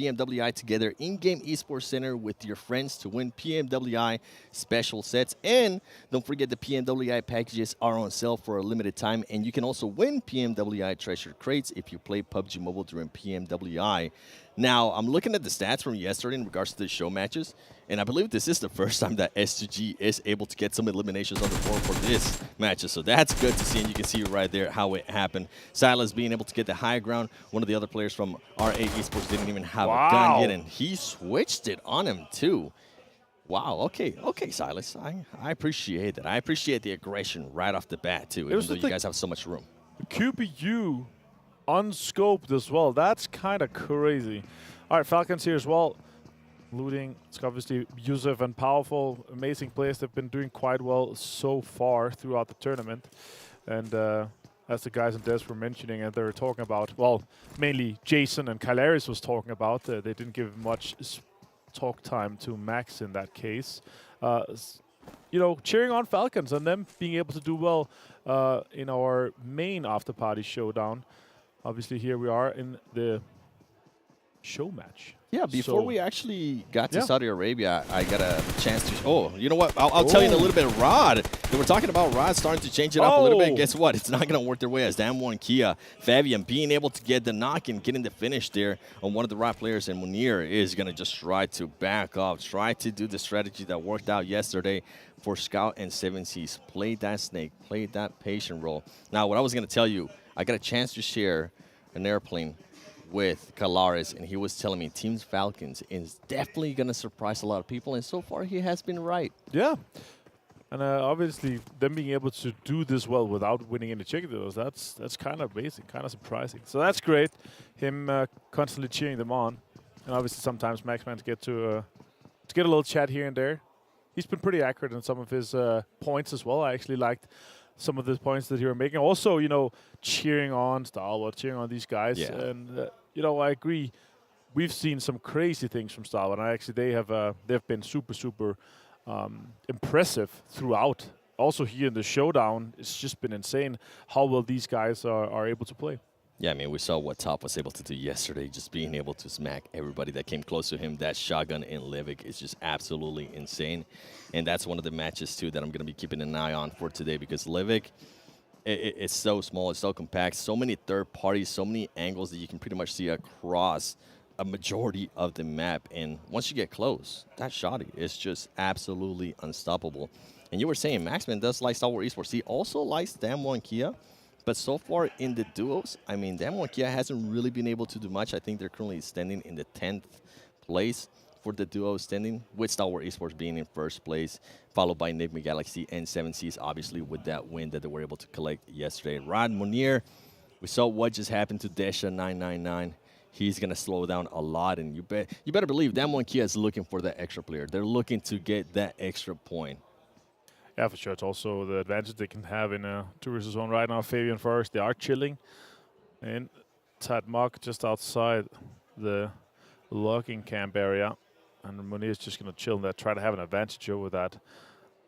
PMWI together in-game esports center with your friends to win PMWI special sets. And don't forget the PMWI packages are on sale for a limited time, and you can also win PMWI treasure crates if you play PUBG Mobile during PMWI. Now, I'm looking at the stats from yesterday in regards to the show matches, and I believe this is the first time that S2G is able to get some eliminations on the board for this matches. So that's good to see, and you can see right there how it happened. Silas being able to get the high ground. One of the other players from R8 Esports didn't even have a gun yet, and he switched it on him too. Wow, okay, Silas. I appreciate that. I appreciate the aggression right off the bat too, even though you guys have so much room. QBU unscoped as well. That's kind of crazy. All right, Falcons here as well. Looting, it's obviously Yusuf and Powerful, amazing players. They've been doing quite well so far throughout the tournament. And as the guys in Des were mentioning, and they were talking about, well, mainly Jason and Kylaris was talking about, they didn't give much talk time to Max in that case. You know, cheering on Falcons and them being able to do well in our main Afterparty Showdown. Obviously, here we are in the show match. Yeah, before we actually got to Saudi Arabia, I got a chance to... Oh, you know what? I'll tell you in a little bit of Rod. They were talking about Rod starting to change it up a little bit. Guess what? It's not going to work their way as Damwon Kia. Fabian being able to get the knock and getting the finish there on one of the Rod players. And Munir is going to just try to back off, try to do the strategy that worked out yesterday for Scout and 7Cs. Played that snake, played that patient role. Now, what I was going to tell you, I got a chance to share an airplane with Kalaris, and he was telling me Team Falcons is definitely going to surprise a lot of people, and so far he has been right. Yeah. And obviously, them being able to do this well without winning any chicken deals, that's kind of amazing, kind of surprising. So that's great, him constantly cheering them on. And obviously sometimes Maxman get to get a little chat here and there. He's been pretty accurate in some of his points as well. I actually liked some of the points that he was making. Also, you know, cheering on Stalwart, cheering on these guys. Yeah. And, you know, I agree. We've seen some crazy things from Stalwart. And actually, they've been super impressive throughout. Also here in the showdown, it's just been insane how well these guys are able to play. Yeah, I mean, we saw what Top was able to do yesterday, just being able to smack everybody that came close to him. That shotgun in Livik is just absolutely insane. And that's one of the matches, too, that I'm going to be keeping an eye on for today, because Livik, it's so small, it's so compact, so many third parties, so many angles that you can pretty much see across a majority of the map. And once you get close, that shotty is just absolutely unstoppable. And you were saying Maxman does like Stalwart Esports. He also likes Damwon Kia. But so far in the duos, I mean, Damwon Kia hasn't really been able to do much. I think they're currently standing in the 10th place for the duo standing, with Stalwart Esports being in first place, followed by Nigma Galaxy and 7Cs, obviously, with that win that they were able to collect yesterday. Rod Munir, we saw what just happened to Desha 999. He's going to slow down a lot, and you better believe Damwon Kia is looking for that extra player. They're looking to get that extra point. Yeah, for sure. It's also the advantage they can have in a 2 versus 1 right now. Fabian first, they are chilling. And Tad Mock just outside the logging camp area. And Munir is just going to chill there, try to have an advantage over that.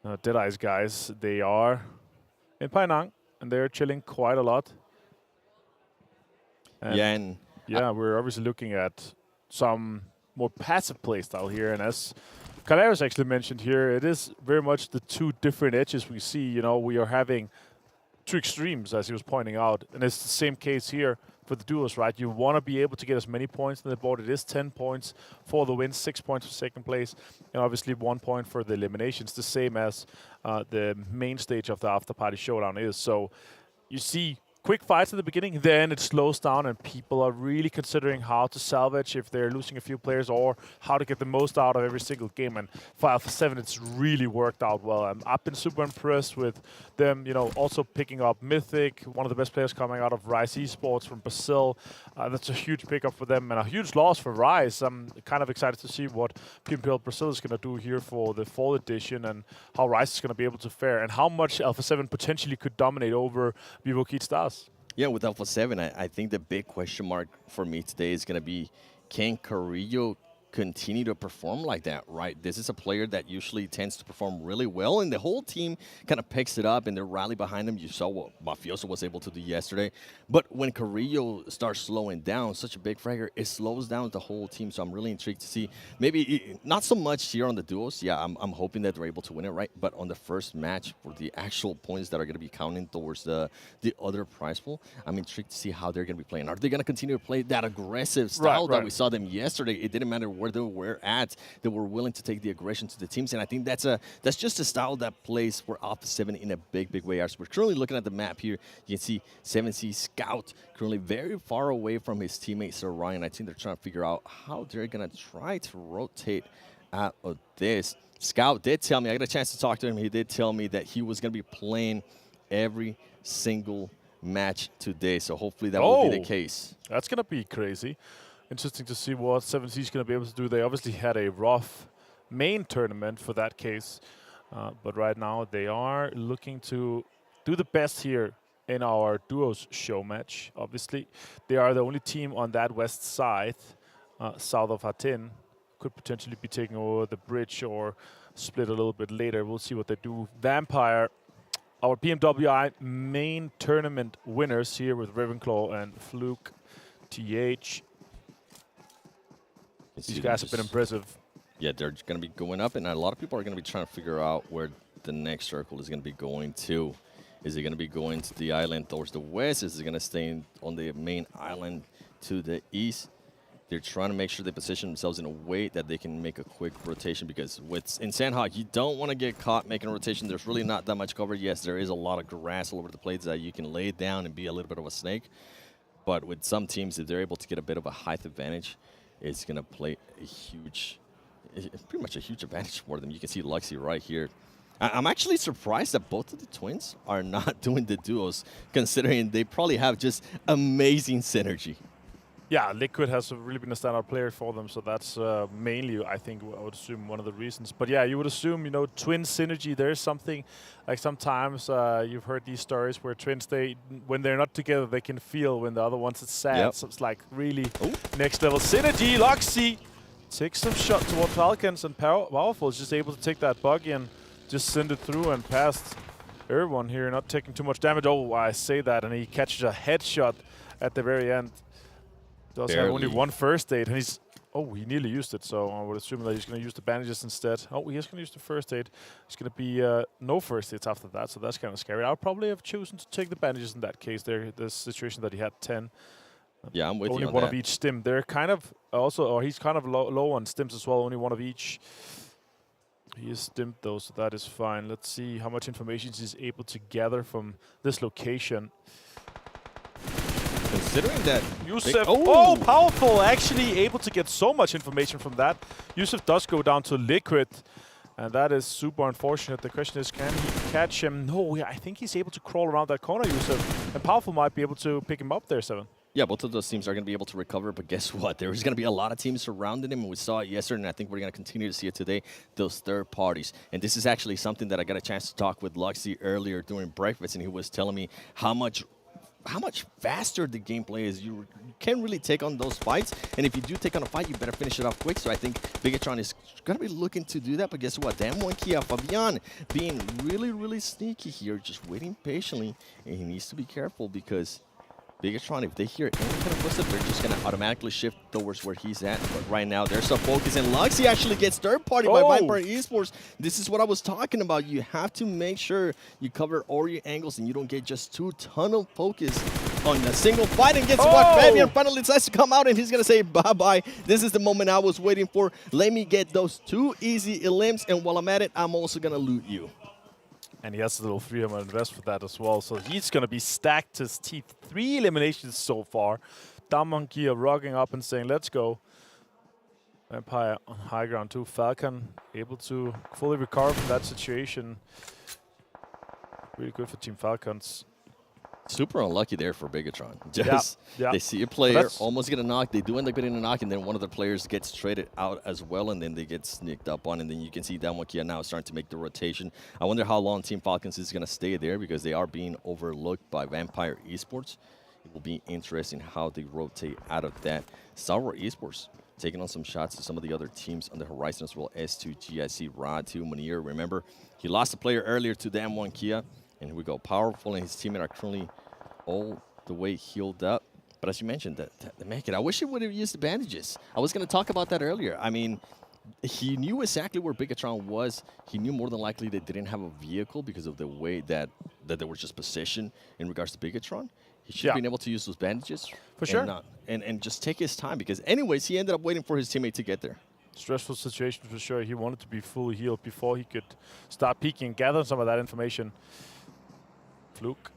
Deadeyes guys, they are in Penang, and they're chilling quite a lot. And we're obviously looking at some more passive playstyle here. And as Kalaris actually mentioned here, it is very much the two different edges we see. You know, we are having two extremes, as he was pointing out. And it's the same case here for the duos, right? You want to be able to get as many points on the board. It is 10 points for the win, 6 points for second place, and obviously 1 point for the eliminations, the same as the main stage of the Afterparty Showdown is. So you see quick fights at the beginning, then it slows down, and people are really considering how to salvage if they're losing a few players, or how to get the most out of every single game. And for Alpha 7, it's really worked out well. I've been super impressed with them, you know, also picking up Mythic, one of the best players coming out of Rise Esports from Brazil. That's a huge pickup for them and a huge loss for Rise. I'm kind of excited to see what PMPL Brazil is going to do here for the fall edition, and how Rise is going to be able to fare, and how much Alpha 7 potentially could dominate over Vivo Kid Stars. Yeah, with Alpha 7, I think the big question mark for me today is going to be, can Carrillo continue to perform like that, right? This is a player that usually tends to perform really well, and the whole team kind of picks it up and they rally behind him. You saw what Mafioso was able to do yesterday. But when Carrillo starts slowing down, such a big fragger, it slows down the whole team. So I'm really intrigued to see, maybe not so much here on the duos. Yeah, I'm hoping that they're able to win it, right? But on the first match, for the actual points that are going to be counting towards the other prize pool, I'm intrigued to see how they're going to be playing. Are they going to continue to play that aggressive style that we saw them yesterday? It didn't matter where they were at, they were willing to take the aggression to the teams, and I think that's just a style that plays for Alpha 7 in a big way. As we're currently looking at the map here, you can see 7C Scout currently very far away from his teammate Sir Ryan. I think they're trying to figure out how they're gonna try to rotate out of this. Scout did tell me, I got a chance to talk to him, he did tell me that he was gonna be playing every single match today, so hopefully that will be the case. That's gonna be crazy. Interesting to see what 7C is going to be able to do. They obviously had a rough main tournament for that case, but right now they are looking to do the best here in our duos show match. Obviously, they are the only team on that west side, south of Hattin. Could potentially be taking over the bridge or split a little bit later. We'll see what they do. Vampire, our PMWI main tournament winners here with Ravenclaw and Fluke, TH. These guys have been impressive. Yeah, they're going to be going up, and a lot of people are going to be trying to figure out where the next circle is going to be going to. Is it going to be going to the island towards the west? Is it going to stay on the main island to the east? They're trying to make sure they position themselves in a way that they can make a quick rotation, because in Sanhok, you don't want to get caught making a rotation. There's really not that much cover. Yes, there is a lot of grass all over the place that you can lay down and be a little bit of a snake. But with some teams, if they're able to get a bit of a height advantage, it's going to play a pretty much a huge advantage for them. You can see Luxy right here. I'm actually surprised that both of the twins are not doing the duos, considering they probably have just amazing synergy. Yeah, Liquid has really been a standout player for them, so that's mainly, I think, I would assume one of the reasons. But yeah, you would assume, you know, twin synergy, there's something, like sometimes you've heard these stories where twins, when they're not together, they can feel when the other one's sad. Yep. So it's like really next level synergy. Luxy takes some shot toward Falcons, and Powerful is just able to take that buggy and just send it through and past everyone here, not taking too much damage. Oh, I say that, and he catches a headshot at the very end. Does have only one first aid, and he nearly used it, so I would assume that he's going to use the bandages instead. Oh, he is going to use the first aid. It's going to be no first aids after that, so that's kind of scary. I would probably have chosen to take the bandages in that case. The situation that he had 10. Yeah, I'm with you on Only one of each stim. They're kind of also, or he's kind of low on stims as well, only one of each. He is stimmed though, so that is fine. Let's see how much information he's able to gather from this location. Considering that Yusuf, oh, Powerful, actually able to get so much information from that. Yusuf does go down to Liquid, and that is super unfortunate. The question is, can he catch him? No, I think he's able to crawl around that corner, Yusuf, and Powerful might be able to pick him up there, Seven. Yeah, both of those teams are going to be able to recover, but guess what? There is going to be a lot of teams surrounding him, and we saw it yesterday, and I think we're going to continue to see it today, those third parties. And this is actually something that I got a chance to talk with Luxy earlier during breakfast, and he was telling me how much faster the gameplay is. You can't really take on those fights, and if you do take on a fight, you better finish it off quick. So I think Bigetron is going to be looking to do that, but guess what? Damn one Kia, Fabian being really sneaky here, just waiting patiently, and he needs to be careful because Bigetron, if they hear any kind of footstep, they're just going to automatically shift towards where he's at. But right now, there's some focus, and Luxy actually gets third party by Viper Esports. This is what I was talking about. You have to make sure you cover all your angles and you don't get just too tunnel focus on a single fight. And guess what? Fabian finally decides to come out, and he's going to say bye-bye. This is the moment I was waiting for. Let me get those 2 easy elims, and while I'm at it, I'm also going to loot you. And he has a little freedom to invest for that as well. So he's going to be stacked to his teeth. 3 eliminations so far. Damonkey are rocking up and saying, let's go. Vampire on high ground too. Falcon able to fully recover from that situation. Really good for Team Falcons. Super unlucky there for Bigetron. Just they see a player almost get a knock. They do end up getting a knock, and then one of the players gets traded out as well, and then they get sneaked up on. And then you can see Damokia now starting to make the rotation. I wonder how long Team Falcons is going to stay there, because they are being overlooked by Vampire Esports. It will be interesting how they rotate out of that. Stalwart Esports taking on some shots to some of the other teams on the horizon as well. S2G, I see Rod too, Munir, remember, he lost a player earlier to the M1 Kia, and here we go, Powerful and his teammate are currently all the way healed up. But as you mentioned, the Mekit, I wish he would have used the bandages. I was going to talk about that earlier. I mean, he knew exactly where Bigetron was. He knew more than likely they didn't have a vehicle because of the way that they were just positioned in regards to Bigetron. He should have been able to use those bandages. For sure. And just take his time, because anyways, he ended up waiting for his teammate to get there. Stressful situation for sure. He wanted to be fully healed before he could start peeking and gather some of that information. Fluke.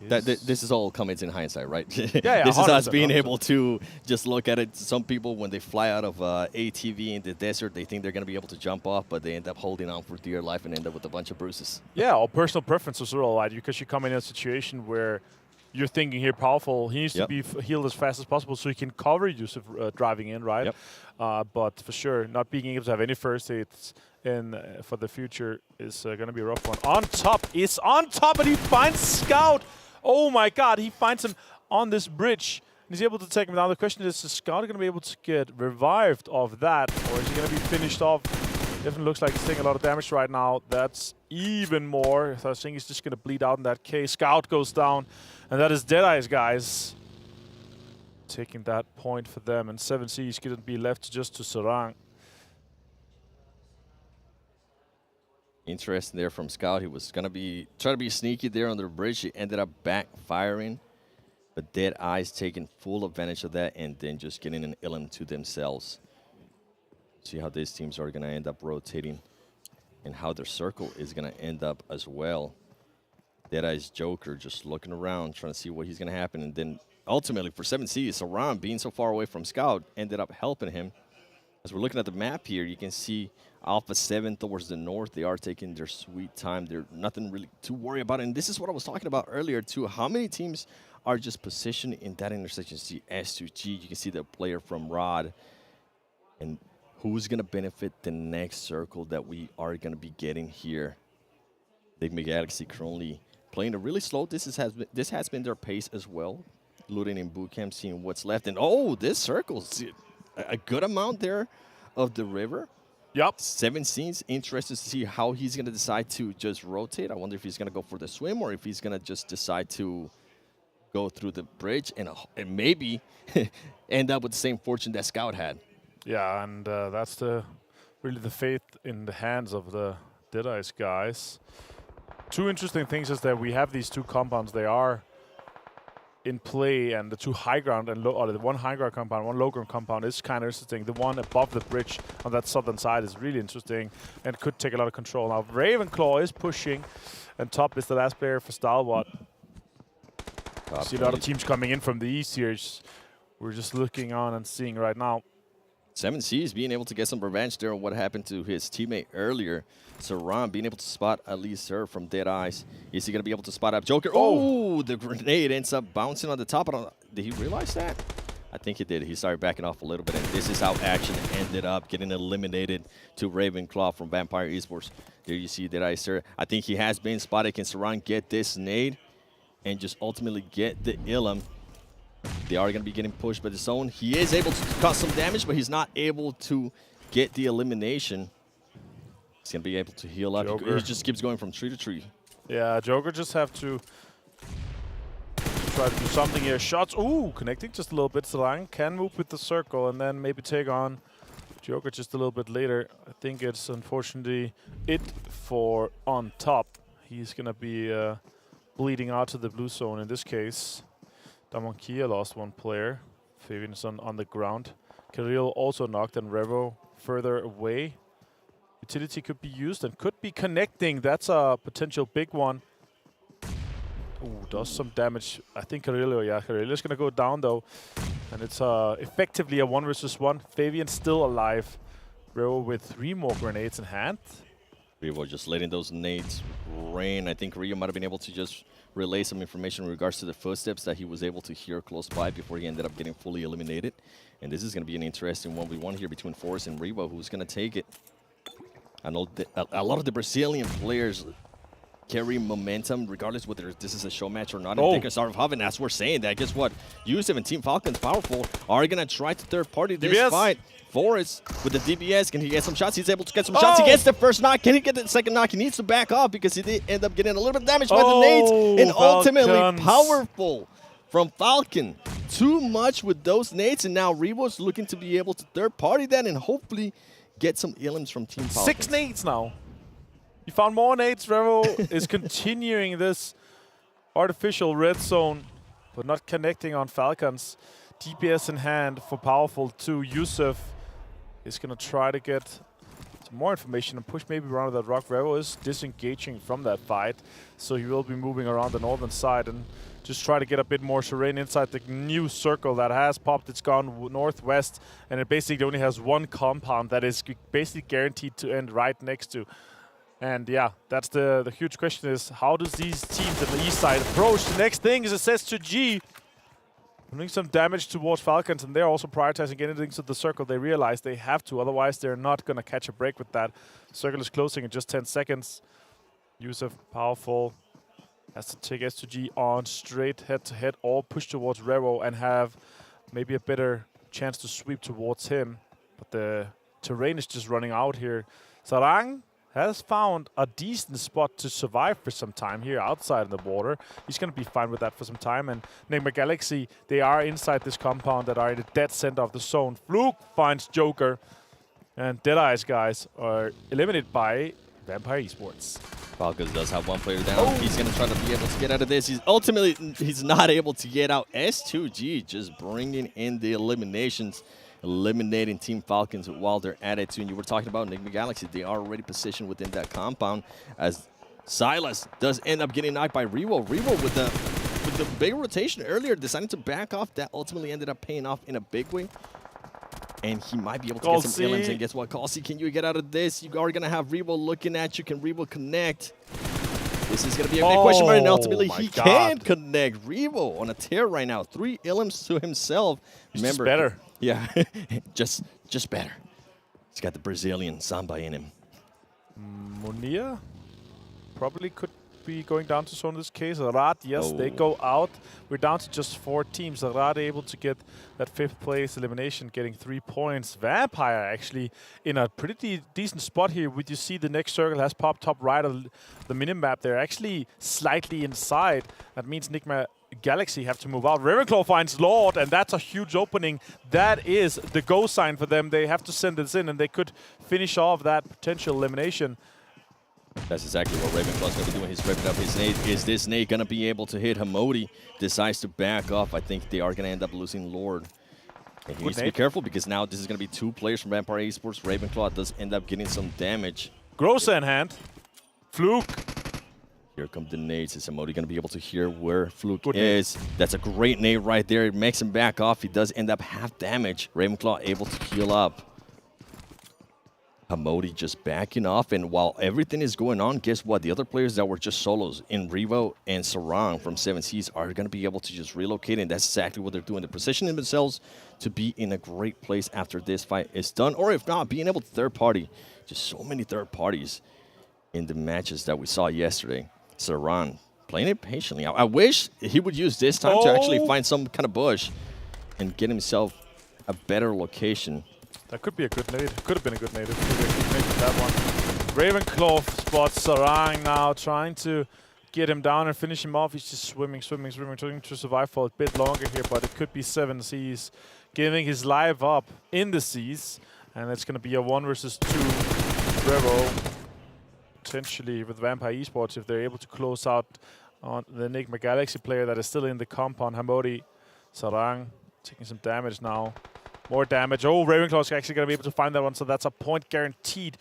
This is all comments in hindsight, right? Yeah, this is us being able to just look at it. Some people, when they fly out of ATV in the desert, they think they're going to be able to jump off, but they end up holding on for dear life and end up with a bunch of bruises. Yeah, or personal preference as well, right? Because you come in a situation where you're thinking here, Powerful, he needs to be healed as fast as possible so he can cover Yusuf driving in, right? Yep. But for sure, not being able to have any first aids in for the future is going to be a rough one. On top, and he finds Scout. Oh my God, he finds him on this bridge. And he's able to take him down. The question is Scout going to be able to get revived off that, or is he going to be finished off? Definitely looks like he's taking a lot of damage right now. That's even more. I think he's just going to bleed out in that case. Scout goes down, and that is Deadeyes Guys taking that point for them. And 7C is going to be left just to Sarang. Interesting there from Scout. He was going to be trying to be sneaky there on the bridge. He ended up backfiring, but Deadeyes taking full advantage of that and then just getting an ilm to themselves. See how these teams are going to end up rotating and how their circle is going to end up as well. Deadeyes Joker just looking around, trying to see what he's going to happen. And then ultimately for 7C, Saram being so far away from Scout ended up helping him. As we're looking at the map here, you can see Alpha 7 towards the north. They are taking their sweet time. There's nothing really to worry about. And this is what I was talking about earlier, too. How many teams are just positioned in that intersection? See S2G, you can see the player from Rod. And who's going to benefit the next circle that we are going to be getting here? Nigma Galaxy currently playing a really slow. This has been their pace as well. Looting in bootcamp, seeing what's left. And oh, this circle, a good amount there of the river. Yep. 7 scenes. Interested to see how he's going to decide to just rotate. I wonder if he's going to go for the swim or if he's going to just decide to go through the bridge and maybe end up with the same fortune that Scout had. Yeah, and that's really the faith in the hands of the Deadeyes Guys. Two interesting things is that we have these two compounds. They are in play, and the two high ground and the one high ground compound, one low ground compound is kind of interesting. The one above the bridge on that southern side is really interesting and could take a lot of control. Now Ravenclaw is pushing, and top is the last player for Stalwart. See a lot of teams coming in from the east here. We're just looking on and seeing right now. 7C is being able to get some revenge there on what happened to his teammate earlier. Saram being able to spot at least her from Deadeyes. Is he going to be able to spot up Joker? Oh, the grenade ends up bouncing on the top. Did he realize that? I think he did. He started backing off a little bit, and this is how action ended up getting eliminated to Ravenclaw from Vampire Esports. There you see Deadeyes there. I think he has been spotted. Can Saran get this nade and just ultimately get the ilm? They are going to be getting pushed by the zone. He is able to cause some damage, but he's not able to get the elimination. He's going to be able to heal up. He just keeps going from tree to tree. Yeah, Joker just have to try to do something here. Shots, ooh, connecting just a little bit. Sarang can move with the circle and then maybe take on Joker just a little bit later. I think it's unfortunately it for on top. He's going to be bleeding out to the blue zone in this case. Damonkia lost one player. Fabian's on the ground. Kirill also knocked, and Revo further away. Utility could be used and could be connecting. That's a potential big one. Ooh, does some damage. I think Kirill is going to go down though. And it's effectively a 1 versus 1. Fabian's still alive. Revo with 3 more grenades in hand. Revo just letting those nades rain. I think Rio might have been able to just relay some information in regards to the footsteps that he was able to hear close by before he ended up getting fully eliminated. And this is going to be an interesting 1v1 here between Forrest and Revo, who's going to take it. I know a lot of the Brazilian players carry momentum, regardless whether this is a show match or not. And they can start off, and as we're saying that, guess what? Yusuf and Team Falcons, Powerful, are going to try to third-party this fight. Forrest with the DBS, can he get some shots? He's able to get some shots. He gets the first knock. Can he get the second knock? He needs to back off because he did end up getting a little bit of damage by the nades. And ultimately, Powerful from Falcon. Too much with those nades, and now Revo's looking to be able to third-party that and hopefully get some elims from Team Falcons. 6 nades now. He found more nades. Revo is continuing this artificial red zone, but not connecting on Falcons. DPS in hand for Powerful to Yusuf. Is going to try to get some more information and push maybe around that rock. Revo is disengaging from that fight, so he will be moving around the northern side and just try to get a bit more terrain inside the new circle that has popped. It's gone northwest, and it basically only has one compound that is basically guaranteed to end right next to. And yeah, that's the huge question is, how does these teams at the east side approach? The next thing is it says S2G doing some damage towards Falcons, and they're also prioritizing getting into the circle. They realize they have to, otherwise they're not going to catch a break with that. Circle is closing in just 10 seconds. Yusuf, Powerful, has to take S2G on straight head-to-head or push towards Revo and have maybe a better chance to sweep towards him. But the terrain is just running out here. Sarang has found a decent spot to survive for some time here outside of the border. He's going to be fine with that for some time. And Nigma Galaxy, they are inside this compound that are in the dead center of the zone. Fluke finds Joker. And Deadeyes Guys are eliminated by Vampire Esports. Falcons does have one player down. He's going to try to be able to get out of this. He's not able to get out. S2G just bringing in the eliminations, eliminating Team Falcons while they're at it too. And you were talking about Nigma Galaxy. They are already positioned within that compound as Silas does end up getting knocked by Revo. Revo with the big rotation earlier deciding to back off. That ultimately ended up paying off in a big way. And he might be able to get some elims. And guess what, Kalsi, can you get out of this? You are going to have Revo looking at you. Can Revo connect? This is going to be a big question mark, and ultimately he can connect. Revo on a tear right now. 3 elims to himself. Remember, just better. Yeah, just better. He's got the Brazilian samba in him. Monia probably could be going down to zone in this case. Rad, yes, they go out. We're down to just 4 teams. Rad able to get that 5th place elimination, getting 3 points. Vampire actually in a pretty decent spot here. Would you see the next circle has popped top right of the minimap? They're actually slightly inside. That means Nigma Galaxy have to move out. Ravenclaw finds Lord, and that's a huge opening. That is the go sign for them. They have to send this in, and they could finish off that potential elimination. That's exactly what Ravenclaw's going to be doing. He's ripping up his nade. Is this nade going to be able to hit Hamodi? Decides to back off. I think they are going to end up losing Lord. And he needs to be careful because now this is going to be 2 players from Vampire Esports. Ravenclaw does end up getting some damage. Grossa in hand. Fluke. Here come the nades. Is Hamodi going to be able to hear where Fluke is? That's a great nade right there. It makes him back off. He does end up half damage. Ravenclaw able to heal up. Hamodi just backing off, and while everything is going on, guess what? The other players that were just solos in Revo and Sarang from 7Cs are going to be able to just relocate, and that's exactly what they're doing. They're positioning themselves to be in a great place after this fight is done, or if not, being able to third party. Just so many third parties in the matches that we saw yesterday. Sarang playing it patiently. I wish he would use this time to actually find some kind of bush and get himself a better location. That could be a good nade. Could have been a good nade. That one. Ravenclaw spots Sarang now, trying to get him down and finish him off. He's just swimming, trying to survive for a bit longer here, but it could be 7Cs, giving his life up in the Cs. And it's going to be a 1 versus 2 Revo, potentially with Vampire Esports, if they're able to close out on the Nigma Galaxy player that is still in the compound. Hamodi, Sarang taking some damage now. More damage. Oh, Ravenclaw is actually going to be able to find that one, so that's a point guaranteed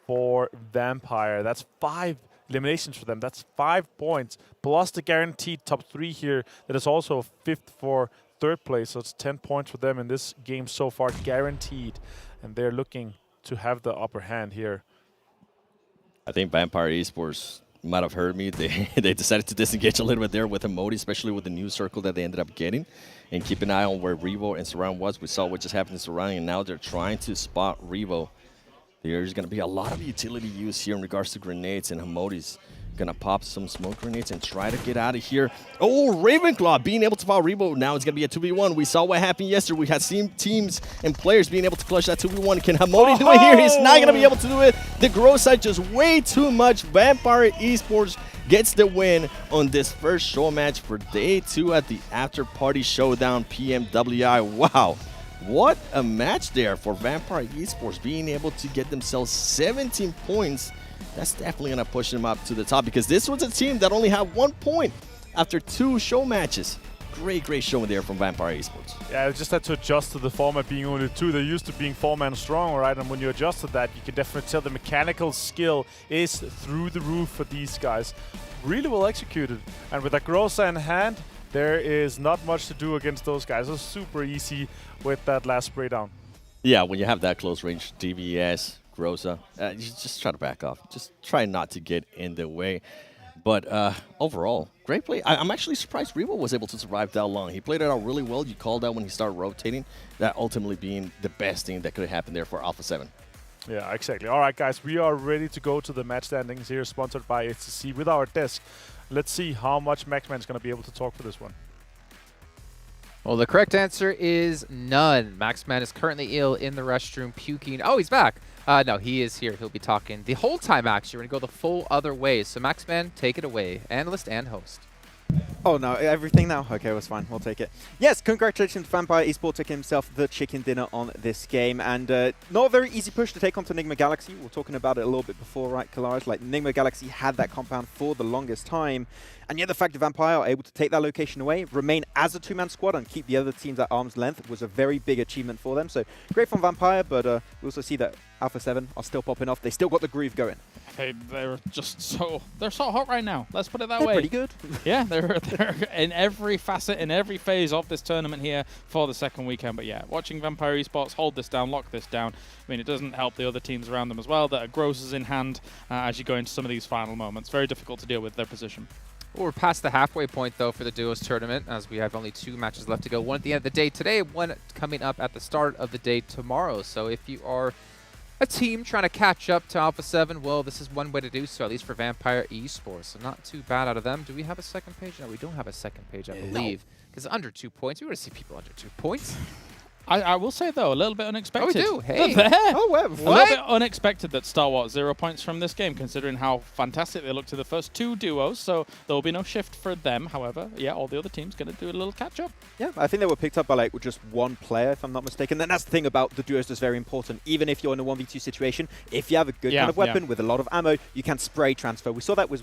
for Vampire. That's 5 eliminations for them. That's 5 points, plus the guaranteed top 3 here. That is also 5th for 3rd place, so it's 10 points for them in this game so far, guaranteed. And they're looking to have the upper hand here. I think Vampire Esports might have heard me. They decided to disengage a little bit there with Hamodi, especially with the new circle that they ended up getting. And keep an eye on where Revo and Sarang was. We saw what just happened to Sarang, and now they're trying to spot Revo. There's going to be a lot of utility use here in regards to grenades, and Hamodi's Gonna pop some smoke grenades and try to get out of here. Oh, Ravenclaw being able to follow Rebo. Now it's gonna be a 2v1. We saw what happened yesterday. We had seen teams and players being able to clutch that 2v1. Can Hamodi do it here? He's not gonna be able to do it. The grow side just way too much. Vampire Esports gets the win on this first show match for day 2 at the Afterparty Showdown PMWI. Wow. What a match there for Vampire Esports, being able to get themselves 17 points. That's definitely going to push them up to the top, because this was a team that only had 1 point after 2 show matches. Great showing there from Vampire Esports. Yeah, just had to adjust to the format being only 2. They're used to being 4-man strong, right? And when you adjust to that, you can definitely tell the mechanical skill is through the roof for these guys. Really well executed. And with that Grossa in hand, there is not much to do against those guys. It was super easy with that last spray down. Yeah, when you have that close range, DBS, Grossa, you just try to back off. Just try not to get in the way. But overall, great play. I'm actually surprised Rebo was able to survive that long. He played it out really well. You called out when he started rotating, that ultimately being the best thing that could have happened there for Alpha 7. Yeah, exactly. All right, guys, we are ready to go to the match standings here, sponsored by HTC with our desk. Let's see how much Maxman is going to be able to talk for this one. Well, the correct answer is none. Maxman is currently ill in the restroom, puking. Oh, he's back. No, he is here. He'll be talking the whole time, actually. We're going to go the full other way. So, Maxman, take it away. Analyst and host. Oh, no, everything now? Okay, that's fine. We'll take it. Yes, congratulations to Vampire Esports taking himself the chicken dinner on this game. And not a very easy push to take on to Nigma Galaxy. We were talking about it a little bit before, right, Kalaris? Like, Nigma Galaxy had that compound for the longest time. And yet the fact that Vampire are able to take that location away, remain as a 2-man squad, and keep the other teams at arm's length was a very big achievement for them. So great from Vampire, but we also see that Alpha 7 are still popping off. They still got the groove going. They're just so hot right now. Let's put it that way. They're pretty good. Yeah, they're in every facet, in every phase of this tournament here for the second weekend. But yeah, watching Vampire Esports hold this down, lock this down. I mean, it doesn't help the other teams around them as well that are grosses in hand as you go into some of these final moments. Very difficult to deal with their position. Well, we're past the halfway point, though, for the duos tournament, as we have only 2 matches left to go. One at the end of the day today, one coming up at the start of the day tomorrow. So if you are a team trying to catch up to Alpha 7, well, this is one way to do so, at least for Vampire Esports. So not too bad out of them. Do we have a second page? No, we don't have a second page, I believe. Because under 2 points, we want to see people under 2 points. I will say, though, a little bit unexpected. Oh, we do? Hey. Oh, what? A little bit unexpected that Stalwart 0 points from this game, considering how fantastic they looked to the first 2 duos. So there will be no shift for them. However, yeah, all the other teams going to do a little catch-up. Yeah, I think they were picked up by like just 1 player, if I'm not mistaken. And that's the thing about the duos that's very important. Even if you're in a 1v2 situation, if you have a good kind of weapon with a lot of ammo, you can spray transfer. We saw that with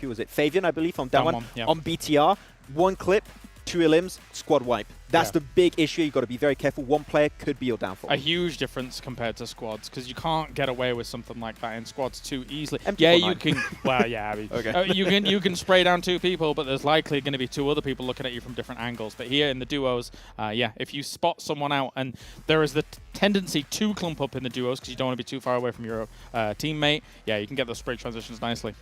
who was it? Fabian, I believe, on down one. On BTR. 1 clip, 2 elims, squad wipe. That's the big issue. You've got to be very careful. 1 player could be your downfall. A huge difference compared to squads, because you can't get away with something like that in squads too easily. Yeah, you can. Well, yeah, I mean, okay. you can spray down 2 people, but there's likely going to be 2 other people looking at you from different angles. But here in the duos, if you spot someone out, and there is the tendency to clump up in the duos because you don't want to be too far away from your teammate, yeah, you can get those spray transitions nicely.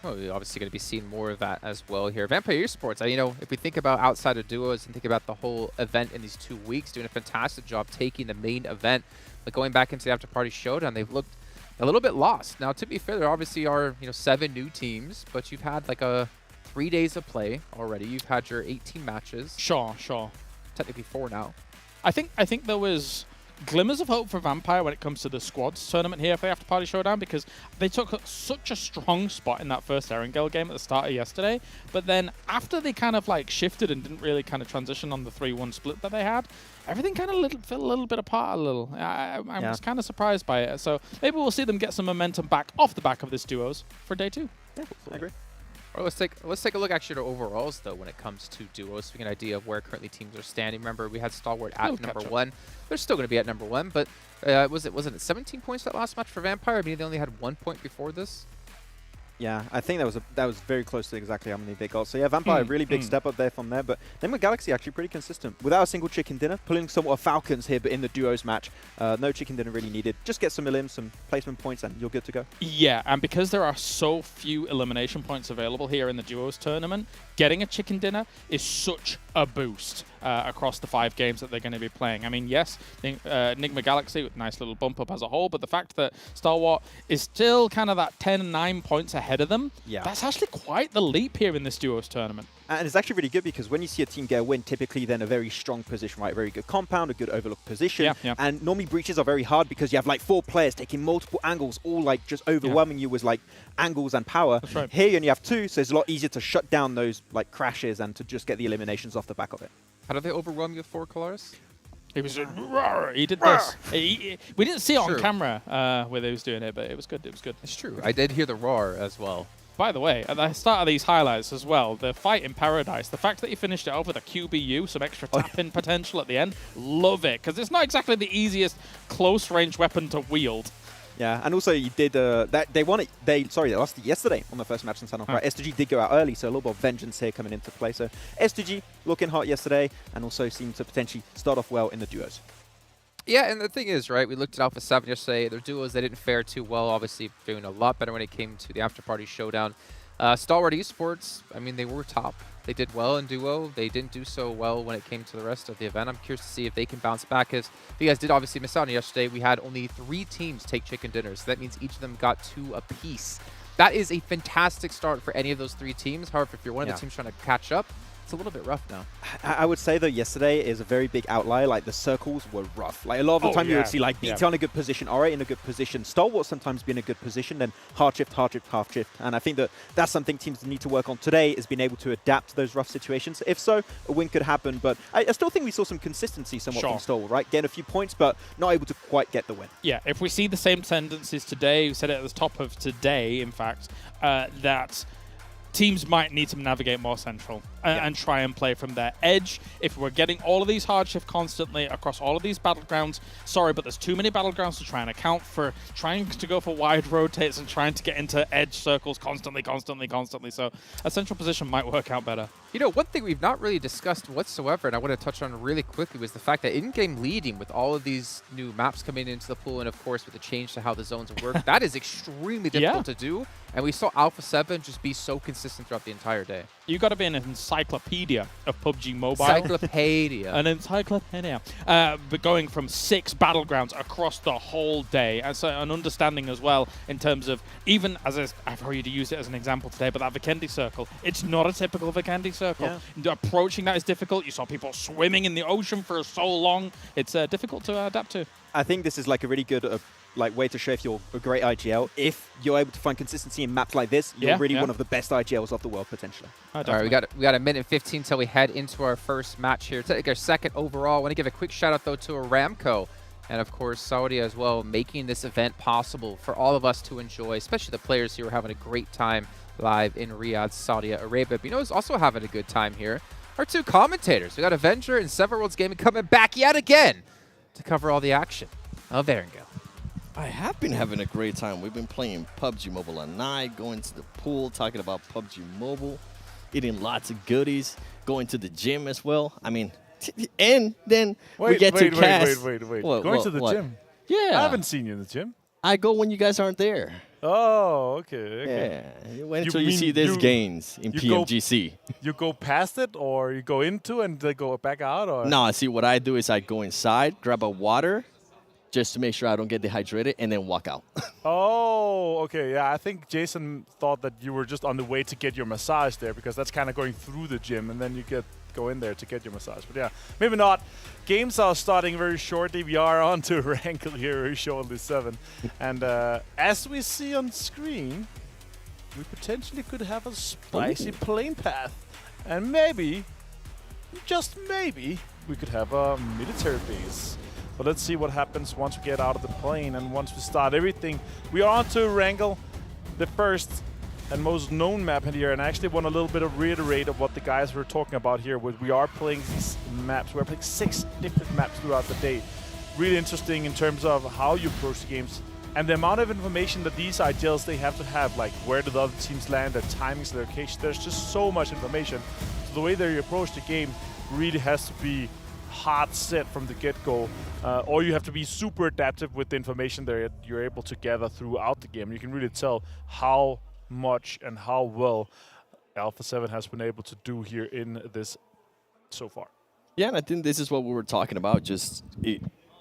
Well, we're obviously going to be seeing more of that as well here. Vampire Esports, you know, if we think about outside of duos and think about the whole event in these 2 weeks, doing a fantastic job taking the main event. But going back into the Afterparty Showdown, they've looked a little bit lost. Now, to be fair, there obviously are 7 new teams, but you've had like 3 days of play already. You've had your 18 matches. Sure. Technically 4 now. I think there was glimmers of hope for Vampire when it comes to the squads tournament here for the Afterparty Showdown, because they took such a strong spot in that first Erangel game at the start of yesterday. But then after they kind of like shifted and didn't really kind of transition on the 3-1 split that they had, everything kind of fell a little bit apart a little. I was kind of surprised by it. So maybe we'll see them get some momentum back off the back of this duos for day 2. Yeah, I agree. Or let's take a look actually at overalls though when it comes to duos, so we get an idea of where currently teams are standing. Remember, we had Stalwart at number 1. They're still going to be at number 1, but was it 17 points that last match for Vampire? I mean, they only had 1 point before this. Yeah, I think that was very close to exactly how many they got. So yeah, Vampire, really big step up there from there. But Nigma Galaxy actually pretty consistent. Without a single chicken dinner, pulling somewhat of Falcons here, but in the duos match, no chicken dinner really needed. Just get some elims, some placement points, and you're good to go. Yeah, and because there are so few elimination points available here in the duos tournament, getting a chicken dinner is such a boost across the 5 games that they're going to be playing. I mean, yes, Nigma Galaxy, nice little bump up as a whole, but the fact that Stalwart is still kind of that 10 and 9 points ahead of them, that's actually quite the leap here in this duos tournament. And it's actually really good because when you see a team get a win, typically then a very strong position, right? Very good compound, a good overlook position. And normally breaches are very hard because you have like 4 players taking multiple angles, all like just overwhelming you with like angles and power. That's right. Here you only have 2, so it's a lot easier to shut down those like crashes and to just get the eliminations off the back of it. How do they overwhelm you with 4 Kalaris? He was he did this. We didn't see it on camera where he was doing it, but it was good. It was good. It's true. I did hear the roar as well. By the way, at the start of these highlights as well, the fight in Paradise, the fact that he finished it off with a QBU, some extra tap-in potential at the end, love it, because it's not exactly the easiest close-range weapon to wield. Yeah, and also you did that they won it. They lost it yesterday on the first match in Sanhok. Right, S2G did go out early, so a little bit of vengeance here coming into play. So S2G looking hot yesterday, and also seemed to potentially start off well in the duos. Yeah, and the thing is, right, we looked at Alpha 7 yesterday. Their duos, they didn't fare too well. Obviously, doing a lot better when it came to the Afterparty Showdown. Stalwart Esports, I mean, they were top. They did well in duo. They didn't do so well when it came to the rest of the event. I'm curious to see if they can bounce back. Because you guys did obviously miss out on yesterday. We had only 3 teams take chicken dinners. So that means each of them got 2 apiece. That is a fantastic start for any of those 3 teams. However, if you're one of the teams trying to catch up, it's a little bit rough now. I would say, though, yesterday is a very big outlier. Like, the circles were rough. Like, a lot of the time you would see, like, BT in a good position, R8 in a good position, Stalwart sometimes be in a good position, then hard shift, half shift. And I think that that's something teams need to work on today, is being able to adapt to those rough situations. If so, a win could happen. But I still think we saw some consistency somewhat from Stalwart, right? Getting a few points, but not able to quite get the win. Yeah, if we see the same tendencies today, we said it at the top of today, in fact, that teams might need to navigate more central and try and play from their edge. If we're getting all of these hard shift constantly across all of these battlegrounds, sorry, but there's too many battlegrounds to try and account for trying to go for wide rotates and trying to get into edge circles constantly. So a central position might work out better. You know, one thing we've not really discussed whatsoever, and I want to touch on really quickly, was the fact that in-game leading with all of these new maps coming into the pool, and of course with the change to how the zones work, that is extremely difficult to do. And we saw Alpha 7 just be so consistent throughout the entire day. You got to be an encyclopedia of PUBG Mobile. Encyclopedia. An encyclopedia. But going from 6 battlegrounds across the whole day. And so an understanding as well in terms of, even as I've already used it as an example today, but that Vikendi circle, it's not a typical Vikendi circle. Approaching that is difficult. You saw people swimming in the ocean for so long. It's difficult to adapt to. I think this is like a really good way to show if you're a great IGL. If you're able to find consistency in maps like this, you're really one of the best IGLs of the world potentially. All right, we got a minute 15 until we head into our first match here. Take our second overall. I want to give a quick shout out though to Aramco and of course Saudi as well, making this event possible for all of us to enjoy, especially the players who are having a great time live in Riyadh, Saudi Arabia. But you know who's also having a good time here? Our 2 commentators. We got Avenger and Seven Worlds Gaming coming back yet again to cover all the action of Erangel. I have been having a great time. We've been playing PUBG Mobile at night, going to the pool, talking about PUBG Mobile, eating lots of goodies, going to the gym as well. I mean, and then we get to cast. Wait. Going to the gym? Yeah. I haven't seen you in the gym. I go when you guys aren't there. Oh, okay. Yeah. Wait until you see these gains in PMGC. You go past it, or you go into and they go back out? Or? No, see, what I do is I go inside, grab a water, just to make sure I don't get dehydrated, and then walk out. Oh, okay. Yeah, I think Jason thought that you were just on the way to get your massage there, because that's kind of going through the gym, and then you go in there to get your massage. But yeah, maybe not. Games are starting very shortly. We are on to Erangel here, very shortly 7. And as we see on screen, we potentially could have a spicy plane path. And maybe, just maybe, we could have a military base. But let's see what happens once we get out of the plane and once we start everything. We are on to Erangel, the first and most known map in here. And I actually want a little bit of reiterate of what the guys were talking about here. We are playing these maps. We're playing 6 different maps throughout the day. Really interesting in terms of how you approach the games. And the amount of information that these IGLs, they have to have, like where do the other teams land, their timings, their location. There's just so much information. So the way that you approach the game really has to be hard set from the get-go, or you have to be super adaptive with the information that you're able to gather throughout the game. You can really tell how much and how well Alpha 7 has been able to do here in this so far. Yeah, and I think this is what we were talking about. Just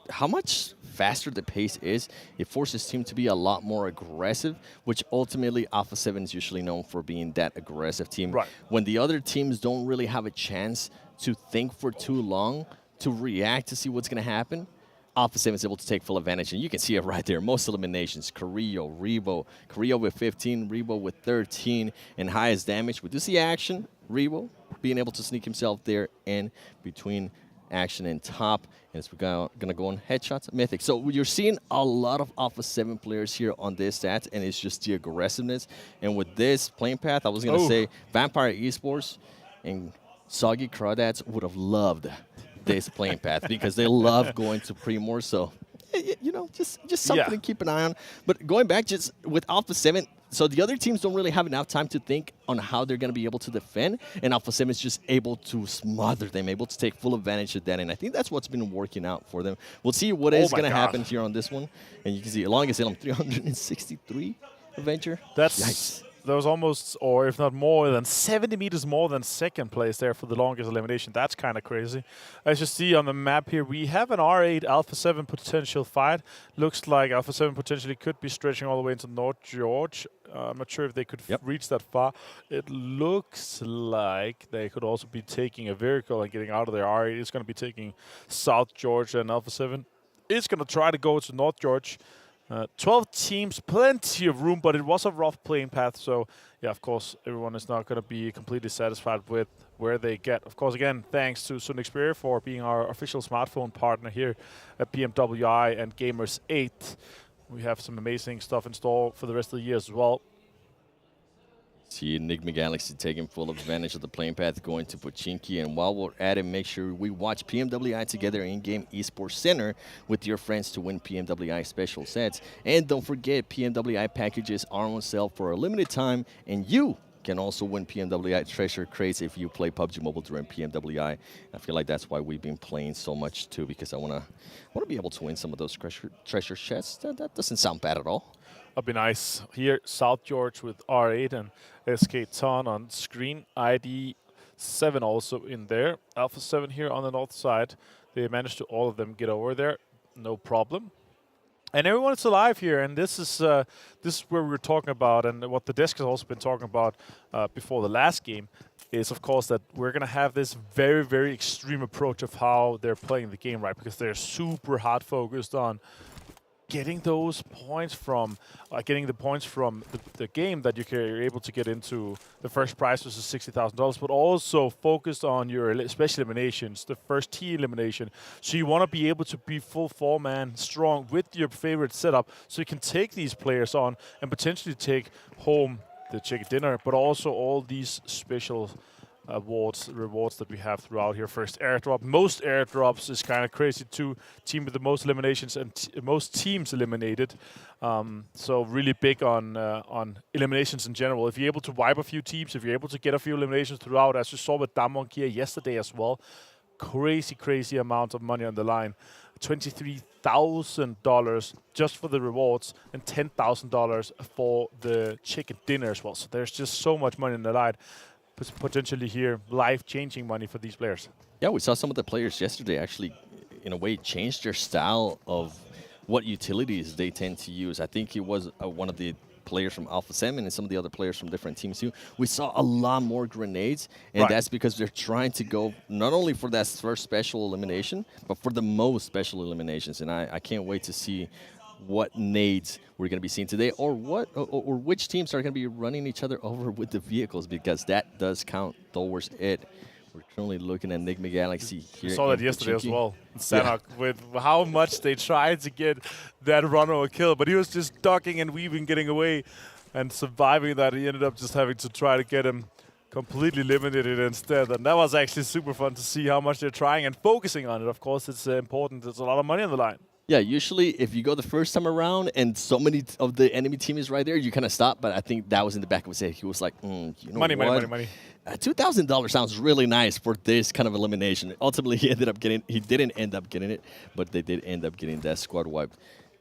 how much faster the pace is. It forces team to be a lot more aggressive, which ultimately Alpha 7 is usually known for being that aggressive team. Right. When the other teams don't really have a chance to think for too long, to react to see what's going to happen, Alpha 7 is able to take full advantage, and you can see it right there. Most eliminations, Carrillo, Rebo. Carrillo with 15, Rebo with 13, and highest damage. We do see action, Rebo being able to sneak himself there in between action and top, and it's going to go on headshots, Mythic. So you're seeing a lot of Alpha 7 players here on this stats, and it's just the aggressiveness. And with this playing path, I was going to say Vampire Esports and Soggy Crawdads would have loved this playing path because they love going to Primor. So, you know, just something to keep an eye on. But going back, just with Alpha 7, so the other teams don't really have enough time to think on how they're going to be able to defend, and Alpha 7 is just able to smother them, able to take full advantage of that, and I think that's what's been working out for them. We'll see what is going to happen here on this one, and you can see Longest Ilum 363 Avenger. That's Yikes. There was almost, or if not more than 70 meters more than second place there for the longest elimination. That's kind of crazy. As you see on the map here, we have an R8 Alpha 7 potential fight. Looks like Alpha 7 potentially could be stretching all the way into North George. I'm not sure if they could reach that far. It looks like they could also be taking a vehicle and getting out of their R8. It's going to be taking South George, and Alpha 7 is going to try to go to North George. 12 teams, plenty of room, but it was a rough playing path. So, yeah, of course, everyone is not going to be completely satisfied with where they get. Of course, again, thanks to Sunixperia for being our official smartphone partner here at PMWI and Gamers8. We have some amazing stuff in store for the rest of the year as well. See Nigma Galaxy taking full advantage of the playing path, going to Pochinki. And while we're at it, make sure we watch PMWI together in-game esports center with your friends to win PMWI special sets. And don't forget, PMWI packages are on sale for a limited time, and you can also win PMWI treasure crates if you play PUBG Mobile during PMWI. I feel like that's why we've been playing so much too, because I want to be able to win some of those treasure chests. That doesn't sound bad at all. That'd be nice. Here, South George with R8 and SK Ton on screen. ID 7 also in there. Alpha 7 here on the north side. They managed to all of them get over there. No problem. And everyone is alive here, and this is where we were talking about, and what the desk has also been talking about before the last game, is of course that we're going to have this very, very extreme approach of how they're playing the game, right? Because they're super hard focused on getting those points from, getting the points from the game that you're able to get into the first prize, which is $60,000, but also focused on your special eliminations, the first T elimination. So you want to be able to be full 4-man strong with your favorite setup, so you can take these players on and potentially take home the chicken dinner, but also all these special rewards that we have throughout here. First airdrop. Most airdrops is kind of crazy too. Team with the most eliminations and most teams eliminated. So really big on eliminations in general. If you're able to wipe a few teams, if you're able to get a few eliminations throughout, as you saw with Damwon Kia yesterday as well, crazy amount of money on the line. $23,000 just for the rewards and $10,000 for the chicken dinner as well. So there's just so much money in the line. Potentially here, life-changing money for these players. Yeah, we saw some of the players yesterday actually, in a way, change their style of what utilities they tend to use. I think it was one of the players from Alpha 7 and some of the other players from different teams too. We saw a lot more grenades, and that's because they're trying to go not only for that first special elimination, but for the most special eliminations. And I can't wait to see what nades we're going to be seeing today, or which teams are going to be running each other over with the vehicles, because that does count towards it. We're currently looking at Nigma Galaxy here. We saw that yesterday as well. Sanhok, with how much they tried to get that runner a kill, but he was just ducking and weaving, getting away and surviving that. He ended up just having to try to get him completely limited instead, and that was actually super fun to see how much they're trying and focusing on it. Of course, it's important. There's a lot of money on the line. Yeah, usually if you go the first time around and so many of the enemy team is right there, you kind of stop. But I think that was in the back of his head. He was like, you know money. $2,000 sounds really nice for this kind of elimination. Ultimately, he didn't end up getting it, but they did end up getting that squad wipe.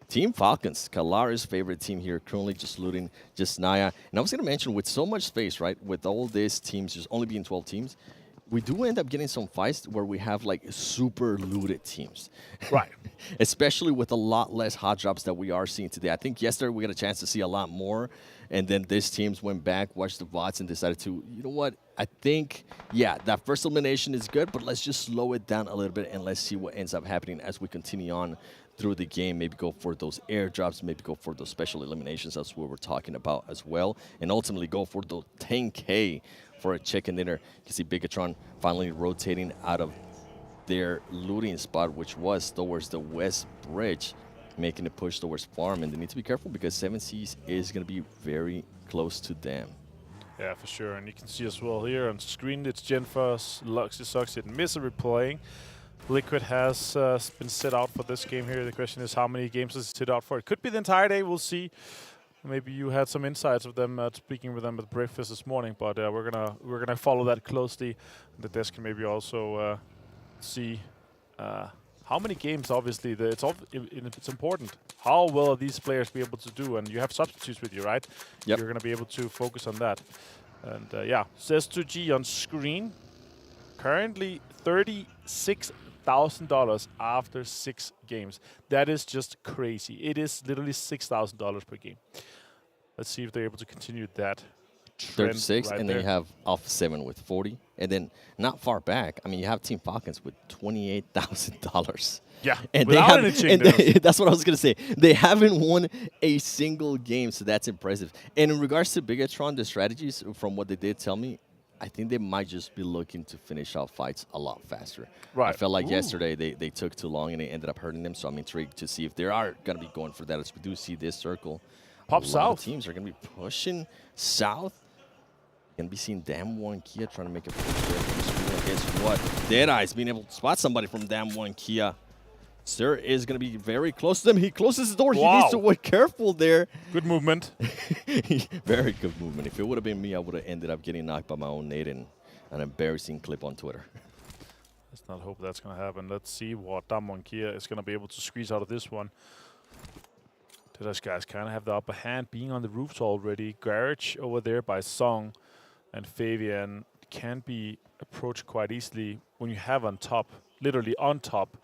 Team Falcons, Kalara's favorite team here, currently just looting just Naya. And I was going to mention, with so much space, right, with all these teams just only being 12 teams, we do end up getting some fights where we have like super looted teams. Right. Especially with a lot less hot drops that we are seeing today. I think yesterday we got a chance to see a lot more. And then these teams went back, watched the VODs, and decided to, you know what, I think, yeah, that first elimination is good, but let's just slow it down a little bit and let's see what ends up happening as we continue on through the game. Maybe go for those airdrops, maybe go for those special eliminations. That's what we're talking about as well. And ultimately go for the 10K for a chicken dinner. You can see Bigetron finally rotating out of their looting spot, which was towards the West Bridge, making a push towards farm. And they need to be careful because 7 Seas is going to be very close to them. Yeah, for sure. And you can see as well here on screen, it's Genfast, Luxy Sucks, and Misery playing. Liquid has been set out for this game here. The question is, how many games does he sit out for? It could be the entire day. We'll see. Maybe you had some insights of them speaking with them at breakfast this morning, but we're gonna follow that closely. The desk can maybe also see how many games. Obviously, it's important. How well are these players be able to do? And you have substitutes with you, right? Yep. You're gonna be able to focus on that. And yeah, S2G on screen. Currently $36,000 after 6 games. That is just crazy. It is literally $6,000 per game. Let's see if they're able to continue that trend. 36, right and there. then you have Alpha 7 with 40. And then not far back, I mean, you have Team Falcons with $28,000. Yeah, And without any changes. that's what I was going to say. They haven't won a single game, so that's impressive. And in regards to Bigetron, the strategies, from what they did tell me, I think they might just be looking to finish out fights a lot faster. Right. I felt like yesterday they took too long and it ended up hurting them, so I'm intrigued to see if they are going to be going for that. As we do see this circle, Pop a lot south. of teams are going to be pushing south. Going to be seeing Dam 1 Kia trying to make a push there from the screen. Guess what? Deadeyes being able to spot somebody from Dam 1 Kia. Sir is going to be very close to them. He closes the door. Wow. He needs to be careful there. Good movement. Very good movement. If it would have been me, I would have ended up getting knocked by my own nade in an embarrassing clip on Twitter. Let's not hope that's going to happen. Let's see what Damwon Kia is going to be able to squeeze out of this one. Deadeyes Guys kind of have the upper hand, being on the roofs already. Garage over there by Song and Fabian can be approached quite easily when you have on top, literally on top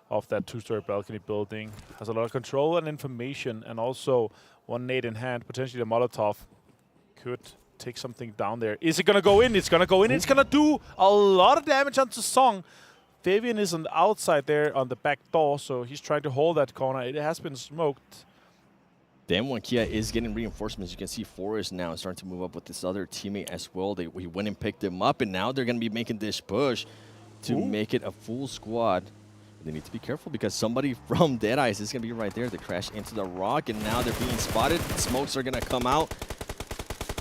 of that 2-story balcony building. Has a lot of control and information, and also one nade in hand, potentially the Molotov could take something down there. Is it going to go in? It's going to go in. It's going to do a lot of damage onto Song. Fabian is on the outside there on the back door, so he's trying to hold that corner. It has been smoked. Dam 1 Kia is getting reinforcements. You can see Forrest now starting to move up with this other teammate as well. He went and picked him up, and now they're going to be making this push to make it a full squad. They need to be careful because somebody from Deadeyes is going to be right there. They crash into the rock, and now they're being spotted. Smokes are going to come out.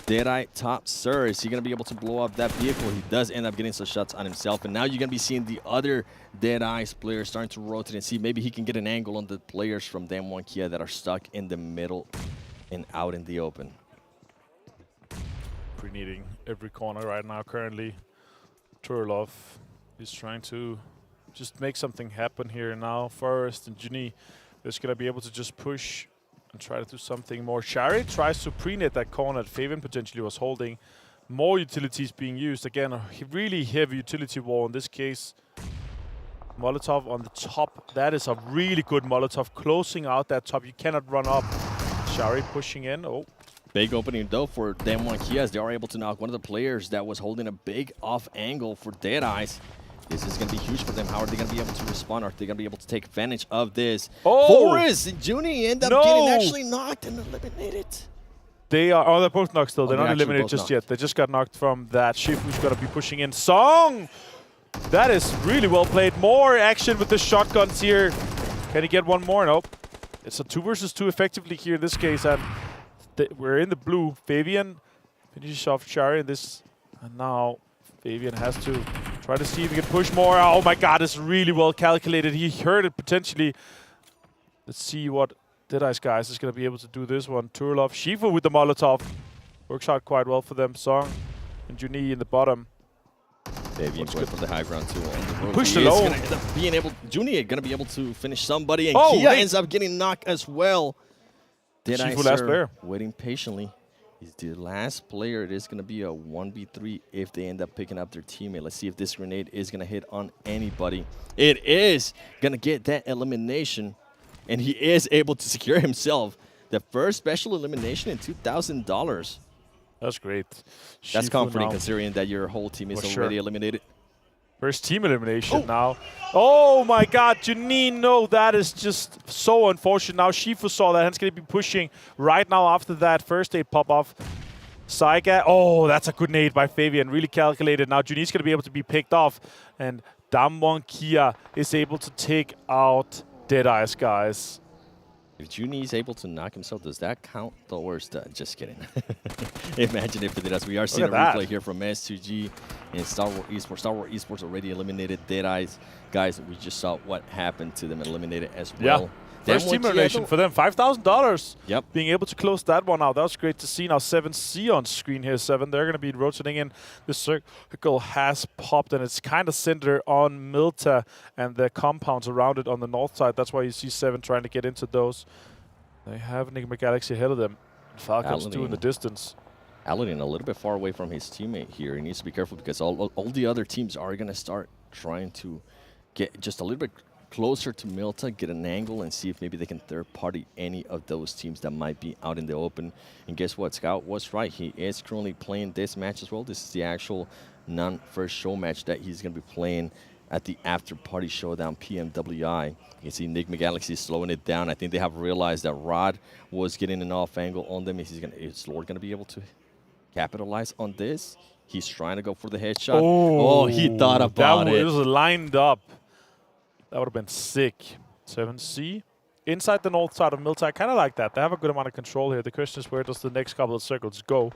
Deadeye top Sir, is he going to be able to blow up that vehicle? He does end up getting some shots on himself, and now you're going to be seeing the other Deadeyes players starting to rotate and see maybe he can get an angle on the players from Dam 1 Kia that are stuck in the middle and out in the open. Pre-needing every corner right now currently. Turlov is trying to just make something happen here now. Forrest and Juni is going to be able to just push and try to do something more. Shari tries to pre-net that corner that Fabian potentially was holding. More utilities being used. Again, a really heavy utility wall in this case. Molotov on the top. That is a really good Molotov. Closing out that top. You cannot run up. Shari pushing in. Oh. Big opening though for Dam 1 Kia as they are able to knock one of the players that was holding a big off angle for Deadeyes. This is going to be huge for them. How are they going to be able to respond? Are they going to be able to take advantage of this? Oh! Forrest and Junie end up getting actually knocked and eliminated. They are. Oh, they're both knocked still. Oh, they're not they're actually eliminated both just knocked. yet. They just got knocked from that. Shifu's going to be pushing in. Song! That is really well played. More action with the shotguns here. Can he get one more? Nope. It's a 2 versus 2 effectively here in this case. And we're in the blue. Fabian finishes off Shari in this. And now Fabian has to try to see if he can push more. Oh my god, it's really well calculated. He heard it potentially. Let's see what Deadeyes Guys is going to be able to do this one. Turlov, Shifu with the Molotov. Works out quite well for them. Song and Juni in the bottom. Fabian going for the high ground too. On the road. Pushed He is alone. gonna end up being able, Junior gonna be able to finish somebody, and Oh, Kia wait. ends up getting knocked as well. Shifu last player. Waiting patiently. He's the last player. It is gonna be a 1v3 if they end up picking up their teammate. Let's see if this grenade is gonna hit on anybody. It is gonna get that elimination, and he is able to secure himself the first special elimination in $2,000. That's great. That's Shifu comforting now. considering that your whole team is For already sure. eliminated. First team elimination now. Oh my god, Janine, no, that is just so unfortunate. Now Shifu saw that, and he's going to be pushing right now after that first aid pop-off. Saiga, oh, that's a good nade by Fabian, really calculated. Now Juni's going to be able to be picked off, and Damwon Kia is able to take out Deadeyes Guys. If Juni is able to knock himself, does that count the worst? Just kidding. Imagine if it did. As we are seeing a at replay that. here from S2G and Stalwart Esports. Stalwart Esports already eliminated Deadeyes. Guys, we just saw what happened to them, eliminated as well. Yeah. First team Damwon Kia, elimination though- for them, $5,000. Yep. Being able to close that one out. That was great to see. Now 7C on screen here. 7. They're going to be rotating in. The circle has popped, and it's kind of centered on Milta and the compounds around it on the north side. That's why you see 7 trying to get into those. They have Nigma Galaxy ahead of them. Falcons 2 in the distance. Aladdin a little bit far away from his teammate here. He needs to be careful because all the other teams are going to start trying to get just a little bit closer to Milta, get an angle, and see if maybe they can third-party any of those teams that might be out in the open. And guess what? Scout was right. He is currently playing this match as well. This is the actual non-first show match that he's going to be playing at the Afterparty Showdown PMWI. You can see Nigma Galaxy slowing it down. I think they have realized that Rod was getting an off angle on them. Is Lord going to be able to capitalize on this? He's trying to go for the headshot. Oh, he thought about it. It was lined up. That would have been sick. 7C. Inside the north side of Milta, I kind of like that. They have a good amount of control here. The question is, where does the next couple of circles go?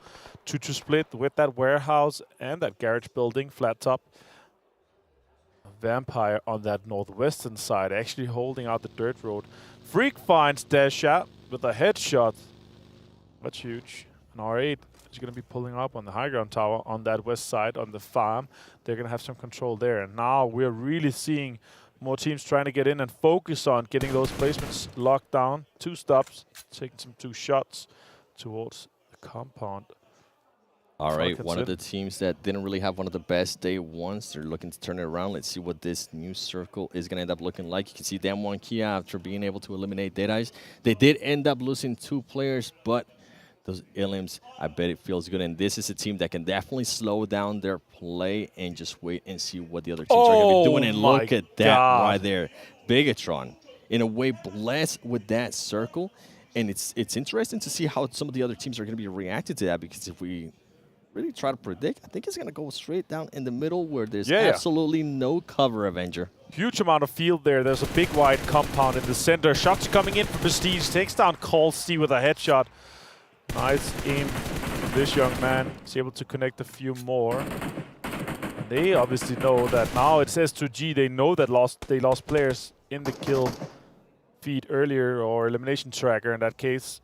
2-2 split with that warehouse and that garage building, flat top. Vampire on that northwestern side, actually holding out the dirt road. Freak finds Dasha with a headshot. That's huge. An R8 is going to be pulling up on the high ground tower on that west side on the farm. They're going to have some control there. And now we're really seeing more teams trying to get in and focus on getting those placements locked down. 2 stops, taking some 2 shots towards the compound. All right, Falcons one of in. the teams that didn't really have one of the best day ones. They're looking to turn it around. Let's see what this new circle is going to end up looking like. You can see Damwon Kia after being able to eliminate Deadeyes. They did end up losing 2 players, but those Ilims, I bet it feels good. And this is a team that can definitely slow down their play and just wait and see what the other teams are going to be doing. And look at that right there. Bigetron, in a way, blessed with that circle. And it's interesting to see how some of the other teams are going to be reacting to that, because if we really try to predict, I think it's going to go straight down in the middle where there's absolutely no cover, Avenger. Huge amount of field there. There's a big wide compound in the center. Shots coming in for Prestige. Takes down Colsey with a headshot. Nice aim from this young man. He's able to connect a few more. And they obviously know that now it's S2G. They know that they lost players in the kill feed earlier, or elimination tracker in that case.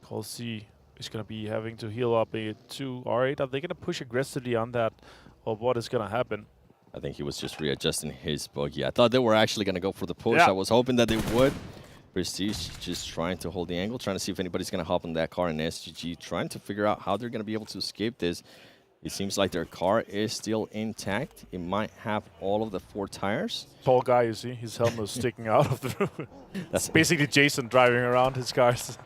Colsey is going to be having to heal up a 2 R8. Are they going to push aggressively on that, or what is going to happen? I think he was just readjusting his buggy. I thought they were actually going to go for the push. I was hoping that they would. Prestige just trying to hold the angle, trying to see if anybody's going to hop in that car, and SGG trying to figure out how they're going to be able to escape this. It seems like their car is still intact. It might have all of the 4 tires. Tall guy, you see, his helmet is sticking out of the roof. That's basically Jason driving around his cars.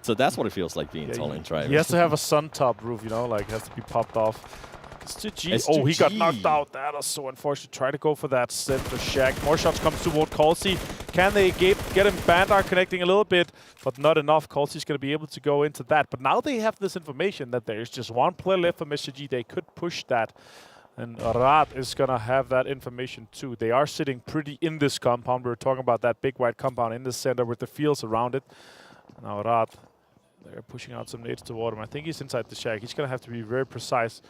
So that's what it feels like being tall and driving. He has to have a sun top roof, you know, like has to be popped off. S2G. Oh, he got knocked out. That is so unfortunate. Try to go for that center shack. More shots comes toward Colsey. Can they get him? Bandar connecting a little bit, but not enough. Colsey's going to be able to go into that. But now they have this information that there's just 1 player left from S2G. They could push that. And Riyadh is going to have that information too. They are sitting pretty in this compound. We were talking about that big white compound in the center with the fields around it. Now Riyadh, they're pushing out some nades toward him. I think he's inside the shack. He's going to have to be very precise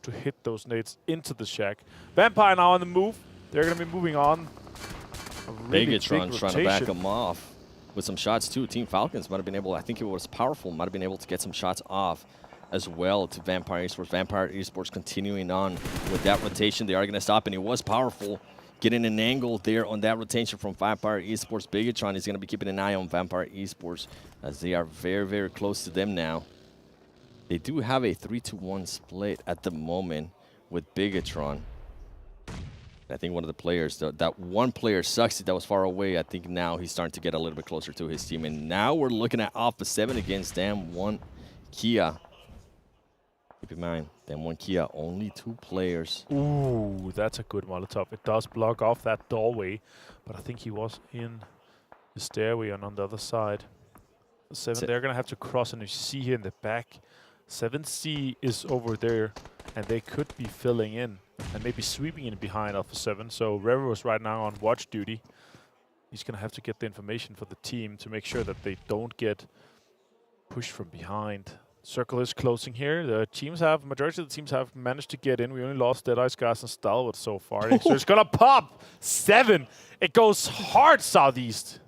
to hit those nades into the shack. Vampire now on the move. They're going to be moving on. Bigetron trying to back him off with some shots too. Team Falcons might have been able, I think it was Powerful, might have been able to get some shots off as well to Vampire Esports. Vampire Esports continuing on with that rotation. They are going to stop, and it was powerful. Getting an angle there on that rotation from Vampire Esports. Bigetron is going to be keeping an eye on Vampire Esports as they are very, very close to them now. They do have a 3-1 split at the moment with Bigetron. I think one of the players, that one player, Suxy, that was far away, I think now he's starting to get a little bit closer to his team. And now we're looking at Alpha 7 against Dam1 Kia. Keep in mind, Dam1 Kia, only 2 players. Ooh, that's a good Molotov. It does block off that doorway, but I think he was in the stairway and on the other side. 7, they're going to have to cross, and you see here in the back, 7C is over there, and they could be filling in and maybe sweeping in behind Alpha 7. So Rever was right now on watch duty. He's going to have to get the information for the team to make sure that they don't get pushed from behind. Circle is closing here. The teams have, majority of the teams have managed to get in. We only lost Deadeyes Guys and Stalwart so far. So it's going to pop 7. It goes hard southeast.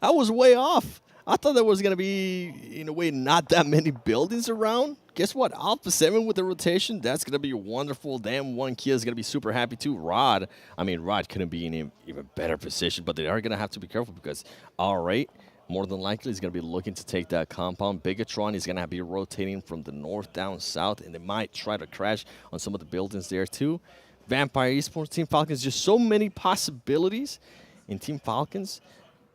I was way off. I thought there was going to be, in a way, not that many buildings around. Guess what? Alpha 7 with the rotation, that's going to be wonderful. Dam1 Kia is going to be super happy too. Rod couldn't be in an even better position, but they are going to have to be careful because R8, more than likely, is going to be looking to take that compound. Bigetron is going to be rotating from the north down south, and they might try to crash on some of the buildings there too. Vampire Esports, Team Falcons, just so many possibilities in Team Falcons.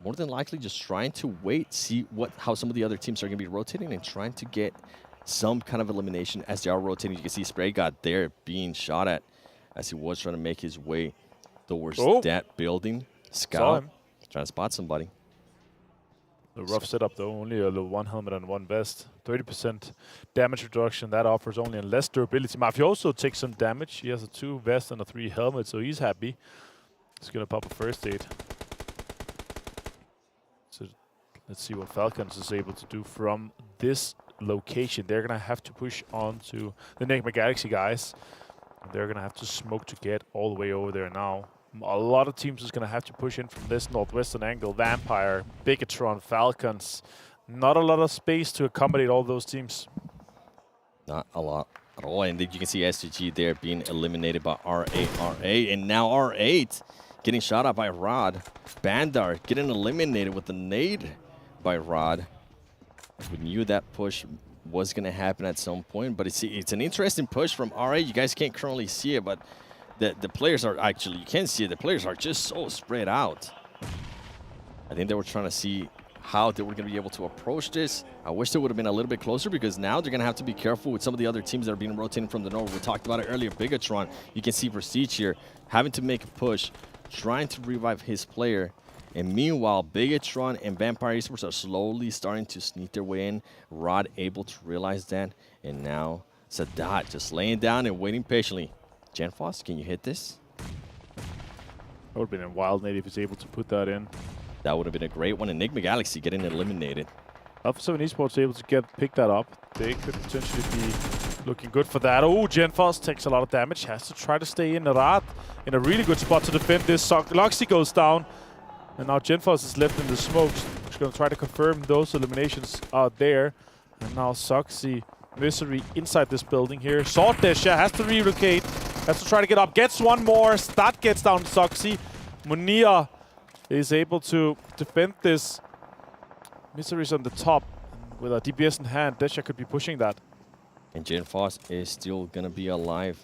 More than likely just trying to wait, see how some of the other teams are going to be rotating and trying to get some kind of elimination as they are rotating. You can see Spray God there being shot at as he was trying to make his way towards that building. Scout trying to spot somebody. The rough setup though, only a 1 helmet and 1 vest. 30% damage reduction, that offers only less durability. Mafioso takes some damage. He has a 2 vest and a 3 helmet, so he's happy. He's going to pop a first aid. So let's see what Falcons is able to do from this location. They're going to have to push on to the Nigma Galaxy guys. They're going to have to smoke to get all the way over there now. A lot of teams is going to have to push in from this northwestern angle. Vampire, Bigetron, Falcons. Not a lot of space to accommodate all those teams. Not a lot at all. And you can see S2G there being eliminated by R8. And now R8 getting shot at by Rod. Bandar getting eliminated with the nade by Rod. We knew that push was going to happen at some point, but it's an interesting push from R8. You guys can't currently see it, but the players are actually, you can see it, the players are just so spread out. I think they were trying to see how they were going to be able to approach this. I wish they would have been a little bit closer because now they're going to have to be careful with some of the other teams that are being rotated from the north. We talked about it earlier, Bigetron. You can see Prestige here having to make a push, trying to revive his player. And meanwhile, Bigetron and Vampire Esports are slowly starting to sneak their way in. Rod able to realize that. And now Sadat just laying down and waiting patiently. Genfos, can you hit this? That would have been a wild nade if he's able to put that in. That would have been a great one. And Nigma Galaxy getting eliminated. Alpha 7 Esports able to pick that up. They could potentially be looking good for that. Oh, Genfos takes a lot of damage. Has to try to stay in. Rad in a really good spot to defend this. Loxy goes down. And now Genfos is left in the smoke. He's going to try to confirm those eliminations out there. And now Soxy, Misery inside this building here. Sword Desha has to relocate. Has to try to get up. Gets one more. Stat gets down Soxy. Munir is able to defend this. Misery's on the top. And with a DPS in hand, Desha could be pushing that. And Genfos is still going to be alive.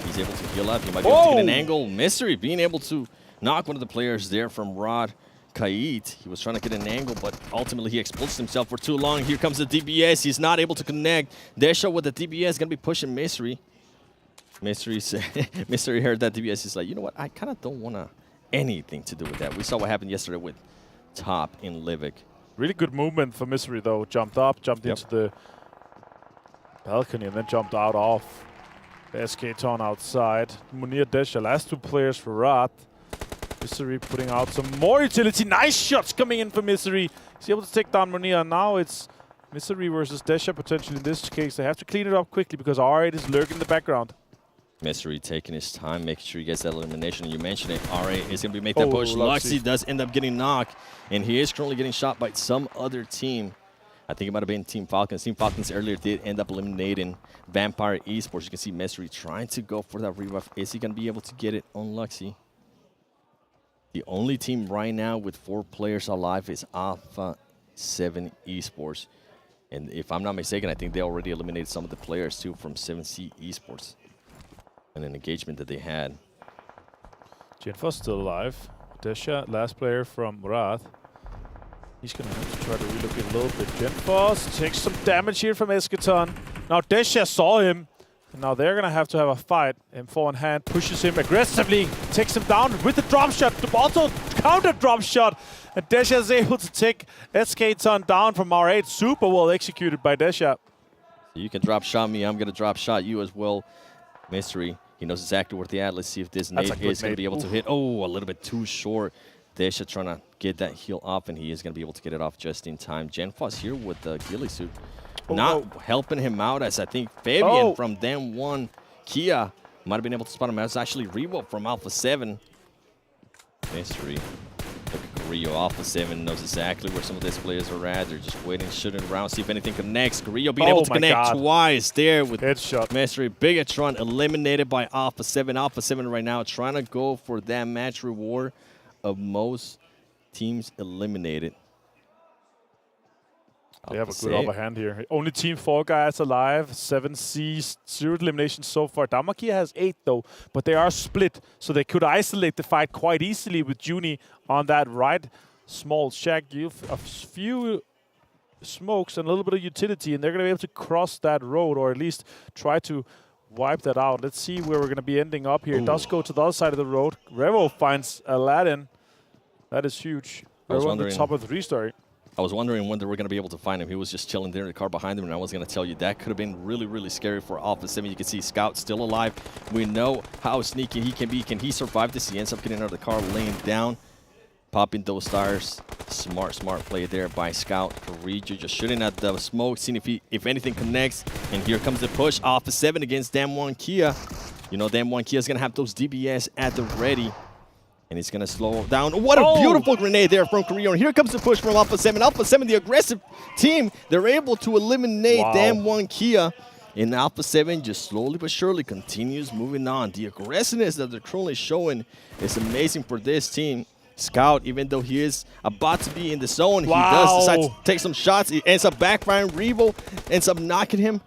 He's able to heal up. He might be able to get an angle. Misery being able to knock one of the players there from Rod Kait. He was trying to get an angle, but ultimately he exposed himself for too long. Here comes the DBS. He's not able to connect. Desha with the DBS going to be pushing Misery. Misery heard that DBS. He's like, you know what? I kind of don't want anything to do with that. We saw what happened yesterday with Top in Livik. Really good movement for Misery, though. Jumped up, jumped into the balcony, and then jumped out off. The SK Ton outside. Munir, Desha, last 2 players for Rad. Misery putting out some more utility. Nice shots coming in for Misery. He's able to take down Munir. Now it's Misery versus Desha potentially in this case. They have to clean it up quickly because R8 is lurking in the background. Misery taking his time, making sure he gets that elimination. You mentioned it. R8 is going to be making that push. Luxy does end up getting knocked, and he is currently getting shot by some other team. I think it might have been Team Falcons. Team Falcons earlier did end up eliminating Vampire Esports. You can see Mystery trying to go for that rebuff. Is he going to be able to get it on Luxy? The only team right now with 4 players alive is Alpha 7 Esports. And if I'm not mistaken, I think they already eliminated some of the players too from 7C Esports. And an engagement that they had. Genfos still alive. Desha, last player from Riyadh. He's going to have to try to relocate a little bit. Genfos takes some damage here from Esketon. Now Desha saw him. And now they're going to have a fight. M4 in hand, pushes him aggressively, takes him down with the drop shot. Also counter drop shot. And Desha is able to take Esketon down from R8. Super well executed by Desha. You can drop shot me. I'm going to drop shot you as well. Mystery. He knows exactly where they're at. Let's see if this nade is going to be able to hit. Oh, a little bit too short. Desha trying to get that heal off, and he is going to be able to get it off just in time. Genfos here with the ghillie suit. Not helping him out, as I think Fabian from Dam 1 Kia might have been able to spot him. That's actually Revo from Alpha 7. Mystery. Look at Carrillo. Alpha 7 knows exactly where some of these players are at. They're just waiting, shooting around, see if anything connects. Carrillo being able to connect twice there with headshot. Mystery. Bigetron eliminated by Alpha 7. Alpha 7 right now trying to go for that match reward of most teams eliminated. They have a good upper hand here. Only Team 4 guys alive. 7 Cs, 0 eliminations so far. Damakia has 8 though, but they are split, so they could isolate the fight quite easily with Juni on that right small shack. A few smokes and a little bit of utility, and they're going to be able to cross that road, or at least try to wipe that out. Let's see where we're going to be ending up here. It does go to the other side of the road. Revo finds Aladdin. That is huge. Revo on the top of the 3-story. I was wondering when they were going to be able to find him. He was just chilling there in the car behind him, and I was going to tell you that could have been really, really scary for Alpha 7. You can see Scout still alive. We know how sneaky he can be. Can he survive this? He ends up getting out of the car, laying down, popping those stars. Smart play there by Scout. Carrillo just shooting at the smoke, seeing if anything connects. And here comes the push. Alpha 7 against Dam 1 Kia. You know, Dam 1 Kia is going to have those DBS at the ready. And he's going to slow down. What a beautiful grenade there from Carrillo. And here comes the push from Alpha 7. Alpha 7, the aggressive team, they're able to eliminate Dam 1 Kia. And Alpha 7 just slowly but surely continues moving on. The aggressiveness that they're currently showing is amazing for this team. Scout, even though he is about to be in the zone, he does decide to take some shots. He ends up backfiring. Revo ends up knocking him.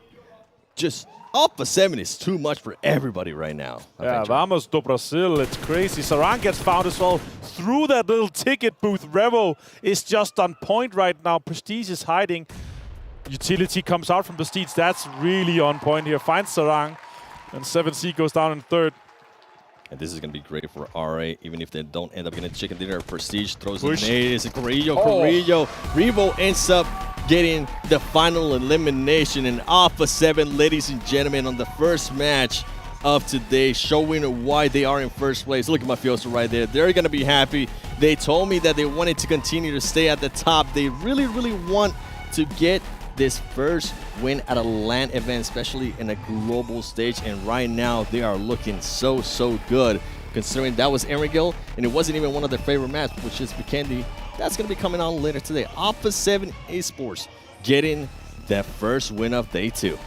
Just Alpha 7 is too much for everybody right now. Yeah, vamos do Brasil. It's crazy. Sarang gets found as well through that little ticket booth. Revo is just on point right now. Prestige is hiding. Utility comes out from Prestige. That's really on point here. Finds Sarang. And 7C goes down in third. And this is going to be great for RA, even if they don't end up getting chicken dinner. Prestige throws the nade. It's Carrillo. Revo ends up getting the final elimination in Alpha 7, ladies and gentlemen, on the first match of today, showing why they are in first place. Look at Mafioso right there. They're going to be happy. They told me that they wanted to continue to stay at the top. They really, really want to get this first win at a LAN event, especially in a global stage. And right now, they are looking so, so good, considering that was Erangel, and it wasn't even one of their favorite maps, which is Vikendi. That's going to be coming on later today. Alpha 7 Esports getting that first win of day 2.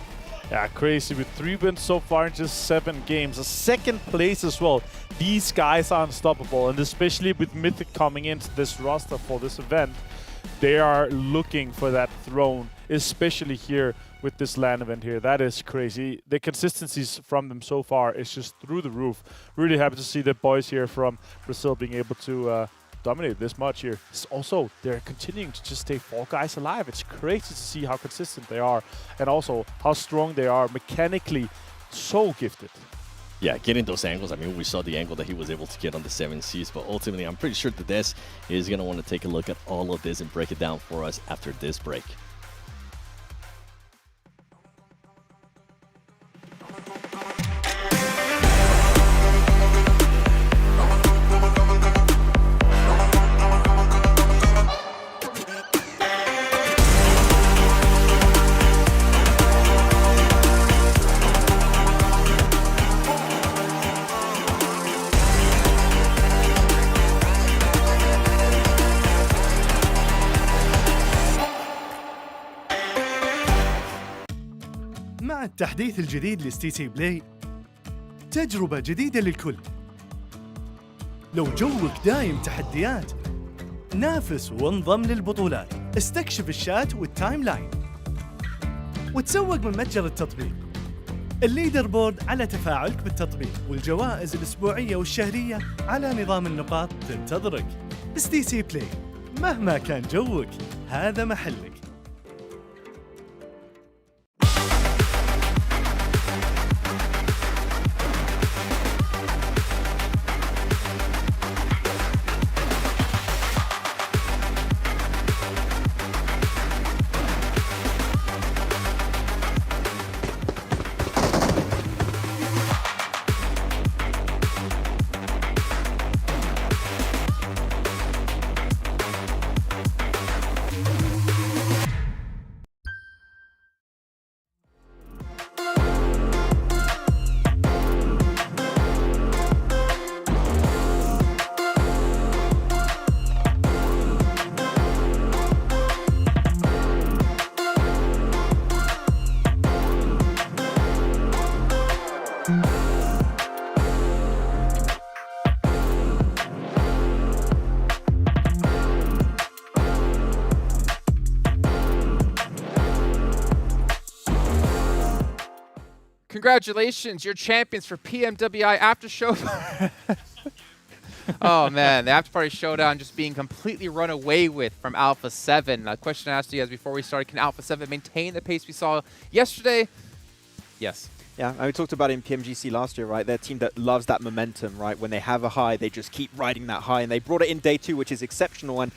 Yeah, crazy. With 3 wins so far in just 7 games. A second place as well. These guys are unstoppable, and especially with Mythic coming into this roster for this event, they are looking for that throne, especially here with this LAN event here. That is crazy. The consistencies from them so far is just through the roof. Really happy to see the boys here from Brazil being able to dominate this much here. Also, they're continuing to just stay 4 guys alive. It's crazy to see how consistent they are, and also how strong they are mechanically. So gifted. Yeah, getting those angles. I mean, we saw the angle that he was able to get on the 7Cs, but ultimately, I'm pretty sure that Des is going to want to take a look at all of this and break it down for us after this break. مع التحديث الجديد لستيتي بلاي تجربة جديدة للكل. لو جوك دايم تحديات، نافس وانضم للبطولات، استكشف الشات والتايم لاين وتسوق من متجر التطبيق. الليدر بورد على تفاعلك بالتطبيق، والجوائز الأسبوعية والشهرية على نظام النقاط تنتظرك. ستيتي بلاي، مهما كان جوك هذا محلك. Congratulations, you're champions for PMWI After Show. Oh man, the Afterparty Showdown just being completely run away with from Alpha 7. A question I asked you guys before we started, can Alpha 7 maintain the pace we saw yesterday? Yes. Yeah, and we talked about it in PMGC last year, right? They're a team that loves that momentum, right? When they have a high, they just keep riding that high, and they brought it in day 2, which is exceptional, and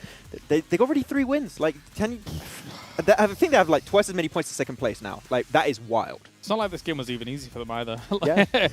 they got already 3 wins. Like, can you... I think they have like twice as many points as second place now. Like, that is wild. It's not like this game was even easy for them either. Yeah.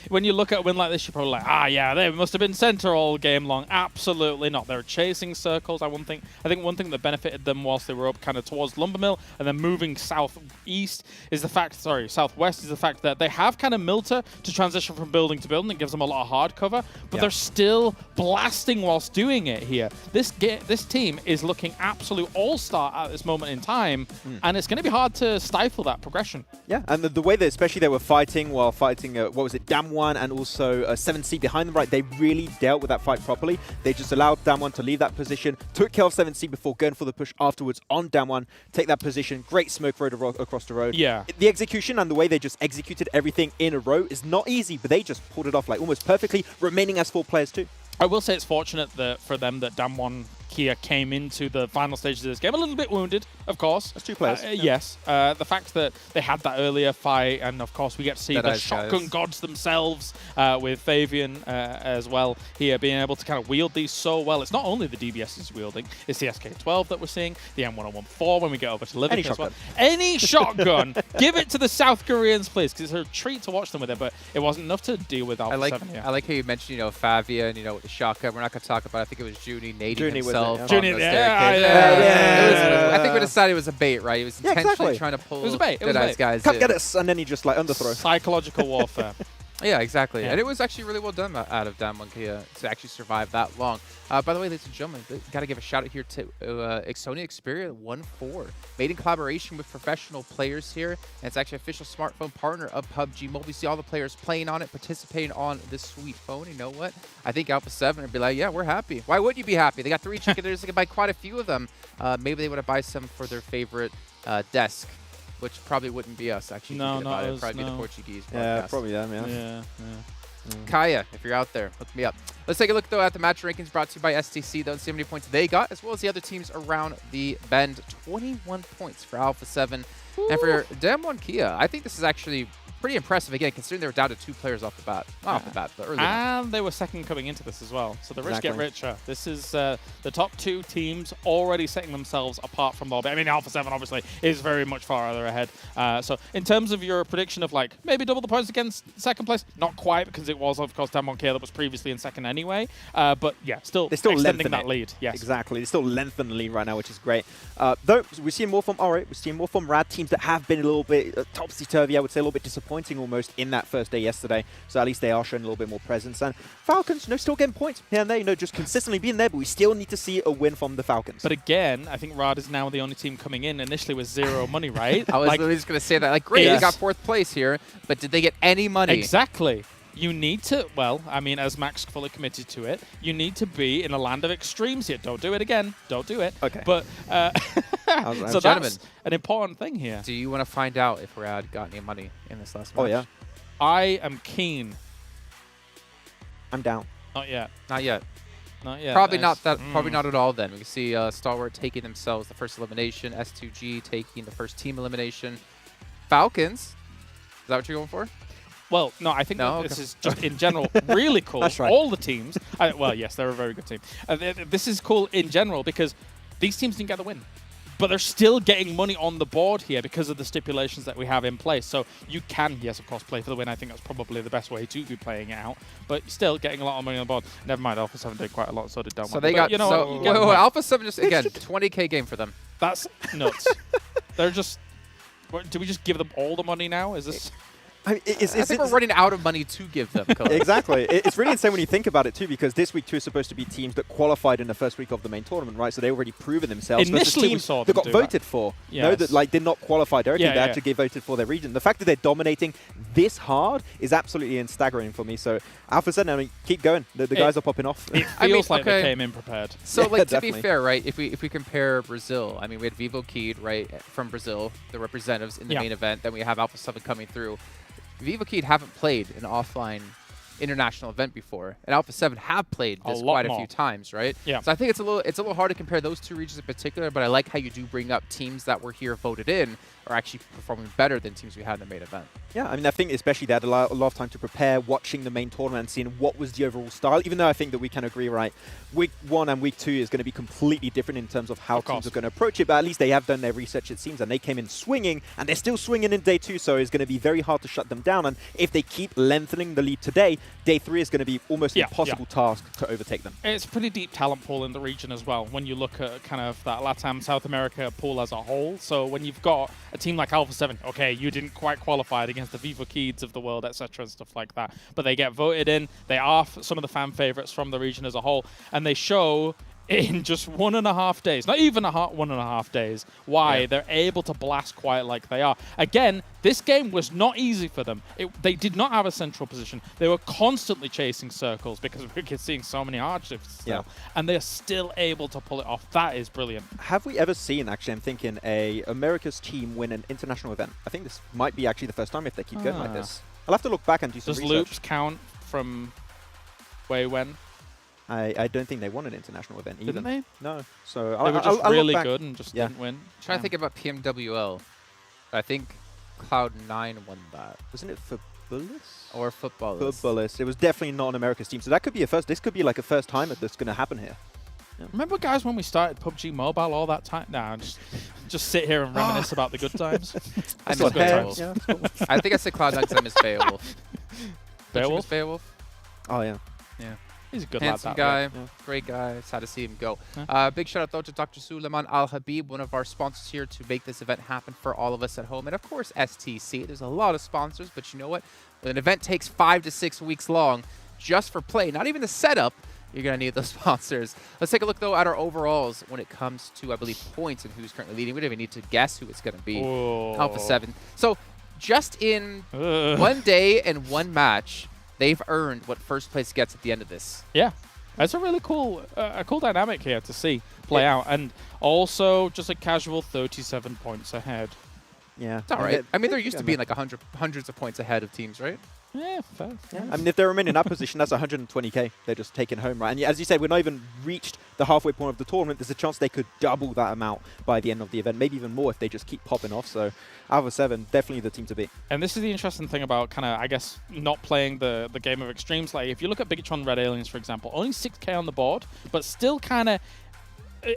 When you look at a win like this, you're probably like, yeah, they must have been center all game long. Absolutely not. They're chasing circles. I think one thing that benefited them whilst they were up kind of towards Lumbermill and then moving southwest is the fact that they have kind of Milter to transition from building to building. It gives them a lot of hard cover, but they're still blasting whilst doing it here. This team is looking absolute all-star at this moment in time, and it's going to be hard to stifle that progression. Yeah, and the way that especially they were fighting while fighting, what was it, Damwon and also 7C behind them, right? They really dealt with that fight properly. They just allowed Damwon to leave that position, took care of 7C before going for the push afterwards on Damwon, take that position, great smoke road across the road. Yeah. The execution and the way they just executed everything in a row is not easy, but they just pulled it off like almost perfectly, remaining as 4 players too. I will say it's fortunate for them that Damwon Kia came into the final stages of this game a little bit wounded, of course. That's 2 players. Yes. The fact that they had that earlier fight, and of course we get to see the shotgun gods themselves with Fabian as well here, being able to kind of wield these so well. It's not only the DBS is wielding, it's the SK-12 that we're seeing, the M1014 when we get over to Livik as well. Any shotgun, give it to the South Koreans, please, because it's a treat to watch them with it, but it wasn't enough to deal with Alpha 7 here. I like how you mentioned, Fabian, with the shotgun. We're not going to talk about it. I think it was Junie nading himself. I think we decided it was a bait, right? He was intentionally trying to pull Deadeyes Guys. Come get us, and then he just like underthrow. Psychological warfare. Yeah, exactly. Yeah. And it was actually really well done out of Damwon Kia to actually survive that long. By the way, ladies and gentlemen, got to give a shout out here to Sony Xperia 1.4, made in collaboration with professional players here. And it's actually official smartphone partner of PUBG Mobile. We see all the players playing on it, participating on this sweet phone. You know what? I think Alpha 7 would be like, yeah, we're happy. Why wouldn't you be happy? They got 3 chicken dinners. They could buy quite a few of them. Maybe they want to buy some for their favorite desk, which probably wouldn't be us, actually. No, not us, probably be the Portuguese podcast. Yeah, probably them, Yeah. Kaya, if you're out there, hook me up. Let's take a look, though, at the match rankings brought to you by STC. Don't see how many points they got, as well as the other teams around the bend. 21 points for Alpha 7. Ooh. And for Damwon Kia, I think this is actually pretty impressive, again, considering they were down to 2 players off the bat. Not off the bat, but early on. And they were second coming into this as well. So the rich get richer. This is the top 2 teams already setting themselves apart from the... I mean, Alpha 7, obviously, is very much farther ahead. So in terms of your prediction of, like, maybe double the points against second place, not quite, because it was, of course, Damwon Kia that was previously in second anyway. But, yeah, still extending that lead. Yes. Exactly. They still lengthen the lead right now, which is great. Though, we're seeing more from R8, we're seeing more from Rad teams that have been a little bit topsy-turvy, I would say, a little bit disappointed disappointing almost in that first day yesterday. So at least they are showing a little bit more presence. And Falcons, still getting points here and there, just consistently being there, but we still need to see a win from the Falcons. But again, I think Riyadh is now the only team coming in initially with zero money, right? I was literally just going to say that. Like, great, they got 4th place here, but did they get any money? Exactly. You need to, well, I mean, as Max fully committed to it, you need to be in a land of extremes here. Don't do it again. Don't do it. Okay. But, so that's an important thing here. Do you want to find out if Riyadh got any money in this last match? Oh, yeah. I am keen. I'm down. Not yet. Not yet. Not yet. Probably not that. Probably not at all. Then we can see Stalwart taking themselves the first elimination. S2G taking the first team elimination. Falcons. Is that what you're going for? Well, no, I think this is just in general really cool. That's right. All the teams. Well, yes, they're a very good team. This is cool in general because these teams didn't get the win. But they're still getting money on the board here because of the stipulations that we have in place. So you can, yes, of course, play for the win. I think that's probably the best way to be playing it out. But still getting a lot of money on the board. Never mind, Alpha 7 did quite a lot, so did Delmont. So they got, Alpha 7 just, again, 20K game for them. That's nuts. They're just, do we just give them all the money now? Is this... I think we're running out of money to give them. Exactly. It's really insane when you think about it, too, because this week, too, is supposed to be teams that qualified in the first week of the main tournament, right? So they already proven themselves. Initially, we saw them that got voted for. Yes. That did not qualify directly. They actually get voted for their region. The fact that they're dominating this hard is absolutely staggering for me. So Alpha 7, I mean, keep going. The guys are popping off. It feels like they came in prepared. So, like, to be fair, right, if we compare Brazil, I mean, we had Vikendi, right, from Brazil, the representatives in the main event. Then we have Alpha 7 coming through. Vikendi haven't played an offline international event before, and Alpha 7 have played this quite a few times, right? Yeah. So I think it's a little hard to compare those two regions in particular, but I like how you do bring up teams that were here voted in are actually performing better than teams we had in the main event. Yeah, I mean, I think especially they had a lot of time to prepare, watching the main tournament and seeing what was the overall style, even though I think that we can agree, right, week 1 and week 2 is going to be completely different in terms of how teams are going to approach it, but at least they have done their research, it seems, and they came in swinging, and they're still swinging in day 2, so it's going to be very hard to shut them down, and if they keep lengthening the lead today, day 3 is going to be almost an impossible task to overtake them. It's a pretty deep talent pool in the region as well, when you look at kind of that LATAM, South America pool as a whole. So when you've got a team like Alpha 7, okay, you didn't quite qualify against the Vikendi of the world, etc. and stuff like that, but they get voted in. They are some of the fan favorites from the region as a whole, and they show in just 1.5 days, not even 1.5 days, why they're able to blast quite like they are. Again, this game was not easy for them. They did not have a central position. They were constantly chasing circles because we're seeing so many hard shifts still, and they're still able to pull it off. That is brilliant. Have we ever seen, actually, I'm thinking, a America's team win an international event? I think this might be actually the first time if they keep going like this. I'll have to look back and do some research. Does loops count from way when? I don't think they won an international event either. Didn't they? No. So they were just really good and just didn't win. I'm trying to think about PMWL. I think Cloud9 won that. Wasn't it for Bullis? Or Footballers. Footballers. It was definitely not an America's team. So that could be a first. This could be like a first time that's going to happen here. Yeah. Remember, guys, when we started PUBG Mobile all that time? Nah, just sit here and reminisce about the good times. I miss good times. Yeah, cool. I think I said Cloud9 because I miss Beowulf. Beowulf? Beowulf? Oh, yeah. Yeah. He's a good handsome lad, guy, yeah. great guy. Sad to see him go. Yeah. Big shout out though to Dr. Suleiman Al Habib, one of our sponsors here to make this event happen for all of us at home, and of course STC. There's a lot of sponsors, but you know what? When an event takes 5 to 6 weeks long, just for play, not even the setup, you're gonna need those sponsors. Let's take a look though at our overalls when it comes to, I believe, points and who's currently leading. We don't even need to guess who it's gonna be. Alpha 7. So just in 1 day and 1 match, they've earned what first place gets at the end of this. Yeah. That's a really cool cool dynamic here to see play out. And also, just a casual 37 points ahead. Yeah. It's all right. I mean, they're used to being like hundreds of points ahead of teams, right? Yeah, fair. Yeah. I mean, if they remain in that position, that's 120k they're just taking home, right? And as you said, we're not even reached the halfway point of the tournament. There's a chance they could double that amount by the end of the event, maybe even more if they just keep popping off. So Alpha 7, definitely the team to beat. And this is the interesting thing about kind of, I guess, not playing the game of extremes. Like, if you look at Bigetron Red Aliens, for example, only 6k on the board, but still kind of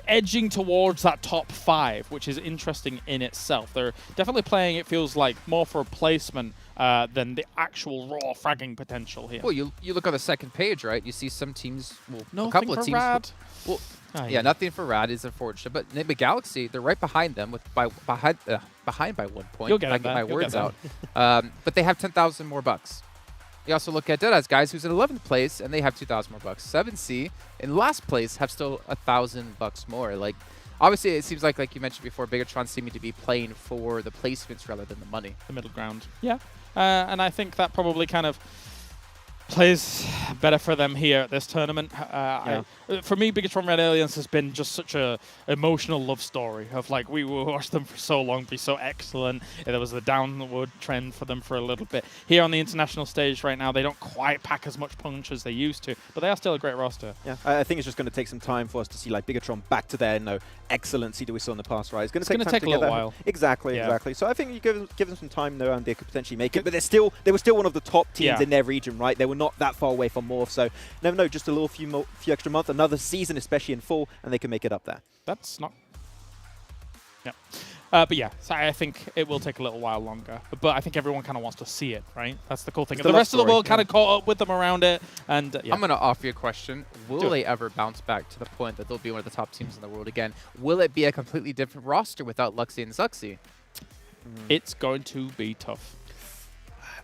edging towards that top 5, which is interesting in itself. They're definitely playing, it feels like, more for a placement than the actual raw fragging potential here. Well, you look on the second page, right? You see some teams, well, no, a couple of teams. Rad. Well, Yeah, nothing for Rad is unfortunate. But Nigma Galaxy, they're right behind them behind by 1 point. You'll get I it get my there. You'll words get out. But they have 10,000 more bucks. You also look at Deadeyes Guys, who's in 11th place, and they have 2,000 more bucks. 7C in last place have still 1,000 bucks more. Like, obviously, it seems like you mentioned before, Bigetron seeming to be playing for the placements rather than the money. The middle ground. Yeah. And I think that probably kind of plays better for them here at this tournament. For me, Bigetron Red Aliens has been just such a emotional love story of like we watched them for so long be so excellent. There was a downward trend for them for a little bit. Here on the international stage right now, they don't quite pack as much punch as they used to, but they are still a great roster. Yeah, I think it's just going to take some time for us to see like Bigetron back to their excellency that we saw in the past, right? It's going to take a little while. Exactly. So I think you give them some time though, and they could potentially make it. But they were still one of the top teams in their region, right? They were not that far away from Morph, so never know. Just a few extra months, another season, especially in fall, and they can make it up there. That's not. Yeah. But yeah, so I think it will take a little while longer. But I think everyone kind of wants to see it, right? That's the cool thing. The rest of the world kind of caught up with them around it. And I'm going to offer you a question. Will they ever bounce back to the point that they'll be one of the top teams in the world again? Will it be a completely different roster without Luxy and Zuxy? It's going to be tough.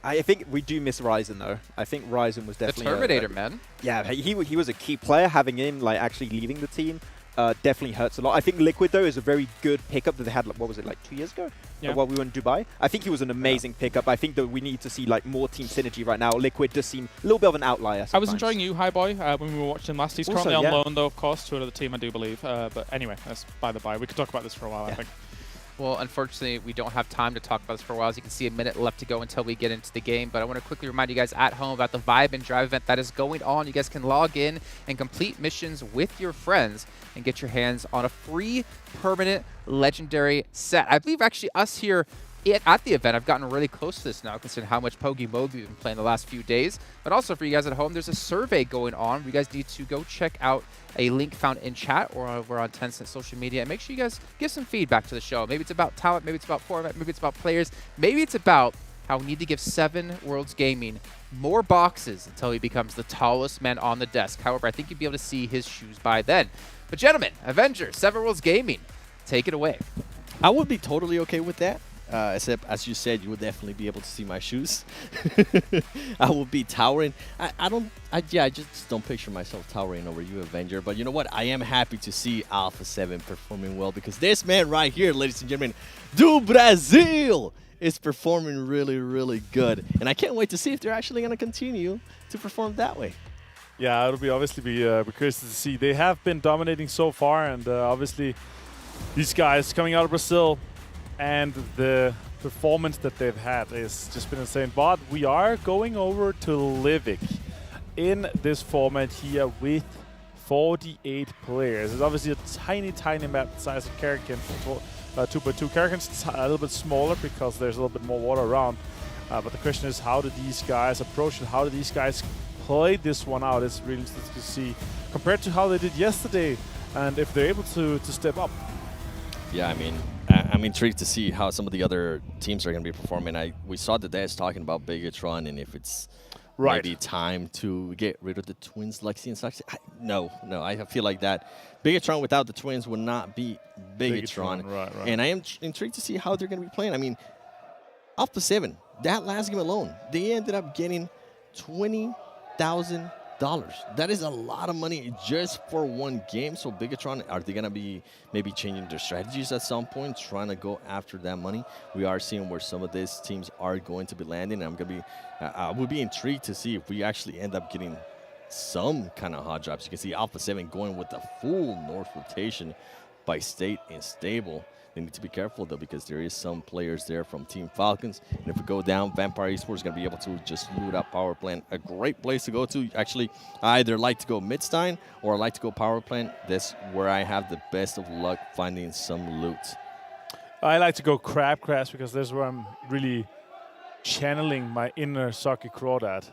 I think we do miss Ryzen though. I think Ryzen was definitely the Terminator, man. Yeah, he was a key player. Having him actually leaving the team definitely hurts a lot. I think Liquid though is a very good pickup that they had. What was it, like 2 years ago? While we were in Dubai. I think he was an amazing pickup. I think that we need to see more team synergy right now. Liquid does seem a little bit of an outlier sometimes. I was enjoying you, Highboy, when we were watching last. He's currently on loan though, of course, to another team, I do believe. But anyway, that's by the by. We could talk about this for a while, I think. Well, unfortunately, we don't have time to talk about this for a while. As you can see, a minute left to go until we get into the game. But I want to quickly remind you guys at home about the Vibe and Drive event that is going on. You guys can log in and complete missions with your friends and get your hands on a free permanent legendary set. I believe actually us here at the event, I've gotten really close to this now, considering how much Pogi Mode we've been playing the last few days. But also for you guys at home, there's a survey going on. You guys need to go check out a link found in chat or over on Tencent social media. And make sure you guys give some feedback to the show. Maybe it's about talent, maybe it's about format, maybe it's about players, maybe it's about how we need to give 7 Worlds Gaming more boxes until he becomes the tallest man on the desk. However, I think you'll be able to see his shoes by then. But gentlemen, Avenger, 7 Worlds Gaming, take it away. I would be totally okay with that. Except, as you said, you would definitely be able to see my shoes. I will be towering. I just don't picture myself towering over you, Avenger. But you know what? I am happy to see Alpha 7 performing well because this man right here, ladies and gentlemen, do Brazil, is performing really, really good. And I can't wait to see if they're actually going to continue to perform that way. Yeah, it'll obviously be curious to see. They have been dominating so far, and obviously these guys coming out of Brazil, and the performance that they've had has just been insane. But we are going over to Livik in this format here with 48 players. It's obviously a tiny, tiny map the size of Karakin, 2x2. Karakin's a little bit smaller because there's a little bit more water around. But the question is, how do these guys approach it? How do these guys play this one out? It's really interesting to see compared to how they did yesterday, and if they're able to step up. Yeah, I mean, I'm intrigued to see how some of the other teams are going to be performing. We saw the Deadeyes talking about Bigetron and if it's maybe time to get rid of the twins, Lexi and Saxi. No, I feel like that Bigetron without the twins would not be Bigetron. Right. And I am intrigued to see how they're going to be playing. I mean, Alpha 7, that last game alone, they ended up getting $20,000. That is a lot of money just for one game. So Bigetron, are they going to be maybe changing their strategies at some point, trying to go after that money? We are seeing where some of these teams are going to be landing. And I would be intrigued to see if we actually end up getting some kind of hot drops. You can see Alpha 7 going with the full North rotation by State and Stable. They need to be careful, though, because there is some players there from Team Falcons. And if we go down, Vampire Esports is going to be able to just loot up Power Plant. A great place to go to. Actually, I either like to go Midstein or I like to go Power Plant. That's where I have the best of luck finding some loot. I like to go Crab Crash because that's where I'm really channeling my inner Saki Crawdad.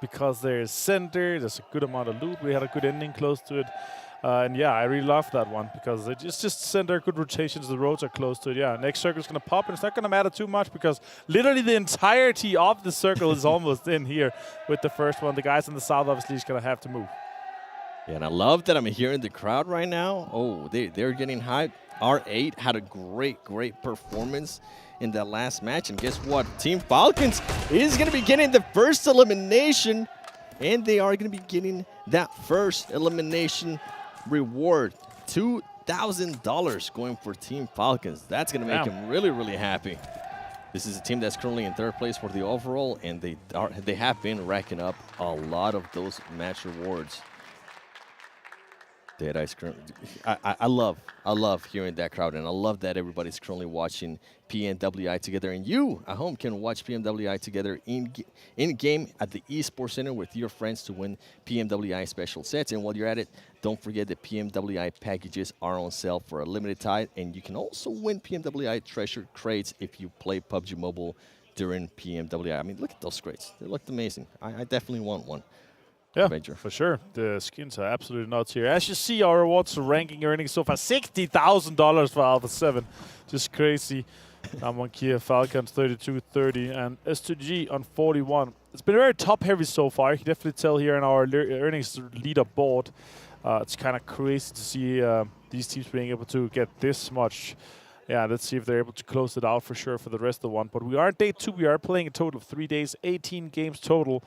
Because there's center, there's a good amount of loot. We had a good ending close to it. And yeah, I really love that one because it's just center, good rotations, the roads are close to it. Yeah, next circle is going to pop, and it's not going to matter too much because literally the entirety of the circle is almost in here with the first one. The guys in the south obviously is going to have to move. Yeah, and I love that I'm hearing the crowd right now. Oh, they're getting hyped. R8 had a great performance in that last match. And guess what? Team Falcons is going to be getting the first elimination. And they are going to be getting that first elimination reward. $2,000 going for Team Falcons. That's going to make them really happy. This is a team that's currently in third place for the overall, and they have been racking up a lot of those match rewards. Deadeyes, I love hearing that crowd, and I love that everybody's currently watching PMWI together, and you at home can watch PMWI together in game at the Esports Center with your friends to win PMWI special sets. And while you're at it, don't forget that PMWI packages are on sale for a limited time, and you can also win PMWI treasure crates if you play PUBG Mobile during PMWI. I mean, look at those crates; they look amazing. I definitely want one. Yeah, Major. for sure. The skins are absolutely nuts here. As you see, our rewards ranking earnings so far, $60,000 for Alpha 7. Just crazy. One Kia Falcons 32-30 and S2G on 41. It's been very top-heavy so far. You can definitely tell here in our earnings leaderboard. It's kind of crazy to see these teams being able to get this much. Yeah, let's see if they're able to close it out for sure for the rest of the one. But we are day 2. We are playing a total of 3 days, 18 games total.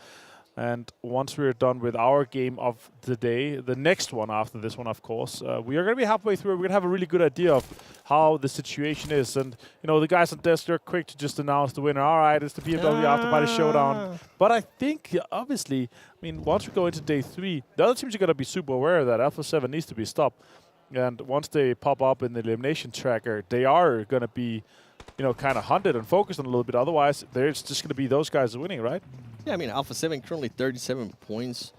And once we're done with our game of the day, the next one after this one, of course, we are going to be halfway through. We're going to have a really good idea of how the situation is. And, you know, the guys on desk, they're quick to just announce the winner. All right, it's the PMWI Afterparty Showdown. But I think, obviously, I mean, once we go into day 3, the other teams are going to be super aware that Alpha 7 needs to be stopped. And once they pop up in the elimination tracker, they are going to be, you know, kind of hunted and focused on a little bit. Otherwise, there's just going to be those guys winning, right? Yeah, I mean, Alpha 7 currently 37 points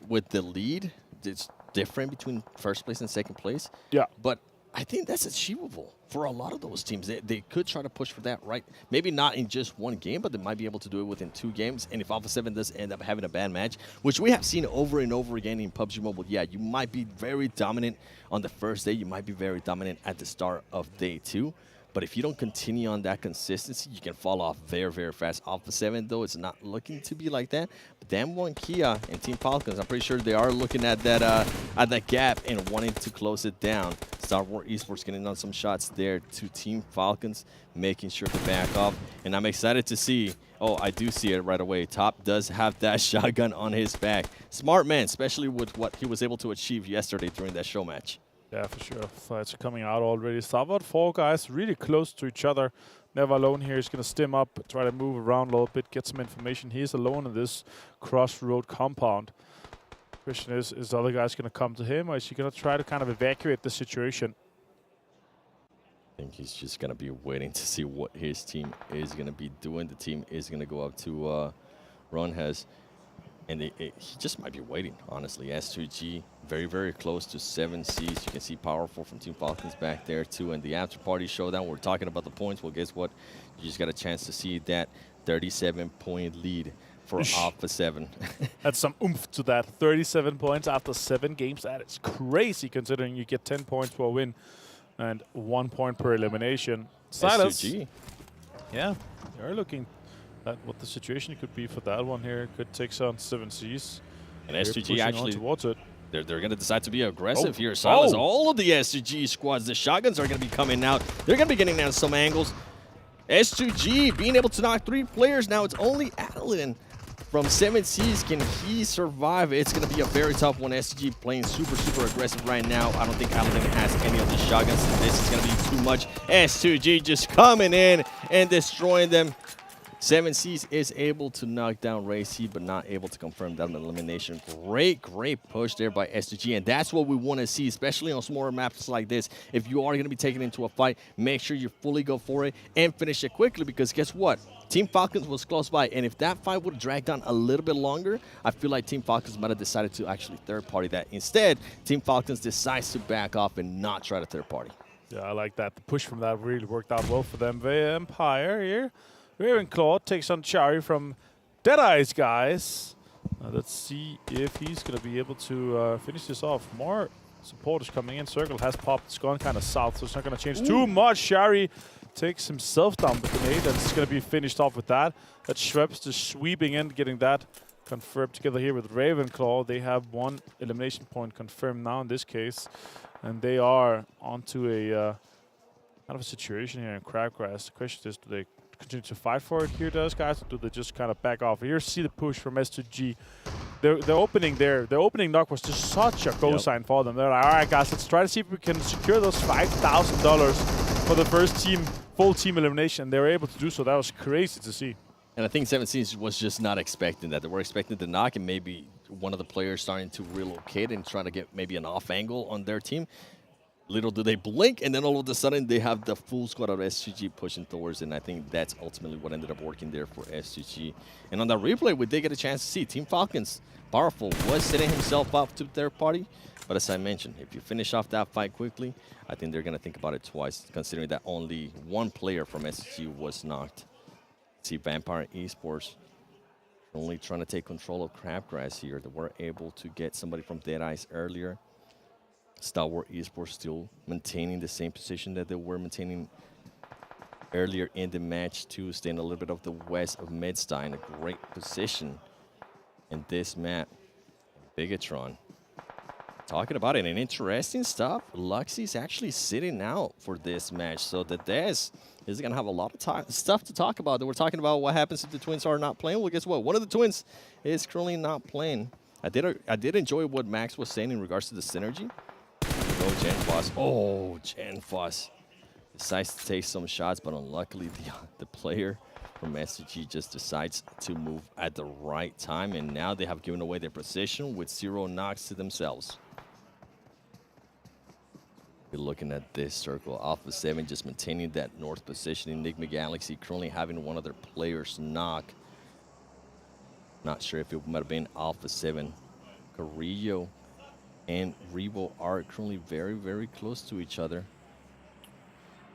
with the lead. It's different between first place and second place. Yeah. But I think that's achievable for a lot of those teams. They could try to push for that, right? Maybe not in just one game, but they might be able to do it within 2 games. And if Alpha 7 does end up having a bad match, which we have seen over and over again in PUBG Mobile, yeah, you might be very dominant on the first day. You might be very dominant at the start of day 2. But if you don't continue on that consistency, you can fall off very fast. Alpha 7, though, it's not looking to be like that. But then one Kia and Team Falcons, I'm pretty sure they are looking at that gap and wanting to close it down. Stalwart Esports getting on some shots there to Team Falcons, making sure to back off. And I'm excited to see, oh, I do see it right away. Top does have that shotgun on his back. Smart man, especially with what he was able to achieve yesterday during that show match. Yeah, for sure. Fights are coming out already. Stalwart, 4 guys really close to each other. Never alone here. He's going to stim up, try to move around a little bit, get some information. He's alone in this crossroad compound. Question is the other guys going to come to him, or is he going to try to kind of evacuate the situation? I think he's just going to be waiting to see what his team is going to be doing. The team is going to go up to Ronhez. And he just might be waiting, honestly. S2G, very close to 7 Cs. You can see Powerful from Team Falcons back there, too. And the Afterparty Showdown, we're talking about the points. Well, guess what? You just got a chance to see that 37-point lead for Alpha 7. That's some oomph to that. 37 points after 7 games. That is crazy, considering you get 10 points per win and 1 point per elimination. Silas. S2G. Yeah, they're looking at what the situation could be for that one here. Could take some 7 Cs. And S2G actually, towards it. They're going to decide to be aggressive here. Silas, all of the S2G squads, the shotguns are going to be coming out. They're going to be getting down some angles. S2G being able to knock 3 players. Now it's only Adeline from 7 Cs. Can he survive? It's going to be a very tough one. S2G playing super aggressive right now. I don't think Adeline has any of the shotguns. This is going to be too much. S2G just coming in and destroying them. 7 Cs is able to knock down Racy, but not able to confirm that elimination. Great push there by S2G, and that's what we want to see, especially on smaller maps like this. If you are going to be taken into a fight, make sure you fully go for it and finish it quickly, because guess what? Team Falcons was close by, and if that fight would have dragged on a little bit longer, I feel like Team Falcons might have decided to actually third-party that. Instead, Team Falcons decides to back off and not try to third-party. Yeah, I like that. The push from that really worked out well for them. Vampire here. Ravenclaw takes on Chari from Deadeyes Guys. Let's see if he's going to be able to finish this off. More supporters coming in. Circle has popped. It's gone kind of south, so it's not going to change too much. Chari takes himself down with the grenade, and it's going to be finished off with that. That Schweppes just sweeping in, getting that confirmed together here with Ravenclaw. They have 1 elimination point confirmed now in this case. And they are onto a kind of a situation here in Crabgrass. The question is, do they continue to fight for it here, Deadeyes Guys, or do they just kind of back off? Here, see the push from S2G. Their opening there, their opening knock was just such a go sign for them. They're like, all right, guys, let's try to see if we can secure those $5,000 for the first team, full team elimination. They were able to do so. That was crazy to see. And I think 17 was just not expecting that. They were expecting the knock and maybe one of the players starting to relocate and trying to get maybe an off angle on their team. Little do they blink, and then all of a sudden they have the full squad of S2G pushing towards, and I think that's ultimately what ended up working there for S2G. And on that replay, we did get a chance to see Team Falcons, Powerful, was setting himself up to their party. But as I mentioned, if you finish off that fight quickly, I think they're going to think about it twice, considering that only 1 player from S2G was knocked. See Vampire Esports only trying to take control of Crabgrass here. They were able to get somebody from Deadeyes earlier. Stalwart Esports still maintaining the same position that they were maintaining earlier in the match too, staying a little bit off the west of Midstein. A great position in this map. Bigetron. Talking about it, and interesting stuff. Luxy's actually sitting out for this match, so the Des is going to have a lot of stuff to talk about. We're talking about what happens if the twins are not playing. Well, guess what? One of the twins is currently not playing. I did enjoy what Max was saying in regards to the synergy. Oh, Genfoss. Oh, Genfoss decides to take some shots, but unluckily the player from S2G just decides to move at the right time, and now they have given away their position with 0 knocks to themselves. We're looking at this circle. Alpha 7 just maintaining that north position in Nigma Galaxy, currently having one of their players knock. Not sure if it might have been Alpha 7. Carrillo and Revo are currently very, very close to each other.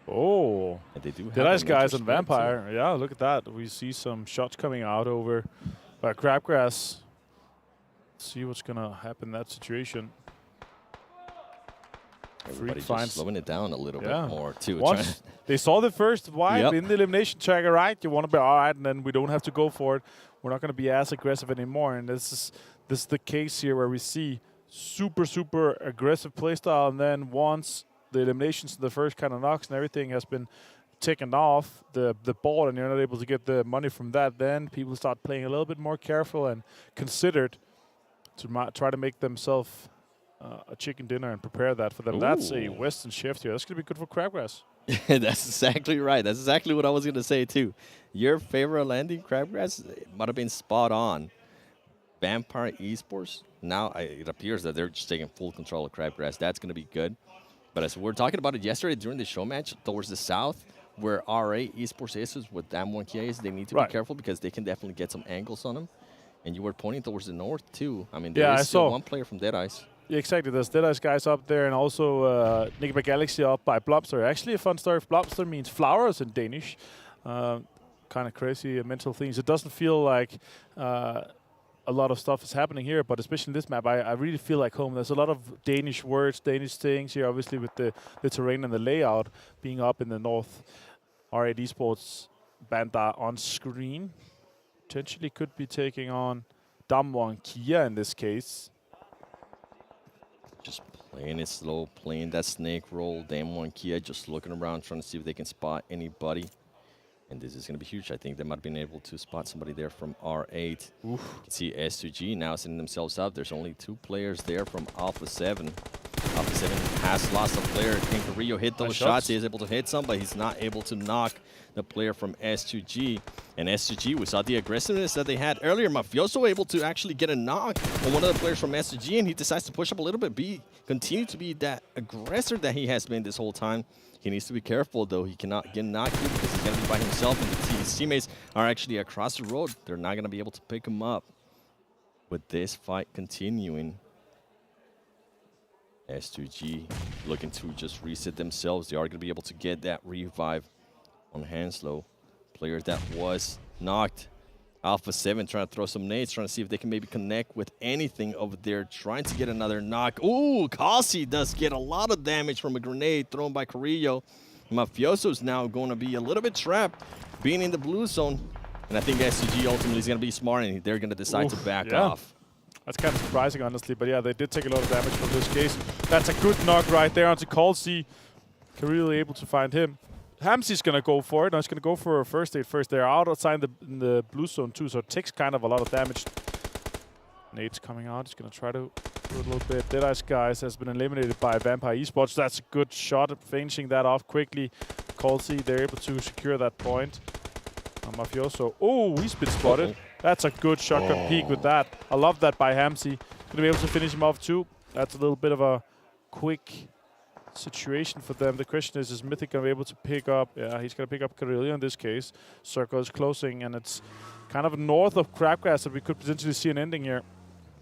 Oh, and they do have Deadeyes Guys and Vampire. Yeah, look at that. We see some shots coming out over by Crabgrass. See what's going to happen in that situation. Everybody just slowing it down a little bit more, too. Once they saw the first wipe in the elimination tracker, right? You want to be all right, and then we don't have to go for it. We're not going to be as aggressive anymore. And this is the case here where we see super, super aggressive playstyle. And then once the eliminations, the first kind of knocks and everything has been taken off the ball, and you're not able to get the money from that, then people start playing a little bit more careful and considered to try to make themselves a chicken dinner and prepare that for them. Ooh. That's a Western shift here. That's going to be good for Crabgrass. That's exactly right. That's exactly what I was going to say, too. Your favorite landing, Crabgrass, it might have been spot on. Vampire Esports, now it appears that they're just taking full control of Crabgrass. That's going to be good. But as we were talking about it yesterday during the show match, towards the south, where RA Esports is with Damwon Kia is, they need to be careful because they can definitely get some angles on them. And you were pointing towards the north, too. I mean, there is still one player from Deadeyes. Yeah, exactly. There's Deadeyes Guys up there, and also Nigma Galaxy up by Blobster. Actually, a fun story. Blobster means flowers in Danish. Kind of crazy mental things. It doesn't feel like a lot of stuff is happening here, but especially in this map, I really feel like home. There's a lot of Danish words, Danish things here, obviously with the terrain and the layout being up in the north. R8 Esports Bandar on screen. Potentially could be taking on Damwon Kia in this case. Just playing it slow, playing that snake roll. Damwon Kia just looking around, trying to see if they can spot anybody. And this is going to be huge. I think they might have been able to spot somebody there from R8. Oof. You can see S2G now setting themselves up. There's only 2 players there from Alpha 7. Alpha 7 has lost a player. Can Carrillo hit those shots? He is able to hit some, but he's not able to knock the player from S2G. And S2G, we saw the aggressiveness that they had earlier. Mafioso able to actually get a knock on one of the players from S2G, and he decides to push up a little bit, continue to be that aggressor that he has been this whole time. He needs to be careful, though. He cannot get knocked here because he's going to be by himself, and his teammates are actually across the road. They're not going to be able to pick him up. With this fight continuing, S2G looking to just reset themselves. They are going to be able to get that revive on Hanslow. Player that was knocked. Alpha 7 trying to throw some nades, trying to see if they can maybe connect with anything over there, trying to get another knock. Ooh, Kasi does get a lot of damage from a grenade thrown by Carrillo. Mafioso's now going to be a little bit trapped, being in the blue zone. And I think S2G ultimately is going to be smart, and they're going to decide to back off. That's kind of surprising, honestly. But yeah, they did take a lot of damage from this case. That's a good knock right there onto Colsey. Really able to find him. Hamsy's going to go for it. Now he's going to go for a first aid first. They're out outside in the blue zone too, so it takes kind of a lot of damage. Nate's coming out. He's going to try to do a little bit. Deadeyes Guys has been eliminated by Vampire Esports. That's a good shot at finishing that off quickly. Colsey, they're able to secure that point. Mafioso. Oh, he's been spotted. That's a good shotgun peek with that. I love that by Hamsy. Going to be able to finish him off too. That's a little bit of a quick situation for them. The question is Mythic going to be able to pick up? Yeah, he's going to pick up Carillo in this case. Circle is closing, and it's kind of north of Crabgrass that we could potentially see an ending here.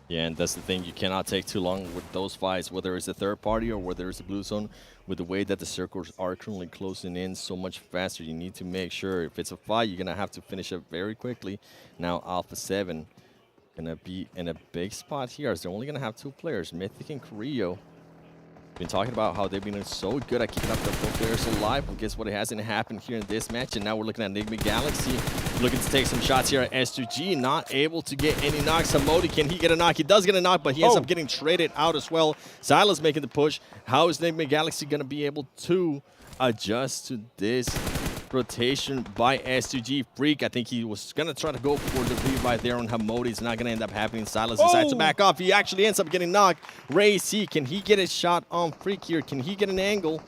Yeah, and that's the thing. You cannot take too long with those fights, whether it's a third party or whether it's a blue zone. With the way that the circles are currently closing in so much faster, you need to make sure if it's a fight, you're going to have to finish it very quickly. Now, Alpha 7 going to be in a big spot here as they're only going to have 2 players, Mythic and Carrillo. Been talking about how they've been so good at keeping up their 4 players alive. Well, guess what? It hasn't happened here in this match, and now we're looking at Nigma Galaxy looking to take some shots here at S2G. Not able to get any knocks. Hamodi, can he get a knock? He does get a knock, but he ends up getting traded out as well. Silas making the push. How is Nigma Galaxy going to be able to adjust to this rotation by S2G? Freak, I think he was going to try to go for the revive there on Hamodi. It's not going to end up happening. Silas decides to back off. He actually ends up getting knocked. Ray C, can he get a shot on Freak here? Can he get an angle?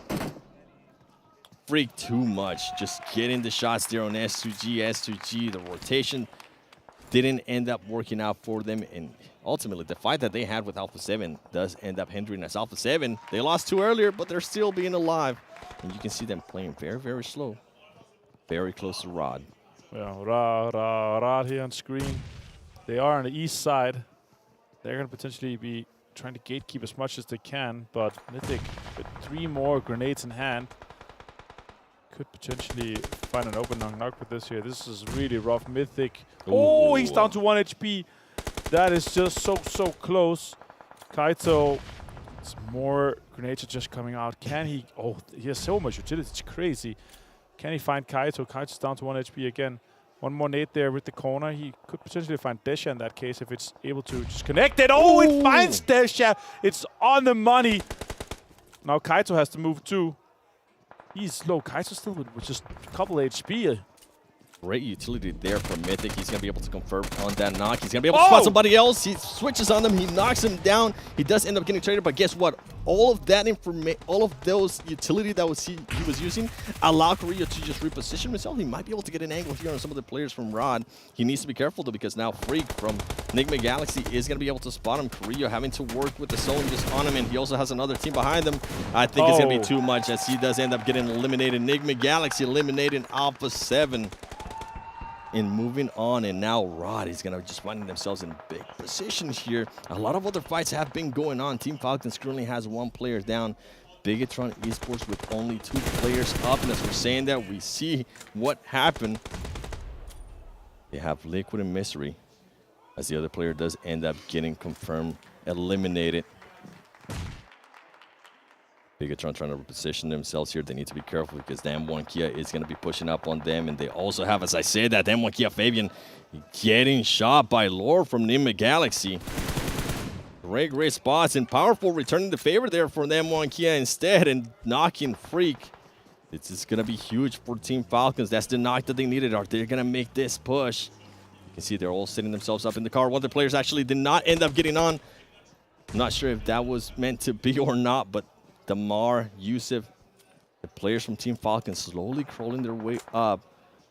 Freak too much. Just getting the shots there on S2G. S2G, the rotation didn't end up working out for them. And ultimately, the fight that they had with Alpha 7 does end up hindering us. Alpha 7, they lost 2 earlier, but they're still being alive. And you can see them playing very, very slow. Very close to Rod. Yeah, Rod here on screen. They are on the east side. They're going to potentially be trying to gatekeep as much as they can, but Mythic with 3 more grenades in hand could potentially find an open knock with this here. This is really rough. Mythic. Oh, he's down to 1 HP. That is just so close. Kaito, it's more grenades are just coming out. Can he? Oh, he has so much utility. It's crazy. Can he find Kaito? Kaito's down to 1 HP again. 1 more nade there with the corner. He could potentially find Desha in that case if it's able to just connect it. Oh, it finds Desha. It's on the money. Now Kaito has to move too. He's slow. Kaito still with just a couple HP. Great utility there from Mythic. He's going to be able to confirm on that knock. He's going to be able to spot somebody else. He switches on them. He knocks him down. He does end up getting traded, but guess what? All of that information, all of those utility that he was using allow Korea to just reposition himself. He might be able to get an angle here on some of the players from Rod. He needs to be careful though, because now Freak from Nigma Galaxy is going to be able to spot him. Korea having to work with the zone just on him, and he also has another team behind him. I think it's going to be too much as he does end up getting eliminated. Nigma Galaxy eliminating Alpha 7. And moving on, and now Rod is going to just finding themselves in big positions here. A lot of other fights have been going on. Team Falcons currently has 1 player down. Bigetron Esports with only 2 players up. And as we're saying that, we see what happened. They have Liquid and Mystery, as the other player does end up getting confirmed eliminated. Bigetron trying to reposition themselves here. They need to be careful because the M1 Kia is going to be pushing up on them. And they also have, as I said, that M1 Kia Fabian getting shot by Lore from Nigma Galaxy. Great spots and powerful returning the favor there for the M1 Kia instead and knocking Freak. This is going to be huge for Team Falcons. That's the knock that they needed. Are they going to make this push? You can see they're all setting themselves up in the car. One of the players actually did not end up getting on. I'm not sure if that was meant to be or not, but Damar, Yusuf, the players from Team Falcons slowly crawling their way up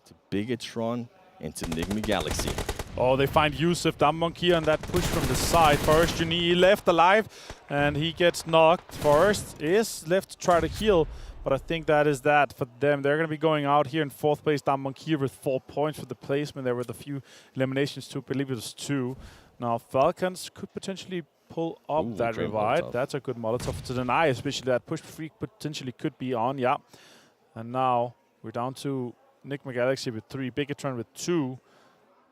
to Bigetron and to Nigma Galaxy. Oh, they find Yusuf, Monkey on that push from the side. Forrest Juni left alive, and he gets knocked. Forrest is left to try to heal, but I think that is that for them. They're going to be going out here in 4th place. Monkey with 4 points for the placement. There were the few eliminations too. I believe it was 2. Now Falcons could potentially pull up that revive. That's a good Molotov to deny, especially that push Freak potentially could be on. Yeah. And now we're down to Nigma Galaxy with 3, Bigetron with 2,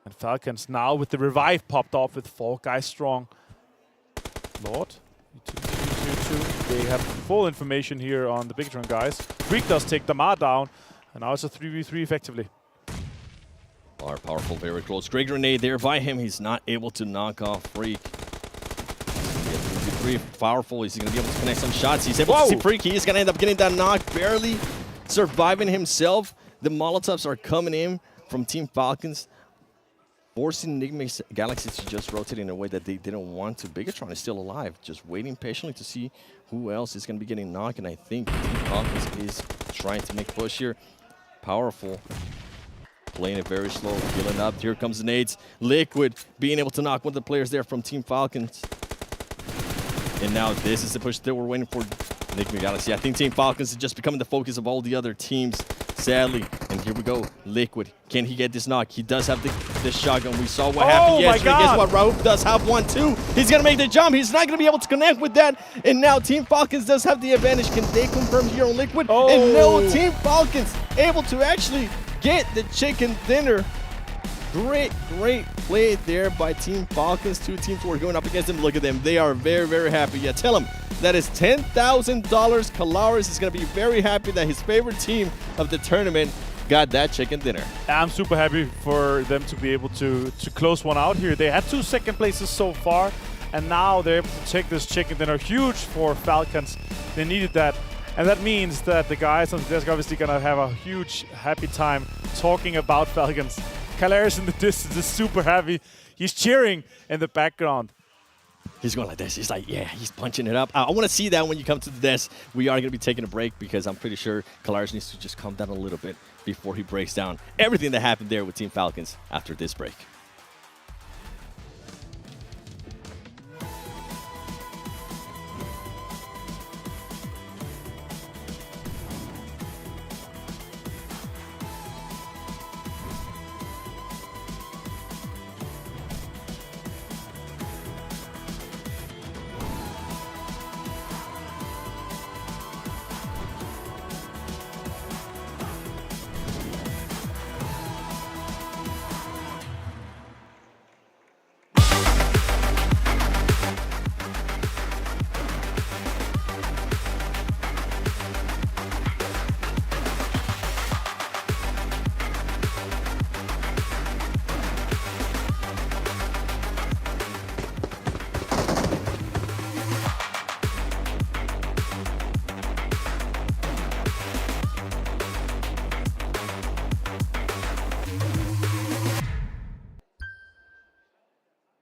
and Falcons now with the revive popped off with 4 guys strong. Lord, they have full information here on the Bigetron guys. Freak does take Damar down, and now it's a 3v3 effectively. Are powerful, very close. Great grenade there by him. He's not able to knock off Freak. Pretty powerful. He's going to be able to connect some shots. He's able to see Freak. He is going to end up getting that knock, barely surviving himself. The Molotovs are coming in from Team Falcons, forcing Nigma Galaxy to just rotate in a way that they didn't want to. Bigetron is still alive, just waiting patiently to see who else is going to be getting knocked. And I think Team Falcons is trying to make a push here. Powerful. Playing it very slow, healing up. Here comes the nades. Liquid being able to knock one of the players there from Team Falcons. And now this is the push that we're waiting for Nigma Galaxy. I think Team Falcons is just becoming the focus of all the other teams, sadly. And here we go. Liquid. Can he get this knock? He does have the shotgun. We saw what happened yesterday. Guess what? Raouf does have one too. He's going to make the jump. He's not going to be able to connect with that. And now Team Falcons does have the advantage. Can they confirm here on Liquid? And no, Team Falcons able to actually get the chicken dinner. Great play there by Team Falcons. Two teams were going up against them. Look at them. They are very happy. Yeah, tell them that is $10,000. Kalaris is going to be very happy that his favorite team of the tournament got that chicken dinner. I'm super happy for them to be able to close one out here. They had 2 second places so far, and now they're able to take this chicken dinner. Huge for Falcons. They needed that. And that means that the guys on the desk obviously gonna have a huge happy time talking about Falcons. Kalaris in the distance is super happy. He's cheering in the background. He's going like this. He's like, yeah, he's punching it up. I want to see that when you come to the desk. We are going to be taking a break because I'm pretty sure Kalaris needs to just calm down a little bit before he breaks down everything that happened there with Team Falcons after this break.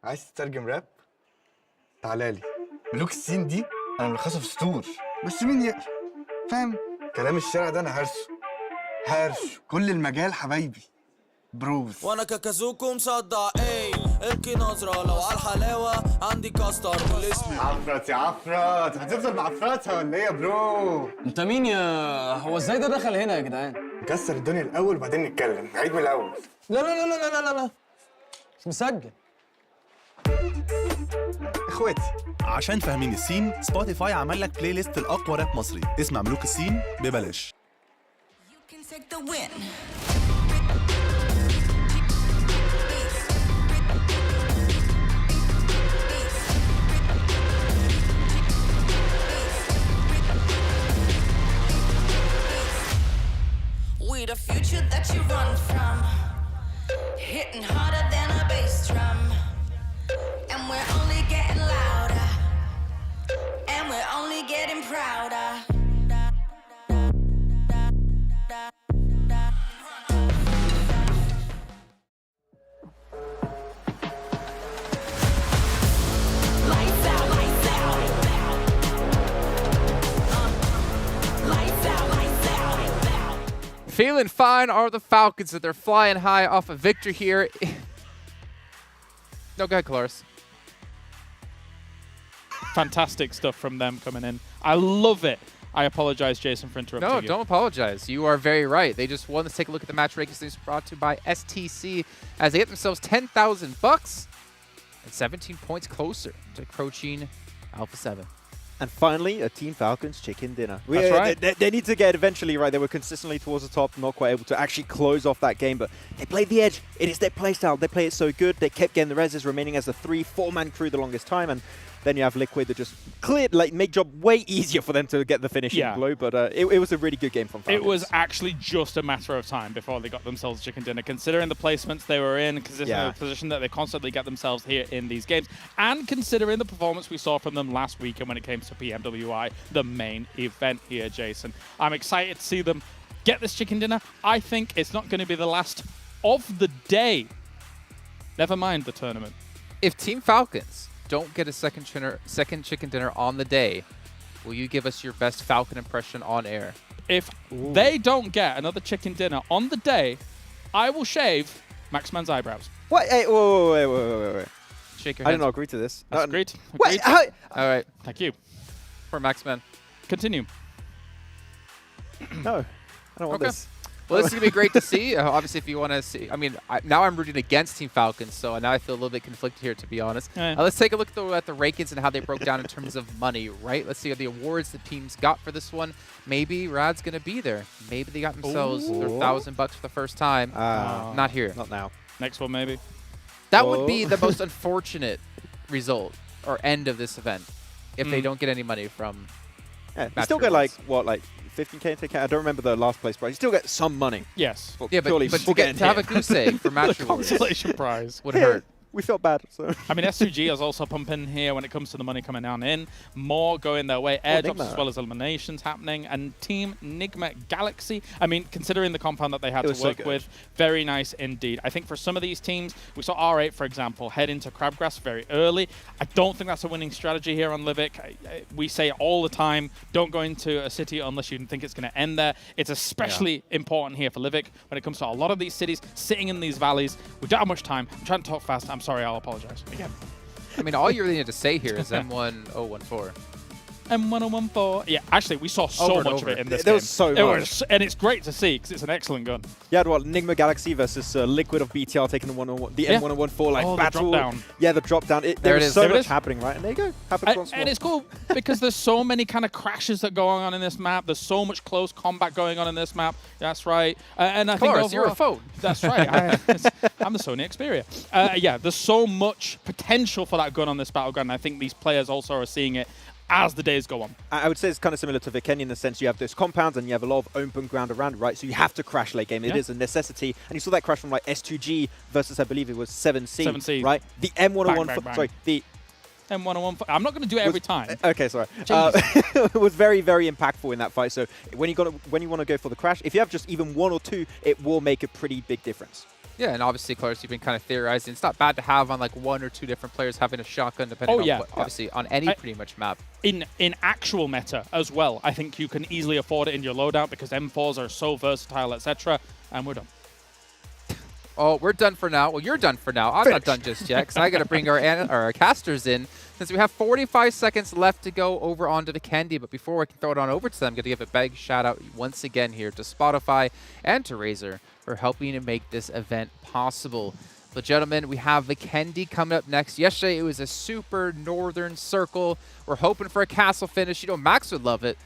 عايز تترجم راب؟ تعالى لي. ملوك الصين دي انا ملخصها في سطور، بس مين يقرا؟ فاهم؟ كلام الشارع ده انا هرشه كل المجال حبايبي. بروز. وانا كاكازوكو مصدع ايه؟ القي نظرة لو على الحلاوة عندي كاستر والاسم. عفرت يا عفرت، هتفضل معفرتها ولا ايه يا برو؟ انت مين يا هو ازاي ده دخل هنا يا جدعان؟ نكسر الدنيا الاول وبعدين نتكلم، نعيد من الاول. لا لا لا لا لا لا لا مش مسجل. اخواتي عشان فاهمين السين، سبوتيفاي عمل لك بلاي ليست الأقوى راب مصري. اسمع ملوك السين ببلاش. We the future that you run from, hitting harder than a bass drum, and we're only getting louder, and we're only getting prouder. Lights out, lights out. Lights out, lights out. Feeling fine are the Falcons that they're flying high off a victory here. No, go ahead, Kalaris. Fantastic stuff from them coming in. I love it. I apologize, Jason, for interrupting you. No, don't apologize. You are very right. They just won. Let's take a look at the match rankings brought to you by STC as they get themselves $10,000 and 17 points closer to approaching Alpha 7. And finally, a Team Falcons chicken dinner. That's right. They need to get eventually right. They were consistently towards the top, not quite able to actually close off that game, but they played the edge. It is their playstyle. They play it so good. They kept getting the reses, remaining as a 3-4-man crew the longest time, and Then you have Liquid that just cleared, like, make job way easier for them to get the finishing blow. But it was a really good game from Falcons. It was actually just a matter of time before they got themselves chicken dinner, considering the placements they were in, considering the position that they constantly get themselves here in these games, and considering the performance we saw from them last weekend when it came to PMWI, the main event here, Jason. I'm excited to see them get this chicken dinner. I think it's not going to be the last of the day. Never mind the tournament. If Team Falcons don't get a second chicken dinner on the day, will you give us your best Falcon impression on air? If they don't get another chicken dinner on the day, I will shave Maxman's eyebrows. What? Hey, wait. Shake your I hands. did not agree to this. That's agreed. Wait, All right. Thank you. For Maxman. Continue. No, I don't want Okay. this. Well, this is going to be great to see. Obviously, if you want to see, I mean, now I'm rooting against Team Falcons, so now I feel a little bit conflicted here, to be honest. Let's take a look at the rankings and how they broke down in terms of money, right? Let's see the awards the teams got for this one. Maybe Rad's going to be there. Maybe they got themselves their $1,000 for the first time. Not here. Not now. Next one, maybe. That would be the most unfortunate result or end of this event if they don't get any money from Yeah, you still get like 15K take care. I don't remember the last place prize. You still get some money. Yes. Yeah, but to have a goose egg for match rewards Consolation prize would hurt. We felt bad. So I mean, S2G is also pumping here when it comes to the money coming down in. More going their way. Airdrops as well as eliminations happening. And Team Nigma Galaxy, I mean, considering the compound that they had to work with, very nice indeed. I think for some of these teams, we saw R8, for example, head into Crabgrass very early. I don't think that's a winning strategy here on Livik. We say all the time, don't go into a city unless you think it's going to end there. It's especially important here for Livik when it comes to a lot of these cities sitting in these valleys. We don't have much time. I'm trying to talk fast. I'm sorry, I'll apologize again. I mean, all you really need to say here is M1014. M1014. Yeah, actually, we saw so much of it in this game. There was so much. And it's great to see because it's an excellent gun. You had what? Nigma Galaxy versus Liquid of BTR taking the M1014 like battle. The drop down. Yeah, the drop down. There is so much happening, right? And there you go. Happens once more. And it's cool because there's so many kind of crashes that go on in this map. There's so much close combat going on in this map. That's right. And I think overall, you're a phone. That's right. I'm the Sony Xperia. Yeah, there's so much potential for that gun on this battleground. And I think these players also are seeing it as the days go on. I would say it's kind of similar to Vikendi in the sense you have those compounds and you have a lot of open ground around, right? So you have to crash late game. It is a necessity. And you saw that crash from like S2G versus, I believe it was 7C. 7C. Right? The M101, sorry, the M101. I'm not going to do it every time. Okay, sorry. It was very, very impactful in that fight. So when you want to go for the crash, if you have just even one or two, it will make a pretty big difference. Yeah, and obviously, Clarence, you've been kind of theorizing. It's not bad to have on like one or two different players having a shotgun, depending on what, obviously on any pretty much map. In actual meta as well, I think you can easily afford it in your loadout because M4s are so versatile, etc. And we're done. Oh, we're done for now. Well, you're done for now. I'm not done just yet because I got to bring our casters in since we have 45 seconds left to go over onto Vikendi. But before I can throw it on over to them, I'm going to give a big shout out once again here to Spotify and to Razer for helping to make this event possible. But gentlemen, we have Vikendi coming up next. Yesterday, it was a super northern circle. We're hoping for a castle finish. You know, Max would love it,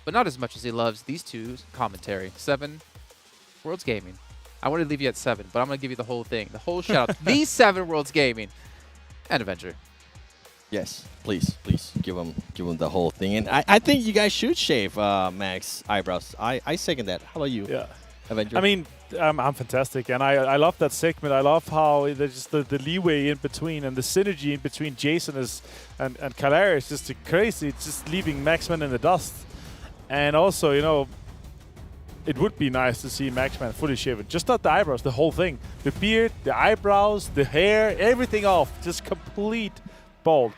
but not as much as he loves these two commentary. 7, Worlds Gaming. I want to leave you at 7, but I'm going to give you the whole thing. The whole shout out. These 7 Worlds Gaming and Avenger. Yes, please give him the whole thing. And I think you guys should shave Max eyebrows. I second that. How about you? Yeah. Avenger? I mean, I'm fantastic, and I love that segment. I love how there's just the leeway in between and the synergy in between Jason and Kalara is just crazy. It's just leaving Maxman in the dust. And also, you know, it would be nice to see Maxman fully shaven. Just not the eyebrows, the whole thing. The beard, the eyebrows, the hair, everything off. Just complete bald.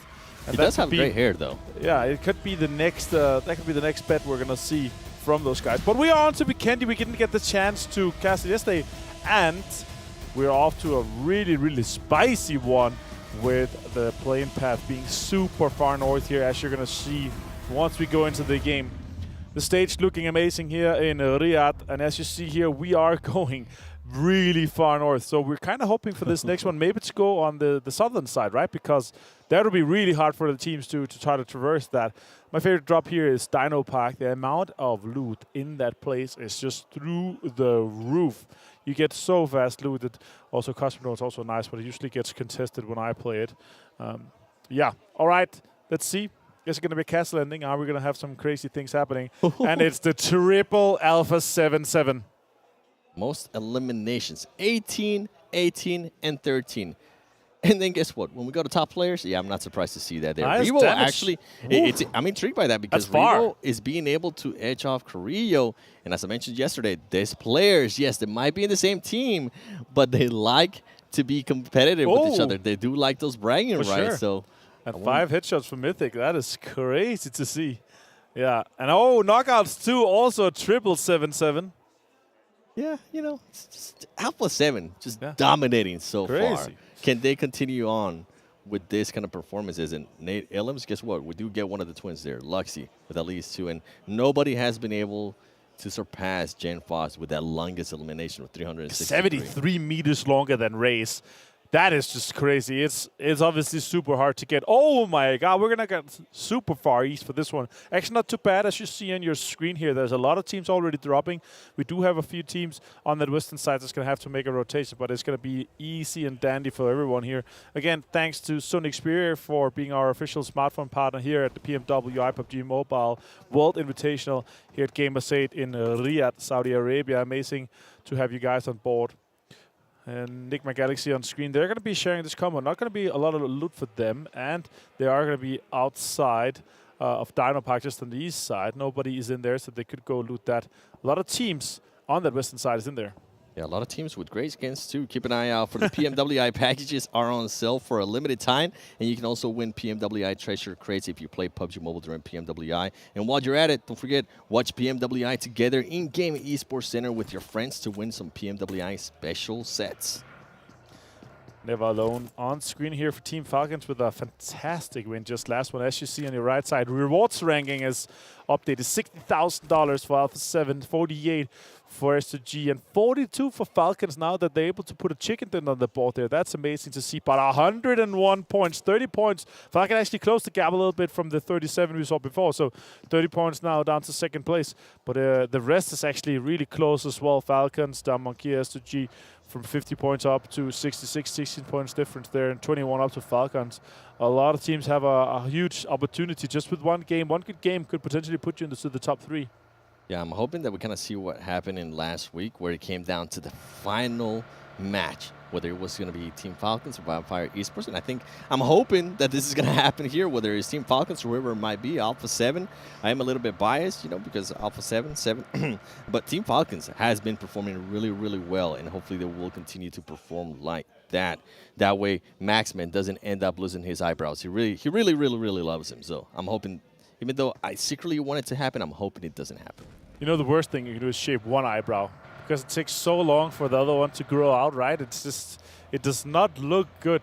And he does have great hair, though. Yeah, it could be the next. That could be the next bet we're gonna see from those guys. But we are on to Vikendi. We didn't get the chance to cast it yesterday, and we're off to a really, really spicy one with the plane path being super far north here, as you're gonna see once we go into the game. The stage looking amazing here in Riyadh, and as you see here, we are going really far north. So we're kind of hoping for this next one maybe to go on the southern side, right? Because that'll be really hard for the teams to try to traverse that. My favorite drop here is Dino Park. The amount of loot in that place is just through the roof. You get so fast looted. Also, custom is also nice, but it usually gets contested when I play it. Yeah. All right. Let's see. Is it going to be a castle ending? Are we going to have some crazy things happening? And it's the triple Alpha 7-7. Most eliminations, 18, 18, and 13. And then guess what? When we go to top players, yeah, I'm not surprised to see that there. Nice Revo damage. actually, I'm intrigued by that because That's far. Revo is being able to edge off Carrillo. And as I mentioned yesterday, there's players, yes, they might be in the same team, but they like to be competitive with each other. They do like those bragging rights. Sure. So, and 5 headshots from Mythic. That is crazy to see. Yeah. And knockouts too. Also triple 7-7. yeah, it's just Alpha 7 just dominating so far. Crazy. Can they continue on with this kind of performances? And Nate Illems, guess what? We do get one of the twins there, Luxy, with at least 2. And nobody has been able to surpass Jen Foss with that longest elimination of 363. 73 meters longer than Race. That is just crazy. It's obviously super hard to get. Oh my God, we're gonna get super far east for this one. Actually, not too bad. As you see on your screen here, there's a lot of teams already dropping. We do have a few teams on that western side that's gonna have to make a rotation, but it's gonna be easy and dandy for everyone here. Again, thanks to Sony Xperia for being our official smartphone partner here at the PMWI PUBG Mobile World Invitational here at Gamers8 in Riyadh, Saudi Arabia. Amazing to have you guys on board. And Nigma Galaxy on screen. They're going to be sharing this combo. Not going to be a lot of loot for them. And they are going to be outside of Dino Park, just on the east side. Nobody is in there, so they could go loot that. A lot of teams on that western side is in there. Yeah, a lot of teams with great skins, too. Keep an eye out for the PMWI packages are on sale for a limited time. And you can also win PMWI treasure crates if you play PUBG Mobile during PMWI. And while you're at it, don't forget, watch PMWI together in Game Esports Center with your friends to win some PMWI special sets. Never alone on screen here for Team Falcons with a fantastic win just last one. As you see on your right side, rewards ranking is updated. $60,000 for Alpha 7, 48 for S2G, and 42 for Falcons now that they're able to put a chicken dinner on the board there. That's amazing to see. But 101 points, 30 points. Falcon actually closed the gap a little bit from the 37 we saw before. So 30 points now down to second place. But the rest is actually really close as well. Falcons, down Monkey, S2G from 50 points up to 66, 16 points difference there, and 21 up to Falcons. A lot of teams have a huge opportunity just with one game. One good game could potentially put you into the top 3. Yeah, I'm hoping that we kind of see what happened in last week where it came down to the final match, whether it was going to be Team Falcons or Vampire Esports. And I'm hoping that this is going to happen here, whether it's Team Falcons or whoever it might be, Alpha 7. I am a little bit biased, because Alpha 7, but Team Falcons has been performing really, really well, and hopefully they will continue to perform like that. That way, Maxman doesn't end up losing his eyebrows. He really, really loves him. So I'm hoping, even though I secretly want it to happen, I'm hoping it doesn't happen. The worst thing you can do is shave one eyebrow, because it takes so long for the other one to grow out, right? It's just, it does not look good,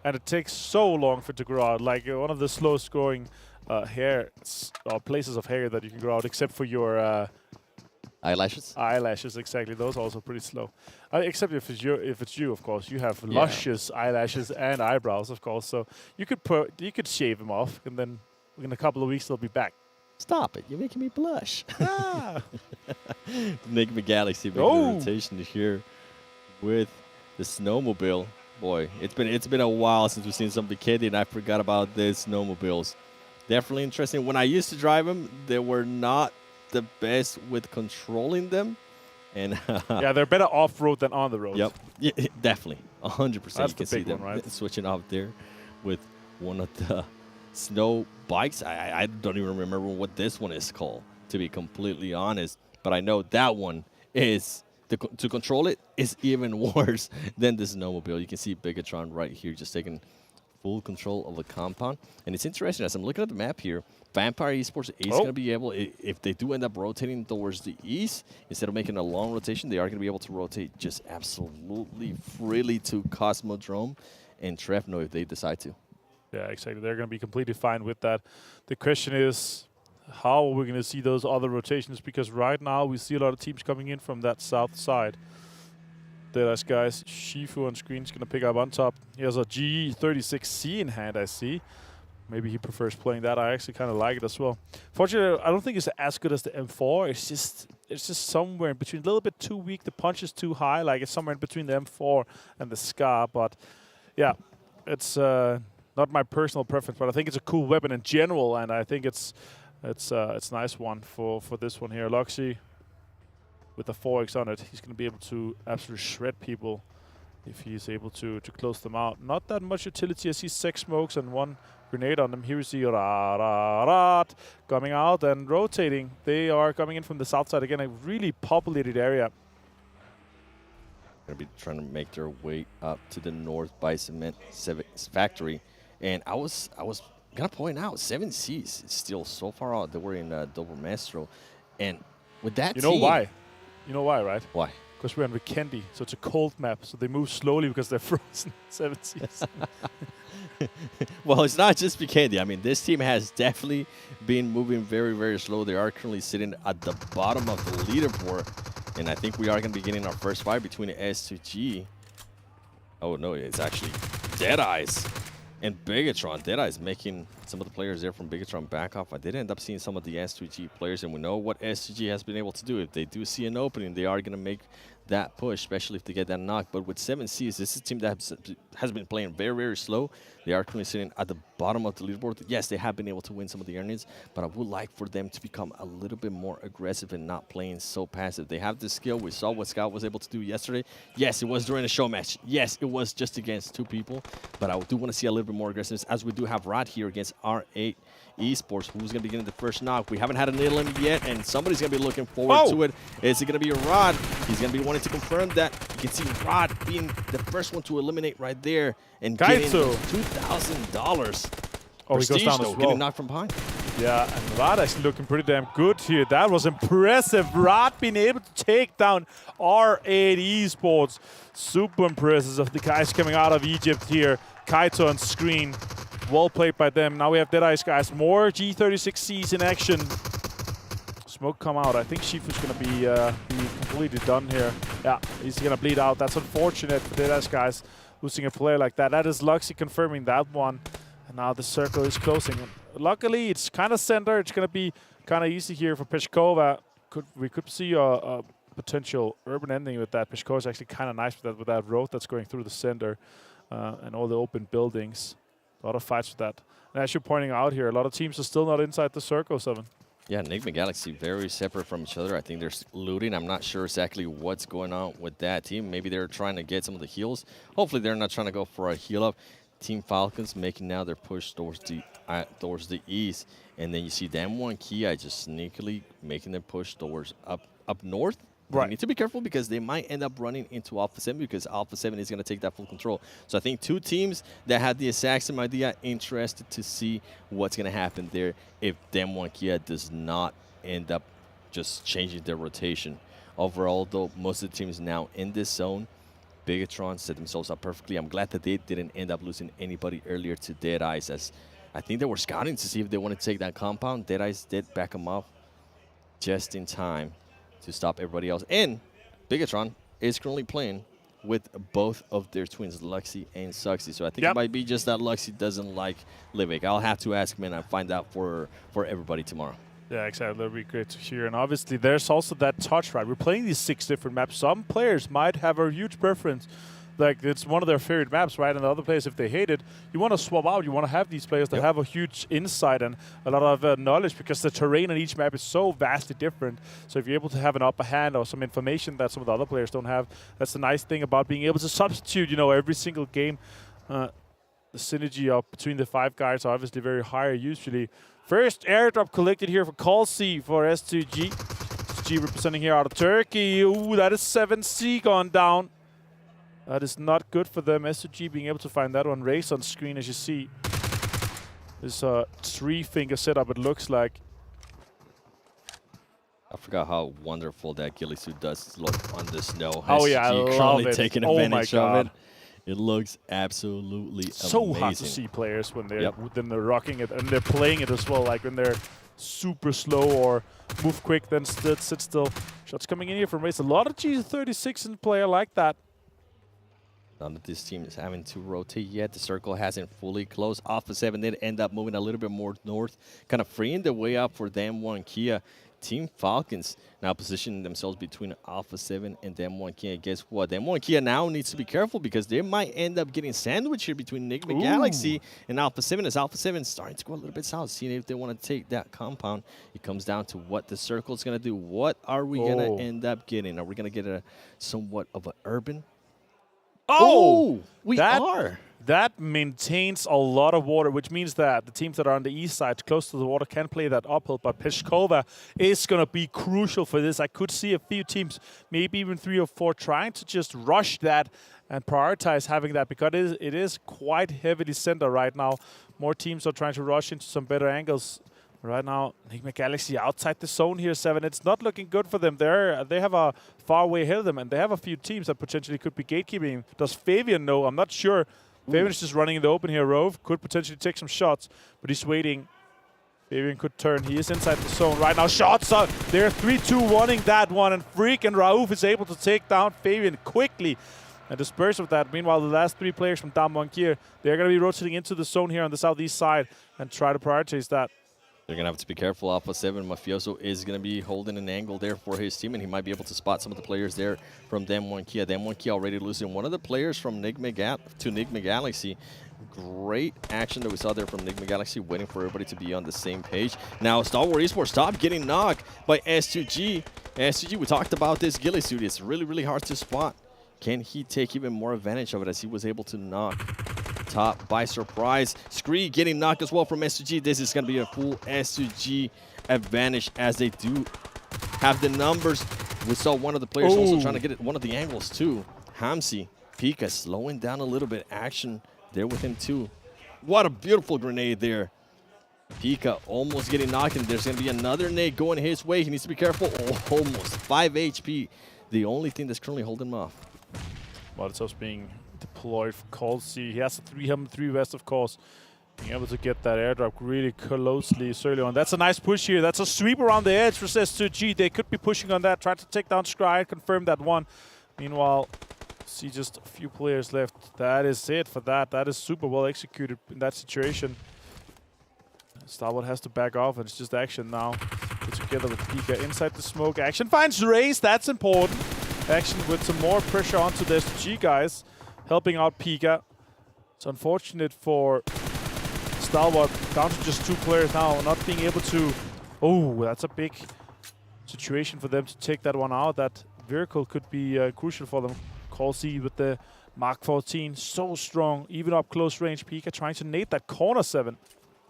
and it takes so long for it to grow out. Like one of the slowest growing hair or places of hair that you can grow out, except for your eyelashes. Eyelashes, exactly. Those are also pretty slow. Except if it's you, of course, you have luscious eyelashes and eyebrows, of course. So you could shave them off, and then in a couple of weeks they'll be back. Stop it! You're making me blush. Nigma Galaxy making a rotation here with the snowmobile. Boy, it's been a while since we've seen some Vikendi, and I forgot about the snowmobiles. Definitely interesting. When I used to drive them, they were not the best with controlling them. And yeah, they're better off-road than on the road. Yep, yeah, definitely, 100%. That's you can the big see them one, right? switching off there with one of the snow bikes. I don't even remember what this one is called, to be completely honest. But I know that one is, to control it is even worse than the snowmobile. You can see Bigetron right here just taking full control of the compound. And it's interesting, as I'm looking at the map here, Vampire Esports is going to be able, if they do end up rotating towards the east, instead of making a long rotation, they are going to be able to rotate just absolutely freely to Cosmodrome and Trefno if they decide to. Yeah, exactly. They're going to be completely fine with that. The question is, how are we going to see those other rotations? Because right now we see a lot of teams coming in from that south side. Deadeyes Guys, Shifu on screen is going to pick up on top. He has a G36C in hand, I see. Maybe he prefers playing that. I actually kind of like it as well. Fortunately, I don't think it's as good as the M4. It's just somewhere in between. A little bit too weak. The punch is too high. Like it's somewhere in between the M4 and the Scar. But yeah, it's not not my personal preference, but I think it's a cool weapon in general, and I think it's a nice one for this one here. Luxy with the 4x on it, he's going to be able to absolutely shred people if he's able to close them out. Not that much utility. I see 6 smokes and 1 grenade on them. Here we see Ra coming out and rotating. They are coming in from the south side again, a really populated area. Going to be trying to make their way up to the north by Cement Factory. And I was going to point out, 7Cs is still so far out that we're in Double Maestro. And with that You know why? You know why, right? Why? Because we're on Vikendi, so it's a cold map, so they move slowly because they're frozen. 7Cs. Well, it's not just Vikendi. I mean, this team has definitely been moving very, very slow. They are currently sitting at the bottom of the leaderboard. And I think we are going to be getting our first fight between S2G. Oh, no, it's actually Deadeyes and Bigetron. Deadeyes making some of the players there from Bigetron back off. I did end up seeing some of the S2G players, and we know what S2G has been able to do. If they do see an opening, they are going to make that push, especially if they get that knock. But with 7Cs, this is a team that has been playing very, very slow. They are currently sitting at the bottom of the leaderboard. Yes, they have been able to win some of the earnings, but I would like for them to become a little bit more aggressive and not playing so passive. They have the skill. We saw what Scout was able to do yesterday. Yes, it was during a show match. Yes, it was just against 2 people, but I do want to see a little bit more aggressiveness, as we do have Rod here against R8 Esports, who's going to be getting the first knock. We haven't had a nail in yet, and somebody's going to be looking forward to it. Is it going to be Rod? He's going to be wanting to confirm that. You can see Rod being the first one to eliminate right there and getting $2,000. Oh, he goes down as well. Getting knocked from behind. Yeah, and Rod actually looking pretty damn good here. That was impressive. Rod being able to take down R8 Esports. Super impressive of the guys coming out of Egypt here. Kaito on screen. Well played by them. Now we have Deadeyes Guys. More G36Cs in action. Smoke come out. I think Shifu's going to be completely done here. Yeah, he's going to bleed out. That's unfortunate for Deadeyes Guys losing a player like that. That is Luxy confirming that one. And now the circle is closing. Luckily, it's kind of center. It's going to be kind of easy here for Peshkova. We could see a potential urban ending with that. Peshkova is actually kind of nice with that road that's going through the center and all the open buildings. A lot of fights with that. And as you're pointing out here, a lot of teams are still not inside the circle, 7. Yeah, Nigma Galaxy very separate from each other. I think they're looting. I'm not sure exactly what's going on with that team. Maybe they're trying to get some of the heals. Hopefully they're not trying to go for a heal up. Team Falcons making now their push towards the east. And then you see Damwon Kia just sneakily making their push towards up north. Right. You need to be careful because they might end up running into Alpha 7 because Alpha 7 is going to take that full control. So I think 2 teams that had the exact same idea, interested to see what's going to happen there if Damwon Kia does not end up just changing their rotation. Overall, though, most of the teams now in this zone, Bigetron set themselves up perfectly. I'm glad that they didn't end up losing anybody earlier to Deadeyes, as I think they were scouting to see if they wanted to take that compound. Deadeyes did back them off just in time to stop everybody else. And Bigetron is currently playing with both of their twins, Luxy and Suxy. So I think it might be just that Luxy doesn't like Livik. I'll have to ask him and I'll find out for everybody tomorrow. Yeah, exactly. That'd be great to hear. And obviously, there's also that touch, right? We're playing these 6 different maps. Some players might have a huge preference. Like, it's one of their favorite maps, right? And the other players, if they hate it, you want to swap out. You want to have these players that have a huge insight and a lot of knowledge, because the terrain on each map is so vastly different. So if you're able to have an upper hand or some information that some of the other players don't have, that's the nice thing about being able to substitute, every single game. The synergy between the 5 guys are obviously very high usually. First airdrop collected here for Colsey for S2G. S2G representing here out of Turkey. Ooh, that is 7C gone down. That is not good for them. S2G being able to find that one. Race on screen, as you see. This 3-finger setup, it looks like. I forgot how wonderful that ghillie suit does look on the snow. Oh, yeah, I love it. Taking advantage of it. It looks absolutely so amazing. hard to see players when they're rocking it and they're playing it as well. Like when they're super slow or move quick, then sit still. Shots coming in here from Race. A lot of G36 in play. I like that. None of this team is having to rotate yet. The circle hasn't fully closed. Alpha 7 did end up moving a little bit more north, kind of freeing the way up for Damwon Kia. Team Falcons now positioning themselves between Alpha 7 and Dem1 Kia. Guess what? Dem1 Kia now needs to be careful because they might end up getting sandwiched here between Nigma Galaxy and Alpha 7 as Alpha 7 is starting to go a little bit south, seeing if they want to take that compound. It comes down to what the circle is going to do. What are we going to end up getting? Are we going to get a somewhat of an urban? Oh, we are. That maintains a lot of water, which means that the teams that are on the east side, close to the water, can play that uphill. But Peshkova is going to be crucial for this. I could see a few teams, maybe even 3 or 4, trying to just rush that and prioritize having that because it is quite heavily centered right now. More teams are trying to rush into some better angles. Right now, Nigma Galaxy outside the zone here, 7. It's not looking good for them. They have a far way ahead of them, and they have a few teams that potentially could be gatekeeping. Does Fabian know? I'm not sure. Fabian is just running in the open here. Rove could potentially take some shots, but he's waiting. Fabian could turn. He is inside the zone right now. Shots up. They're 3-2-1ing that one, and Freak and Raouf is able to take down Fabian quickly and disperse with that. Meanwhile, the last 3 players from Damwon Kier, they're going to be rotating into the zone here on the southeast side and try to prioritize that. They're going to have to be careful. Alpha 7, Mafioso is going to be holding an angle there for his team, and he might be able to spot some of the players there from Dem1 Kia. Dem1 Kia already losing one of the players from Nigma Galaxy. Great action that we saw there from Nigma Galaxy, waiting for everybody to be on the same page. Now, Stalwart Esports stop getting knocked by S2G. S2G, we talked about this ghillie suit. It's really, really hard to spot. Can he take even more advantage of it as he was able to knock top by surprise? Scree getting knocked as well from S2G. This is going to be a full S2G advantage as they do have the numbers. We saw one of the players also trying to get it, one of the angles too. Hamsi, Pika slowing down a little bit. Action there with him too. What a beautiful grenade there. Pika almost getting knocked, and there's going to be another nade going his way. He needs to be careful. Oh, almost 5 HP. The only thing that's currently holding him off. Molotov's being deployed for Colsey. He has a 3 vest, of course. Being able to get that airdrop really closely early on. That's a nice push here. That's a sweep around the edge for S2G. They could be pushing on that, trying to take down Scry, confirm that one. Meanwhile, see just a few players left. That is it for that. That is super well executed in that situation. Stalwart has to back off, and it's just action now. Get together with Pika inside the smoke. Action finds Raze. That's important. Action with some more pressure onto the S2G guys, helping out Pika. It's unfortunate for Stalwart, down to just 2 players now, not being able to... Oh, that's a big situation for them to take that one out. That vehicle could be crucial for them. Colsey with the Mark 14, so strong, even up close range. Pika trying to nade that corner 7.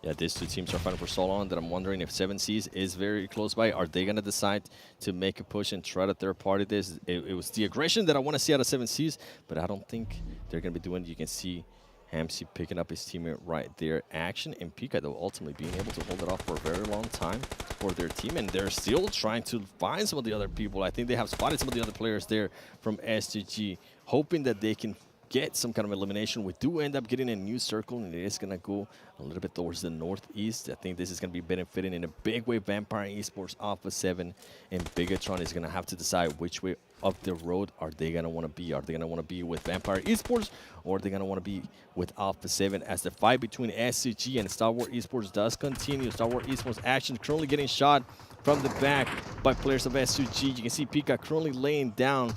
Yeah, these 2 teams are fighting for so long that I'm wondering if 7Cs is very close by. Are they going to decide to make a push and try to third party this? It was the aggression that I want to see out of 7Cs, but I don't think they're going to be doing it. You can see Hamsi picking up his teammate right there. Action and Pika, though, ultimately being able to hold it off for a very long time for their team, and they're still trying to find some of the other people. I think they have spotted some of the other players there from S2G, hoping that they can get some kind of elimination. We do end up getting a new circle, and it is going to go a little bit towards the northeast. I think this is going to be benefiting in a big way. Vampire Esports, Alpha 7, and Bigetron is going to have to decide which way of the road are they going to want to be. Are they going to want to be with Vampire Esports, or are they going to want to be with Alpha 7? As the fight between S2G and Stalwart Esports does continue. Stalwart Esports action currently getting shot from the back by players of S2G. You can see Pika currently laying down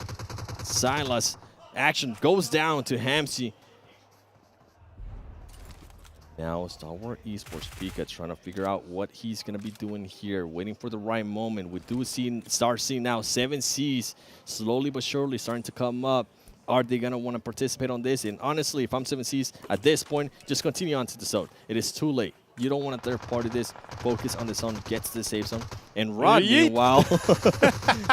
Silas. Action goes down to Hamsi. Now Stalwart Esports, Pika trying to figure out what he's going to be doing here, waiting for the right moment. We do start seeing now 7Cs slowly but surely starting to come up. Are they going to want to participate on this? And honestly, if I'm 7Cs at this point, just continue on to the zone. It is too late. You don't want to third party this. Focus on the zone, get to the safe zone. And Rod, meanwhile,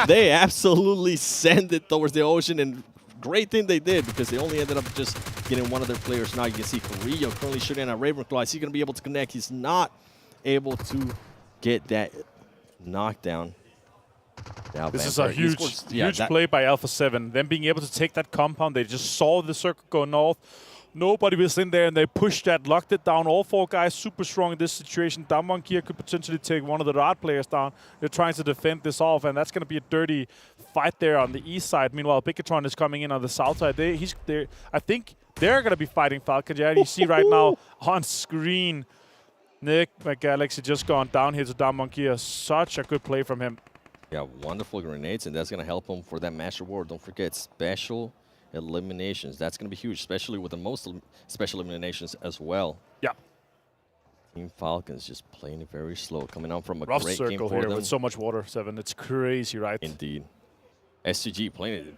they absolutely send it towards the ocean, and great thing they did, because they only ended up just getting one of their players. Now you can see Carrillo currently shooting at Ravenclaw. Is he going to be able to connect? He's not able to get that knockdown. Now this is a huge play by Alpha 7. Them being able to take that compound. They just saw the circle go north. Nobody was in there, and they pushed that, locked it down. All 4 guys super strong in this situation. Damwon Kia could potentially take one of the Riyadh players down. They're trying to defend this off, and that's going to be a dirty fight there on the east side. Meanwhile, Bigetron is coming in on the south side. I think they're going to be fighting Falcons. Yeah, you see right now on screen Nigma Galaxy just gone down here to down Monkey. Such a good play from him. Yeah, wonderful grenades, and that's going to help him for that match reward. Don't forget, special eliminations. That's going to be huge, especially with the most special eliminations as well. Yeah. Team Falcons just playing it very slow, coming out from a Rough great circle game for here them. with so much water, 7. It's crazy, right? Indeed. S2G playing it.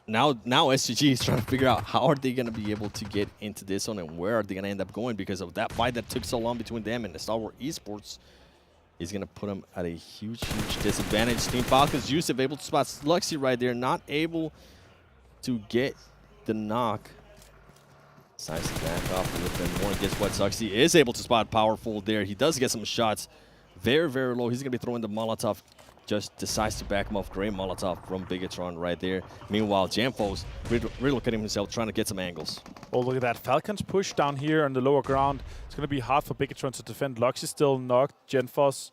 Now S2G is trying to figure out how are they going to be able to get into this zone and where are they going to end up going because of that fight that took so long between them and the Stalwart Esports is going to put them at a huge, huge disadvantage. Team Falcons, Yusuf able to spot Sluxy right there, not able to get the knock. Decides to back off a little bit more. And guess what? Sluxy is able to spot Powerful there. He does get some shots very, very low. He's going to be throwing the Molotov. Just decides to back him off. Great Molotov from Bigetron right there. Meanwhile, Jamfo's relocating himself, trying to get some angles. Oh, look at that. Falcons push down here on the lower ground. It's going to be hard for Bigetron to defend. Lux is still knocked. Genfos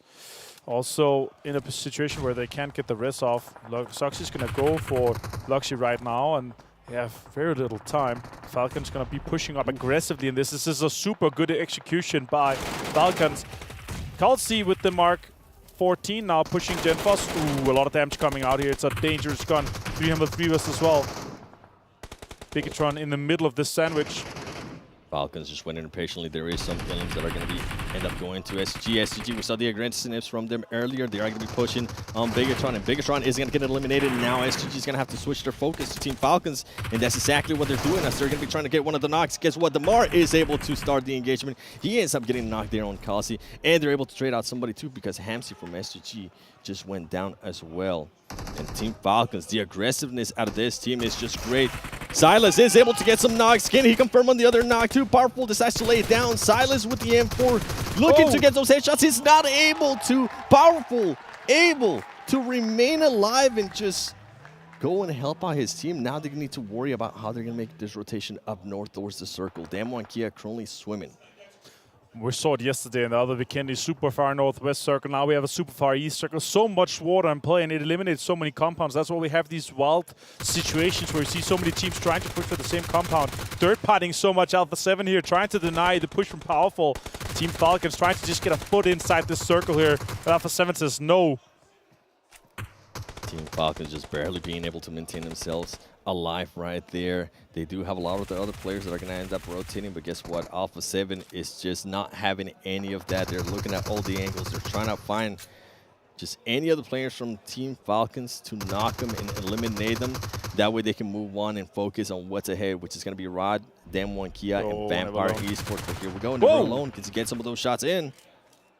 also in a situation where they can't get the res off. Lux is going to go for Luxy right now, and they have very little time. Falcons going to be pushing up aggressively in this. This is a super good execution by Falcons. Kalsi with the mark 14 now, pushing Genfos. Ooh, a lot of damage coming out here. It's a dangerous gun. 303 was as well. Bigetron in the middle of this sandwich. Falcons just went in patiently. There is some killings that are going to be end up going to SG. SG, we saw the aggressiveness from them earlier. They are going to be pushing on Bigetron, and Bigetron is going to get eliminated. And now SG is going to have to switch their focus to Team Falcons, and that's exactly what they're doing as they're going to be trying to get one of the knocks. Guess what? Damar is able to start the engagement. He ends up getting knocked there on Kalsi, and they're able to trade out somebody too because Hamsi from SG just went down as well. And Team Falcons, the aggressiveness out of this team is just great. Silas is able to get some knocks. Can he confirm on the other knock too? Powerful decides to lay it down. Silas with the M4 looking to get those headshots. He's not able to. Powerful able to remain alive and just go and help out his team. Now they need to worry about how they're going to make this rotation up north towards the circle. Damwon Kia currently swimming. We saw it yesterday in the other Vikendi, super far northwest circle. Now we have a super far east circle. So much water in play, and it eliminates so many compounds. That's why we have these wild situations where you see so many teams trying to push for the same compound. Third-partying so much. Alpha 7 here trying to deny the push from Powerful. Team Falcons trying to just get a foot inside this circle here. But Alpha 7 says no. Team Falcons just barely being able to maintain themselves alive right there. They do have a lot of the other players that are going to end up rotating, but guess what? Alpha 7 is just not having any of that. They're looking at all the angles. They're trying to find just any other players from Team Falcons to knock them and eliminate them. That way they can move on and focus on what's ahead, which is going to be Rod, Damwon Kia, and Vampire Esports. But here we go. Never Alone gets to get some of those shots in.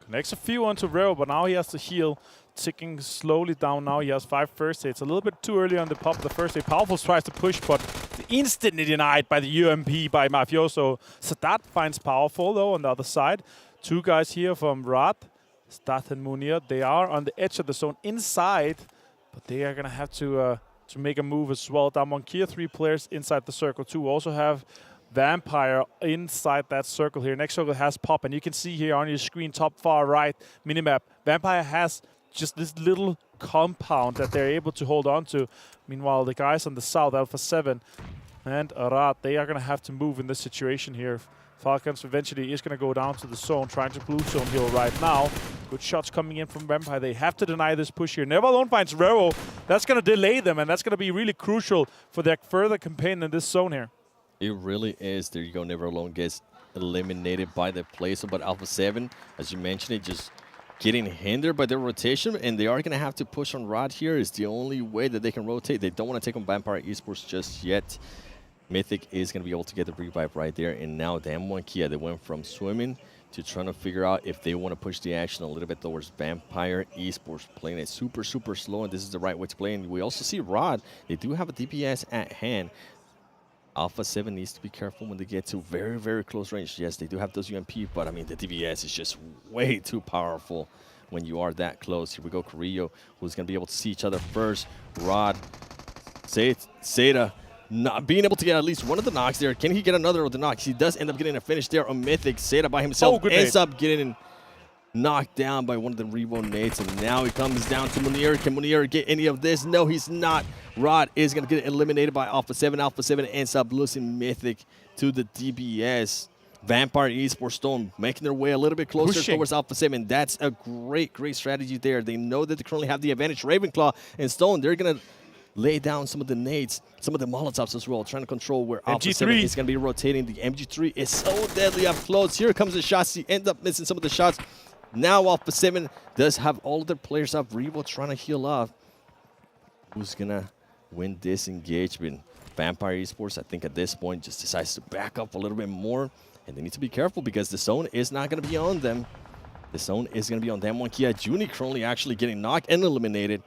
Connects a few onto Rero, but now he has to heal. Ticking slowly down now. He has 5 first aids. A little bit too early on the pop of the first aid. Powerful tries to push, but instantly denied by the UMP by Mafioso. Sadat finds Powerful, though, on the other side. 2 guys here from Rad, Stath and Munir. They are on the edge of the zone inside, but they are going to have to make a move as well. Damwon Kia, 3 players inside the circle, too. Also have Vampire inside that circle here. Next circle has Pop, and you can see here on your screen, top far right minimap, Vampire has just this little compound that they're able to hold on to. Meanwhile, the guys on the south, Alpha 7 and Arad, they are going to have to move in this situation here. Falcons eventually is going to go down to the zone, trying to blue zone heal right now. Good shots coming in from Vampire. They have to deny this push here. Never Alone finds Rero. That's going to delay them, and that's going to be really crucial for their further campaign in this zone here. It really is. There you go. Never Alone gets eliminated by the place. But Alpha 7, as you mentioned, it just getting hindered by their rotation, and they are going to have to push on Rod here. Is the only way that they can rotate. They don't want to take on Vampire Esports just yet. Mythic is going to be able to get the revive right there, and now Damwon Kia, they went from swimming to trying to figure out if they want to push the action a little bit towards Vampire Esports, playing it super, super slow, and this is the right way to play. And we also see Rod, they do have a DPS at hand. Alpha 7 needs to be careful when they get to very, very close range. Yes, they do have those UMP, but I mean, the DPS is just way too powerful when you are that close. Here we go, Carrillo, who's going to be able to see each other first. Rod, Seda, not being able to get at least one of the knocks there. Can he get another of the knocks? He does end up getting a finish there on Mythic. Seda by himself ends up getting knocked down by one of the Revo nades, and now he comes down to Munir. Can Munir get any of this? No, he's not. Rod is going to get eliminated by Alpha 7. Alpha 7 ends up losing Mythic to the DBS. Vampire Esports Stone making their way a little bit closer Pushing. towards Alpha 7. That's a great strategy there. They know that they currently have the advantage. Ravenclaw and Stone, they're going to lay down some of the nades, some of the Molotovs as well, trying to control where Alpha 7 is going to be rotating. The MG3 is so deadly up close. Here comes the shots. He ends up missing some of the shots. Now Alpha 7 does have all of their players up. Revo trying to heal off. Who's going to win this engagement? Vampire Esports, I think at this point, just decides to back up a little bit more. And they need to be careful because the zone is not going to be on them. The zone is going to be on them. Kia Juni currently actually getting knocked and eliminated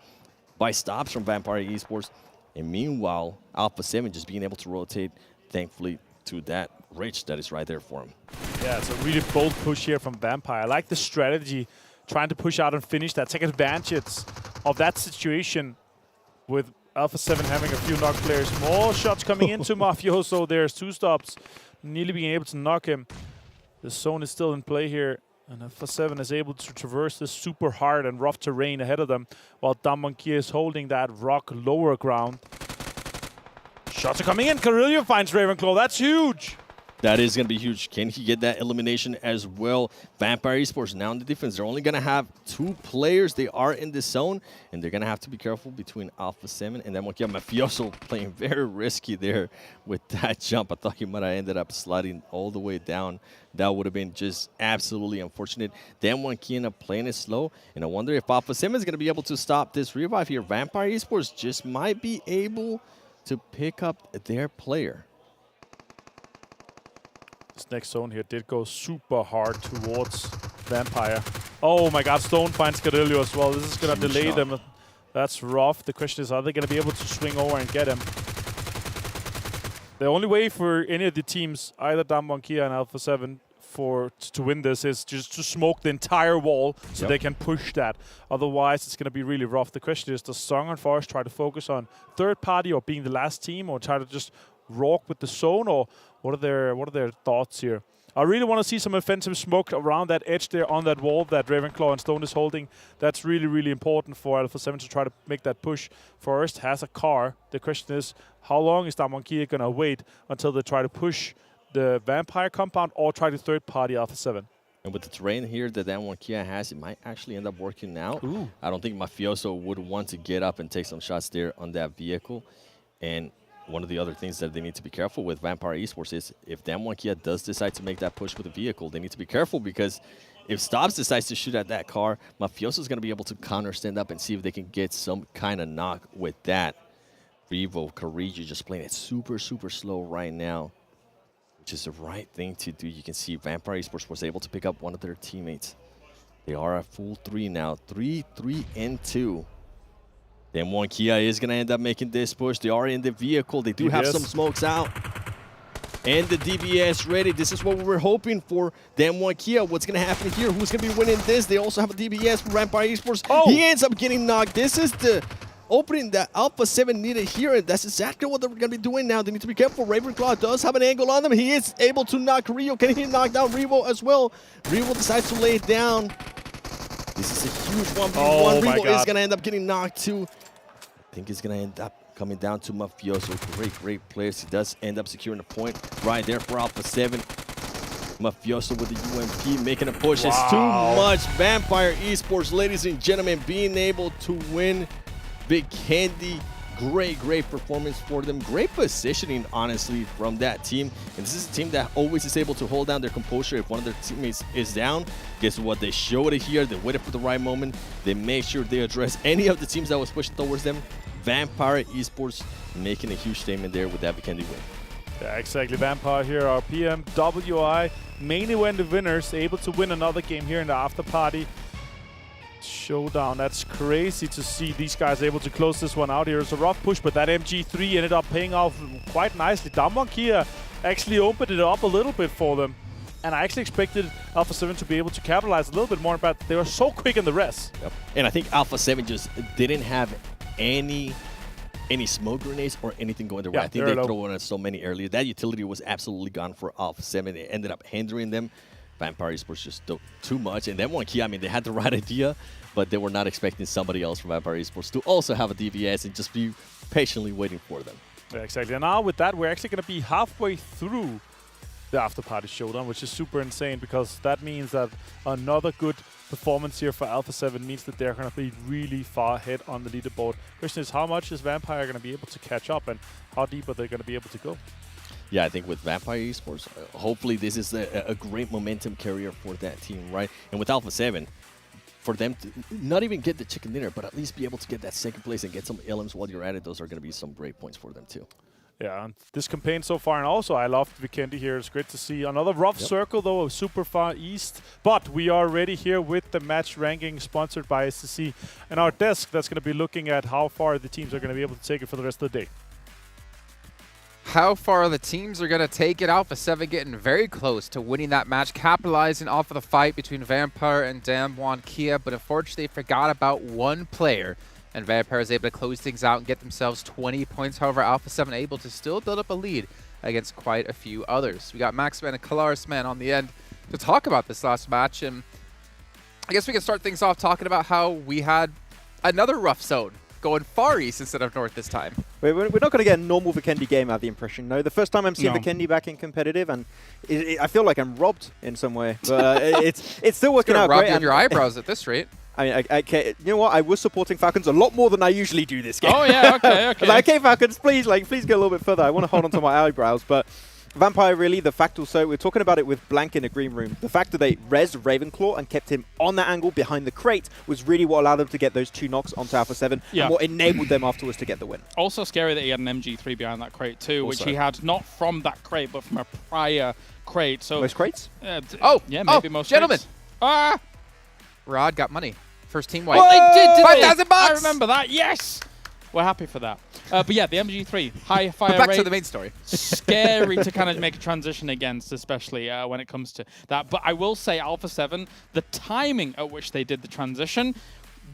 by stops from Vampire Esports. And meanwhile, Alpha 7 just being able to rotate, thankfully, to that Rich that is right there for him. Yeah, it's a really bold push here from Vampire. I like the strategy, trying to push out and finish that. Take advantage of that situation with Alpha 7 having a few knock players. More shots coming into Mafioso. There's 2 stops. Nearly being able to knock him. The zone is still in play here. And Alpha 7 is able to traverse this super hard and rough terrain ahead of them, while Damonkia is holding that rock lower ground. Shots are coming in. Carillo finds Ravenclaw. That's huge. That is going to be huge. Can he get that elimination as well? Vampire Esports now in the defense. They're only going to have 2 players. They are in this zone, and they're going to have to be careful between Alpha 7 and then Mafioso playing very risky there with that jump. I thought he might have ended up sliding all the way down. That would have been just absolutely unfortunate. Then Kiana playing it slow, and I wonder if Alpha 7 is going to be able to stop this revive here. Vampire Esports just might be able to pick up their player. This next zone here did go super hard towards Vampire. Oh my god, Stone finds Carillo as well. This is going to delay them. That's rough. The question is, are they going to be able to swing over and get him? The only way for any of the teams, either Damonkia and Alpha 7, to win this is just to smoke the entire wall so they can push that. Otherwise, it's going to be really rough. The question is, does Song and Forest try to focus on third party or being the last team, or try to just rock with the zone, or what are their thoughts here? I really want to see some offensive smoke around that edge there on that wall that Ravenclaw and Stone is holding. That's really important for Alpha 7 to try to make that push. Forest has a car. The question is, how long is Damonkia going to wait until they try to push the Vampire compound or try to third party Alpha 7? And with the terrain here that Kia has, it might actually end up working out. Ooh. I don't think Mafioso would want to get up and take some shots there on that vehicle. And one of the other things that they need to be careful with Vampire Esports is if Kia does decide to make that push with a vehicle, they need to be careful, because if Stobbs decides to shoot at that car, Mafioso is going to be able to counter stand up and see if they can get some kind of knock with that. Revo, Carigi just playing it super slow right now, which is the right thing to do. You can see Vampire Esports was able to pick up one of their teammates. They are a full 3 now, 3, 3, and 2. Then Kia is going to end up making this push. They are in the vehicle. They do have some smokes out. And the DBS ready. This is what we were hoping for. Then Kia, what's going to happen here? Who's going to be winning this? They also have a DBS for Vampire Esports. Oh. He ends up getting knocked. This is the opening that Alpha 7 needed here, and that's exactly what they're going to be doing now. They need to be careful. Ravenclaw does have an angle on them. He is able to knock Rio. Can he knock down Revo as well? Revo decides to lay it down. This is a huge 1v1. Revo is going to end up getting knocked too. I think it's going to end up coming down to Mafioso. Great players. He does end up securing a point right there for Alpha 7. Mafioso with the UMP making a push. Wow. It's too much. Vampire Esports, ladies and gentlemen, being able to win Vikendi. Great performance for them. Great positioning, honestly, from that team. And this is a team that always is able to hold down their composure if one of their teammates is down. Guess what? They showed it here. They waited for the right moment. They made sure they address any of the teams that was pushing towards them. Vampire Esports making a huge statement there with that Vikendi win. Yeah, exactly. Vampire here, our PMWI main event winners, able to win another game here in the Afterparty Showdown. That's crazy to see these guys able to close this one out here. It's a rough push, but that MG3 ended up paying off quite nicely. Damonkia actually opened it up a little bit for them. And I actually expected Alpha 7 to be able to capitalize a little bit more, but they were so quick in the rest. Yep. And I think Alpha 7 just didn't have any smoke grenades or anything going their way. I think they threw in so many earlier. That utility was absolutely gone for Alpha 7. It ended up hindering them. Vampire Esports just too much. And then Kia, I mean, they had the right idea, but they were not expecting somebody else from Vampire Esports to also have a DBS and just be patiently waiting for them. Yeah, exactly. And now with that, we're actually going to be halfway through the Afterparty Showdown, which is super insane because that means that another good performance here for Alpha 7 means that they're going to be really far ahead on the leaderboard. Question is, how much is Vampire going to be able to catch up, and how deep are they going to be able to go? Yeah, I think with Vampire Esports, hopefully this is a great momentum carrier for that team, right? And with Alpha 7, for them to not even get the chicken dinner, but at least be able to get that second place and get some LMs while you're at it, those are going to be some great points for them too. Yeah, and this campaign so far, and also I loved Vikendi here. It's great to see another rough circle, though, super far east. But we are ready here with the match ranking sponsored by STC and our desk that's going to be looking at how far the teams are going to be able to take it for the rest of the day. How far the teams are going to take it. Alpha 7 getting very close to winning that match, capitalizing off of the fight between Vampire and Damwon Kia, but unfortunately forgot about one player. And Vampire is able to close things out and get themselves 20 points. However, Alpha 7 able to still build up a lead against quite a few others. We got Maxman and Kalarisman on the end to talk about this last match. And I guess we can start things off talking about how we had another rough zone going far east instead of north this time. We're not going to get a normal Vikendi game, I have the impression. No, the first time I'm seeing Vikendi back in competitive, and I feel like I'm robbed in some way. But it's still working out great. Rob you of your eyebrows at this rate. I mean, okay, you know what? I was supporting Falcons a lot more than I usually do this game. Oh, yeah, okay, okay. Like, okay, Falcons, please get a little bit further. I want to hold on to my eyebrows, but Vampire, really, the fact also, we're talking about it with Blank in the green room. The fact that they rezzed Ravenclaw and kept him on that angle behind the crate was really what allowed them to get those 2 knocks onto Alpha 7 and what enabled them afterwards to get the win. Also scary that he had an MG3 behind that crate too, which he had not from that crate, but from a prior crate. So most crates? Yeah, maybe most gentlemen. crates. Ah! Rod got money. First team white. Well, they did, $5,000 I remember that, yes! We're happy for that. But yeah, the MG3, high fire rate. Back to the main story. Scary to kind of make a transition against, especially when it comes to that. But I will say Alpha 7, the timing at which they did the transition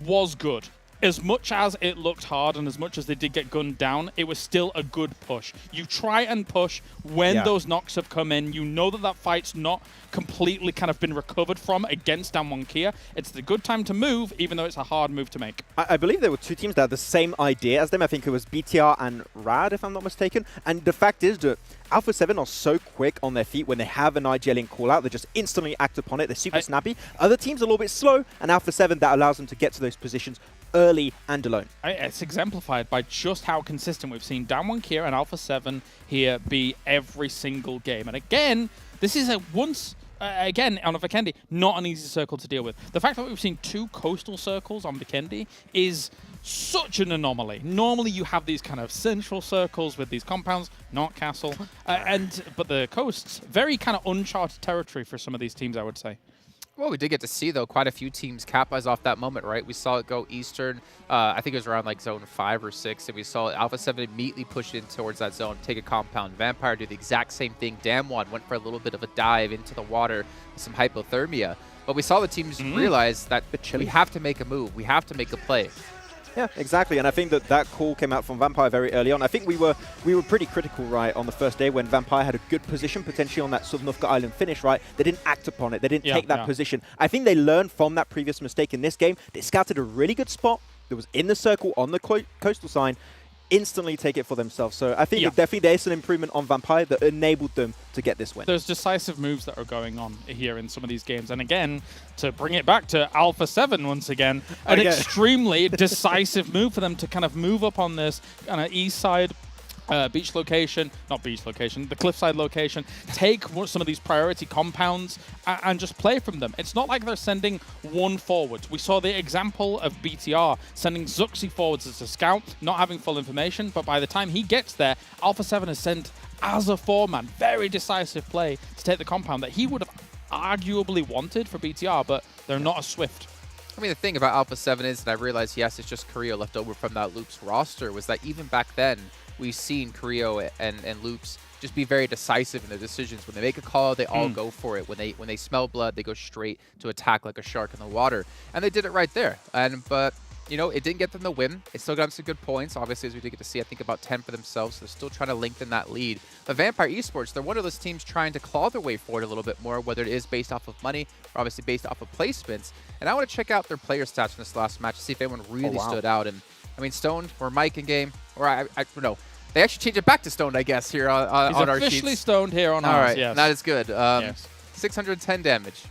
was good. As much as it looked hard and as much as they did get gunned down, it was still a good push. You try and push when those knocks have come in. You know that that fight's not completely kind of been recovered from against Damwon Kia. It's the good time to move, even though it's a hard move to make. I believe there were 2 teams that had the same idea as them. I think it was BTR and Rad, if I'm not mistaken. And the fact is that Alpha 7 are so quick on their feet when they have an IGLing call out. They just instantly act upon it. They're super snappy. Other teams are a little bit slow, and Alpha 7, that allows them to get to those positions early and alone. It's exemplified by just how consistent we've seen Damwon Kia and Alpha 7 here be every single game. And again, this is again, on a Vikendi, not an easy circle to deal with. The fact that we've seen 2 coastal circles on Vikendi is such an anomaly. Normally you have these kind of central circles with these compounds, not castle. But the coasts, very kind of uncharted territory for some of these teams, I would say. Well, we did get to see, though, quite a few teams capitalize off that moment, right? We saw it go eastern. I think it was around like zone 5 or 6, and we saw Alpha 7 immediately push in towards that zone, take a compound. Vampire did the exact same thing. Damwon went for a little bit of a dive into the water with some hypothermia. But we saw the teams realize that we have to make a move. We have to make a play. Yeah, exactly. And I think that call came out from Vampire very early on. I think we were pretty critical, right, on the first day when Vampire had a good position, potentially on that Sanhok Island finish, right? They didn't act upon it. They didn't take that position. I think they learned from that previous mistake in this game. They scouted a really good spot that was in the circle on the coastal sign, instantly take it for themselves. So I think that definitely there's an improvement on Vampire that enabled them to get this win. There's decisive moves that are going on here in some of these games. And again, to bring it back to Alpha 7 once again, an extremely decisive move for them to kind of move up on this kind of east side beach location, not beach location, the cliffside location, take some of these priority compounds and just play from them. It's not like they're sending one forward. We saw the example of BTR sending Zuxi forwards as a scout, not having full information, but by the time he gets there, Alpha 7 is sent as a 4-man. Very decisive play to take the compound that he would have arguably wanted for BTR, but they're not as swift. I mean, the thing about Alpha 7 is, and I realized, yes, it's just Korea left over from that Loops roster, was that even back then, we've seen Korea and Loops just be very decisive in their decisions. When they make a call, they all go for it. When they smell blood, they go straight to attack like a shark in the water. And they did it right there. But you know, it didn't get them the win. It still got them some good points. Obviously, as we did get to see, I think about 10 for themselves. So they're still trying to lengthen that lead. But Vampire Esports, they're one of those teams trying to claw their way forward a little bit more, whether it is based off of money or obviously based off of placements. And I want to check out their player stats in this last match to see if anyone really stood out. And I mean, Stone or Mike in game, or no. They actually changed it back to stoned, I guess, here on our sheets. He's officially stoned here on All ours, right, yes. that is good. Yes. 610 damage.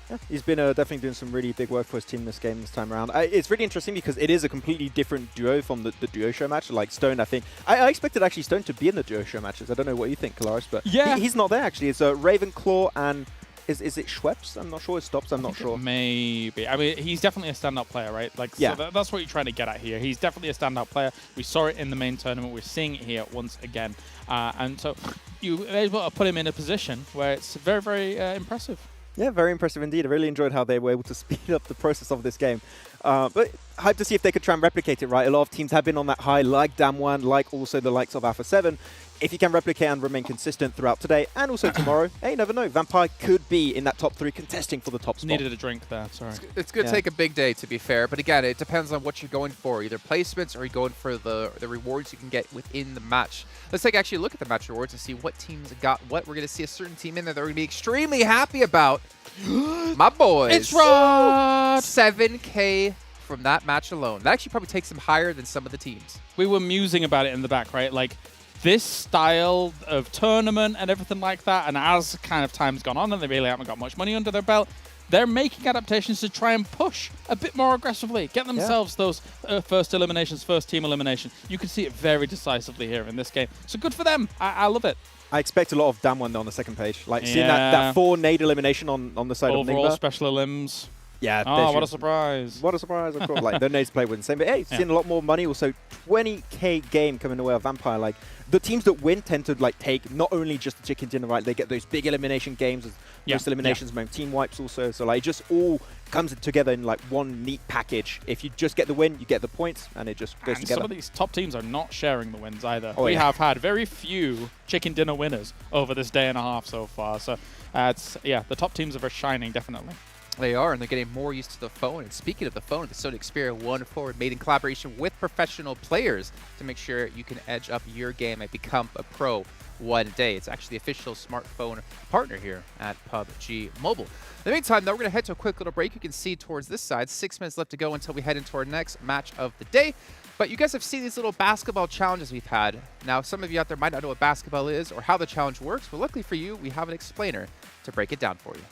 Yeah, he's been definitely doing some really big work for his team this time around. It's really interesting because it is a completely different duo from the duo show match. Like Stone, I think I expected actually Stone to be in the duo show matches. I don't know what you think, Kalaris, but yeah, he's not there actually. It's Ravenclaw and is it Schweppes? I'm not sure. It stops. I'm not sure. Maybe. I mean, he's definitely a standout player, right? Like, yeah. So that's what you're trying to get at here. He's definitely a standout player. We saw it in the main tournament. We're seeing it here once again, and so you were able to put him in a position where it's very, very impressive. Yeah, very impressive indeed. I really enjoyed how they were able to speed up the process of this game. But hyped to see if they could try and replicate it, right? A lot of teams have been on that high, like Damwon, like also the likes of Alpha 7. If you can replicate and remain consistent throughout today and also tomorrow, hey, you never know. Vampire could be in that top 3 contesting for the top spot. Needed a drink there, sorry. It's going to take a big day, to be fair. But again, it depends on what you're going for. Either placements or you're going for the rewards you can get within the match. Let's take actually a look at the match rewards and see what teams got what. We're going to see a certain team in there that we're going to be extremely happy about. My boys. It's Riyadh! 7K from that match alone. That actually probably takes them higher than some of the teams. We were musing about it in the back, right? Like, this style of tournament and everything like that, and as kind of time's gone on and they really haven't got much money under their belt, they're making adaptations to try and push a bit more aggressively, get themselves those first eliminations, first team elimination. You can see it very decisively here in this game. So good for them. I love it. I expect a lot of Damwon on the second page. Like seeing that 4 nade elimination on the side of Nigma. Overall special elims. Yeah. Oh, what a surprise. What a surprise, of course. Like, the nades play with the same. But hey, seeing a lot more money. Also, 20K game coming away of Vampire. Like, the teams that win tend to, like, take not only just the chicken dinner, right? They get those big elimination games, most eliminations, team wipes also. So, like, it just all comes together in, like, one neat package. If you just get the win, you get the points, and it just goes together. Some of these top teams are not sharing the wins either. Oh, we have had very few chicken dinner winners over this day and a half so far. So, the top teams are shining, definitely. They are, and they're getting more used to the phone. And speaking of the phone, the Sony Xperia 1 Forward made in collaboration with professional players to make sure you can edge up your game and become a pro one day. It's actually the official smartphone partner here at PUBG Mobile. In the meantime, though, we're going to head to a quick little break. You can see towards this side, 6 minutes left to go until we head into our next match of the day. But you guys have seen these little basketball challenges we've had. Now, some of you out there might not know what basketball is or how the challenge works, but luckily for you, we have an explainer to break it down for you.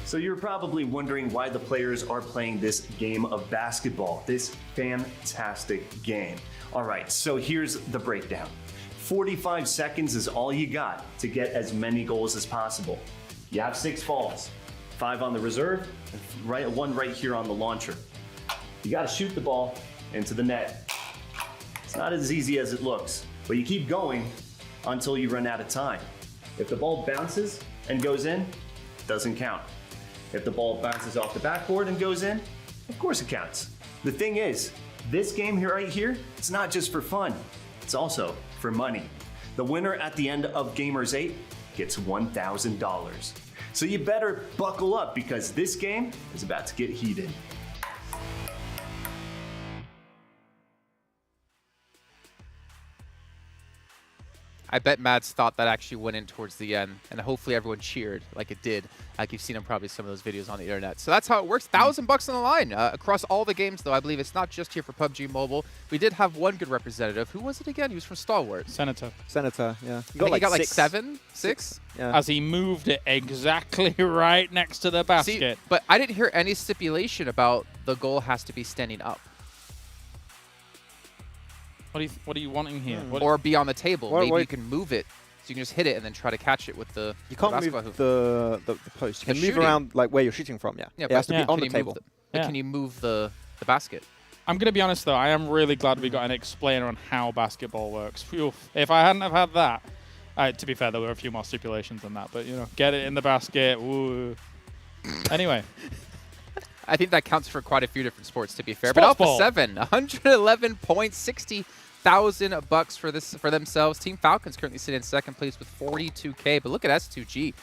So you're probably wondering why the players are playing this game of basketball, this fantastic game. All right, so here's the breakdown. 45 seconds is all you got to get as many goals as possible. You have 6 falls, 5 on the reserve, and 1 right here on the launcher. You gotta shoot the ball into the net. It's not as easy as it looks, but you keep going until you run out of time. If the ball bounces and goes in, it doesn't count. If the ball bounces off the backboard and goes in, of course it counts. The thing is, this game here right here, it's not just for fun, it's also for money. The winner at the end of Gamers8 gets $1,000. So you better buckle up because this game is about to get heated. I bet Mads thought that actually went in towards the end, and hopefully everyone cheered like it did. Like you've seen in probably some of those videos on the internet. So that's how it works. $1,000 on the line across all the games, though. I believe it's not just here for PUBG Mobile. We did have one good representative. Who was it again? He was from Stalwart. Senator, yeah. He got like 7, 6. Yeah. As he moved it exactly right next to the basket. See, but I didn't hear any stipulation about the goal has to be standing up. What are you wanting here? Or be on the table. What- Maybe what- you can move it, so you can just hit it and then try to catch it with the You can't basketball move hoop. the post. You The can move shooting. around like where you're shooting from, yeah. Yeah, It has to be on can the you table. move but can you move the basket? I'm going to be honest, though. I am really glad we got an explainer on how basketball works. Phew. If I hadn't have had that, to be fair, there were a few more stipulations than that. But, get it in the basket. Woo. Anyway. I think that counts for quite a few different sports, to be fair. Sports But ball. Alpha 7, 111 points, $60,000 for themselves. Team Falcons currently sitting in second place with 42K. But look at S2G,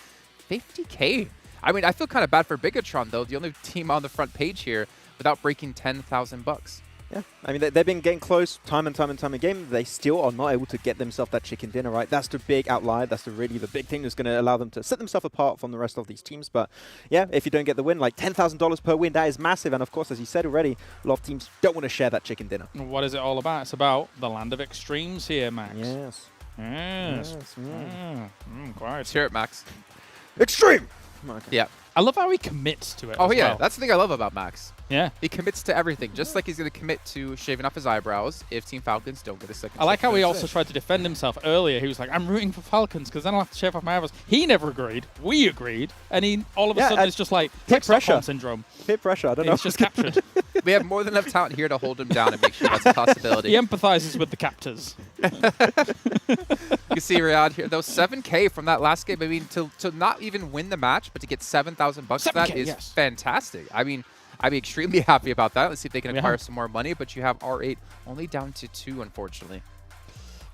50K. I mean, I feel kind of bad for Bigetron, though. The only team on the front page here without breaking $10,000. Yeah, I mean, they've been getting close time and time and time again. They still are not able to get themselves that chicken dinner, right? That's the big outlier. That's really the big thing that's going to allow them to set themselves apart from the rest of these teams. But yeah, if you don't get the win, like $10,000 per win, that is massive. And of course, as you said already, a lot of teams don't want to share that chicken dinner. What is it all about? It's about the land of extremes here, Max. Yes. Yes. Quite. Let's hear it, Max. Extreme! Okay. Yeah. I love how he commits to it. Oh, as yeah. well. That's the thing I love about Max. Yeah. He commits to everything, just like he's going to commit to shaving off his eyebrows if Team Falcons don't get a second. I like how he also finish. tried to defend himself earlier. He was like, I'm rooting for Falcons because then I'll have to shave off my eyebrows. He never agreed. We agreed. And he all of a sudden it's just like peer pressure Stockholm syndrome. Peer pressure, I don't know. He's just captured. We have more than enough talent here to hold him down and make sure that's a possibility. He empathizes with the captors. You can see Riyadh here, though, 7K from that last game. I mean, to not even win the match, but to get $7,000, that is fantastic. I mean, I'd be extremely happy about that. Let's see if they can acquire some more money, but you have R8 only down to 2, unfortunately.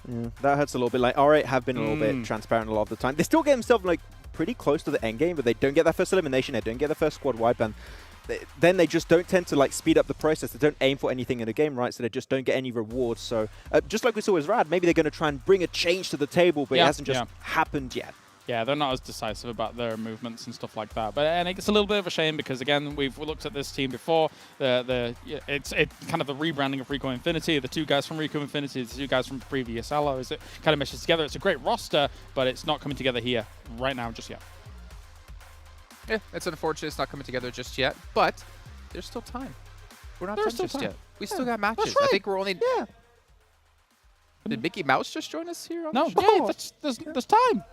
Yeah, that hurts a little bit. Like, R8 have been a little bit transparent a lot of the time. They still get themselves like pretty close to the end game, but they don't get that first elimination. They don't get the first squad wipe, and then they just don't tend to like speed up the process. They don't aim for anything in the game, right? So they just don't get any rewards. So just like we saw with Rad, maybe they're going to try and bring a change to the table, but it hasn't just happened yet. Yeah, they're not as decisive about their movements and stuff like that. But and it's a little bit of a shame because again, we've looked at this team before. It's kind of the rebranding of Rico Infinity. The 2 guys from Rico Infinity, the 2 guys from previous Allos. It kind of meshes together. It's a great roster, but it's not coming together here right now just yet. Yeah, it's unfortunate it's not coming together just yet, but there's still time. We're not done just yet. We still got matches. That's right. I think we're only... Yeah. Did Mickey Mouse just join us here on No, the show? yeah, there's time.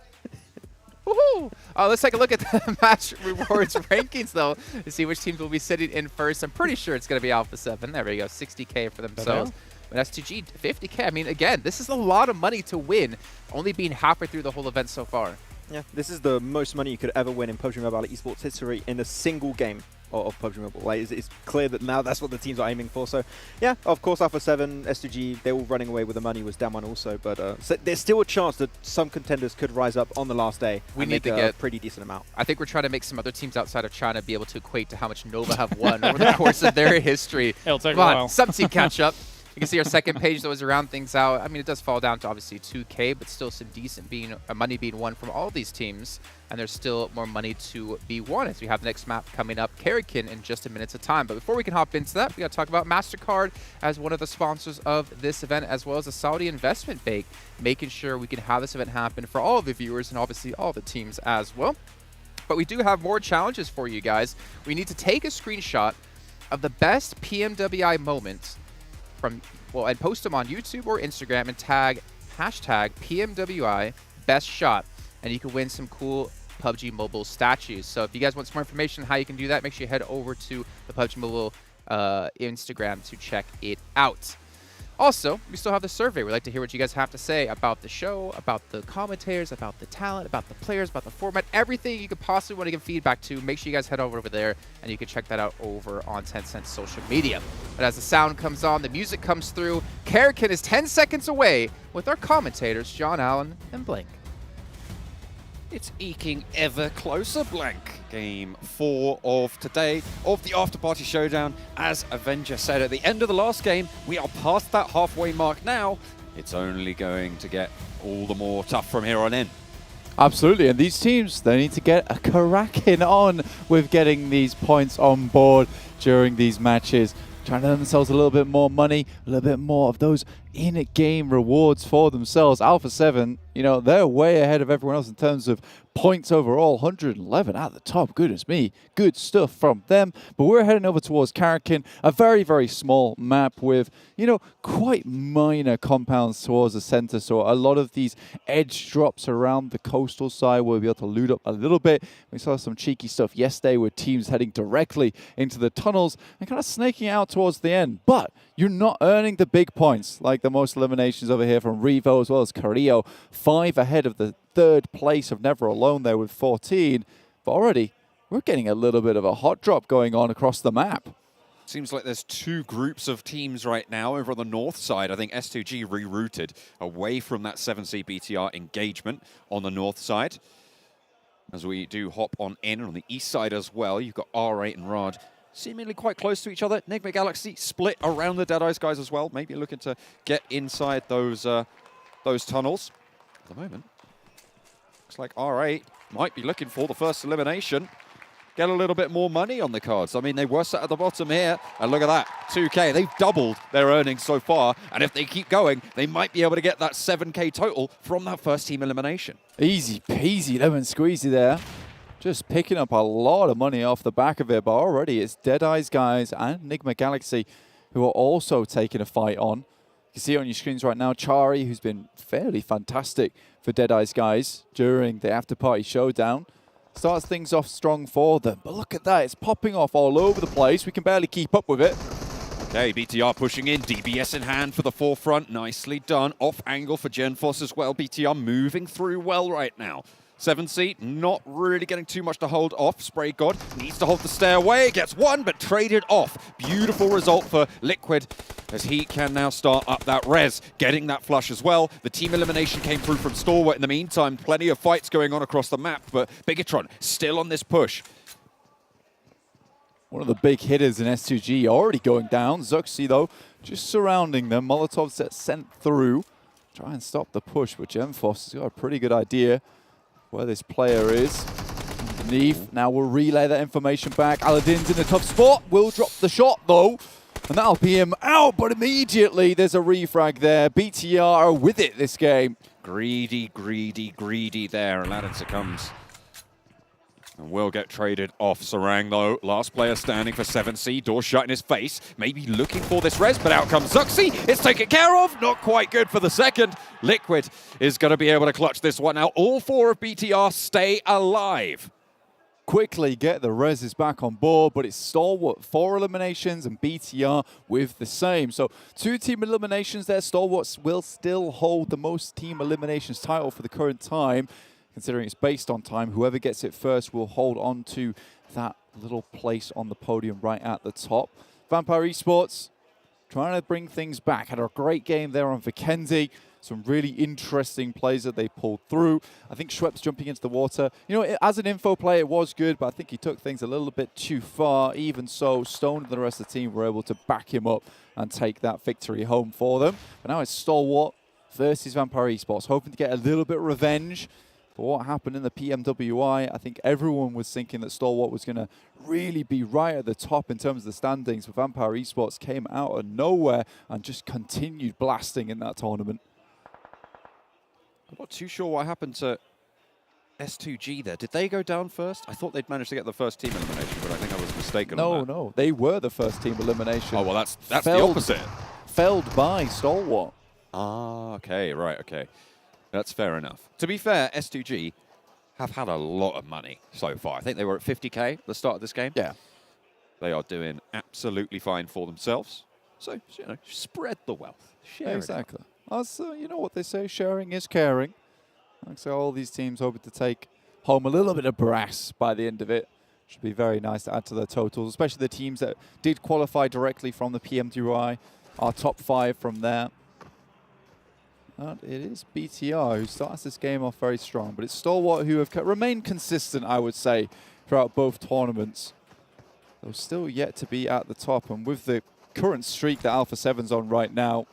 Woohoo! Let's take a look at the match rewards rankings, though, to see which teams will be sitting in first. I'm pretty sure it's going to be Alpha 7. There we go, 60K for themselves. But S2G, 50K. I mean, again, this is a lot of money to win, only being halfway through the whole event so far. Yeah, this is the most money you could ever win in PUBG Mobile Esports history in a single game of PUBG Mobile. Like, it's clear that now that's what the teams are aiming for. So, yeah, of course, Alpha 7, S2G, they're all running away with the money, was down one also. But so there's still a chance that some contenders could rise up on the last day and make a pretty decent amount. I think we're trying to make some other teams outside of China be able to equate to how much Nova have won over the course of their history. It'll take a Come on, while. some team catch up. You can see our second page, though, is around things out. I mean, it does fall down to obviously 2K, but still some decent money being won from all these teams. And there's still more money to be won as we have the next map coming up, Karakin, in just a minute's time. But before we can hop into that, we got to talk about MasterCard as one of the sponsors of this event, as well as the Saudi Investment Bank, making sure we can have this event happen for all of the viewers and obviously all the teams as well. But we do have more challenges for you guys. We need to take a screenshot of the best PMWI moments and post them on YouTube or Instagram and tag hashtag PMWI best shot, and you can win some cool PUBG Mobile statues. So if you guys want some more information on how you can do that, make sure you head over to the PUBG Mobile Instagram to check it out. Also, we still have the survey. We'd like to hear what you guys have to say about the show, about the commentators, about the talent, about the players, about the format, everything you could possibly want to give feedback to. Make sure you guys head over there, and you can check that out over on Tencent social media. But as the sound comes on, the music comes through, Karakin is 10 seconds away with our commentators, John Allen and Blank. It's eking ever closer, Blank. Game 4 of today of the Afterparty Showdown. As Avenger said at the end of the last game, we are past that halfway mark now. It's only going to get all the more tough from here on in. Absolutely, and these teams, they need to get a Karakin on with getting these points on board during these matches. Trying to earn themselves a little bit more money, a little bit more of those in-game rewards for themselves. Alpha 7, you know, they're way ahead of everyone else in terms of points overall. 111 at the top. Goodness me. Good stuff from them. But we're heading over towards Karakin, a very, very small map with, you know, quite minor compounds towards the center. So a lot of these edge drops around the coastal side will be able to loot up a little bit. We saw some cheeky stuff yesterday with teams heading directly into the tunnels and kind of snaking out towards the end. But you're not earning the big points like the most eliminations over here from Revo as well as Carrillo. 5 ahead of the third place of Never Alone there with 14. But already, we're getting a little bit of a hot drop going on across the map. Seems like there's 2 groups of teams right now over on the north side. I think S2G rerouted away from that 7C BTR engagement on the north side. As we do hop on in on the east side as well, you've got R8 and Rod seemingly quite close to each other. Nigma Galaxy split around the Deadeyes guys as well, maybe looking to get inside those tunnels. At the moment, looks like R8 might be looking for the first elimination. Get a little bit more money on the cards. I mean, they were set at the bottom here, and look at that, 2K. They've doubled their earnings so far, and if they keep going, they might be able to get that 7K total from that first team elimination. Easy peasy lemon squeezy there. Just picking up a lot of money off the back of it, but already it's Deadeyes Guys and Nigma Galaxy who are also taking a fight on. You can see it on your screens right now, Chari, who's been fairly fantastic for Deadeyes Guys during the Afterparty Showdown. Starts things off strong for them, but look at that, it's popping off all over the place. We can barely keep up with it. Okay, BTR pushing in, DBS in hand for the forefront, nicely done. Off angle for Genforce as well, BTR moving through well right now. 7C, not really getting too much to hold off. Spray God needs to hold the stairway, gets one, but traded off. Beautiful result for Liquid, as he can now start up that res, getting that flush as well. The team elimination came through from Stalwart in the meantime. Plenty of fights going on across the map, but Bigetron still on this push. One of the big hitters in S2G already going down. Zuxi, though, just surrounding them. Molotovs that sent through. Try and stop the push, but Genforce has got a pretty good idea where this player is. Underneath, now we'll relay that information back. Aladdin's in a tough spot, will drop the shot though, and that'll be him out, but immediately there's a refrag there. BTR are with it this game. Greedy, greedy, greedy there. Aladdin succumbs. And will get traded off. Sarang, though, last player standing for 7C. Door shut in his face. Maybe looking for this res, but out comes Zuxi. It's taken care of. Not quite good for the second. Liquid is going to be able to clutch this one out. All four of BTR stay alive. Quickly get the reses back on board, but it's Stalwart 4 eliminations and BTR with the same. So 2 team eliminations there. Stalwart will still hold the most team eliminations title for the current time. Considering it's based on time, whoever gets it first will hold on to that little place on the podium right at the top. Vampire Esports trying to bring things back. Had a great game there on Vikendi. Some really interesting plays that they pulled through. I think Schweppes jumping into the water. You know, as an info play, it was good, but I think he took things a little bit too far. Even so, Stone and the rest of the team were able to back him up and take that victory home for them. But now it's Stalwart versus Vampire Esports, hoping to get a little bit of revenge. But what happened in the PMWI, I think everyone was thinking that Stalwart was going to really be right at the top in terms of the standings. But Vampire Esports came out of nowhere and just continued blasting in that tournament. I'm not too sure what happened to S2G there. Did they go down first? I thought they'd managed to get the first team elimination, but I think I was mistaken on that. No, they were the first team elimination. Oh, well, that's the opposite. Felled by Stalwart. Ah, okay, right, okay. That's fair enough. To be fair, S2G have had a lot of money so far. I think they were at 50K at the start of this game. Yeah. They are doing absolutely fine for themselves. So, you know, spread the wealth. Share exactly. You know what they say, sharing is caring. Like so, all these teams hoping to take home a little bit of brass by the end of it. Should be very nice to add to their totals, especially the teams that did qualify directly from the PMWI, our top 5 from there. And it is BTR who starts this game off very strong, but it's Stalwart who have remained consistent, I would say, throughout both tournaments. They're still yet to be at the top, and with the current streak that Alpha 7's on right now,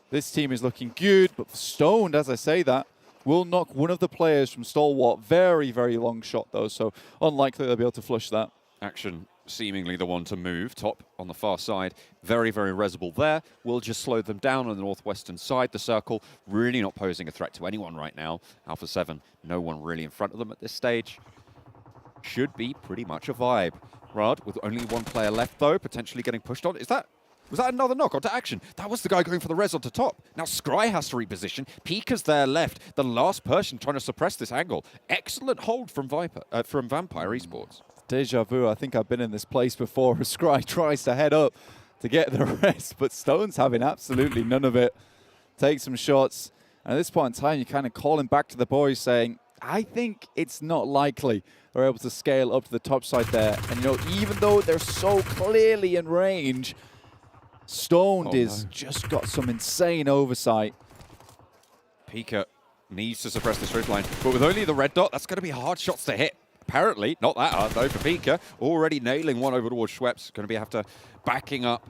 this team is looking good, but Stoned, as I say that, will knock one of the players from Stalwart. Very, very long shot, though, so unlikely they'll be able to flush that. Action seemingly the one to move. Top on the far side. Very, very resable there. Will just slow them down on the northwestern side. The circle really not posing a threat to anyone right now. Alpha 7, no one really in front of them at this stage. Should be pretty much a vibe. Rad, with only one player left, though, potentially getting pushed on. Was that another knock onto Action? That was the guy going for the res onto top. Now Scry has to reposition. Pika's there left. The last person trying to suppress this angle. Excellent hold from Vampire Esports. Deja vu, I think I've been in this place before. Scry tries to head up to get the rest, but Stone's having absolutely none of it. Take some shots. And at this point in time, you're kind of calling back to the boys saying, I think it's not likely they're able to scale up to the top side there. And, you know, even though they're so clearly in range, Stoned is just got some insane oversight. Pika needs to suppress this ridge line, but with only the red dot, that's going to be hard shots to hit. apparently not that hard though for Pika. Already nailing one over towards Schweppes. Going to have to backing up,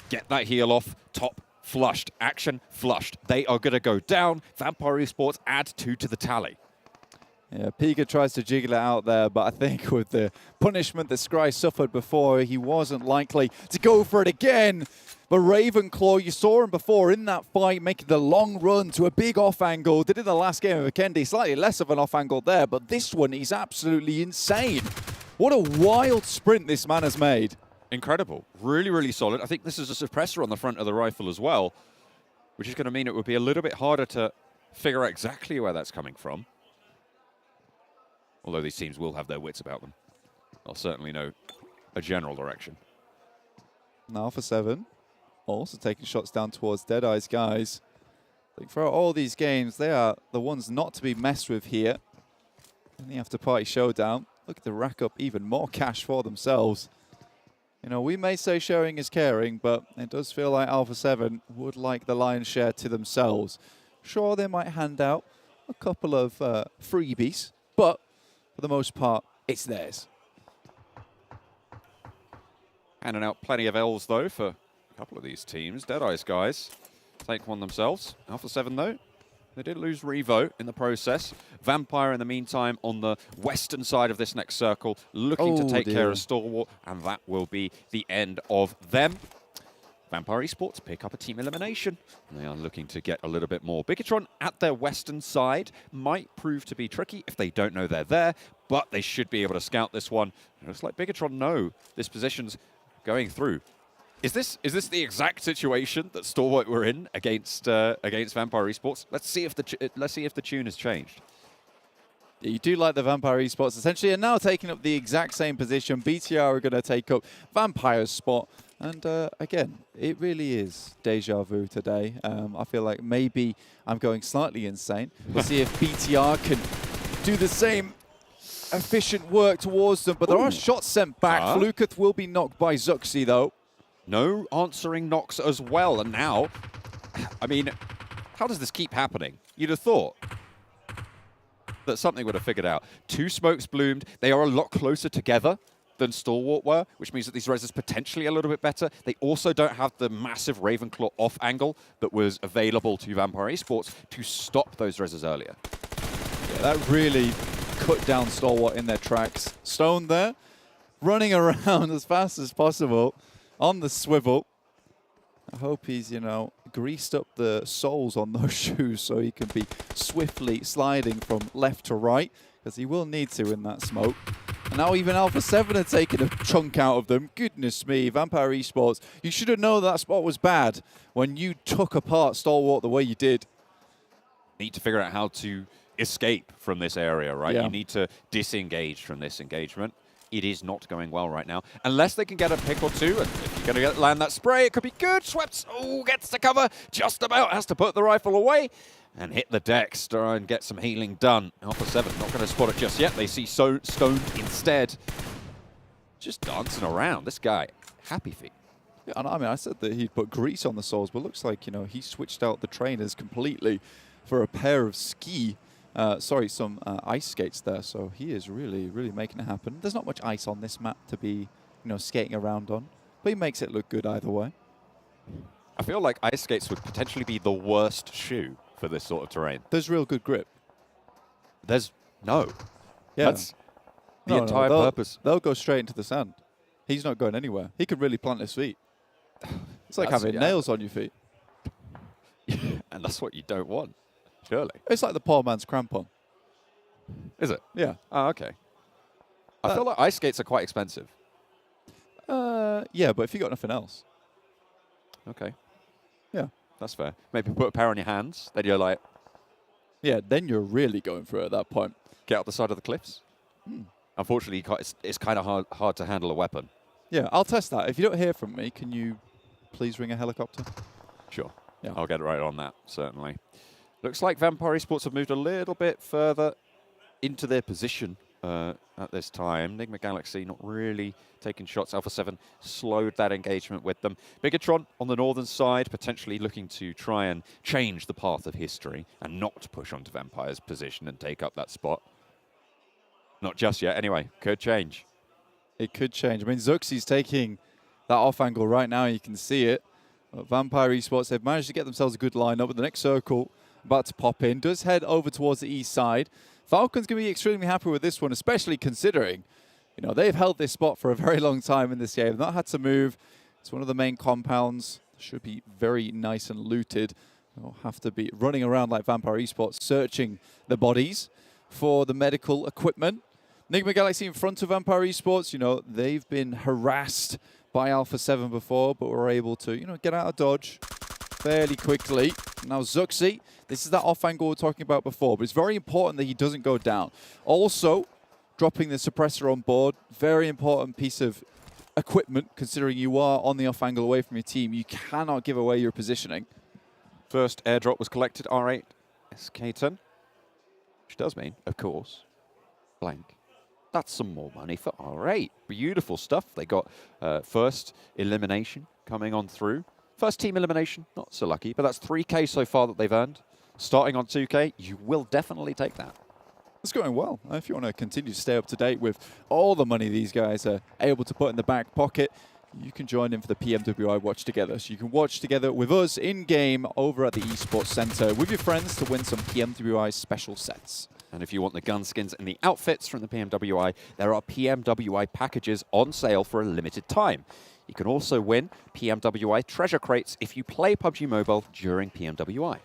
get that heal off. Top flushed, action flushed. They are going to go down. Vampire Esports add 2 to the tally. Yeah, Pika tries to jiggle it out there, but I think with the punishment that Scry suffered before, he wasn't likely to go for it again. But Ravenclaw, you saw him before in that fight, making the long run to a big off angle. Did in the last game of Vikendi, slightly less of an off angle there, but this one, he's absolutely insane. What a wild sprint this man has made. Incredible. Really, really solid. I think this is a suppressor on the front of the rifle as well, which is going to mean it would be a little bit harder to figure out exactly where that's coming from. Although these teams will have their wits about them. They'll certainly know a general direction. Now for 7. Also taking shots down towards Deadeyes Guys. I think for all these games, they are the ones not to be messed with here. In the Afterparty Showdown, look to rack up even more cash for themselves. You know, we may say sharing is caring, but it does feel like Alpha 7 would like the lion's share to themselves. Sure, they might hand out a couple of freebies, but for the most part, it's theirs. Handing out plenty of L's, though, for a couple of these teams. Deadeyes Guys take one themselves. Alpha 7, though, they did lose Revo in the process. Vampire, in the meantime, on the western side of this next circle, looking to take care of Stalwart, and that will be the end of them. Vampire Esports pick up a team elimination. They are looking to get a little bit more. Bigetron at their western side might prove to be tricky if they don't know they're there, but they should be able to scout this one. It looks like Bigetron know this position's going through. Is this the exact situation that Stalwart were in against Vampire Esports? Let's see if the tune has changed. You do like the Vampire Esports essentially, and now taking up the exact same position. BTR are going to take up Vampire's spot. And again, it really is deja vu today. I feel like maybe I'm going slightly insane. We'll see if BTR can do the same efficient work towards them. But there are shots sent back. Flukath will be knocked by Zuxi, though. No answering knocks as well. And now, I mean, how does this keep happening? You'd have thought that something would have figured out. 2 smokes bloomed. They are a lot closer together than Stalwart were, which means that these reses potentially a little bit better. They also don't have the massive Ravenclaw off angle that was available to Vampire Esports to stop those reses earlier. Yeah, that really cut down Stalwart in their tracks. Stone there, running around as fast as possible on the swivel. I hope he's, you know, greased up the soles on those shoes so he can be swiftly sliding from left to right, because he will need to in that smoke. And now even Alpha 7 are taking a chunk out of them. Goodness me, Vampire Esports, you should have known that spot was bad when you took apart Stalwart the way you did. Need to figure out how to escape from this area, right? Yeah. You need to disengage from this engagement. It is not going well right now. Unless they can get a pick or two, and if you're going to land that spray, it could be good. Schweppes, gets to cover, just about has to put the rifle away and hit the decks, try and get some healing done. Alpha 7 not going to spot it just yet. They see Stone instead. Just dancing around. This guy, happy feet. Yeah, and I mean, I said that he'd put grease on the soles, but looks like, you know, he switched out the trainers completely for a pair of some ice skates there. So he is really, really making it happen. There's not much ice on this map to be, you know, skating around on, but he makes it look good either way. I feel like ice skates would potentially be the worst shoe for this sort of terrain. There's real good grip. No. Yeah. That's the entire purpose. They'll go straight into the sand. He's not going anywhere. He could really plant his feet. It's like having nails on your feet. And that's what you don't want, surely. It's like the poor man's crampon. Is it? Yeah. Oh, okay. I feel like ice skates are quite expensive. Yeah, but if you got nothing else. Okay. Yeah. That's fair. Maybe put a pair on your hands, then you're like... Yeah, then you're really going for it at that point. Get up the side of the cliffs. Unfortunately, it's kind of hard to handle a weapon. Yeah, I'll test that. If you don't hear from me, can you please ring a helicopter? Sure. Yeah. I'll get right on that, certainly. Looks like Vampire Esports have moved a little bit further into their position at this time. Nigma Galaxy not really taking shots. Alpha 7 slowed that engagement with them. Bigetron on the northern side, potentially looking to try and change the path of history and not push onto Vampire's position and take up that spot. Not just yet, anyway. Could change. It could change. I mean, Zuxi's taking that off angle right now. You can see it. Vampire Esports, they've managed to get themselves a good lineup with the next circle about to pop in. Does head over towards the east side. Falcons going to be extremely happy with this one, especially considering, you know, they've held this spot for a very long time in this game. They've not had to move. It's one of the main compounds. Should be very nice and looted. They'll have to be running around like Vampire Esports, searching the bodies for the medical equipment. Nigma Galaxy in front of Vampire Esports, you know, they've been harassed by Alpha 7 before, but were able to, you know, get out of dodge fairly quickly. Now Zuxi, this is that off angle we were talking about before, but it's very important that he doesn't go down. Also, dropping the suppressor on board, very important piece of equipment, considering you are on the off angle away from your team. You cannot give away your positioning. First airdrop was collected, R8 SK10, which does mean, of course, blank. That's some more money for R8. Beautiful stuff. They got first elimination coming on through. First team elimination, not so lucky, but that's 3K so far that they've earned. Starting on 2K, you will definitely take that. It's going well. If you want to continue to stay up to date with all the money these guys are able to put in the back pocket, you can join in for the PMWI Watch Together. So you can watch together with us in-game over at the Esports Center with your friends to win some PMWI special sets. And if you want the gun skins and the outfits from the PMWI, there are PMWI packages on sale for a limited time. You can also win PMWI treasure crates if you play PUBG Mobile during PMWI.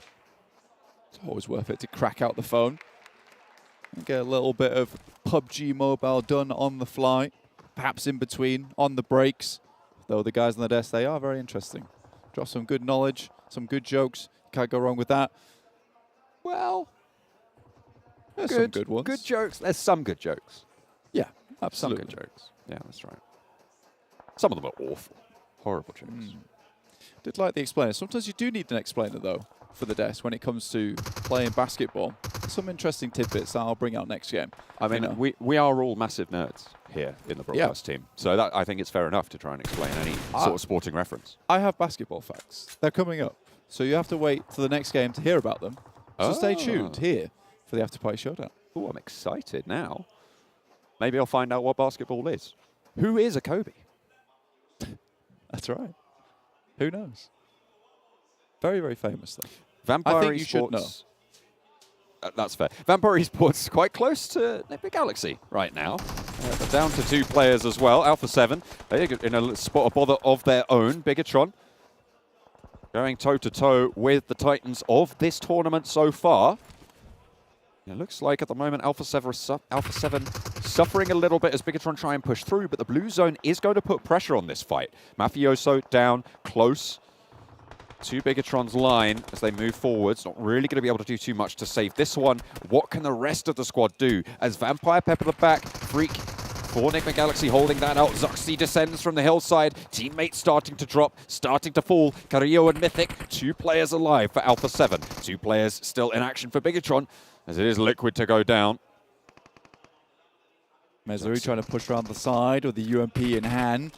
It's always worth it to crack out the phone and get a little bit of PUBG Mobile done on the fly, perhaps in between, on the breaks. Though the guys on the desk, they are very interesting. Drop some good knowledge, some good jokes. Can't go wrong with that. Well, there's some good ones. Good jokes. There's some good jokes. Yeah, absolutely. Some good jokes. Yeah, that's right. Some of them are awful. Horrible jokes. Did like the explainer. Sometimes you do need an explainer, though, for the desk when it comes to playing basketball. Some interesting tidbits that I'll bring out next game. I mean, we are all massive nerds here in the broadcast team. So that, I think it's fair enough to try and explain any sort of sporting reference. I have basketball facts. They're coming up. So you have to wait till the next game to hear about them. So stay tuned here for the Afterparty Showdown. Oh, I'm excited now. Maybe I'll find out what basketball is. Who is a Kobe? That's right. Who knows? Very, very famous, though. Vampire I think Esports. You should know. That's fair. Vampire Esports is quite close to Nigma Galaxy right now. They're down to 2 players as well. Alpha 7, they're in a spot of bother of their own. Bigetron going toe-to-toe with the Titans of this tournament so far. It looks like at the moment Alpha 7 suffering a little bit as Bigetron try and push through, but the blue zone is going to put pressure on this fight. Mafioso down close to Bigetron's line as they move forwards. Not really going to be able to do too much to save this one. What can the rest of the squad do? As Vampire pepper the back, Freak for Nigma Galaxy holding that out. Zuxi descends from the hillside. Teammates starting to drop, starting to fall. Carrillo and Mythic, 2 players alive for Alpha 7. 2 players still in action for Bigetron as it is Liquid to go down. Mezuri trying to push around the side with the UMP in hand.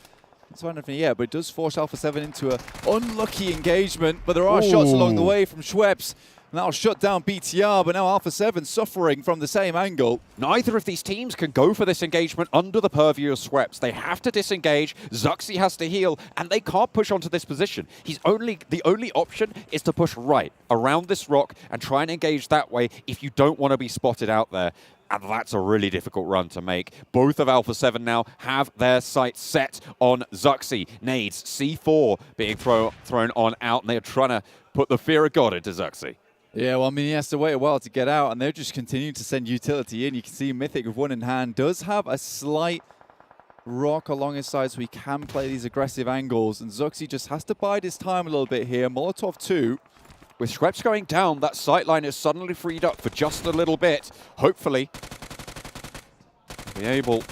It's not anything yet, but it does force Alpha 7 into an unlucky engagement. But there are shots along the way from Schweppes. And that'll shut down BTR, but now Alpha 7 suffering from the same angle. Neither of these teams can go for this engagement under the purview of Schweppes. They have to disengage. Zuxi has to heal, and they can't push onto this position. The only option is to push right around this rock and try and engage that way if you don't want to be spotted out there. And that's a really difficult run to make. Both of Alpha 7 now have their sights set on Zuxi. Nades, C4 being thrown on out, and they're trying to put the fear of God into Zuxi. Yeah, well, I mean, he has to wait a while to get out, and they're just continuing to send utility in. You can see Mythic with one in hand does have a slight rock along his side, so he can play these aggressive angles. And Zuxi just has to bide his time a little bit here. Molotov 2. With Schweppes going down, that sightline is suddenly freed up for just a little bit. Hopefully, be able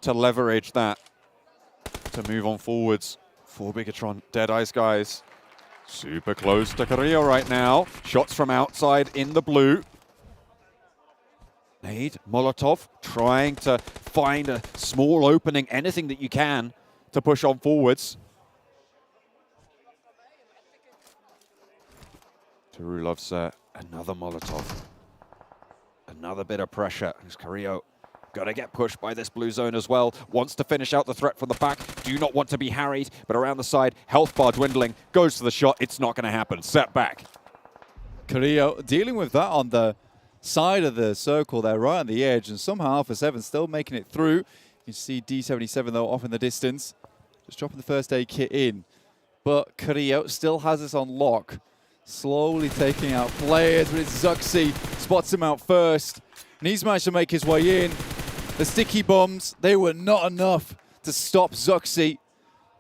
to leverage that to move on forwards for Bigetron. Deadeyes Guys super close to Carrillo right now. Shots from outside in the blue. Nade, Molotov trying to find a small opening, anything that you can to push on forwards. Taru loves another Molotov. Another bit of pressure as Carrillo Gonna get pushed by this blue zone as well. Wants to finish out the threat from the back. Do not want to be harried, but around the side, health bar dwindling. Goes to the shot. It's not going to happen. Set back. Carrillo dealing with that on the side of the circle there, right on the edge, and somehow Alpha 7 still making it through. You see D77 though off in the distance. Just dropping the first aid kit in. But Carrillo still has this on lock. Slowly taking out players, but it's Zuxi. Spots him out first. And he's managed to make his way in. The sticky bombs, they were not enough to stop Zuxi.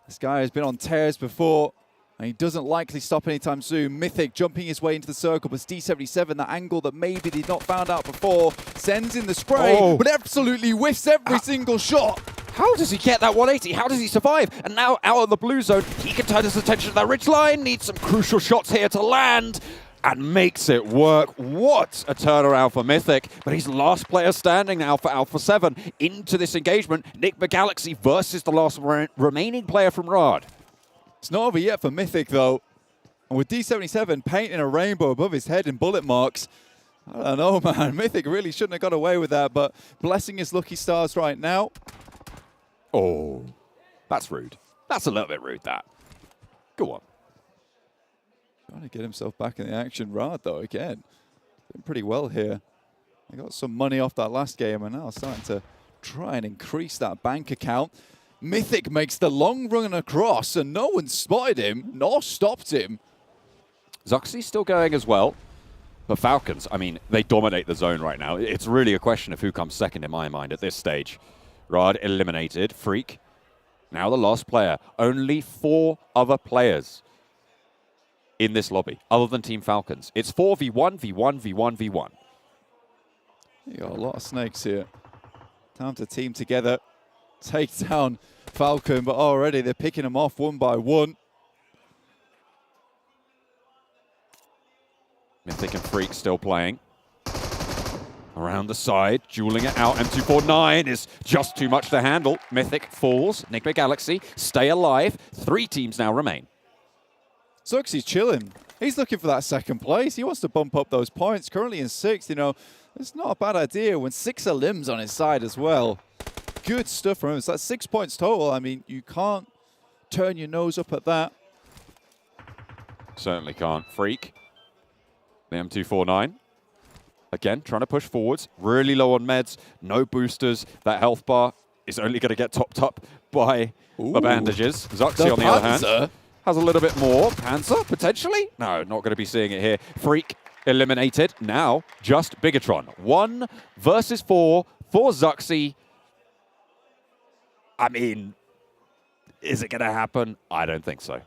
This guy has been on tears before, and he doesn't likely stop anytime soon. Mythic jumping his way into the circle, but D77, that angle that maybe they'd not found out before, sends in the spray, but absolutely whiffs every single shot. How does he get that 180? How does he survive? And now out of the blue zone, he can turn his attention to that ridge line, needs some crucial shots here to land, and makes it work. What a turnaround for Mythic. But he's the last player standing now for Alpha 7 into this engagement. Nigma Galaxy versus the last remaining player from Riyadh. It's not over yet for Mythic, though. And with D77 painting a rainbow above his head in bullet marks, I don't know, man. Mythic really shouldn't have got away with that, but blessing his lucky stars right now. Oh, that's rude. That's a little bit rude, that. Go on. Trying to get himself back in the action. Riyadh, though, again, doing pretty well here. They got some money off that last game and now starting to try and increase that bank account. Mythic makes the long run across and no one spotted him nor stopped him. Zuxi's still going as well. But Falcons, I mean, they dominate the zone right now. It's really a question of who comes second in my mind at this stage. Riyadh eliminated. Freak. Now the last player. Only 4 other players in this lobby, other than Team Falcons. It's 4v1, v1, v1, v1. You got a lot of snakes here. Time to team together, take down Falcon, but already they're picking them off one by one. Mythic and Freak still playing. Around the side, dueling it out. M249 is just too much to handle. Mythic falls. Nigma Galaxy stay alive. 3 teams now remain. Zuxi's chilling. He's looking for that second place. He wants to bump up those points. Currently in 6th, you know, it's not a bad idea when 6 are limbs on his side as well. Good stuff from him. So that's 6 points total. I mean, you can't turn your nose up at that. Certainly can't. Freak. The M249. Again, trying to push forwards. Really low on meds. No boosters. That health bar is only going to get topped up by the bandages. Zuxi, on the other hand, has a little bit more. Panzer, potentially? No, not going to be seeing it here. Freak eliminated. Now, just Bigetron. 1 versus 4 for Zuxi. I mean, is it going to happen? I don't think so.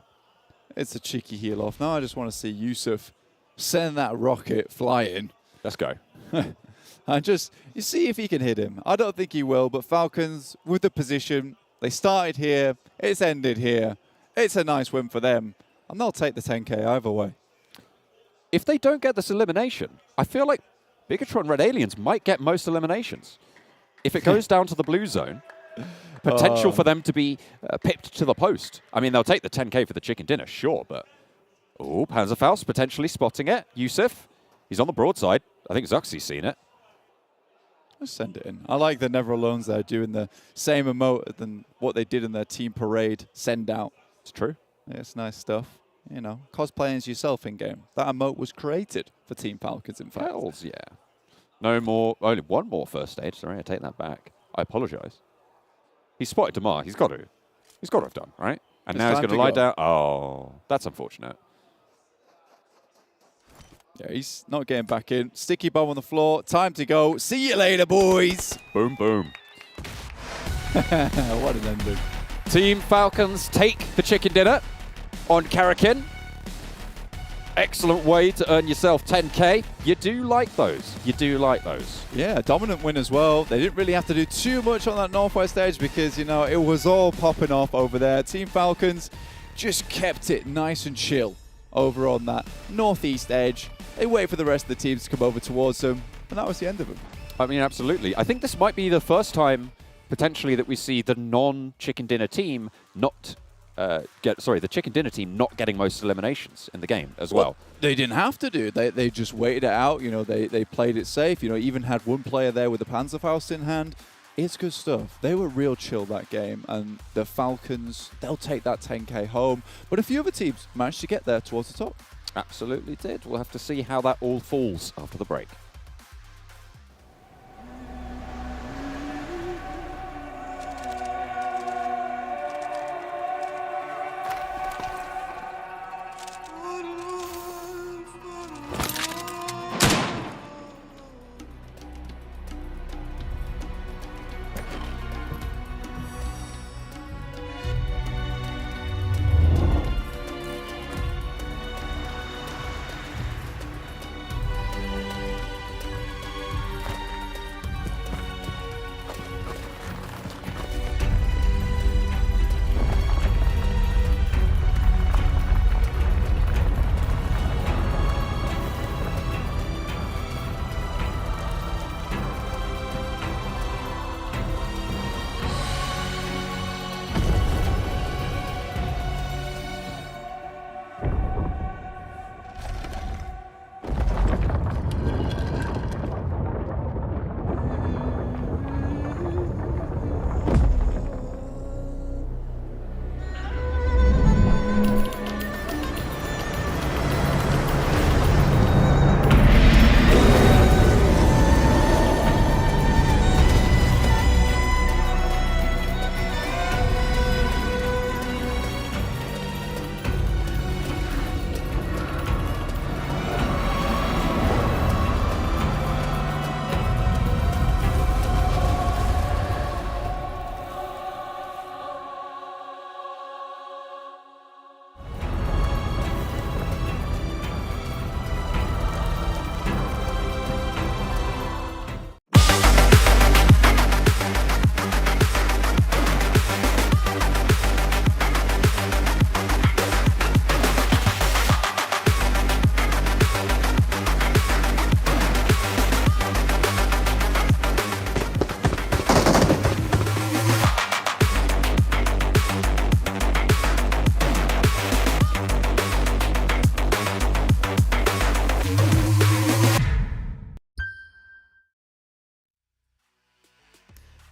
It's a cheeky heel off. Now I just want to see Yusuf send that rocket flying. Let's go. And just, you see if he can hit him. I don't think he will, but Falcons, with the position, they started here, it's ended here. It's a nice win for them, and they'll take the 10K either way. If they don't get this elimination, I feel like Bigetron Red Aliens might get most eliminations. If it goes down to the blue zone, potential for them to be pipped to the post. I mean, they'll take the 10K for the chicken dinner, sure, but... Oh, Panzerfaust potentially spotting it. Yusuf, he's on the broadside. I think Zuxi's seen it. Just send it in. I like the Never Alones there doing the same emote than what they did in their team parade send out. It's true. Yeah, it's nice stuff. You know, cosplaying as yourself in game. That emote was created for Team Falcons, in fact. Hells yeah. No more. Only 1 more first aid. Sorry, I take that back. I apologize. He spotted Damar. He's got to. He's got to have done, right? And now he's going to lie down. Oh, that's unfortunate. Yeah, he's not getting back in. Sticky bomb on the floor. Time to go. See you later, boys. Boom, boom. What an ending. Team Falcons take the chicken dinner on Karakin. Excellent way to earn yourself 10K. You do like those. You do like those. Yeah, dominant win as well. They didn't really have to do too much on that northwest edge because, you know, it was all popping off over there. Team Falcons just kept it nice and chill over on that northeast edge. They wait for the rest of the teams to come over towards them, and that was the end of them. I mean, absolutely. I think this might be the first time, potentially, that we see the non-chicken dinner team not the chicken dinner team not getting most eliminations in the game as well. They didn't have to do. They just waited it out. You know, they played it safe. You know, even had one player there with the Panzerfaust in hand. it's good stuff. They were real chill that game, and the Falcons, they'll take that 10K home. But a few other teams managed to get there towards the top. Absolutely did. We'll have to see how that all falls after the break.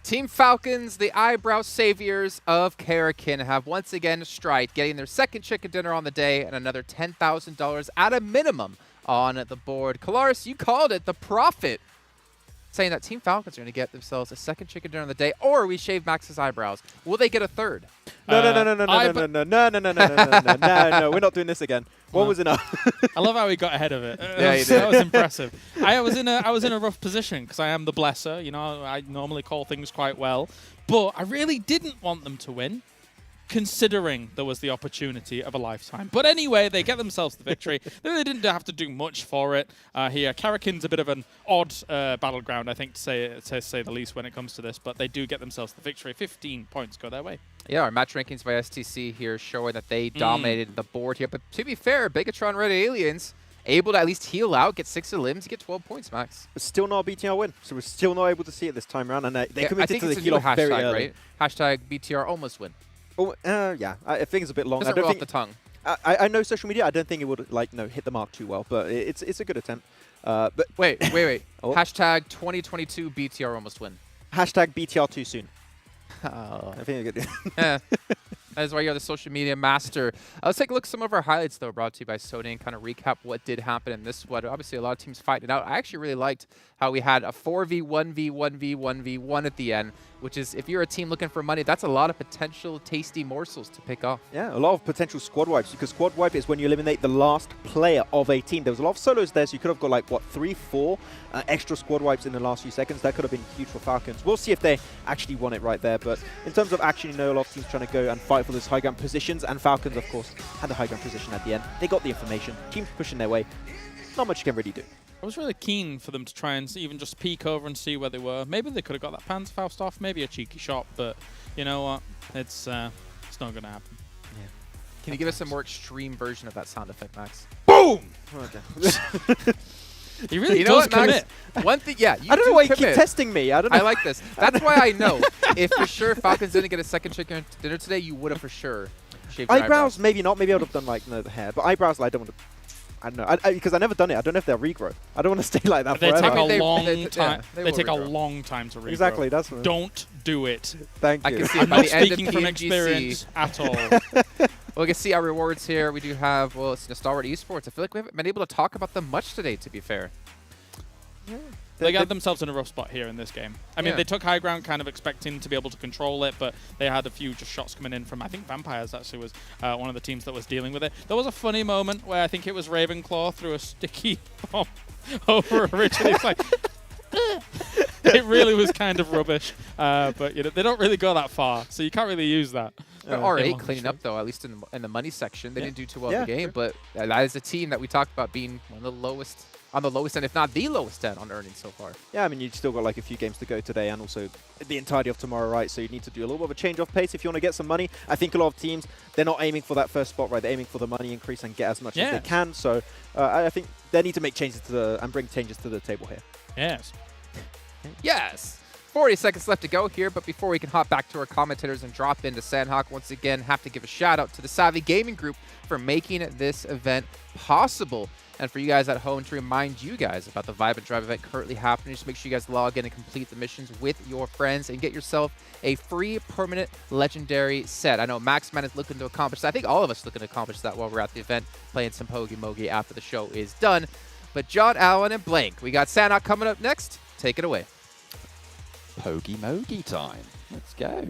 Team Falcons, the eyebrow saviors of Karakin, have once again strike, getting their second chicken dinner on the day and another $10,000 at a minimum on the board. Kalaris, you called it, the profit, saying that Team Falcons are going to get themselves a second chicken dinner on the day, or we shave Max's eyebrows. Will they get a third? No, we're not doing this again. One was enough. I love how he got ahead of it. Yeah, he did. That was impressive. I was in a rough position because I am the blesser. You know, I normally call things quite well, but I really didn't want them to win, considering there was the opportunity of a lifetime. But anyway, they get themselves the victory. They really didn't have to do much for it here. Karakin's a bit of an odd battleground, I think, to say the least when it comes to this, but they do get themselves the victory. 15 points go their way. Yeah, our match rankings by STC here showing that they dominated the board here. But to be fair, Bigetron Red Aliens able to at least heal out, get 6 limbs, get 12 points, Max. It's still not a BTR win, so we're still not able to see it this time around. And they committed to the heal heal off very early. Right? Hashtag BTR almost win. Oh, yeah. I think it's a bit long. Doesn't roll off the tongue. I know social media. I don't think it would hit the mark too well, but it's a good attempt. But wait. Oh. Hashtag 2022 BTR almost win. Hashtag BTR too soon. Oh. I think good. Yeah. That is why you're the social media master. Let's take a look at some of our highlights, though, brought to you by Sony, and kind of recap what did happen in this one. Obviously, a lot of teams fighting it out. I actually really liked how we had a 4v1v1v1v1 at the end, which is, if you're a team looking for money, that's a lot of potential tasty morsels to pick off. Yeah, a lot of potential squad wipes, because squad wipe is when you eliminate the last player of a team. There was a lot of solos there, so you could have got, like, what, 3, 4 extra squad wipes in the last few seconds. That could have been huge for Falcons. We'll see if they actually won it right there, but in terms of action, you know, a lot of teams trying to go and fight for those high ground positions, and Falcons, of course, had the high ground position at the end. They got the information. Teams pushing their way. Not much you can really do. I was really keen for them to try and even just peek over and see where they were. Maybe they could have got that Panzerfaust off, maybe a cheeky shot, but you know what? It's not going to happen. Yeah. Can you give us a more extreme version of that sound effect, Max? Boom! Okay. He really does commit. One thing, yeah. I don't know why you keep testing me. I don't know. I like this. That's why I know. If for sure Falcons didn't get a second chicken dinner today, you would have for sure shaved your eyebrows. Maybe not. Maybe I would have done like the hair, but eyebrows, I don't want to. I don't know. Because I've never done it. I don't know if they'll regrow. I don't want to stay like that They forever. take a long time. they They will take a regrow. long time to regrow. Exactly, that's what Don't do it. Thank I you. can see I'm by not the end of speaking from PMGC. experience at all. Well, we can see our rewards here. We do have, well, it's Stalwart Esports. I feel like we haven't been able to talk about them much today, to be fair. They got themselves in a rough spot here in this game. I mean, Yeah. they took high ground kind of expecting to be able to control it, but they had a few just shots coming in from, I think Vampires actually was one of the teams that was dealing with it. There was a funny moment where I think it was Ravenclaw threw a sticky bomb over Richard. It's like, it really was kind of rubbish. But you know, they don't really go that far, so you can't really use that. R8 cleaning up, though, at least in the money section. They didn't do too well in the game, but that is a team that we talked about being one of the lowest, on the lowest end, if not the lowest end on earnings so far. Yeah, I mean, you've still got like a few games to go today and also the entirety of tomorrow, right? So you need to do a little bit of a change of pace if you want to get some money. I think a lot of teams, they're not aiming for that first spot, right? They're aiming for the money increase and get as much as they can. So I think they need to make changes to and bring changes to the table here. Yes. Yes! 40 seconds left to go here, but before we can hop back to our commentators and drop into Sanhok, once again, have to give a shout out to the Savvy Gaming Group for making this event possible. And for you guys at home, to remind you guys about the Vibe and Drive event currently happening, just make sure you guys log in and complete the missions with your friends and get yourself a free permanent legendary set. I know Maxman is looking to accomplish that. I think all of us are looking to accomplish that while we're at the event, playing some Pogi Mogi after the show is done. But John, Allen, and Blank, we got Sanhok coming up next. Take it away. Pogi Mogi time. Let's go.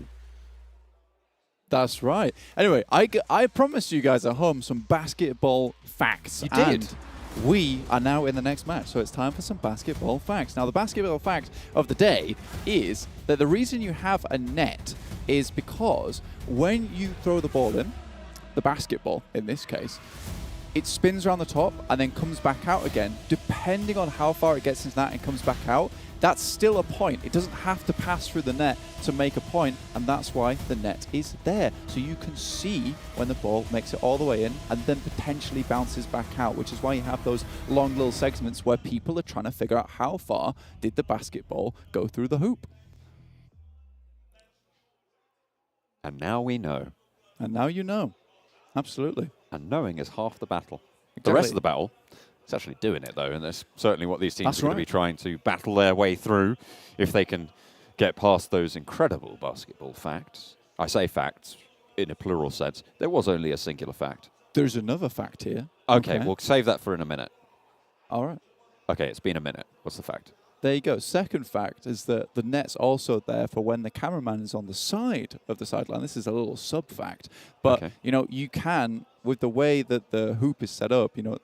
That's right. Anyway, I promised you guys at home some basketball facts. You did. And we are now in the next match, so it's time for some basketball facts. Now, the basketball fact of the day is that the reason you have a net is because when you throw the ball in, the basketball in this case, it spins around the top and then comes back out again. Depending on how far it gets into that and comes back out, that's still a point. It doesn't have to pass through the net to make a point, and that's why the net is there. So you can see when the ball makes it all the way in and then potentially bounces back out, which is why you have those long little segments where people are trying to figure out how far did the basketball go through the hoop. And now we know. And now you know. Absolutely. And knowing is half the battle. Exactly. The rest of the battle is actually doing it, though, and that's certainly what these teams That's are going to be trying to battle their way through if they can get past those incredible basketball facts. I say facts in a plural sense. There was only a singular fact. There's another fact here. Okay, we'll save that for in a minute. All right. Okay, it's been a minute. What's the fact? There you go. Second fact is that the net's also there for when the cameraman is on the side of the sideline. This is a little sub-fact. But, you know, you can, with the way that the hoop is set up, you know,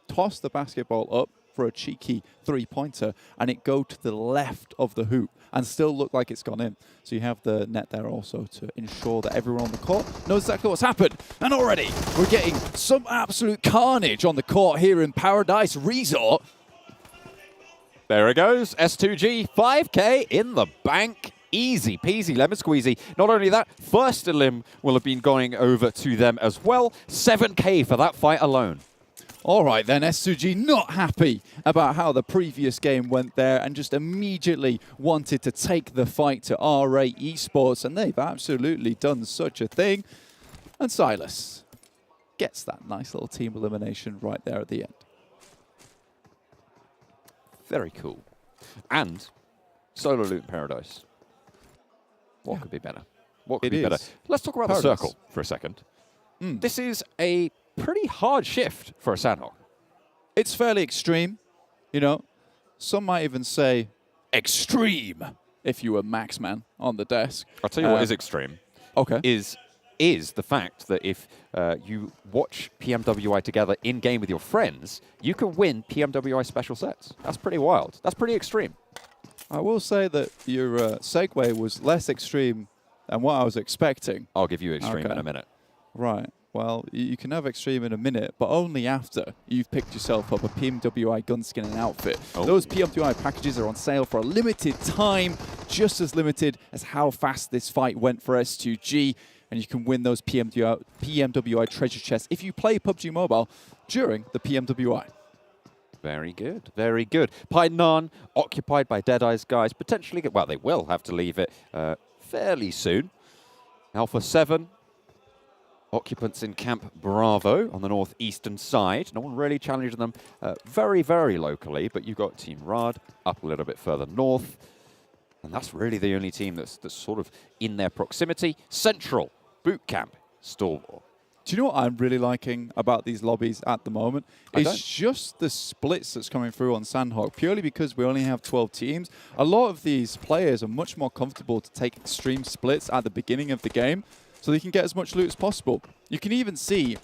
toss the basketball up for a cheeky three-pointer and it go to the left of the hoop and still look like it's gone in. So you have the net there also to ensure that everyone on the court knows exactly what's happened. And already we're getting some absolute carnage on the court here in Paradise Resort. There it goes. S2G, 5K in the bank. Easy peasy, lemon squeezy. Not only that, first elim will have been going over to them as well. 7K for that fight alone. All right, then, S2G not happy about how the previous game went there and just immediately wanted to take the fight to R8 Esports, and they've absolutely done such a thing. And Silas gets that nice little team elimination right there at the end. Very cool. And solo loot in Paradise. What could be better? What could be better? Let's talk about Paradise. the circle for a second. This is a pretty hard shift for a Sanhok. It's fairly extreme, you know. Some might even say extreme if you were Maxman on the desk. I'll tell you what is extreme. Okay. Is the fact that if you watch PMWI together in-game with your friends, you can win PMWI special sets. That's pretty wild. That's pretty extreme. I will say that your segue was less extreme than what I was expecting. I'll give you extreme in a minute. Right. Well, you can have extreme in a minute, but only after you've picked yourself up a PMWI gunskin and outfit. Oh. Those PMWI packages are on sale for a limited time, just as limited as how fast this fight went for S2G. And you can win those PMWI treasure chests if you play PUBG Mobile during the PMWI. Very good, very good. Painan, occupied by Deadeyes Guys, potentially, well, they will have to leave it fairly soon. Alpha 7, occupants in Camp Bravo on the northeastern side. No one really challenging them very, very locally, but you've got Team Riyadh up a little bit further north. And that's really the only team that's sort of in their proximity. Central, Boot Camp, Stalwart. Do you know what I'm really liking about these lobbies at the moment? It's just the splits that's coming through on Sanhok, purely because we only have 12 teams. A lot of these players are much more comfortable to take extreme splits at the beginning of the game so they can get as much loot as possible. You can even see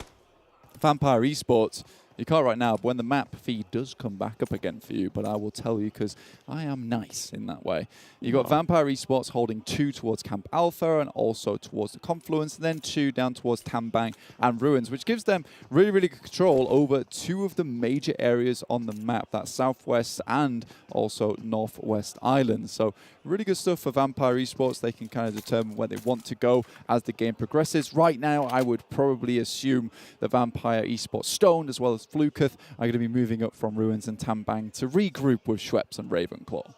Vampire Esports. You can't right now, but when the map feed does come back up again for you, but I will tell you because I am nice in that way. You got Vampire Esports holding 2 towards Camp Alpha and also towards the Confluence, and then 2 down towards Tambang and Ruins, which gives them really, really good control over 2 of the major areas on the map, that's Southwest and also Northwest Islands. So really good stuff for Vampire Esports. They can kind of determine where they want to go as the game progresses. Right now, I would probably assume that Vampire Esports Stoned, as well as Fluketh, are going to be moving up from Ruins and Tambang to regroup with Schweppes and Ravenclaw.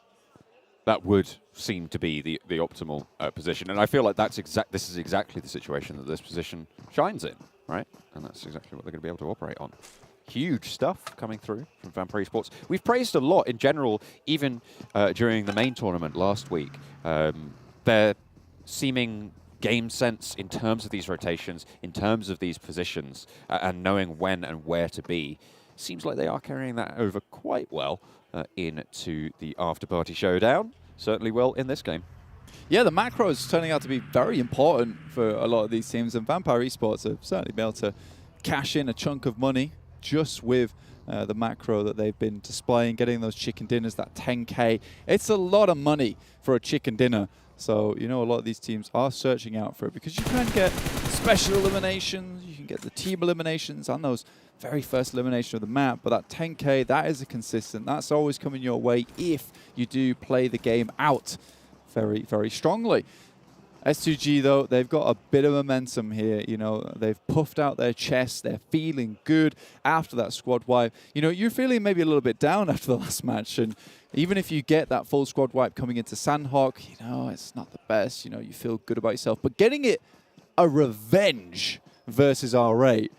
That would seem to be the optimal position, and I feel like this is exactly the situation that this position shines in, right? And that's exactly what they're going to be able to operate on. Huge stuff coming through from Vampire Esports. We've praised a lot in general, even during the main tournament last week. Their seeming game sense in terms of these rotations, in terms of these positions, and knowing when and where to be. Seems like they are carrying that over quite well into the Afterparty Showdown. Certainly well in this game. Yeah, the macro is turning out to be very important for a lot of these teams, and Vampire Esports have certainly been able to cash in a chunk of money just with the macro that they've been displaying, getting those chicken dinners, that 10K. It's a lot of money for a chicken dinner. So, you know, a lot of these teams are searching out for it because you can get special eliminations, you can get the team eliminations on those very first elimination of the map, but that 10K, that is a consistent. That's always coming your way if you do play the game out very, very strongly. S2G, though, they've got a bit of momentum here. You know, they've puffed out their chest. They're feeling good after that squad wipe. You know, you're feeling maybe a little bit down after the last match, and even if you get that full squad wipe coming into Sanhok, you know, it's not the best. You know, you feel good about yourself. But getting it a revenge versus R8,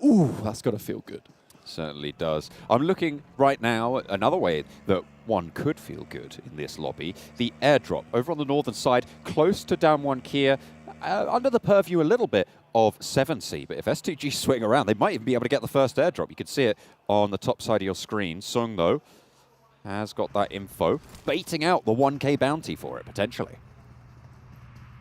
ooh, that's got to feel good. Certainly does. I'm looking right now at another way that one could feel good in this lobby. The airdrop over on the northern side, close to down 1 Kia, under the purview a little bit of 7C. But if S2G swing around, they might even be able to get the first airdrop. You can see it on the top side of your screen. Sung, though, has got that info, baiting out the 1K bounty for it, potentially.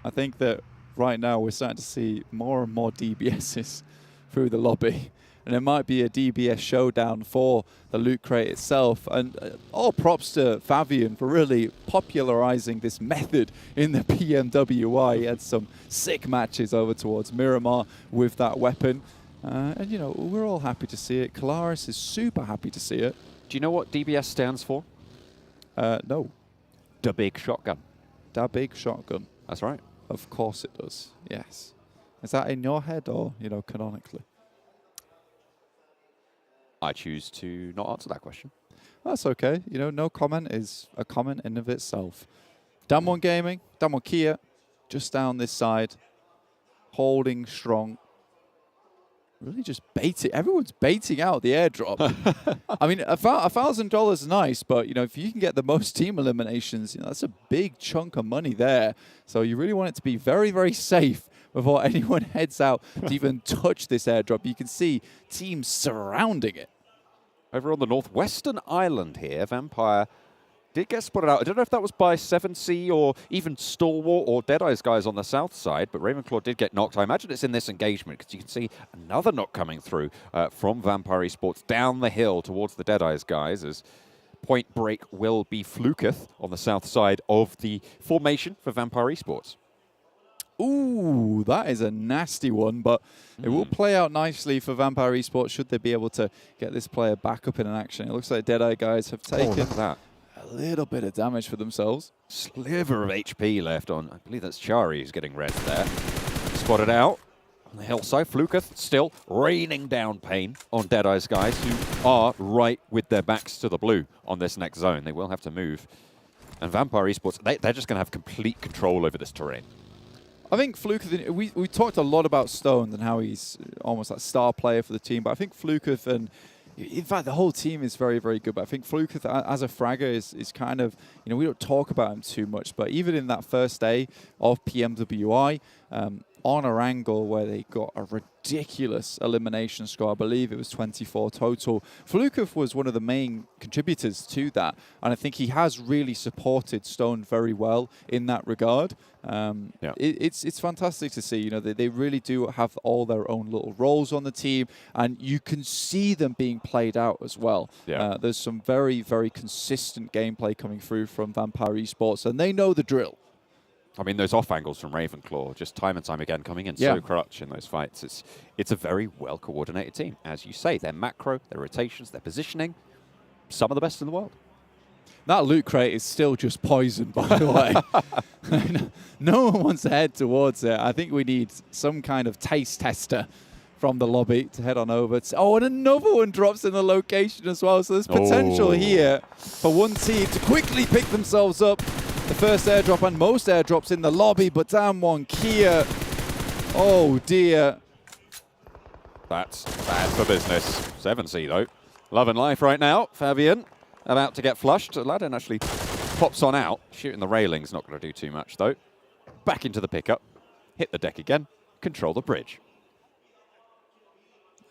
I think that right now we're starting to see more and more DBSs through the lobby. And it might be a DBS showdown for the loot crate itself. And all props to Fabian for really popularizing this method in the PMWI. He had some sick matches over towards Miramar with that weapon. And, you know, we're all happy to see it. Kalaris is super happy to see it. Do you know what DBS stands for? No. Da Big Shotgun. Da Big Shotgun. That's right. Of course it does, yes. Is that in your head or, you know, canonically? I choose to not answer that question. That's okay. You know, no comment is a comment in of itself. Damwon Gaming, Damwon Kia, just down this side, holding strong. Really just baiting. Everyone's baiting out the airdrop. I mean, $1,000 is nice, but, you know, if you can get the most team eliminations, you know, that's a big chunk of money there. So you really want it to be very, very safe before anyone heads out to even touch this airdrop. You can see teams surrounding it. Over on the northwestern island here, Vampire did get spotted out. I don't know if that was by 7C or even Stalwart or Deadeyes Guys on the south side, but Ravenclaw did get knocked. I imagine it's in this engagement because you can see another knock coming through from Vampire Esports down the hill towards the Deadeyes Guys as point break will be Fluketh on the south side of the formation for Vampire Esports. Ooh, that is a nasty one, but it will play out nicely for Vampire Esports should they be able to get this player back up in an action. It looks like Deadeye Guys have taken a little bit of damage for themselves. Sliver of HP left on, I believe that's Chari who's getting red there. Spotted out on the hillside. Fluketh still raining down pain on Deadeyes Guys who are right with their backs to the blue on this next zone. They will have to move. And Vampire Esports, they're just going to have complete control over this terrain. I think Fluketh, we talked a lot about Stone and how he's almost that star player for the team, but I think Fluketh and in fact the whole team is very, very good. But I think Fluketh as a fragger is kind of, you know, we don't talk about him too much, but even in that first day of PMWI, on Erangel, where they got a ridiculous elimination score, I believe it was 24 total. Fluketh was one of the main contributors to that, and I think he has really supported Stone very well in that regard. It's fantastic to see. You know, they really do have all their own little roles on the team, and you can see them being played out as well. There's some very, very consistent gameplay coming through from Vampire Esports, and they know the drill. I mean, those off angles from Ravenclaw, just time and time again, coming in so clutch in those fights. It's a very well-coordinated team. As you say, their macro, their rotations, their positioning, some of the best in the world. That loot crate is still just poison, by the way. No one wants to head towards it. I think we need some kind of taste tester from the lobby to head on over. And another one drops in the location as well. So there's potential here for one team to quickly pick themselves up. The first airdrop and most airdrops in the lobby, but down one Kia. Oh dear. That's bad for business. 7C though. Love and life right now. Fabian about to get flushed. Aladdin actually pops on out. Shooting the railings, not going to do too much though. Back into the pickup. Hit the deck again. Control the bridge.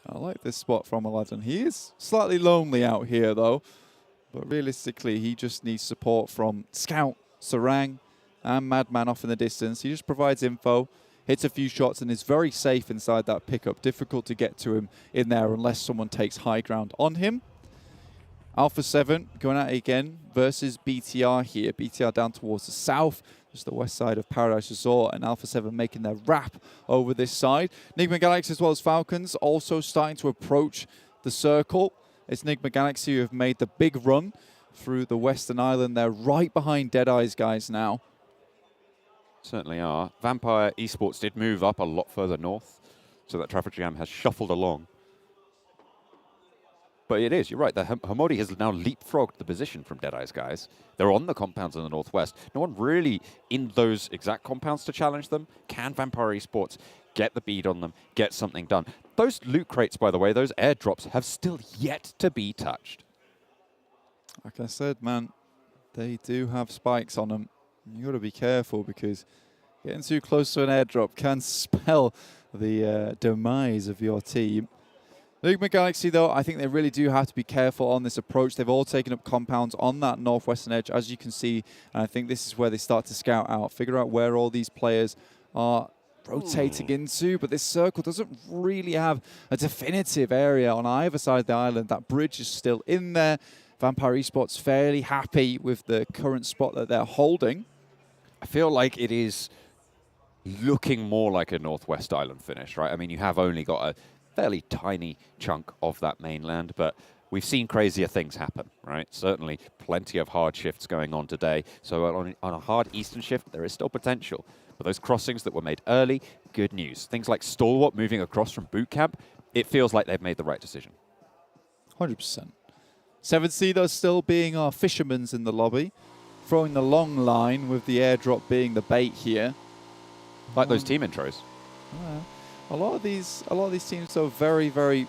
I like this spot from Aladdin. He is slightly lonely out here though. But realistically, he just needs support from Scout, Sarang, and Madman off in the distance. He just provides info, hits a few shots, and is very safe inside that pickup. Difficult to get to him in there unless someone takes high ground on him. Alpha 7 going at it again versus BTR here. BTR down towards the south, just the west side of Paradise Resort, and Alpha 7 making their wrap over this side. Nigma Galaxy as well as Falcons also starting to approach the circle. It's Nigma Galaxy who have made the big run through the Western Island. They're right behind Deadeyes Guys now. Certainly are. Vampire Esports did move up a lot further north, so that traffic jam has shuffled along. But it is, you're right, the Hamodi has now leapfrogged the position from Deadeyes Guys. They're on the compounds in the northwest. No one really in those exact compounds to challenge them. Can Vampire Esports get the bead on them, get something done? Those loot crates, by the way, those airdrops have still yet to be touched. Like I said, man, they do have spikes on them. You got to be careful because getting too close to an airdrop can spell the demise of your team. Nigma Galaxy, though, I think they really do have to be careful on this approach. They've all taken up compounds on that northwestern edge, as you can see. And I think this is where they start to scout out, figure out where all these players are rotating into. But this circle doesn't really have a definitive area on either side of the island. That bridge is still in there. Vampire Esports fairly happy with the current spot that they're holding. I feel like it is looking more like a Northwest Island finish, right? I mean, you have only got a fairly tiny chunk of that mainland, but we've seen crazier things happen, right? Certainly plenty of hard shifts going on today. So on a hard eastern shift, there is still potential. But those crossings that were made early, good news. Things like Stalwart moving across from boot camp, it feels like they've made the right decision. 100%. 7C, though, still being our fishermen's in the lobby. Throwing the long line with the airdrop being the bait here. Like those team intros. A lot of these teams are very, very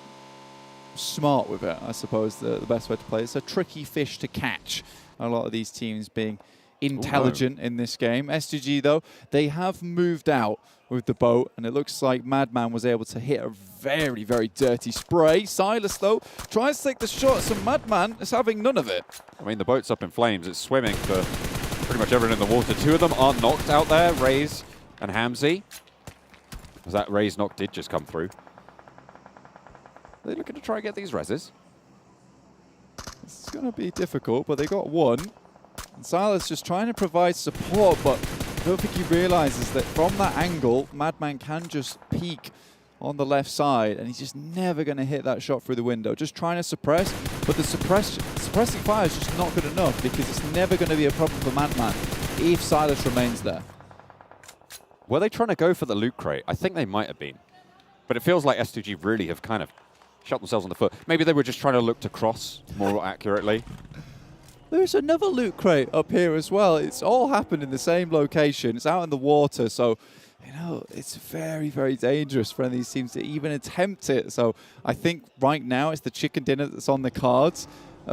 smart with it, I suppose, the best way to play it. It's a tricky fish to catch. A lot of these teams being intelligent in this game. S2G, though, they have moved out with the boat, and it looks like Madman was able to hit a very, very dirty spray. Silas, though, tries to take the shots, and Madman is having none of it. I mean, the boat's up in flames. It's swimming for pretty much everyone in the water. Two of them are knocked out there, Raze and Hamzy. As that Raze knock did just come through. Are they looking to try and get these reses? It's going to be difficult, but they got one. And Silas just trying to provide support, but I don't think he realizes that from that angle, Madman can just peek on the left side, and he's just never going to hit that shot through the window. Just trying to suppress, but the suppressing fire is just not good enough because it's never going to be a problem for Madman if Silas remains there. Were they trying to go for the loot crate? I think they might have been. But it feels like S2G really have kind of shot themselves on the foot. Maybe they were just trying to look to cross more accurately. There's another loot crate up here as well. It's all happened in the same location. It's out in the water, so you know, it's very, very dangerous for these teams to even attempt it. So I think right now it's the chicken dinner that's on the cards.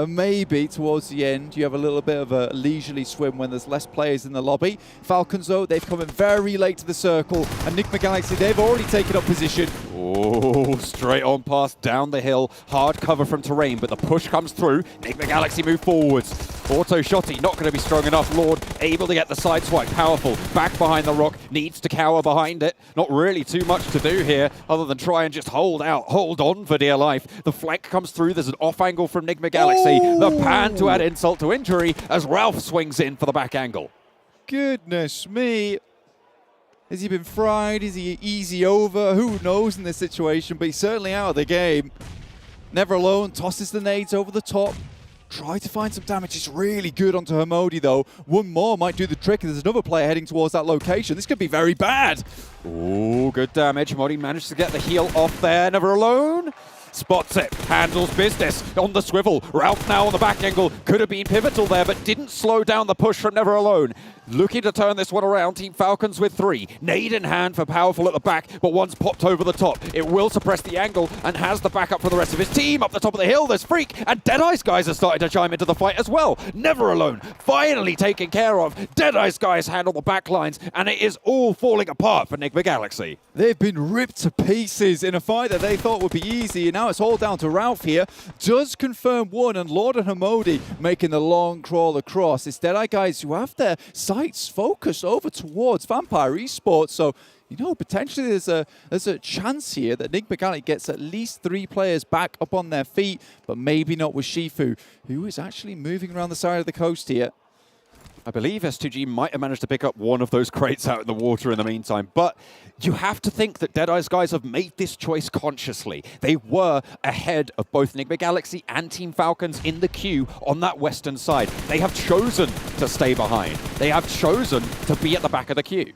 Maybe towards the end, you have a little bit of a leisurely swim when there's less players in the lobby. Falcons, though, they've come in very late to the circle. And Nigma Galaxy, they've already taken up position. Oh, straight on past, down the hill. Hard cover from terrain, but the push comes through. Nigma Galaxy move forwards. Auto Shotty, not going to be strong enough. Lord, able to get the side swipe. Powerful, back behind the rock. Needs to cower behind it. Not really too much to do here, other than try and just hold out, hold on for dear life. The flank comes through. There's an off angle from Nigma Galaxy. The pan to add insult to injury as Ralph swings in for the back angle. Goodness me. Has he been fried? Is he easy over? Who knows in this situation, but he's certainly out of the game. Never alone, tosses the nades over the top. Try to find some damage. It's really good onto Hermodi, though. One more might do the trick. There's another player heading towards that location. This could be very bad. Oh, good damage. Modi managed to get the heal off there. Never alone. Spots it, handles business on the swivel. Ralph now on the back angle. Could have been pivotal there, but didn't slow down the push from Never Alone. Looking to turn this one around. Team Falcons with 3. Nade in hand for Powerful at the back, but one's popped over the top. It will suppress the angle and has the backup for the rest of his team. Up the top of the hill, there's Freak, and Deadeyes Guys are starting to chime into the fight as well. Never Alone, finally taken care of. Deadeyes Guys handle the back lines, and it is all falling apart for Nigma Galaxy. They've been ripped to pieces in a fight that they thought would be easy, and now it's all down to Ralph here. Does confirm one, and Lord and Hermodi making the long crawl across. It's Deadeye Guys who have their sights focused over towards Vampire Esports, so you know, potentially there's a chance here that Nigma Galaxy gets at least 3 players back up on their feet, but maybe not with Shifu, who is actually moving around the side of the coast here. I believe S2G might have managed to pick up one of those crates out in the water in the meantime, but you have to think that Deadeyes Guys have made this choice consciously. They were ahead of both Nigma Galaxy and Team Falcons in the queue on that western side. They have chosen to stay behind. They have chosen to be at the back of the queue.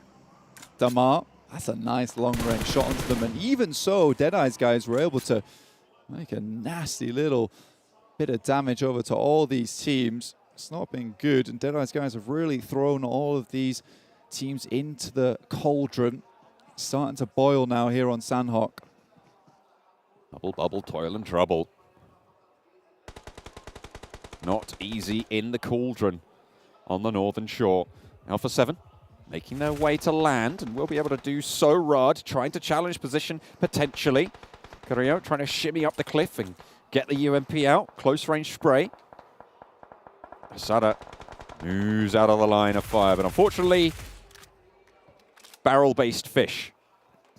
Damar, that's a nice long-range shot onto them, and even so, Deadeyes Guys were able to make a nasty little bit of damage over to all these teams. It's not been good, and Deadeyes Guys have really thrown all of these teams into the cauldron. It's starting to boil now here on Sanhok. Bubble, bubble, toil and trouble. Not easy in the cauldron on the northern shore. Alpha 7 making their way to land, and will be able to do so. Rad trying to challenge position potentially. Carrillo trying to shimmy up the cliff and get the UMP out. Close range spray. Asada moves out of the line of fire, but unfortunately, barrel-based fish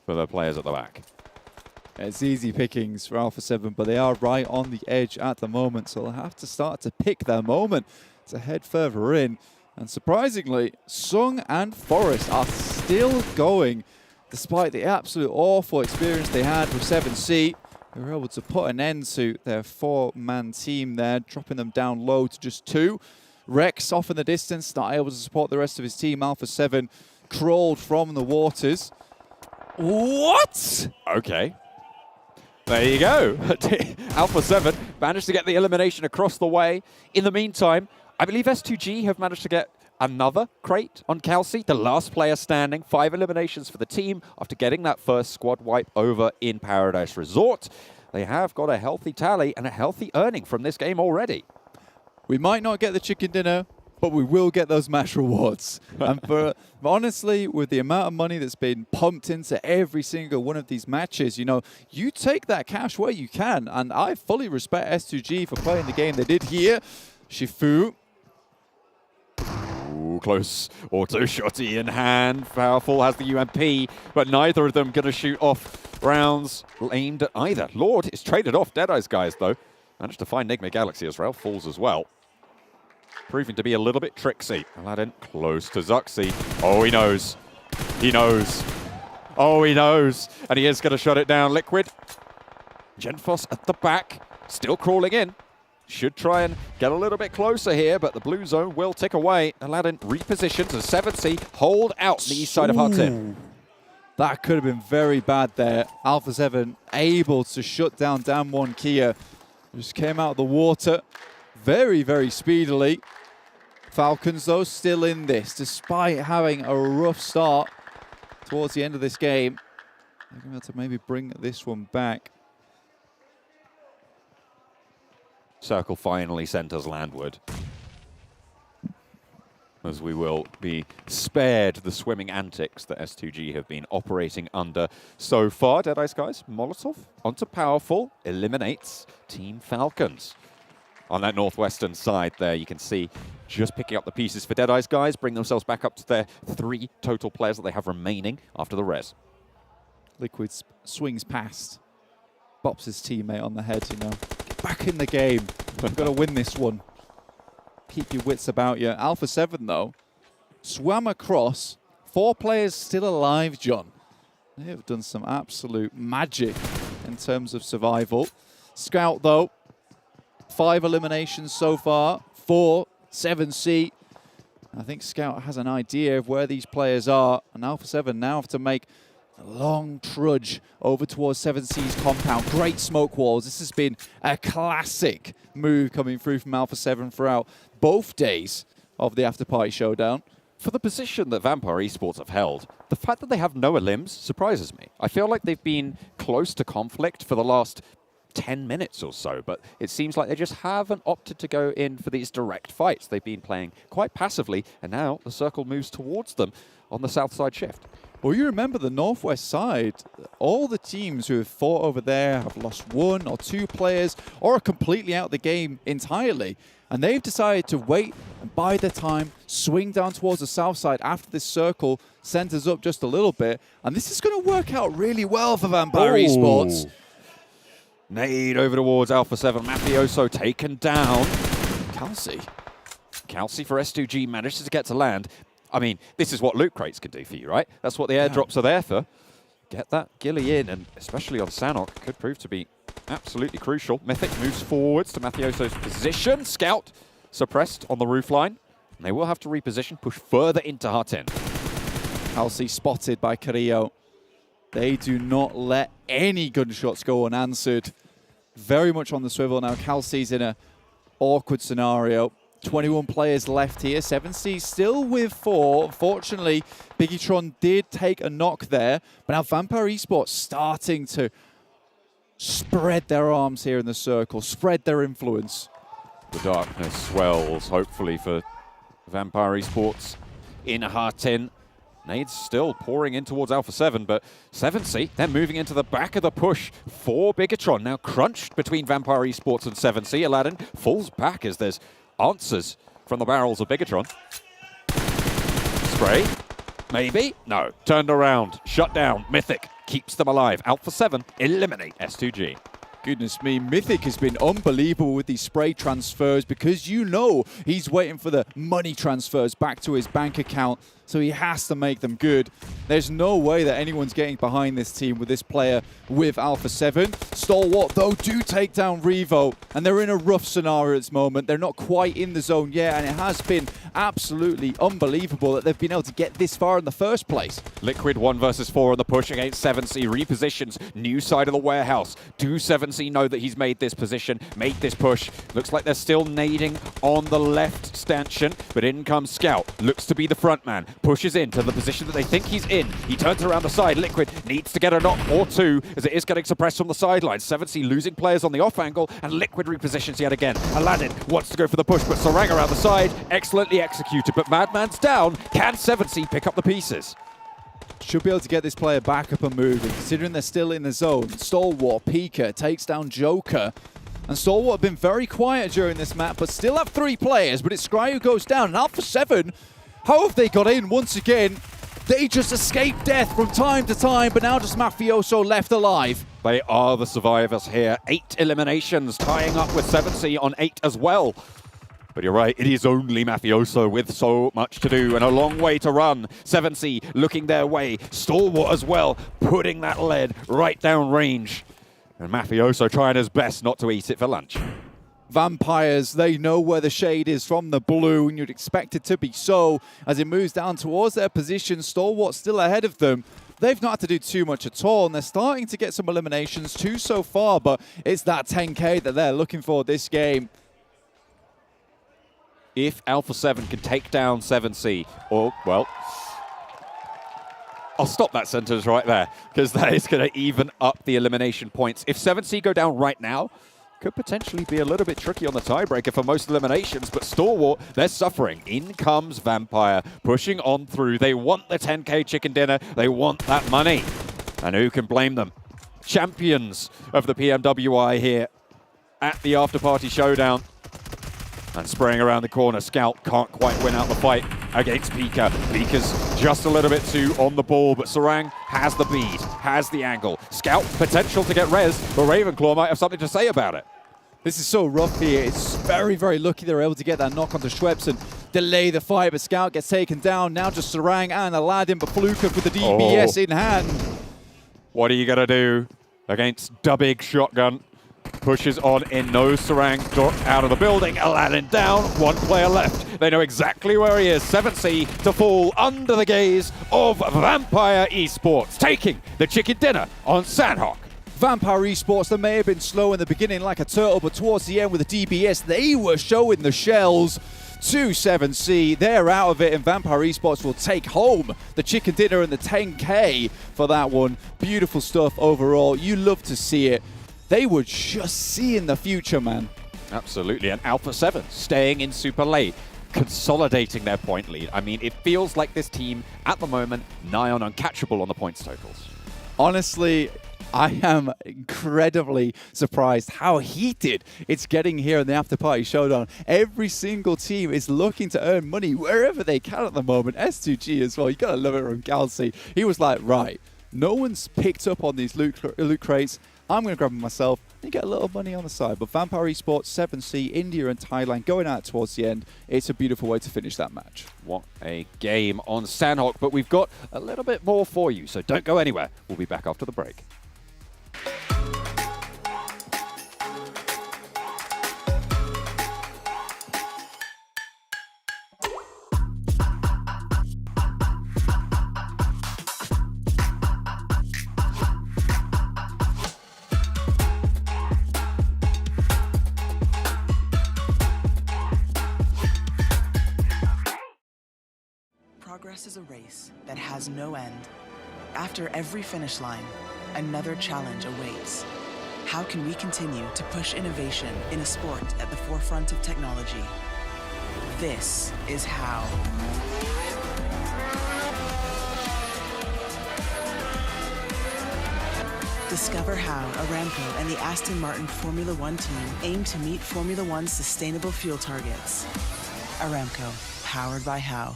for the players at the back. It's easy pickings for Alpha 7, but they are right on the edge at the moment, so they'll have to start to pick their moment to head further in. And surprisingly, Sung and Forest are still going, despite the absolute awful experience they had with 7C. They were able to put an end to their 4-man team there, dropping them down low to just 2. Rex off in the distance, not able to support the rest of his team. Alpha 7 crawled from the waters. What? Okay. There you go. Alpha 7 managed to get the elimination across the way. In the meantime, I believe S2G have managed to get another crate on Kelsey, the last player standing. 5 eliminations for the team after getting that first squad wipe over in Paradise Resort. They have got a healthy tally and a healthy earning from this game already. We might not get the chicken dinner, but we will get those match rewards. And honestly, with the amount of money that's been pumped into every single one of these matches, you know, you take that cash where you can. And I fully respect S2G for playing the game they did here. Shifu. Ooh, close auto shotty in hand. Powerful has the UMP, but neither of them going to shoot off rounds aimed at either. Lord is traded off. Deadeyes Guys, though, managed to find Nigma Galaxy as Ralph falls as well. Proving to be a little bit tricksy. Aladdin close to Zuxi. Oh, he knows. He knows. Oh, he knows. And he is going to shut it down. Liquid. Genfos at the back. Still crawling in. Should try and get a little bit closer here, but the blue zone will tick away. Aladdin repositioned to 7C. Hold out the east side of Hudson. That could have been very bad there. Alpha 7 able to shut down Damwon Kia. Just came out of the water very, very speedily. Falcons, though, still in this, despite having a rough start towards the end of this game. They're going to have to maybe bring this one back. Circle finally sent us landward, as we will be spared the swimming antics that S2G have been operating under so far. Deadeyes Guys, Molotov onto Powerful, eliminates Team Falcons. On that northwestern side there, you can see just picking up the pieces for Deadeyes Guys, bring themselves back up to their 3 total players that they have remaining after the res. Liquid swings past, bops his teammate on the head, you know. Get back in the game. We've got to win this one. Keep your wits about you. Alpha 7, though, swam across. 4 players still alive, John. They have done some absolute magic in terms of survival. Scout, though, 5 eliminations so far. 4, 7C. I think Scout has an idea of where these players are. And Alpha 7 now have to make a long trudge over towards 7C's compound. Great smoke walls. This has been a classic move coming through from Alpha 7 throughout both days of the Afterparty Showdown. For the position that Vampire Esports have held, the fact that they have no elims surprises me. I feel like they've been close to conflict for the last 10 minutes or so, but it seems like they just haven't opted to go in for these direct fights. They've been playing quite passively, and now the circle moves towards them on the south side shift. Well, you remember the northwest side, all the teams who have fought over there have lost 1 or 2 players or are completely out of the game entirely. And they've decided to wait and bide their time, swing down towards the south side after this circle centers up just a little bit. And this is going to work out really well for Vampire Esports. Nade over towards Alpha 7. Mafioso taken down. Kelsey for S2G manages to get to land. I mean, this is what loot crates can do for you, right? That's what the airdrops are there for. Get that ghillie in, and especially on Sanhok, could prove to be absolutely crucial. Mythic moves forwards to Mafioso's position. Scout suppressed on the roofline. And they will have to reposition, push further into Hut-In. Kelsey spotted by Carrillo. They do not let any gunshots go unanswered. Very much on the swivel now. Kelsey's in an awkward scenario. 21 players left here. 7C still with 4. Unfortunately, Bigetron did take a knock there. But now Vampire Esports starting to spread their arms here in the circle, spread their influence. The darkness swells, hopefully, for Vampire Esports in Hut-In. Nades still pouring in towards Alpha 7, but 7C, they're moving into the back of the push for Bigetron. Now crunched between Vampire Esports and 7C. Aladdin falls back as there's answers from the barrels of Bigetron. Spray? Maybe? No. Turned around. Shut down. Mythic keeps them alive. Alpha 7 eliminate S2G. Goodness me, Mythic has been unbelievable with these spray transfers because you know he's waiting for the money transfers back to his bank account, so he has to make them good. There's no way that anyone's getting behind this team with this player with Alpha 7. Stalwart, though, do take down Revo, and they're in a rough scenario at this moment. They're not quite in the zone yet, and it has been absolutely unbelievable that they've been able to get this far in the first place. Liquid 1 versus 4 on the push against 7C. Repositions, new side of the warehouse. Do 7C know that he's made this position, made this push? Looks like they're still nading on the left stanchion, but in comes Scout. Looks to be the front man. Pushes into the position that they think he's in. He turns around the side. Liquid needs to get a knock or 2 as it is getting suppressed from the sidelines. 7C losing players on the off angle, and Liquid repositions yet again. Aladdin wants to go for the push, but Sarang around the side. Excellently executed, but Madman's down. Can 7C pick up the pieces? Should be able to get this player back up and moving, considering they're still in the zone. Stalwart, Pika takes down Joker. And Stalwart have been very quiet during this map, but still have 3 players. But it's Scry who goes down. And Alpha 7, how have they got in once again? They just escape death from time to time, but now just Mafioso left alive. They are the survivors here. 8 eliminations, tying up with 7C on 8 as well. But you're right, it is only Mafioso with so much to do and a long way to run. 7C looking their way. Stalwart as well, putting that lead right down range. And Mafioso trying his best not to eat it for lunch. Vampires, they know where the shade is from the blue, and you'd expect it to be so. As it moves down towards their position, Stalwart's still ahead of them. They've not had to do too much at all, and they're starting to get some eliminations, 2 so far, but it's that 10K that they're looking for this game. If Alpha 7 can take down 7C, or, well, I'll stop that sentence right there, because that is going to even up the elimination points. If 7C go down right now, could potentially be a little bit tricky on the tiebreaker for most eliminations, but Stalwart, they're suffering. In comes Vampire, pushing on through. They want the 10K chicken dinner. They want that money. And who can blame them? Champions of the PMWI here at the Afterparty Showdown. And spraying around the corner, Scout can't quite win out the fight against Pika. Pika's just a little bit too on the ball, but Sarang has the bead, has the angle. Scout, potential to get res, but Ravenclaw might have something to say about it. This is so rough here. It's very, very lucky they were able to get that knock onto Schweppes and delay the fight, but Scout gets taken down. Now just Sarang and Aladdin, but Fluka with the DBS in hand. What are you going to do against Dubig Shotgun? Pushes on in, no Sarang out of the building. Aladdin down, one player left. They know exactly where he is. 7C to fall under the gaze of Vampire Esports, taking the chicken dinner on Sanhok. Vampire Esports, they may have been slow in the beginning like a turtle, but towards the end with the DBS, they were showing the shells to 7C. They're out of it, and Vampire Esports will take home the chicken dinner and the 10K for that one. Beautiful stuff overall. You love to see it. They were just seeing the future, man. Absolutely, and Alpha 7 staying in super late, consolidating their point lead. I mean, it feels like this team, at the moment, nigh on uncatchable on the points totals. Honestly, I am incredibly surprised how heated it's getting here in the Afterparty Showdown. Every single team is looking to earn money wherever they can at the moment. S2G as well, you gotta love it from Galaxy. He was like, right, no one's picked up on these loot crates. I'm going to grab them myself and get a little money on the side. But Vampire Esports, 7C, India and Thailand going out towards the end. It's a beautiful way to finish that match. What a game on Sanhok, but we've got a little bit more for you, so don't go anywhere. We'll be back after the break. Progress is a race that has no end. After every finish line, another challenge awaits. How can we continue to push innovation in a sport at the forefront of technology? This is how. Discover how Aramco and the Aston Martin Formula One team aim to meet Formula One's sustainable fuel targets. Aramco, powered by How.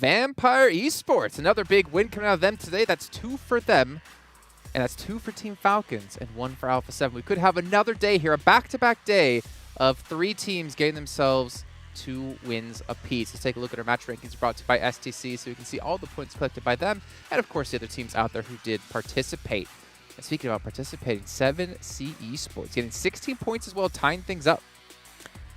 Vampire Esports, another big win coming out of them today. That's 2 for them, and that's 2 for Team Falcons and 1 for Alpha 7. We could have another day here, a back-to-back day of 3 teams getting themselves 2 wins apiece. Let's take a look at our match rankings brought to you by STC so we can see all the points collected by them and, of course, the other teams out there who did participate. And speaking about participating, 7C Esports getting 16 points as well, tying things up.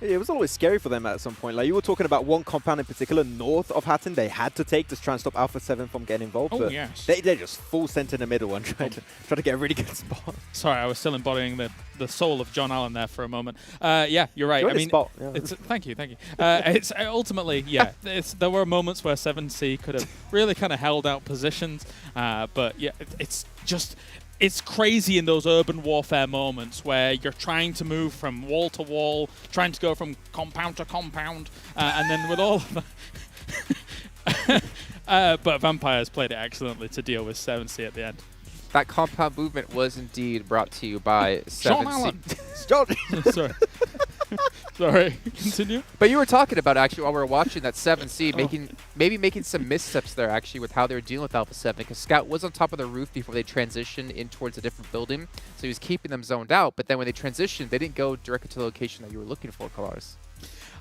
It was always scary for them at some point. Like, you were talking about one compound in particular north of Hatton they had to take to try and stop Alpha 7 from getting involved. Oh, but yes. They're just full sent in the middle and trying to get a really good spot. Sorry, I was still embodying the soul of John Allen there for a moment. Yeah, you're right. I mean, spot. Yeah. Thank you. It's ultimately, yeah, there were moments where 7C could have really kind of held out positions, but yeah, it's crazy in those urban warfare moments where you're trying to move from wall to wall, trying to go from compound to compound, and then with all of But Vampires played it excellently to deal with 7C at the end. That compound movement was indeed brought to you by Sean 7C. Allen. John. Sorry. Sorry, continue. But you were talking about, actually, while we were watching that 7C, maybe making some missteps there, actually, with how they were dealing with Alpha 7, because Scout was on top of the roof before they transitioned in towards a different building, so he was keeping them zoned out, but then when they transitioned, they didn't go directly to the location that you were looking for, Kalaris.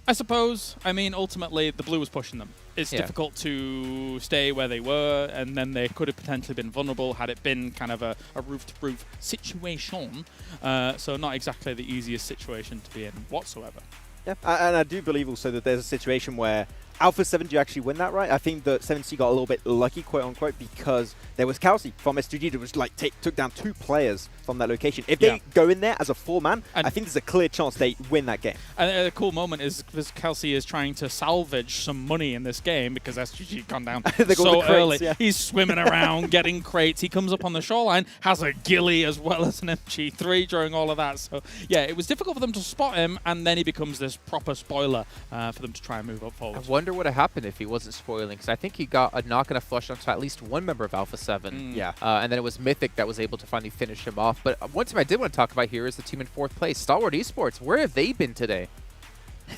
I suppose. I mean, ultimately, the blue was pushing them. It's difficult to stay where they were, and then they could have potentially been vulnerable had it been kind of a roof-to-roof situation. So not exactly the easiest situation to be in whatsoever. Yeah, and I do believe also that there's a situation where Alpha 7 do actually win that, right? I think that 7C got a little bit lucky, quote-unquote, because there was Kelsey from S2G that was like took down 2 players from that location. If they go in there as a 4-man, I think there's a clear chance they win that game. And the cool moment is because Kelsey is trying to salvage some money in this game because SGG gone down so crates, early. yeah. He's swimming around, getting crates. He comes up on the shoreline, has a ghillie as well as an MG3 during all of that. So, yeah, it was difficult for them to spot him, and then he becomes this proper spoiler for them to try and move up forward. I wonder what would have happened if he wasn't spoiling, because I think he got a knock and a flush onto at least one member of Alpha 7. Yeah. And then it was Mythic that was able to finally finish him off. But one team I did want to talk about here is the team in 4th place, Stalwart Esports. Where have they been today?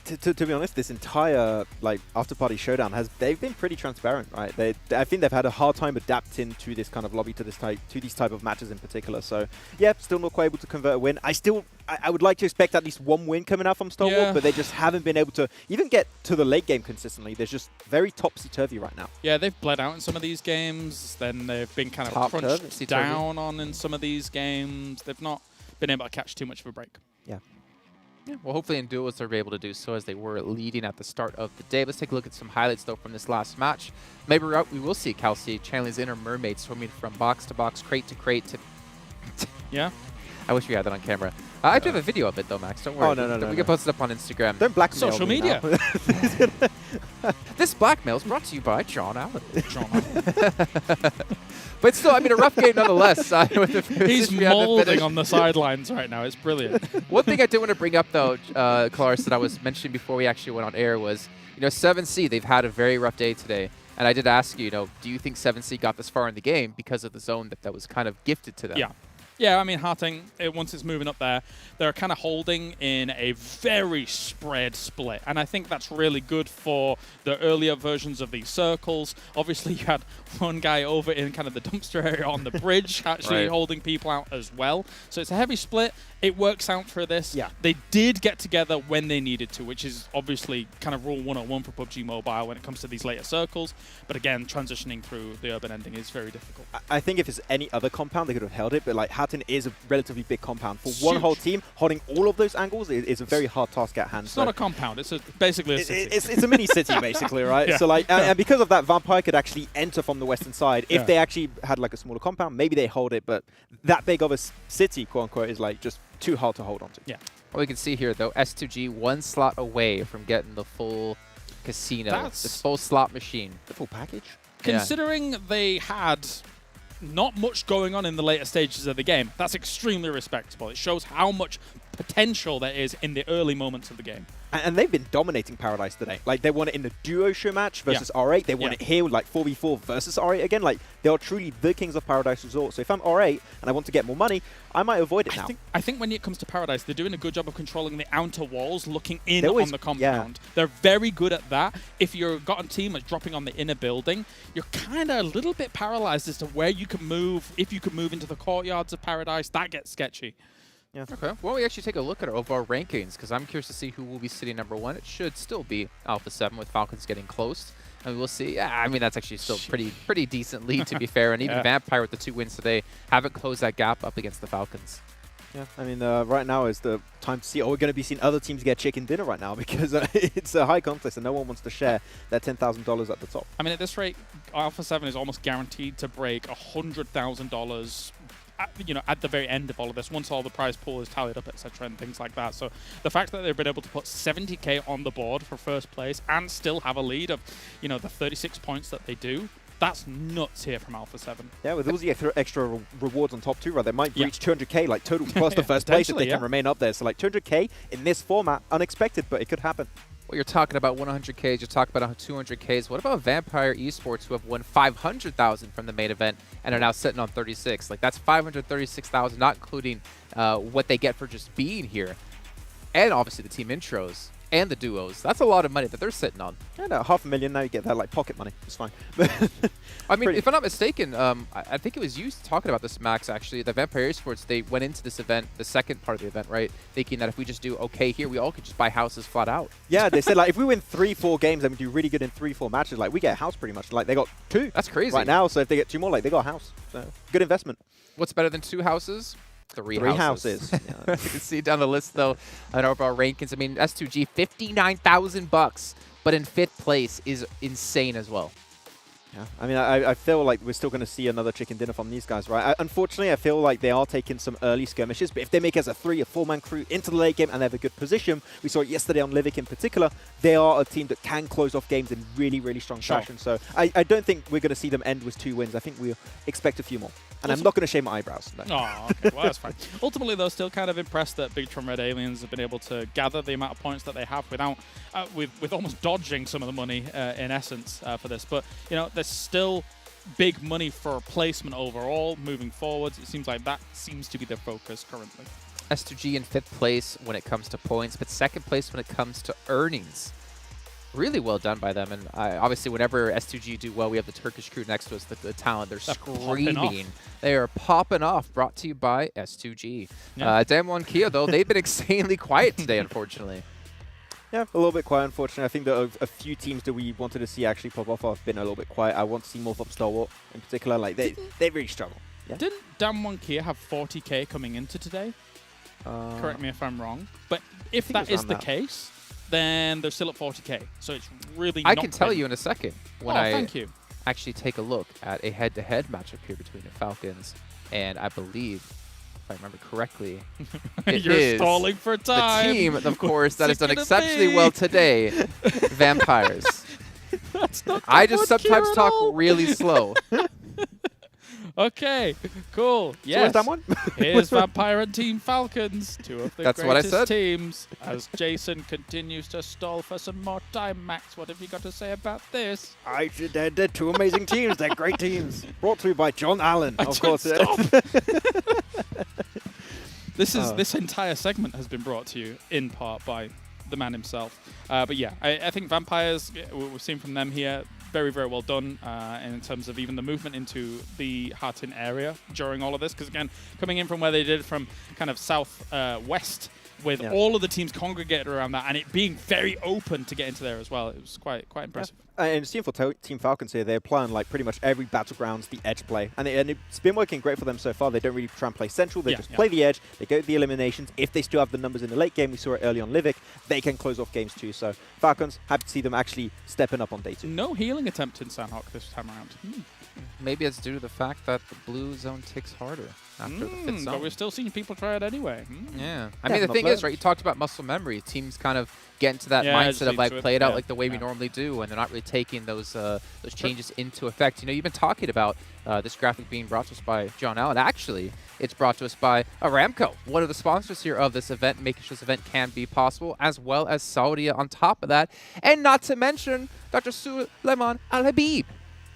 To be honest, this entire Afterparty Showdown they've been pretty transparent, right? I think they've had a hard time adapting to this kind of lobby, to these type of matches in particular. So yeah, still not quite able to convert a win. I would like to expect at least one win coming out from Stalwart, but they just haven't been able to even get to the late game consistently. They're just very topsy-turvy right now. Yeah, they've bled out in some of these games. Then they've been kind of crunched down on in some of these games. They've not been able to catch too much of a break. Yeah. Yeah, well, hopefully in duos they're able to do so as they were leading at the start of the day. Let's take a look at some highlights, though, from this last match. Maybe we will see Kelsey channeling his inner mermaid, swimming from box to box, crate to crate. Yeah. I wish we had that on camera. I do have a video of it, though, Max. Don't worry. Oh, no. We can post it up on Instagram. Don't blackmail social me media. This blackmail is brought to you by John Allen. But still, I mean, a rough game nonetheless. He's molding on the sidelines right now. It's brilliant. One thing I did want to bring up, though, Kalaris, that I was mentioning before we actually went on air was, 7C, they've had a very rough day today. And I did ask you, do you think 7C got this far in the game because of the zone that was kind of gifted to them? Yeah. Yeah, I mean, Harting, once it's moving up there, they're kind of holding in a very spread split. And I think that's really good for the earlier versions of these circles. Obviously, you had one guy over in kind of the dumpster area on the bridge actually holding people out as well. So it's a heavy split. It works out for this. Yeah. They did get together when they needed to, which is obviously kind of rule 101 for PUBG Mobile when it comes to these later circles. But again, transitioning through the urban ending is very difficult. I think if it's any other compound, they could have held it. But Hatton is a relatively big compound. For one whole team, holding all of those angles is a very hard task at hand. It's not a compound. It's basically a city. It's a mini city, basically, right? Yeah. So and because of that, Vampire could actually enter from the western side. If they actually had a smaller compound, maybe they hold it. But that big of a city, quote unquote, is just too hard to hold on to. Yeah. Well, we can see here, though, S2G 1 slot away from getting the full casino, the full slot machine. The full package? Considering they had not much going on in the later stages of the game, that's extremely respectable. It shows how much potential there is in the early moments of the game. And they've been dominating Paradise today. They won it in the duo show match versus R8. They won it here with 4v4 versus R8 again. They are truly the kings of Paradise Resort. So if I'm R8 and I want to get more money, I might avoid it now. I think when it comes to Paradise, they're doing a good job of controlling the outer walls, looking in on the compound. Yeah. They're very good at that. If you've got a team that's dropping on the inner building, you're kind of a little bit paralyzed as to where you can move. If you can move into the courtyards of Paradise, that gets sketchy. Yeah. Okay. Why don't we actually take a look at our overall rankings, because I'm curious to see who will be sitting number 1. It should still be Alpha 7 with Falcons getting close. And we'll see. Yeah, I mean, that's actually still pretty decent lead, to be fair. And even Vampire with the 2 wins today haven't closed that gap up against the Falcons. Yeah, I mean, right now is the time to see. We're going to be seeing other teams get chicken dinner right now because it's a high contest and no one wants to share their $10,000 at the top. I mean, at this rate, Alpha 7 is almost guaranteed to break $100,000 at the very end of all of this, once all the prize pool is tallied up, etc., and things like that. So the fact that they've been able to put 70k on the board for first place and still have a lead of, the 36 points that they do, that's nuts here from Alpha 7. Yeah, with all the extra rewards on top too, right? They might reach 200k total plus the first place if they can remain up there. So 200k in this format, unexpected, but it could happen. Well, But you're talking about 100Ks, you're talking about 200Ks. What about Vampire Esports, who have won 500,000 from the main event and are now sitting on 36? Like, that's 536,000, not including what they get for just being here. And obviously the team intros and the duos. That's a lot of money that they're sitting on. Yeah, no, $500,000 now you get that like pocket money. It's fine. I mean, if I'm not mistaken, I think it was you talking about this, Max, actually. The Vampire Esports, they went into this event, the second part of the event, right, thinking that if we just do okay here, we all could just buy houses flat out. Yeah, they said, like, if we win 3-4 games and we do really good in 3-4 matches, like, we get a house pretty much. Like, they got 2. That's crazy. Right now, so if they get 2 more, like, they got a house. So, good investment. What's better than 2 houses? 3 houses. Yeah. You can see down the list, though, on our rankings. I mean, S2G, $59,000, but in 5th place is insane as well. Yeah, I mean, I feel like we're still going to see another chicken dinner from these guys, right? Unfortunately, I feel like they are taking some early skirmishes, but if they make us a 3 or 4-man crew into the late game and they have a good position, we saw it yesterday on Livik in particular, they are a team that can close off games in really, really strong fashion. So I don't think we're going to see them end with 2 wins. I think we'll expect a few more. And I'm not going to shave my eyebrows. No. Oh, okay. Well, that's fine. Ultimately, though, still kind of impressed that Bigetron Red Aliens have been able to gather the amount of points that they have without, with almost dodging some of the money in essence for this. But, you know, there's still big money for placement overall moving forwards. It seems like that seems to be their focus currently. S2G in 5th place when it comes to points, but 2nd place when it comes to earnings. Really well done by them, and obviously whenever S2G do well, we have the Turkish crew next to us, the talent. They're screaming. They are popping off, brought to you by S2G. Yeah. Damwon Kia, though, they've been insanely quiet today, unfortunately. Yeah, a little bit quiet, unfortunately. I think that a few teams that we wanted to see actually pop off have been a little bit quiet. I want to see more from Stalwart in particular. Like, they really struggle. Yeah? Didn't Damwon Kia have 40k coming into today? Correct me if I'm wrong. But if that is the case, then they're still at 40k. So it's really I can tell you in a second when thank you. Actually take a look at a head-to-head matchup here between the Falcons and I believe, if I remember correctly, You're stalling for time. The team, of course, that has done exceptionally well today, Vampires. That's not I just sometimes talk really slow. Okay, cool. Yes. So where's Here's Vampire and Team Falcons, 2 of the That's what I greatest said. teams. As Jason continues to stall for some more time, Max, what have you got to say about this? They're 2 amazing teams. They're great teams. Brought to you by John Allen, of course. This entire segment has been brought to you in part by the man himself. But yeah, I think Vampires, we've seen from them here, very, very well done in terms of even the movement into the Hartin area during all of this. Because again, coming in from where they did from kind of south-west with all of the teams congregated around that and it being very open to get into there as well. It was quite impressive. And seeing for Team Falcons here, they're playing like pretty much every Battlegrounds, the edge play. And it's been working great for them so far. They don't really try and play central. They just play the edge. They go to the eliminations. If they still have the numbers in the late game, we saw it early on Livik, they can close off games too. So Falcons, happy to see them actually stepping up on day 2. No healing attempt in Sanhok this time around. Maybe it's due to the fact that the blue zone ticks harder after the 5th zone. But we're still seeing people try it anyway. Yeah. I mean, the thing is, right, you talked about muscle memory. Teams kind of get into that mindset of, like, play it out like the way we normally do, and they're not really taking those changes into effect. You know, you've been talking about this graphic being brought to us by John Allen. Actually, it's brought to us by Aramco, one of the sponsors here of this event, making sure this event can be possible, as well as Saudi on top of that. And not to mention Dr. Suleiman Al-Habib.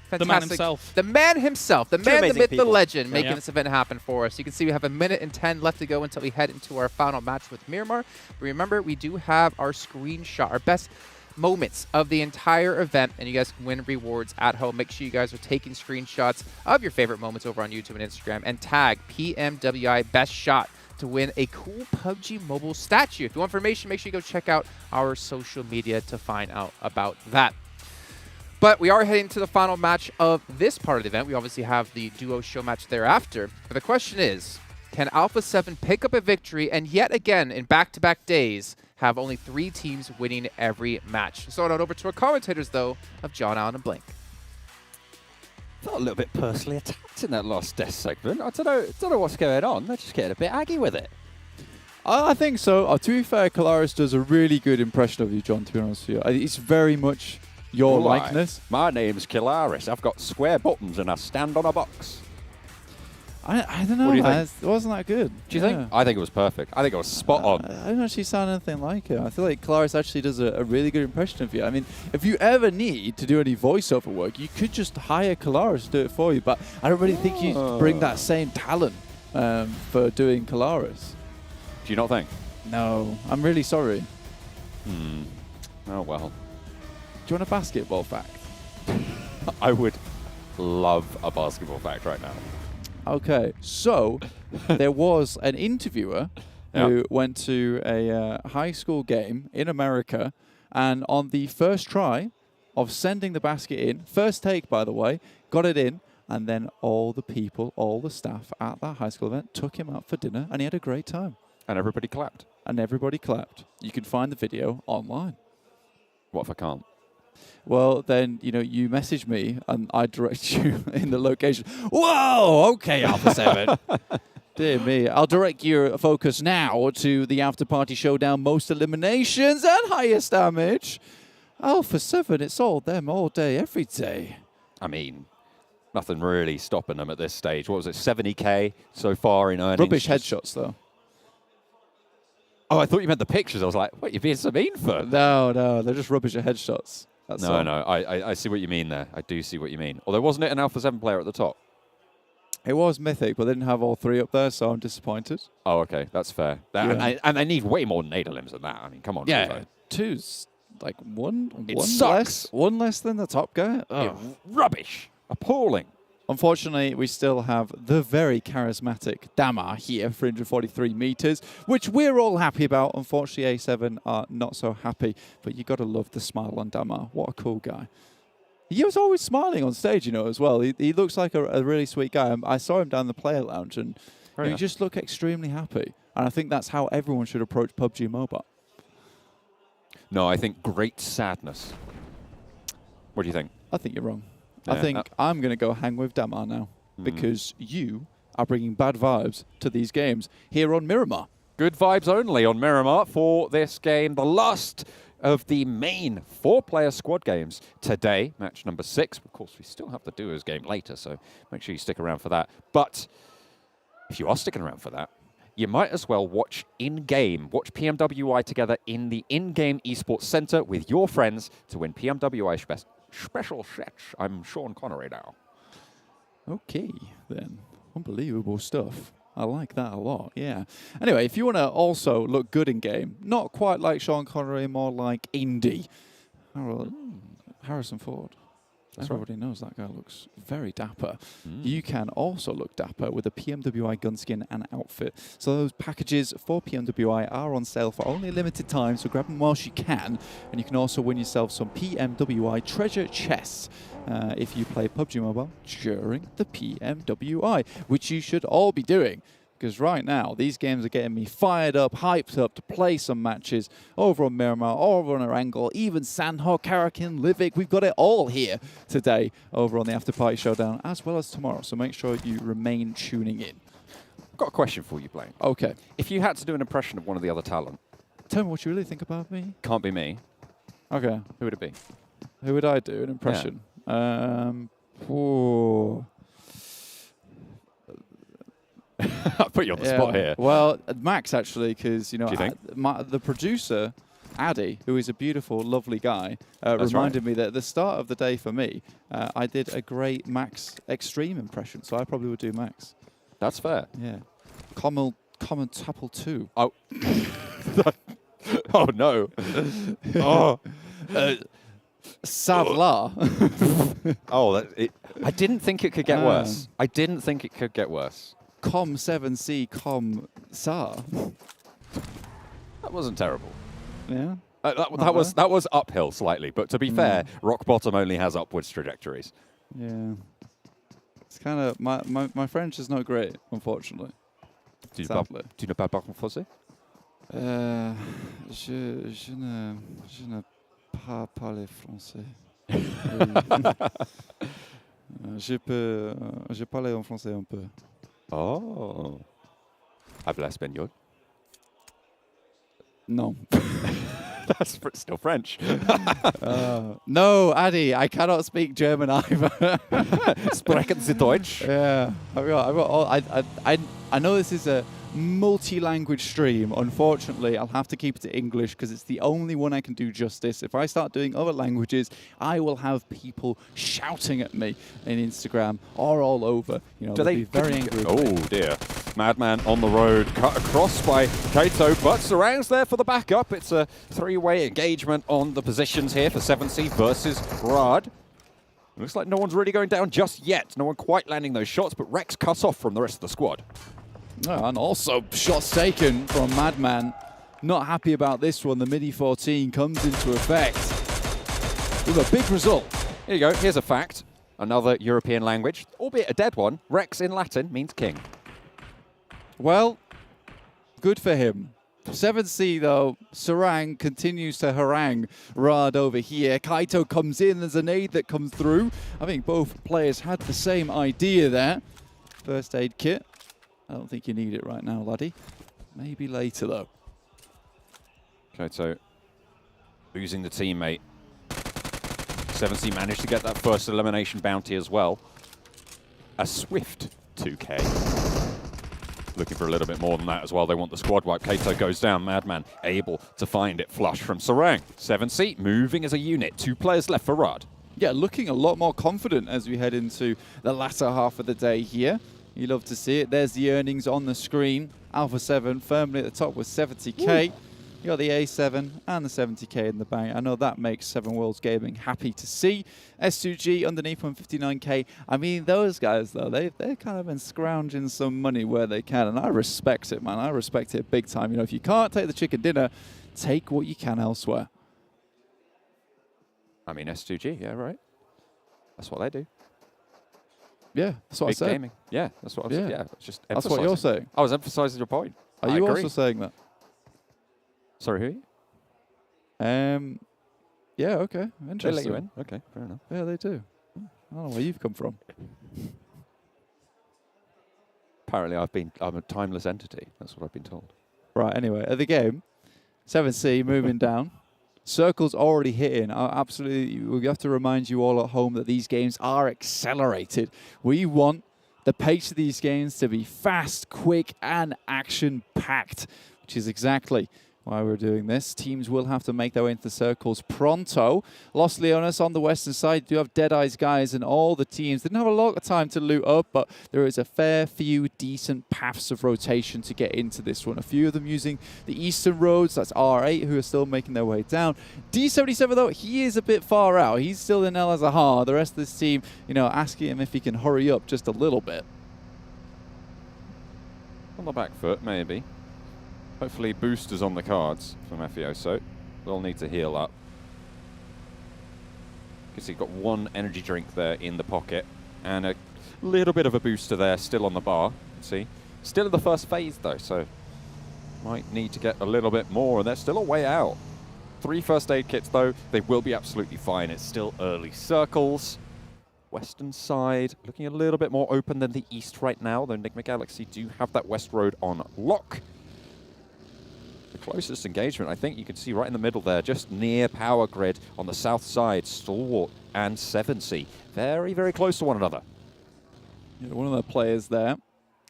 Fantastic. The man himself. The man himself. The man, the myth, the legend, making Yeah. this event happen for us. You can see we have 1 minute and 10 left to go until we head into our final match with Miramar. But remember, we do have our screenshot, our best moments of the entire event, and you guys can win rewards at home. Make sure you guys are taking screenshots of your favorite moments over on YouTube and Instagram, and tag PMWI Best Shot to win a cool PUBG mobile statue. If you want information, make sure you go check out our social media to find out about that. But we are heading to the final match of this part of the event. We obviously have the duo show match thereafter. But the question is, can Alpha 7 pick up a victory and yet again in back-to-back days have only 3 teams winning every match? So on over to our commentators, though, of John Allen and Blink. Felt a little bit personally attacked in that last death segment. I don't know what's going on. They're just getting a bit aggy with it. I think so. To be fair, Kalaris does a really good impression of you, John, to be honest with you. It's very much your likeness. My name's Kilaris. I've got square buttons and I stand on a box. I don't know. What do you think? It wasn't that good. Do you think? I think it was perfect. I think it was spot on. I don't actually sound anything like it. I feel like Kalaris actually does a really good impression of you. I mean, if you ever need to do any voiceover work, you could just hire Kalaris to do it for you. But I don't really think you bring that same talent for doing Kalaris. Do you not think? No, I'm really sorry. Oh, well. Do you want a basketball fact? I would love a basketball fact right now. Okay, so there was an interviewer who went to a high school game in America, and on the first try of sending the basket in, first take, by the way, got it in, and then all the people, all the staff at that high school event took him out for dinner, and he had a great time. And everybody clapped. And everybody clapped. You can find the video online. What if I can't? Well, then, you message me and I direct you in the location. Whoa, okay, Alpha 7. Dear me. I'll direct your focus now to the Afterparty Showdown, most eliminations and highest damage. Alpha 7, it's all them all day, every day. I mean, nothing really stopping them at this stage. What was it, 70K so far in earnings? Rubbish headshots, though. Oh, I thought you meant the pictures. I was like, what, you're being so mean for? No, they're just rubbish at headshots. That's all. No, I see what you mean there. I do see what you mean. Although, wasn't it an Alpha 7 player at the top? It was Mythic, but they didn't have all three up there, so I'm disappointed. Oh, okay. That's fair. And they need way more Nadalims than that. I mean, come on. Yeah, two's like one sucks. Less than the top guy. Oh. Rubbish. Appalling. Unfortunately, we still have the very charismatic Damar here, 343 meters, which we're all happy about. Unfortunately, A7 are not so happy, but you got to love the smile on Damar. What a cool guy. He was always smiling on stage, as well. He looks like a really sweet guy. I saw him down the player lounge, and he just looked extremely happy. And I think that's how everyone should approach PUBG Mobile. No, I think great sadness. What do you think? I think you're wrong. Yeah. I think I'm going to go hang with Damar now because you are bringing bad vibes to these games here on Miramar. Good vibes only on Miramar for this game. The last of the main 4-player squad games today, match number 6. Of course, we still have the duos game later, so make sure you stick around for that. But if you are sticking around for that, you might as well watch in-game, watch PMWI together in the in-game esports center with your friends to win PMWI special sets. I'm Sean Connery now. Okay, then. Unbelievable stuff. I like that a lot, yeah. Anyway, if you want to also look good in-game, not quite like Sean Connery, more like Indy. Harrison Ford. Everybody knows that guy looks very dapper. You can also look dapper with a PMWI gun skin and outfit. So those packages for PMWI are on sale for only a limited time, so grab them whilst you can. And you can also win yourself some PMWI treasure chests if you play PUBG Mobile during the PMWI, which you should all be doing. Because right now, these games are getting me fired up, hyped up to play some matches over on Miramar, over on Erangel, even Sanhok, Karakin, Livik. We've got it all here today over on the Afterparty Showdown, as well as tomorrow. So make sure you remain tuning in. I've got a question for you, Blaine. Okay. If you had to do an impression of one of the other talent. Tell me what you really think about me. Can't be me. Okay. Who would it be? Who would I do an impression? Yeah. I'll put you on the spot here. Well, Max, actually, because, Do you think? the producer, Addy, who is a beautiful, lovely guy, reminded me that at the start of the day for me, I did a great Max Extreme impression, so I probably would do Max. That's fair. Yeah. Common Tuple 2. Oh. Oh, no. Oh. Savla. I didn't think it could get worse. I didn't think it could get worse. Com7C Com Sa. That wasn't terrible. Yeah. That was uphill slightly, but to be fair, rock bottom only has upwards trajectories. Yeah. It's kind of my French is not great, unfortunately. Tu ne parles pas français? Je ne pas parler français. Je parle en français un peu. Oh. Habla espagnol? Non. That's still French. No, Addy, I cannot speak German either. Sprechen Sie Deutsch? Yeah, I know this is a multi-language stream. Unfortunately, I'll have to keep it to English because it's the only one I can do justice. If I start doing other languages, I will have people shouting at me in Instagram or all over. You know, they'll be very angry. Oh dear. Madman on the road, cut across by Kato, but Sarang's there for the backup. It's a three-way engagement on the positions here for 7C versus Riyadh. Looks like no one's really going down just yet. No one quite landing those shots, but Rex cut off from the rest of the squad. Oh, and also shots taken from Madman. Not happy about this one. The MIDI 14 comes into effect with a big result. Here you go. Here's a fact. Another European language, albeit a dead one. Rex in Latin means king. Well, good for him. 7C though, Sarang continues to harangue Riyadh over here. Kaito comes in, there's a nade that comes through. I think both players had the same idea there. First aid kit. I don't think you need it right now, laddie. Maybe later, though. Kaito losing the teammate. 7C managed to get that first elimination bounty as well. A swift 2K. Looking for a little bit more than that as well. They want the squad wipe. Kaito goes down. Madman able to find it flush from Sarang. 7C moving as a unit. 2 players left for Riyadh. Yeah, looking a lot more confident as we head into the latter half of the day here. You love to see it. There's the earnings on the screen. Alpha 7 firmly at the top with 70k. You got the A7 and the 70k in the bank. I know that makes 7 Worlds Gaming happy to see. S2G underneath 159k. I mean, those guys, though, they've kind of been scrounging some money where they can, and I respect it, man. I respect it big time. You know, if you can't take the chicken dinner, take what you can elsewhere. I mean, S2G, yeah, right. That's what they do. Yeah, that's what Big I said. Gaming. Yeah, that's what I'm saying. Yeah, it's just that's what you're saying. I was emphasizing your point. Are you also saying that? Sorry, who are you? Yeah, okay. Interesting. They let you in? Okay, fair enough. Yeah, they do. I don't know where you've come from. Apparently I'm a timeless entity. That's what I've been told. Right, anyway, at the game, 7C moving down. Circle's already hitting. Absolutely, we have to remind you all at home that these games are accelerated. We want the pace of these games to be fast, quick, and action-packed, which is exactly why we're doing this. Teams will have to make their way into the circles pronto. Los Leones on the western side do have Deadeyes Guys, and all the teams didn't have a lot of time to loot up, but there is a fair few decent paths of rotation to get into this one. A few of them using the eastern roads. That's R8 who are still making their way down. D77 though, he is a bit far out. He's still in El Azahar. The rest of this team, you know, asking him if he can hurry up just a little bit. On the back foot, maybe. Hopefully boosters on the cards from Mafioso. They'll need to heal up. You can see got one energy drink there in the pocket and a little bit of a booster there still on the bar. See, still in the first phase though, so might need to get a little bit more, and they're still a way out. 3 first aid kits though, they will be absolutely fine. It's still early circles. Western side looking a little bit more open than the east right now, though Nigma Galaxy do have that west road on lock. The closest engagement, I think you can see right in the middle there, just near power grid on the south side, Stalwart and 7C. Very, very close to one another. Yeah, one of the players there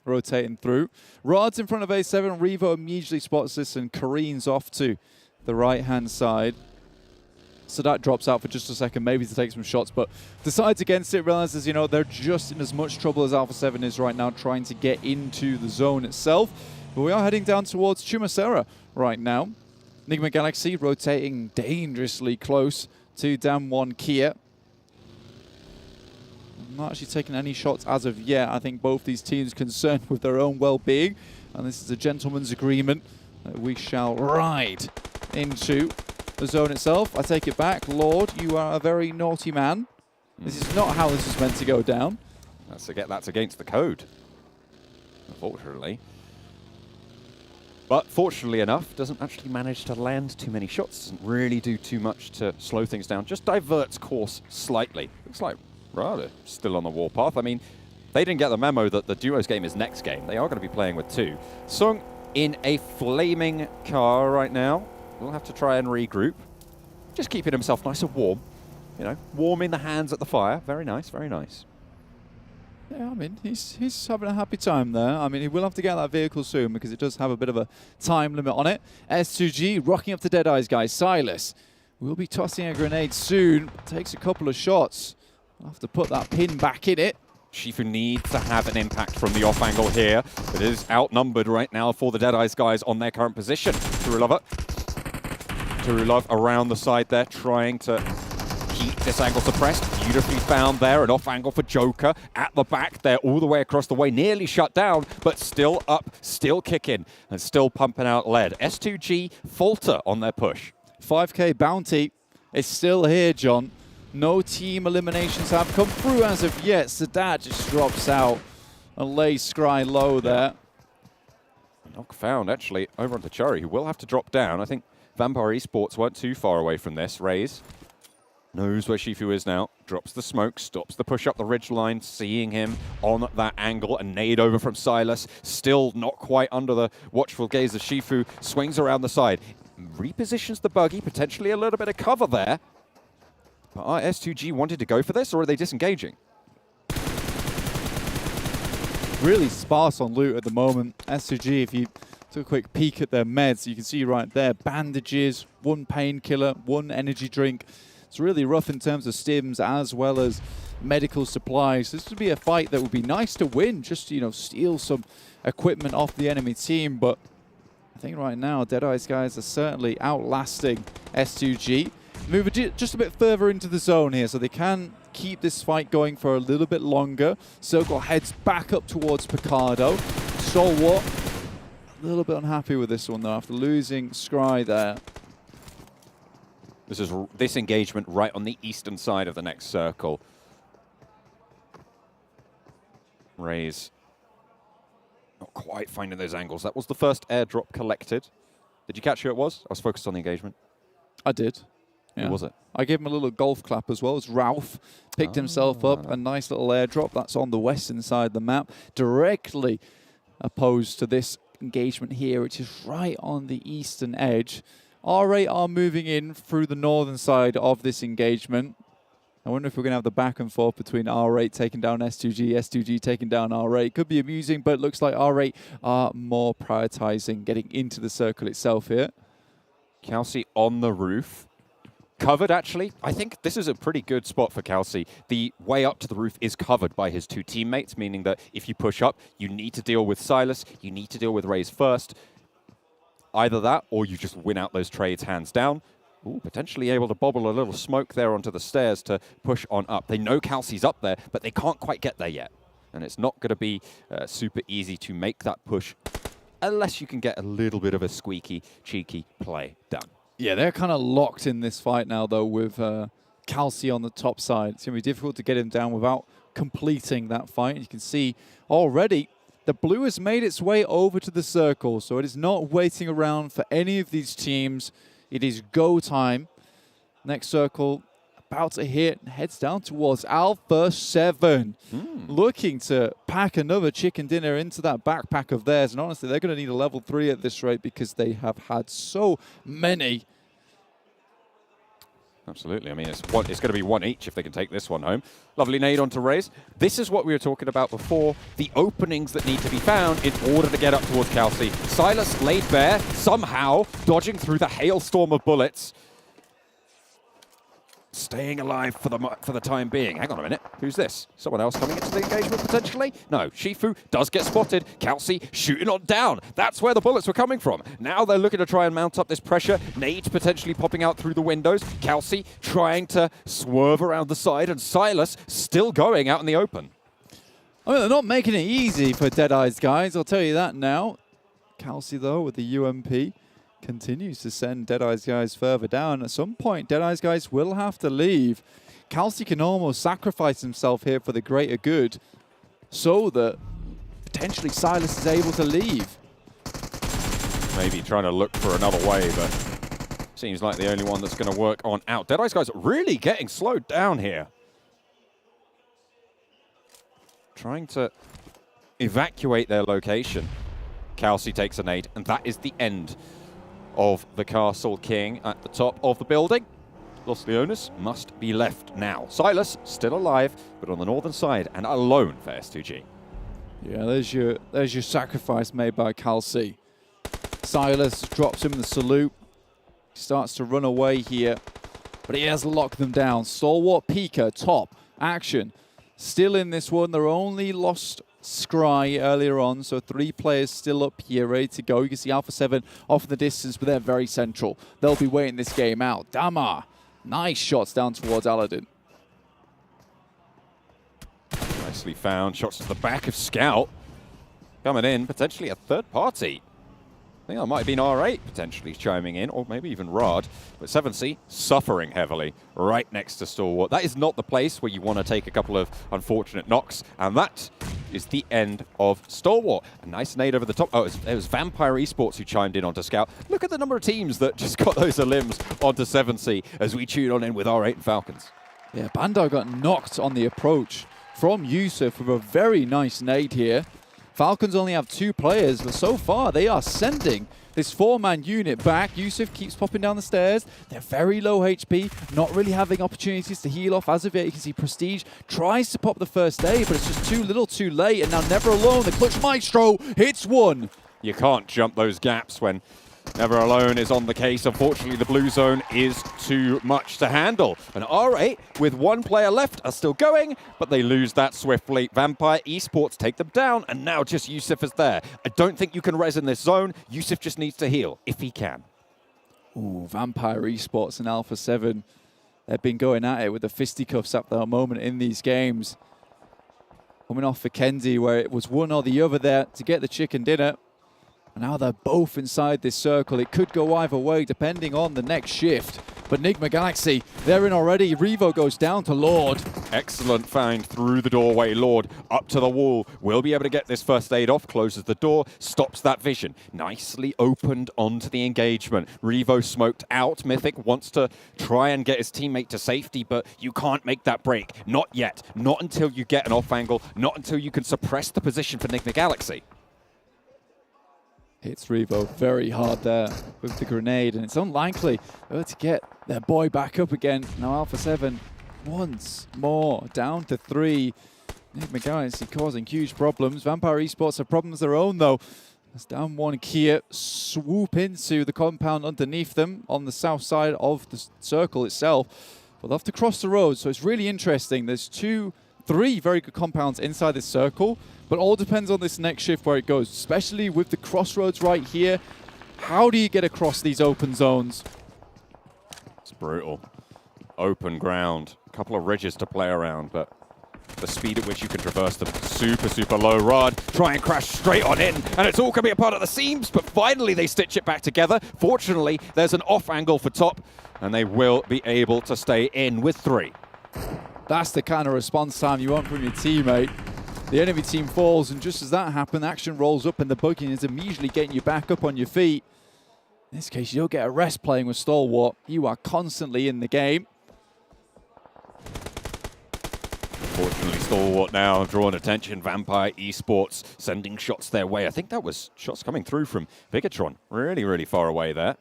rotating through. Rod's in front of A7. Revo immediately spots this and careens off to the right-hand side. So that drops out for just a second, maybe to take some shots, but decides against it, realizes, you know, they're just in as much trouble as Alpha 7 is right now, trying to get into the zone itself. But we are heading down towards Chumacera right now. Nigma Galaxy rotating dangerously close to Dam 1 Kia. Not actually taking any shots as of yet. I think both these teams concerned with their own well-being, and this is a gentleman's agreement that we shall ride into the zone itself. I take it back. Lord, you are a very naughty man. This is not how this is meant to go down. That's against the code, unfortunately. But fortunately enough, doesn't actually manage to land too many shots. Doesn't really do too much to slow things down. Just diverts course slightly. Looks like Riyadh still on the warpath. I mean, they didn't get the memo that the duos game is next game. They are going to be playing with 2. Sung in a flaming car right now. will have to try and regroup. Just keeping himself nice and warm. You know, warming the hands at the fire. Very nice, very nice. Yeah, I mean, he's having a happy time there. I mean, he will have to get that vehicle soon because it does have a bit of a time limit on it. S2G rocking up the Deadeyes guys. Silas will be tossing a grenade soon. Takes a couple of shots. I'll have to put that pin back in it. Shifu needs to have an impact from the off angle here. It is outnumbered right now for the Deadeyes guys on their current position. Turulov around the side there, trying to keep this angle suppressed. Beautifully found there, an off angle for Joker at the back there, all the way across the way, nearly shut down, but still up, still kicking, and still pumping out lead. S2G falter on their push. 5K bounty is still here, John. No team eliminations have come through as of yet. Sadat just drops out and lays Scry low there. Knock found, actually, over onto Chari, who will have to drop down. I think Vampire Esports weren't too far away from this. Raze knows where Shifu is now, drops the smoke, stops the push up the ridge line, seeing him on that angle. A nade over from Silas, still not quite under the watchful gaze of Shifu, swings around the side, repositions the buggy, potentially a little bit of cover there. But are S2G wanted to go for this, or are they disengaging? Really sparse on loot at the moment. S2G, if you took a quick peek at their meds, you can see right there, bandages, one painkiller, one energy drink. It's really rough in terms of stims as well as medical supplies. This would be a fight that would be nice to win, just to, you know, steal some equipment off the enemy team. But I think right now, Deadeyes guys are certainly outlasting S2G. Move just a bit further into the zone here so they can keep this fight going for a little bit longer. Circle heads back up towards Picardo. Stalwart, a little bit unhappy with this one though after losing Scry there. This is this engagement right on the eastern side of the next circle. Raze not quite finding those angles. That was the first airdrop collected. Did you catch who it was? I was focused on the engagement. I did. Yeah. Who was it? I gave him a little golf clap as well. It's Ralph. Picked himself up. A nice little airdrop. That's on the western side of the map. Directly opposed to this engagement here, which is right on the eastern edge. R8 are moving in through the northern side of this engagement. I wonder if we're going to have the back and forth between R8 taking down S2G, S2G taking down R8. Could be amusing, but it looks like R8 are more prioritizing getting into the circle itself here. Kelsey on the roof. Covered, actually. I think this is a pretty good spot for Kelsey. The way up to the roof is covered by his two teammates, meaning that if you push up, you need to deal with Silas, you need to deal with Raze first. Either that, or you just win out those trades hands down. Ooh, potentially able to bobble a little smoke there onto the stairs to push on up. They know Kelsey's up there, but they can't quite get there yet. And it's not going to be super easy to make that push unless you can get a little bit of a squeaky, cheeky play done. Yeah, they're kind of locked in this fight now, though, with Kelsey on the top side. It's going to be difficult to get him down without completing that fight. You can see already the blue has made its way over to the circle, so it is not waiting around for any of these teams. It is go time. Next circle about to hit and heads down towards Alpha 7. Looking to pack another chicken dinner into that backpack of theirs. And honestly, they're going to need a level 3 at this rate because they have had so many. Absolutely. I mean, it's going to be one each if they can take this one home. Lovely nade onto Raze. This is what we were talking about before. The openings that need to be found in order to get up towards Kelsey. Silas laid bare, somehow dodging through the hailstorm of bullets. Staying alive for the time being. Hang on a minute. Who's this? Someone else coming into the engagement potentially? No. Shifu does get spotted. Kelsey shooting on down. That's where the bullets were coming from. Now they're looking to try and mount up this pressure. Nades potentially popping out through the windows. Kelsey trying to swerve around the side, and Silas still going out in the open. I mean, they're not making it easy for Deadeyes guys, I'll tell you that now. Kelsey, though, with the UMP, continues to send Deadeyes guys further down. At some point, Deadeyes guys will have to leave. Kelsey can almost sacrifice himself here for the greater good so that potentially Silas is able to leave. Maybe trying to look for another way, but seems like the only one that's going to work on out. Deadeyes guys really getting slowed down here. Trying to evacuate their location. Kelsey takes a nade, and that is the end of the Castle King at the top of the building. Los Leones must be left now. Silas still alive, but on the northern side and alone for S2G. Yeah, there's your sacrifice made by Calci. Silas drops him the salute. Starts to run away here, but he has locked them down. Stalwart Pika, top, action. Still in this one. They're only lost Scry earlier on, so 3 players still up here, ready to go. You can see Alpha 7 off in the distance, but they're very central. They'll be waiting this game out. Damar, nice shots down towards Aladdin. Nicely found. Shots to the back of Scout. Coming in, potentially a third party. I think that might have been R8 potentially chiming in, or maybe even Rod. But 7C suffering heavily right next to Stalwart. That is not the place where you want to take a couple of unfortunate knocks, and that is the end of Stalwart. A nice nade over the top. Oh, it was Vampire Esports who chimed in onto Scout. Look at the number of teams that just got those limbs onto 7C as we tune on in with R8 and Falcons. Yeah, Bandai got knocked on the approach from Yusuf with a very nice nade here. Falcons only have 2 players, but so far they are sending this 4-man unit back. Yusuf keeps popping down the stairs. They're very low HP, not really having opportunities to heal off. As of yet, you can see Prestige tries to pop the first aid, but it's just too little too late. And now Never Alone, the clutch maestro, hits one. You can't jump those gaps when Never Alone is on the case. Unfortunately, the blue zone is too much to handle. And R8, with 1 player left, are still going, but they lose that swiftly. Vampire Esports take them down, and now just Yusuf is there. I don't think you can res in this zone. Yusuf just needs to heal, if he can. Ooh, Vampire Esports and Alpha 7. They've been going at it with the fisticuffs at the moment in these games. Coming off Vikendi, where it was one or the other there to get the chicken dinner. And now they're both inside this circle. It could go either way depending on the next shift. But Nigma Galaxy, they're in already. Revo goes down to Lord. Excellent find through the doorway. Lord up to the wall. Will be able to get this first aid off. Closes the door. Stops that vision. Nicely opened onto the engagement. Revo smoked out. Mythic wants to try and get his teammate to safety, but you can't make that break. Not yet. Not until you get an off angle. Not until you can suppress the position for Nigma Galaxy. Hits Revo very hard there with the grenade, and it's unlikely to get their boy back up again. Now Alpha 7 once more down to 3. Nigma Galaxy causing huge problems. Vampire Esports have problems of their own though. As down 1 Kia swoop into the compound underneath them on the south side of the circle itself. But they'll have to cross the road, so it's really interesting. There's 3 very good compounds inside this circle, but all depends on this next shift where it goes, especially with the crossroads right here. How do you get across these open zones? It's brutal. Open ground. A couple of ridges to play around, but the speed at which you can traverse them, super low. Rod try and crash straight on in, and it's all going to be a part of the seams, but finally they stitch it back together. Fortunately, there's an off angle for top, and they will be able to stay in with 3. That's the kind of response time you want from your teammate. The enemy team falls, and just as that happens, action rolls up and the bugging is immediately getting you back up on your feet. In this case, you don't get a rest playing with Stalwart. You are constantly in the game. Fortunately, Stalwart now drawing attention. Vampire Esports sending shots their way. I think that was shots coming through from Bigetron. Really far away there.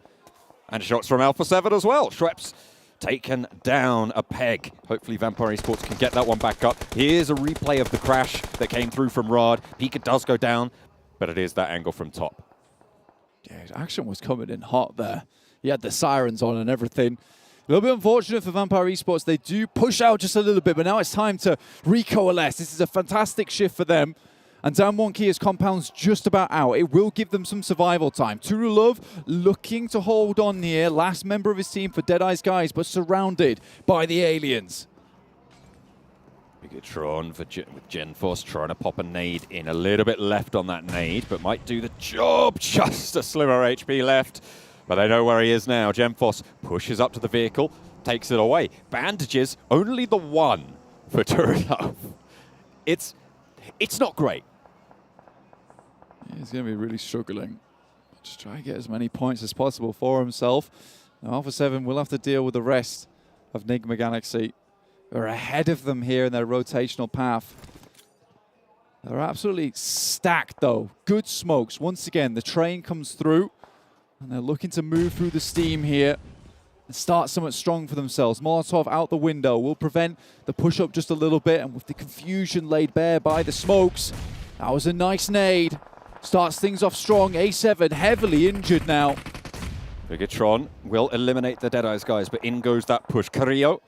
And shots from Alpha 7 as well. Schweppes taken down a peg. Hopefully Vampire Esports can get that one back up. Here's a replay of the crash that came through from Rod. Pika does go down, but it is that angle from top. Yeah, action was coming in hot there. He had the sirens on and everything. A little bit unfortunate for Vampire Esports. They do push out just a little bit, but now it's time to recoalesce. This is a fantastic shift for them. And down 1 Kia's compound's just about out. It will give them some survival time. Turulov looking to hold on here. Last member of his team for Deadeyes Guys, but surrounded by the aliens. Bigetron with GenForce trying to pop a nade in. A little bit left on that nade, but might do the job. Just a slimmer HP left. But they know where he is now. GenForce pushes up to the vehicle, takes it away. Bandages, only the 1 for Turulov. It's not great. He's going to be really struggling. Just try to get as many points as possible for himself. Now Alpha 7 will have to deal with the rest of Nigma Galaxy. They're ahead of them here in their rotational path. They're absolutely stacked though. Good smokes. Once again, the train comes through. And they're looking to move through the steam here and start somewhat strong for themselves. Molotov out the window will prevent the push-up just a little bit, and with the confusion laid bare by the smokes, that was a nice nade. Starts things off strong. A7 heavily injured now. Bigetron will eliminate the Deadeyes guys, but in goes that push. Carrillo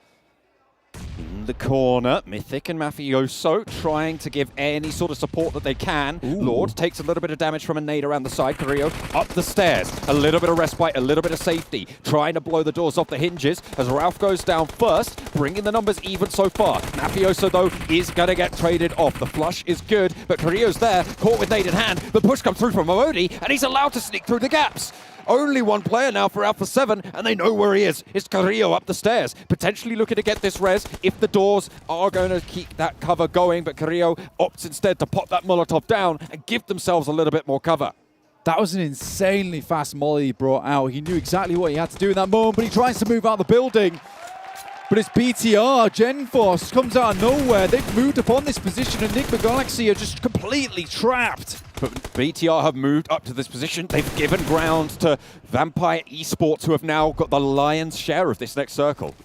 in the corner. Mythic and Mafioso trying to give any sort of support that they can. Ooh. Lord takes a little bit of damage from a nade around the side. Carrillo up the stairs. A little bit of respite, a little bit of safety. Trying to blow the doors off the hinges as Ralph goes down first, bringing the numbers even so far. Mafioso, though, is going to get traded off. The flush is good, but Carrillo's there, caught with nade in hand. The push comes through from Momodi, and he's allowed to sneak through the gaps. Only one player now for Alpha 7, and they know where he is. It's Carrillo up the stairs, potentially looking to get this res if the doors are going to keep that cover going, but Carrillo opts instead to pop that Molotov down and give themselves a little bit more cover. That was an insanely fast molly he brought out. He knew exactly what he had to do in that moment, but he tries to move out the building. But it's BTR. Genforce comes out of nowhere. They've moved upon this position, and Nigma Galaxy are just completely trapped. But BTR have moved up to this position. They've given ground to Vampire Esports, who have now got the lion's share of this next circle.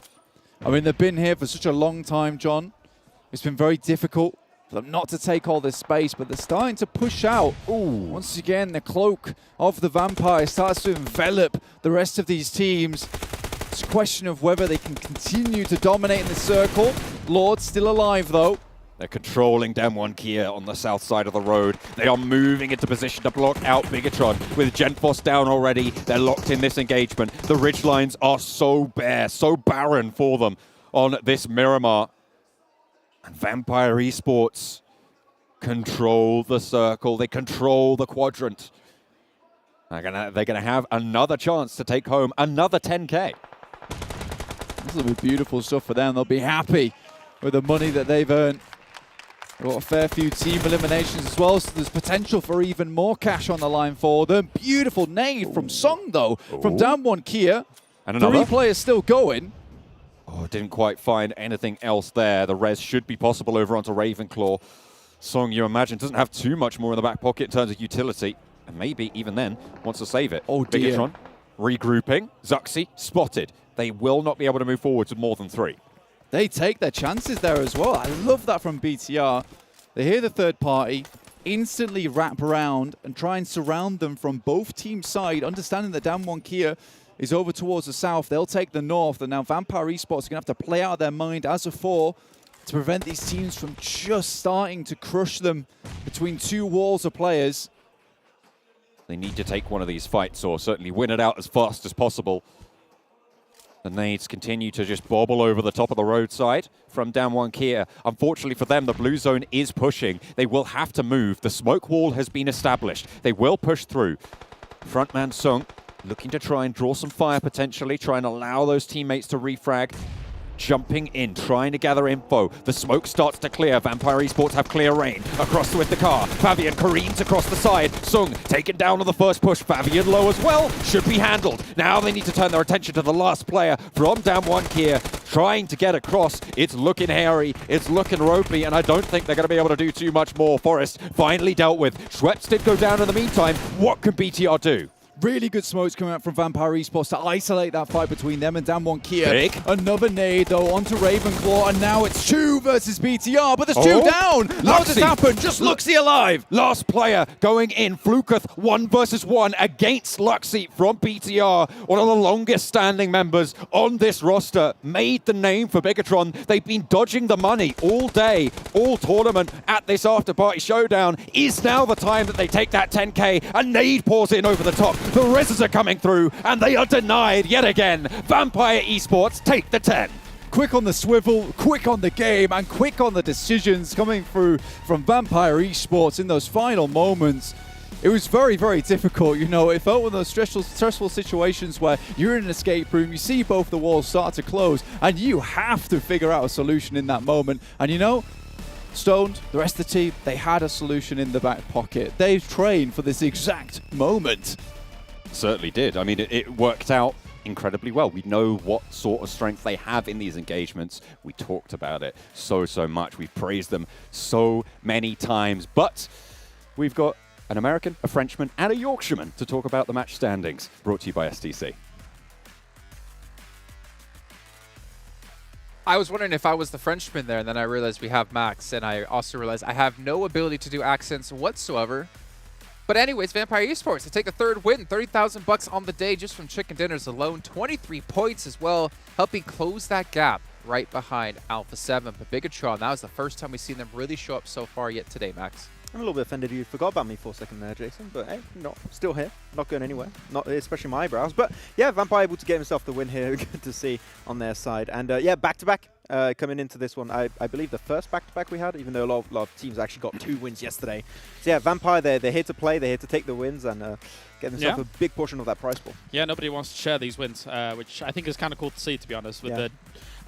I mean, they've been here for such a long time, John. It's been very difficult for them not to take all this space, but they're starting to push out. Ooh. Once again, the cloak of the Vampire starts to envelop the rest of these teams. It's a question of whether they can continue to dominate in the circle. Lord's still alive, though. They're controlling Damwon Kia on the south side of the road. They are moving into position to block out Bigetron. With Genforce down already, they're locked in this engagement. The ridgelines are so bare, so barren for them on this Miramar. And Vampire Esports control the circle. They control the quadrant. They're gonna have another chance to take home another 10K. This will be beautiful stuff for them. They'll be happy with the money that they've earned. They've got a fair few team eliminations as well, so there's potential for even more cash on the line for them. Beautiful nade from Song, though, from Damwon Kia. And another. 3 players still going. Oh, didn't quite find anything else there. The res should be possible over onto Ravenclaw. Song, you imagine, doesn't have too much more in the back pocket in terms of utility. And maybe even then wants to save it. Oh, dear. Bigetron regrouping. Zuxi spotted. They will not be able to move forward to more than 3. They take their chances there as well. I love that from BTR. They hear the third party, instantly wrap around and try and surround them from both teams' side, understanding that Damwon Kia is over towards the south. They'll take the north, and now Vampire Esports are going to have to play out their mind as a 4 to prevent these teams from just starting to crush them between 2 walls of players. They need to take one of these fights or certainly win it out as fast as possible. The nades continue to just bobble over the top of the roadside from Damwon Kia. Unfortunately for them, the blue zone is pushing. They will have to move. The smoke wall has been established. They will push through. Frontman Sung looking to try and draw some fire potentially, try and allow those teammates to refrag. Jumping in, trying to gather info. The smoke starts to clear. Vampire Esports have clear rain. Across with the car. Fabian careens across the side. Sung taken down on the first push. Fabian low as well. Should be handled. Now they need to turn their attention to the last player from Damwon Kia. Trying to get across. It's looking hairy. It's looking ropey. And I don't think they're going to be able to do too much more. Forrest finally dealt with. Schweppes did go down in the meantime. What can BTR do? Really good smokes coming out from Vampire Esports to isolate that fight between them and Damwon Kia. Big. Another nade, though, onto Ravenclaw, and now it's 2 versus BTR, but there's 2 down! How does this happen? Just Luxy alive! Last player going in. Fluketh 1 versus 1 against Luxy from BTR. One of the longest standing members on this roster. Made the name for Bigetron. They've been dodging the money all day, all tournament at this Afterparty Showdown. Is now the time that they take that 10K. A nade pours in over the top. The reses are coming through, and they are denied yet again. Vampire Esports take the 10. Quick on the swivel, quick on the game, and quick on the decisions coming through from Vampire Esports in those final moments. It was very, very difficult. You know, it felt one of those stressful situations where you're in an escape room, you see both the walls start to close, and you have to figure out a solution in that moment. And you know, Stoned, the rest of the team, they had a solution in the back pocket. They've trained for this exact moment. Certainly did. I mean, it worked out incredibly well. We know what sort of strength they have in these engagements. We talked about it so much. We've praised them so many times. But we've got an American, a Frenchman, and a Yorkshireman to talk about the match standings. Brought to you by STC. I was wondering if I was the Frenchman there, and then I realized we have Max, and I also realized I have no ability to do accents whatsoever. But anyways, Vampire Esports, they take the third win, 30,000 bucks on the day just from chicken dinners alone, 23 points as well, helping close that gap right behind Alpha 7. But Bigetron, that was the first time we've seen them really show up so far yet today, Max. I'm a little bit offended you forgot about me for a second there, Jason, but hey, still here, not going anywhere, not especially my eyebrows. But yeah, Vampire able to get himself the win here, good to see on their side. And yeah, back-to-back coming into this one, I believe the first back-to-back we had, even though a lot of teams actually got 2 wins yesterday. So yeah, Vampire, they're here to play, they're here to take the wins and get themselves a big portion of that prize pool. Yeah, nobody wants to share these wins, which I think is kind of cool to see, to be honest, with the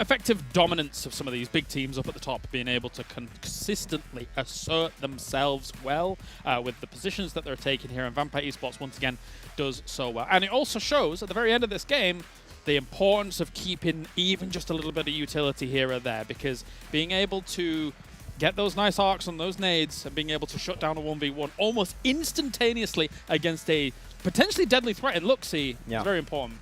effective dominance of some of these big teams up at the top being able to consistently assert themselves well with the positions that they're taking here. And Vampire Esports, once again, does so well. And it also shows, at the very end of this game, the importance of keeping even just a little bit of utility here or there, because being able to get those nice arcs on those nades and being able to shut down a 1v1 almost instantaneously against a potentially deadly threat in Luxie is very important.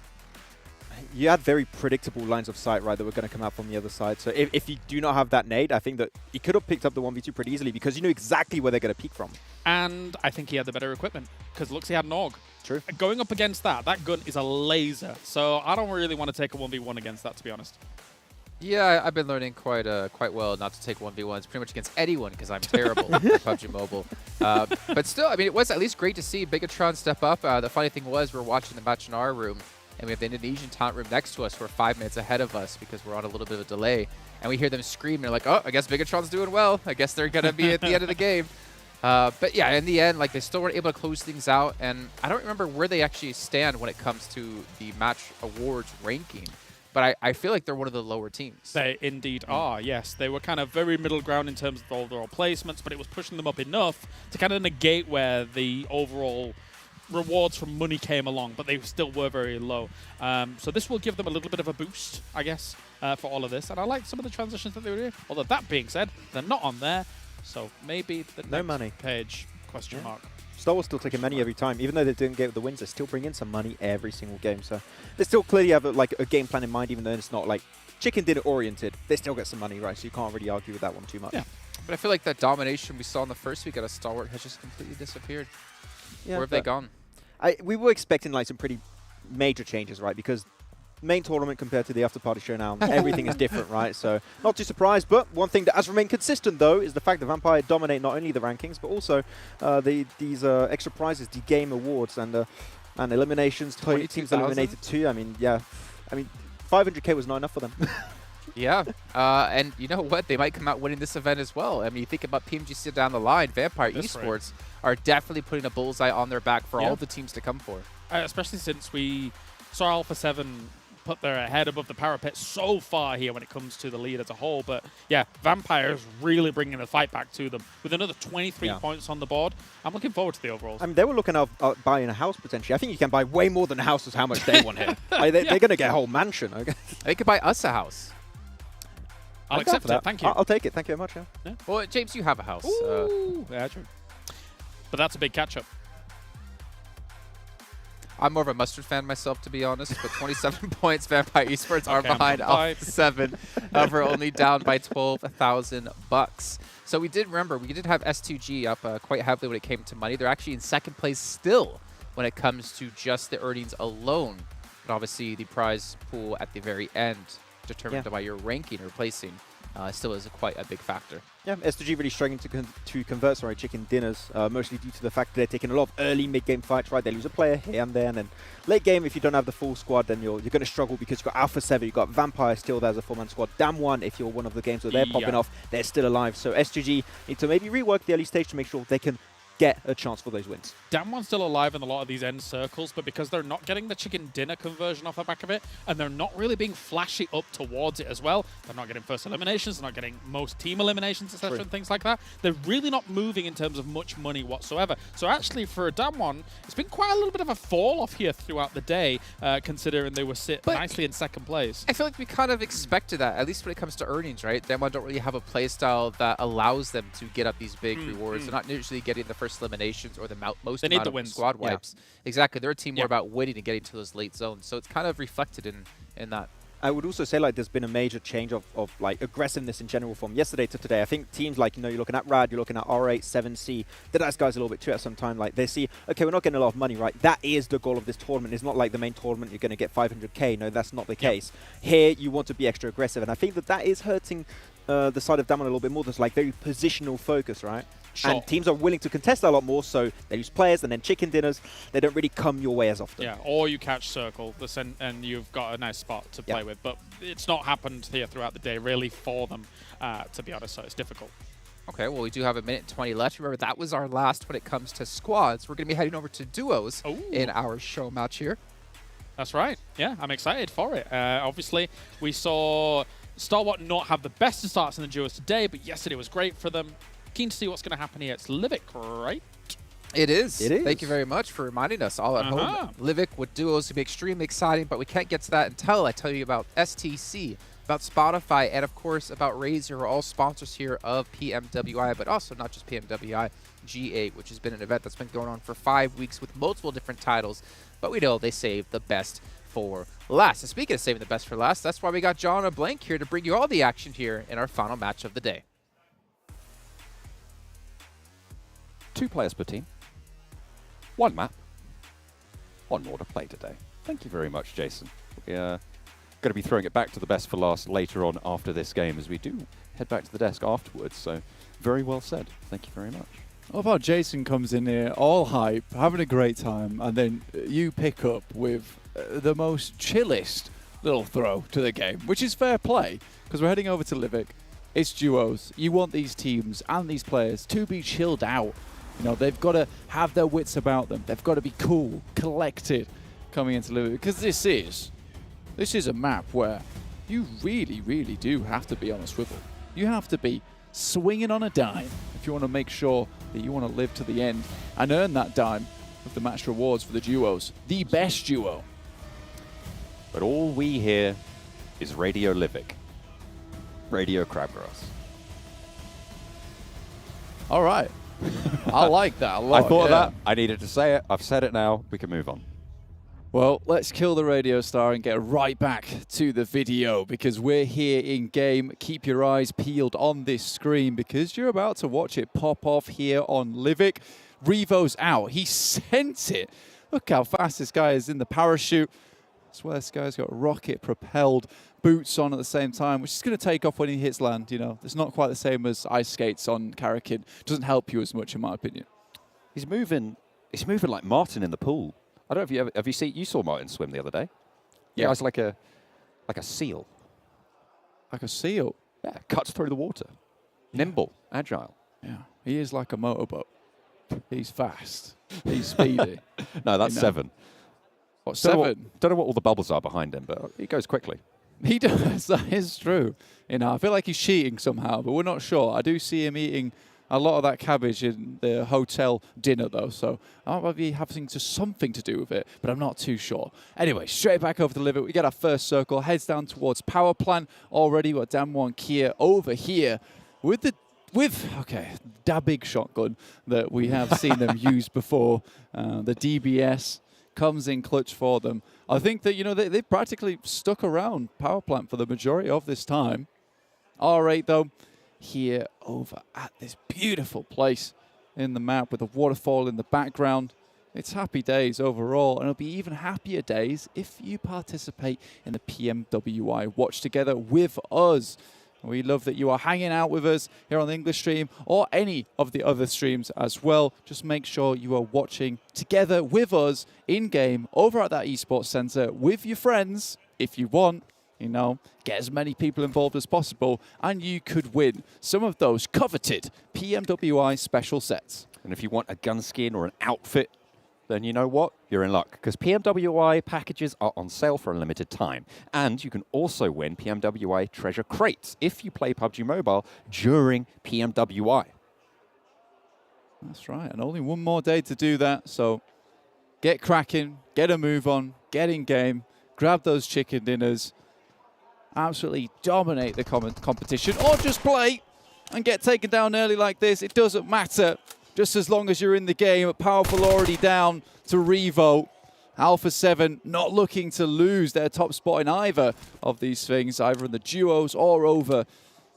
You had very predictable lines of sight, right, that were going to come out from the other side. So if you do not have that nade, I think that he could have picked up the 1v2 pretty easily because you knew exactly where they're going to peek from. And I think he had the better equipment because Luxie had an AUG. True. Going up against that gun is a laser. So I don't really want to take a 1v1 against that, to be honest. Yeah, I've been learning quite well not to take 1v1s pretty much against anyone because I'm terrible at PUBG Mobile. But still, I mean, it was at least great to see Bigetron step up. The funny thing was we're watching the match in our room, and we have the Indonesian talent room next to us who are 5 minutes ahead of us because we're on a little bit of a delay. And we hear them scream, and they're like, oh, I guess Bigetron's doing well. I guess they're going to be at the end of the game. But yeah, in the end, like they still weren't able to close things out. And I don't remember where they actually stand when it comes to the match awards ranking. But I feel like they're one of the lower teams. They indeed are, yes. They were kind of very middle ground in terms of overall placements, but it was pushing them up enough to kind of negate where the overall rewards from money came along, but they still were very low. So this will give them a little bit of a boost, I guess, for all of this. And I like some of the transitions that they were doing. Although that being said, they're not on there. So maybe the next page, question mark. Stalwart's still taking money every time. Even though they didn't get the wins, they still bring in some money every single game. So they still clearly have a game plan in mind, even though it's not like chicken dinner oriented. They still get some money, right? So you can't really argue with that one too much. Yeah. But I feel like that domination we saw in the first week at a Stalwart has just completely disappeared. Yeah, where have they gone? We were expecting like some pretty major changes, right? Because main tournament compared to the Afterparty Showdown, everything is different, right? So not too surprised. But one thing that has remained consistent, though, is the fact that Vampire dominate not only the rankings, but also these extra prizes, the game awards, and eliminations. Teams eliminated too. I mean, yeah. I mean, 500K was not enough for them. Yeah, and you know what? They might come out winning this event as well. I mean, you think about PMGC down the line, Vampire Esports are definitely putting a bullseye on their back for all the teams to come for. Especially since we saw Alpha 7 put their head above the parapet so far here when it comes to the lead as a whole. But yeah, Vampire's really bringing the fight back to them with another 23 points on the board. I'm looking forward to the overalls. I mean, they were looking at buying a house potentially. I think you can buy way more than a house is how much they want here. They're going to get a whole mansion. Okay? They could buy us a house. I'll accept it. Thank you. I'll take it. Thank you very much. Yeah. Well, James, you have a house. Yeah, true. But that's a big catch-up. I'm more of a Mustard fan myself, to be honest, but 27 points, Vampire Esports are behind Alpha 7. We're only down by 12,000 bucks. So we did have S2G up quite heavily when it came to money. They're actually in second place still when it comes to just the earnings alone. But obviously the prize pool at the very end, determined by your ranking or placing, still is quite a big factor. Yeah, S2G really struggling to convert chicken dinners, mostly due to the fact that they're taking a lot of early mid-game fights, right? They lose a player here and there, and then late game, if you don't have the full squad, then you're going to struggle because you've got Alpha 7, you've got Vampire still there as a 4-man squad. Damn One, if you're one of the games where they're popping off, they're still alive. So S2G need to maybe rework the early stage to make sure they can get a chance for those wins. Damn One's still alive in a lot of these end circles, but because they're not getting the chicken dinner conversion off the back of it, and they're not really being flashy up towards it as well, they're not getting first eliminations, they're not getting most team eliminations, etc., and things like that. They're really not moving in terms of much money whatsoever. So actually, for Damn One, it's been quite a little bit of a fall off here throughout the day, considering they were nicely in second place. I feel like we kind of expected that, at least when it comes to earnings, right? Damn One don't really have a play style that allows them to get up these big rewards. They're not usually getting the first first eliminations or the most They need amount the of wins. squad Yeah. wipes. Exactly. They're a team more Yeah. about winning and getting to those late zones. So it's kind of reflected in that. I would also say like there's been a major change of like aggressiveness in general from yesterday to today. I think teams like, you're looking at Rad, you're looking at R8, 7C, Deadeyes Guys a little bit too at some time. Like they see, okay, we're not getting a lot of money, right? That is the goal of this tournament. It's not like the main tournament, you're going to get 500k. No, that's not the case. Here, you want to be extra aggressive. And I think that is hurting the side of Damwon a little bit more. There's like very positional focus, right? Sure. And teams are willing to contest a lot more, so they use players and then chicken dinners. They don't really come your way as often. Yeah, or you catch circle, and you've got a nice spot to play with. But it's not happened here throughout the day, really, for them, to be honest, so it's difficult. Okay, well, we do have a minute and 20 left. Remember, that was our last when it comes to squads. We're going to be heading over to duos in our show match here. That's right. Yeah, I'm excited for it. Obviously, we saw Stalwart not have the best of starts in the duos today, but yesterday was great for them. Keen to see what's going to happen here. It's Livik, right? It is. It is. Thank you very much for reminding us all at home. Livik with duos would be extremely exciting, but we can't get to that until I tell you about STC, about Spotify, and of course about Razer, who are all sponsors here of PMWI, but also not just PMWI, G8, which has been an event that's been going on for 5 weeks with multiple different titles, but we know they save the best for last. And speaking of saving the best for last, that's why we got John and Blank here to bring you all the action here in our final match of the day. 2 players per team, 1 map, 1 more to play today. Thank you very much, Jason. We're going to be throwing it back to the best for last later on after this game, as we do head back to the desk afterwards. So very well said. Thank you very much. What about Jason comes in here all hype, having a great time, and then you pick up with the most chillest little throw to the game, which is fair play, because we're heading over to Livik. It's duos. You want these teams and these players to be chilled out. They've got to have their wits about them. They've got to be cool, collected coming into Livik, because this is a map where you really, really do have to be on a swivel. You have to be swinging on a dime if you want to make sure that you want to live to the end and earn that dime with the match rewards for the duos. The best duo. But all we hear is Radio Livik, Radio Crabgrass. All right. I like that a lot. I thought of that. I needed to say it. I've said it now. We can move on. Well, let's kill the radio star and get right back to the video, because we're here in game. Keep your eyes peeled on this screen, because you're about to watch it pop off here on Livik. Revo's out. He sent it. Look how fast this guy is in the parachute. I swear this guy's got rocket-propelled boots on at the same time, which is going to take off when he hits land. It's not quite the same as ice skates on Karakin. Doesn't help you as much, in my opinion. He's moving like Martin in the pool. I don't know if you saw Martin swim the other day. Yeah, it's like a seal. Like a seal? Yeah, cuts through the water. Nimble, agile. Yeah, he is like a motorboat. He's fast. He's speedy. No, that's 7. What, 7? Don't know what all the bubbles are behind him, but he goes quickly. He does. That is true. I feel like he's cheating somehow, but we're not sure. I do see him eating a lot of that cabbage in the hotel dinner, though, so I might be having something to do with it, but I'm not too sure. Anyway, straight back over to Livik. We get our first circle, heads down towards power plant. Already got Damwon Kia over here with that big shotgun that we have seen them use before. The DBS comes in clutch for them. I think that, they've practically stuck around power plant for the majority of this time. R8, though, here over at this beautiful place in the map with a waterfall in the background. It's happy days overall, and it'll be even happier days if you participate in the PMWI Watch Together with us. We love that you are hanging out with us here on the English stream or any of the other streams as well. Just make sure you are watching together with us in-game over at that esports center with your friends if you want. Get as many people involved as possible, and you could win some of those coveted PMWI special sets. And if you want a gun skin or an outfit, then you know what? You're in luck, because PMWI packages are on sale for a limited time. And you can also win PMWI treasure crates if you play PUBG Mobile during PMWI. That's right, and only one more day to do that, so get cracking, get a move on, get in game, grab those chicken dinners, absolutely dominate the competition, or just play and get taken down early like this. It doesn't matter. just as long as you're in the game. Powerful already down to Revo. Alpha 7 not looking to lose their top spot in either of these things, either in the duos or over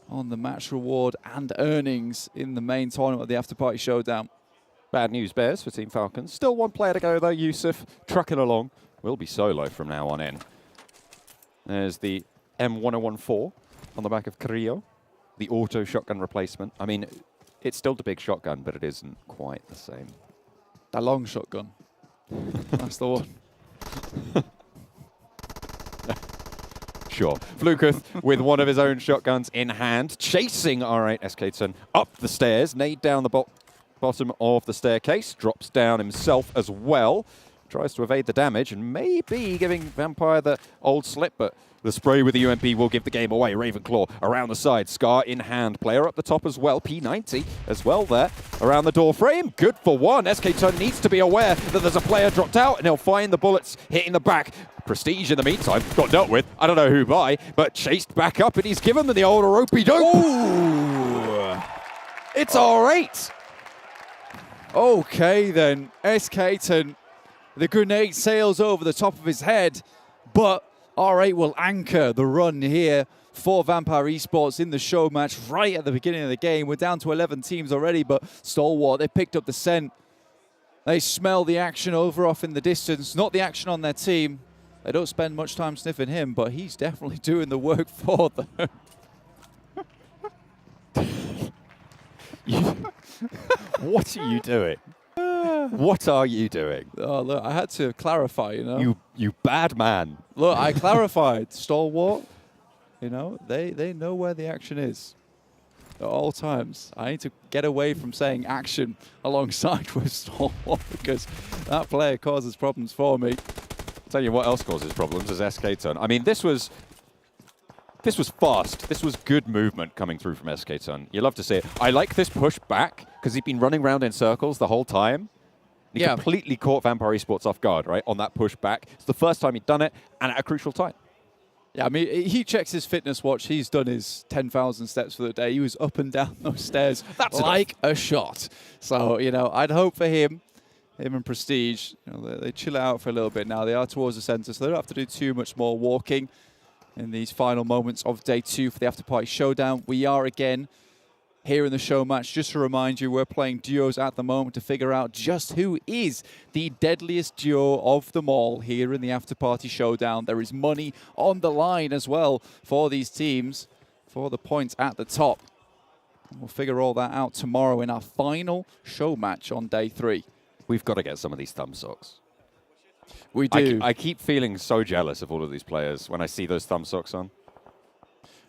on the match reward and earnings in the main tournament of the Afterparty Showdown. Bad news bears for Team Falcons. Still one player to go though, Yusuf, trucking along. Will be solo from now on in. There's the M1014 on the back of Carrillo, the auto shotgun replacement. I mean, it's still the big shotgun, but it isn't quite the same. That long shotgun. That's the one. Sure. Flukuth with one of his own shotguns in hand, chasing R8 Escaton up the stairs, nade down the bottom of the staircase, drops down himself as well, tries to evade the damage and maybe giving Vampire the old slip, but the spray with the UMP will give the game away. Ravenclaw around the side, Scar in hand, player up the top as well, P90 as well there, around the door frame, good for one. Escaton needs to be aware that there's a player dropped out and he'll find the bullets hitting the back. Prestige in the meantime got dealt with, I don't know who by, but chased back up and he's given them the old ropey dope. Ooh. It's R8. Okay then, Escaton, the grenade sails over the top of his head, but R8 will anchor the run here for Vampire Esports in the show match right at the beginning of the game. We're down to 11 teams already, but Stalwart, they picked up the scent. They smell the action over off in the distance, not the action on their team. They don't spend much time sniffing him, but he's definitely doing the work for them. What are you doing? What are you doing? Oh, look, I had to clarify, you know. You bad man. Look, I clarified. Stalwart, you know, they know where the action is at all times. I need to get away from saying action alongside with Stalwart because that player causes problems for me. I'll tell you what else causes problems is Escaton. I mean, this was fast. This was good movement coming through from Escaton. You love to see it. I like this push back because he'd been running around in circles the whole time. He completely caught Vampire Esports off guard, right, on that push back. It's the first time he'd done it, and at a crucial time. Yeah, I mean, he checks his fitness watch. He's done his 10,000 steps for the day. He was up and down those stairs like a shot. So, you know, I'd hope for him and Prestige, you know, they chill out for a little bit now. They are towards the center, so they don't have to do too much more walking in these final moments of day 2 for the Afterparty Showdown. We are again here in the show match. Just to remind you, we're playing duos at the moment to figure out just who is the deadliest duo of them all here in the Afterparty Showdown. There is money on the line as well for these teams for the points at the top. We'll figure all that out tomorrow in our final show match on day 3. We've got to get some of these thumb socks. We do. I keep feeling so jealous of all of these players when I see those thumb socks on.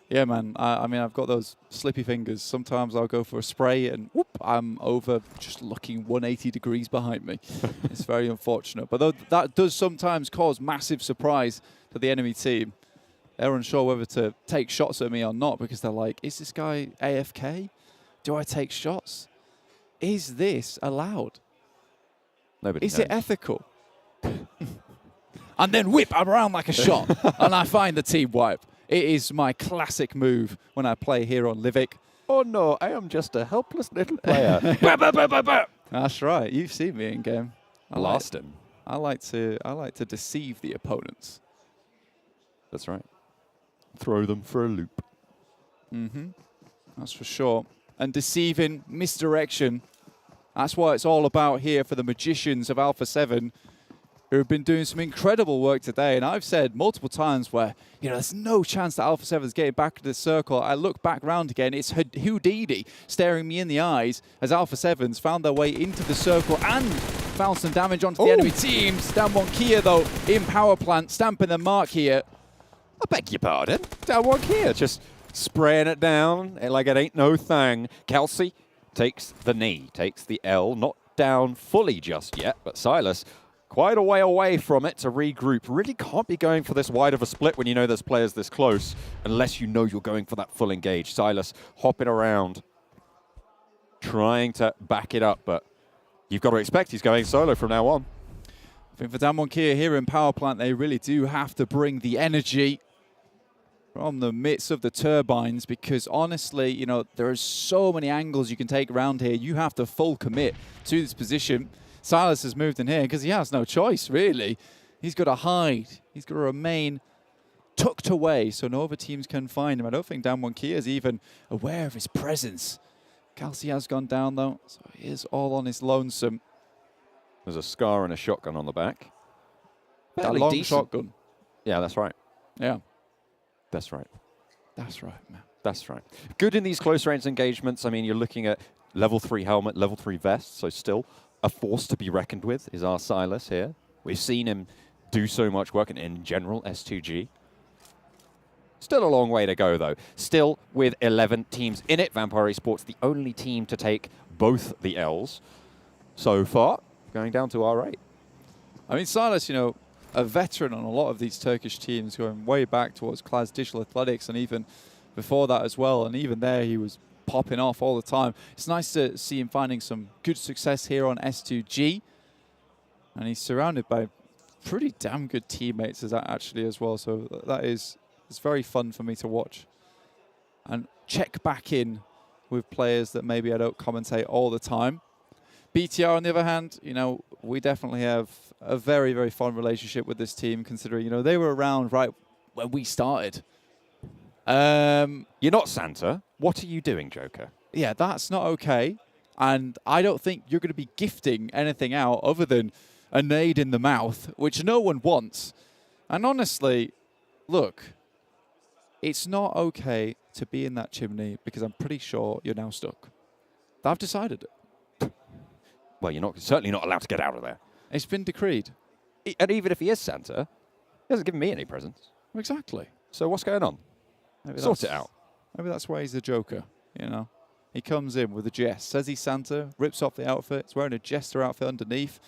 Yeah, man. I mean, I've got those slippy fingers. Sometimes I'll go for a spray and whoop, I'm over just looking 180 degrees behind me. It's very unfortunate. But that does sometimes cause massive surprise to the enemy team. They're unsure whether to take shots at me or not because they're like, is this guy AFK? Do I take shots? Is this allowed? Nobody Is knows. it ethical? And then whip, I'm around like a shot, and I find the team wipe. It is my classic move when I play here on Livik. Oh no, I am just a helpless little player. That's right. You've seen me in game. Blast him. I like to deceive the opponents. That's right. Throw them for a loop. That's for sure. And deceiving, misdirection. That's what it's all about here for the magicians of Alpha 7, who have been doing some incredible work today. And I've said multiple times where, you know, there's no chance that Alpha 7 is getting back into the circle. I look back round again, it's Houdini staring me in the eyes as Alpha 7's found their way into the circle and found some damage onto the enemy teams. Damwon Kia, though, in power plant, stamping the mark here. I beg your pardon. Damwon Kia just spraying it down like it ain't no thing. Kelsey takes the knee, takes the L, not down fully just yet, but Silas quite a way away from it to regroup. Really can't be going for this wide of a split when you know there's players this close, unless you know you're going for that full engage. Silas hopping around, trying to back it up, but you've got to expect he's going solo from now on. I think for Damwon Kia here in power plant, they really do have to bring the energy. from the midst of the turbines, because honestly, you know, there are so many angles you can take around here. You have to full commit to this position. Silas has moved in here because he has no choice, really. He's got to hide. He's got to remain tucked away so no other teams can find him. I don't think Dan Wonkia is even aware of his presence. Galaxy has gone down, though, so he is all on his lonesome. There's a Scar and a shotgun on the back. That long shotgun. Yeah, that's right. Yeah. That's right. That's right, man. That's right. Good in these close range engagements. I mean, you're looking at level 3 helmet, level 3 vest, so still a force to be reckoned with is our Silas here. We've seen him do so much work in general, S2G. Still a long way to go, though. Still with 11 teams in it. Vampire Esports, the only team to take both the Ls so far, going down to R8. I mean, Silas, you know, a veteran on a lot of these Turkish teams, going way back towards Class Digital Athletics and even before that as well. And even there, he was popping off all the time. It's nice to see him finding some good success here on S2G. And he's surrounded by pretty damn good teammates actually as well. So that is... it's very fun for me to watch and check back in with players that maybe I don't commentate all the time. BTR, on the other hand, you know, we definitely have a very, very fond relationship with this team, considering, you know, they were around right when we started. You're not Santa. What are you doing, Joker? Yeah, that's not okay. And I don't think you're going to be gifting anything out other than a nade in the mouth, which no one wants. And honestly, look, it's not okay to be in that chimney because I'm pretty sure you're now stuck. I've decided it. Well, you're certainly not allowed to get out of there. It's been decreed. And even if he is Santa, he hasn't given me any presents. Exactly. So what's going on? Maybe sort it out. Maybe that's why he's the Joker, you know. He comes in with a jest, says he's Santa, rips off the outfit, he's wearing a jester outfit underneath.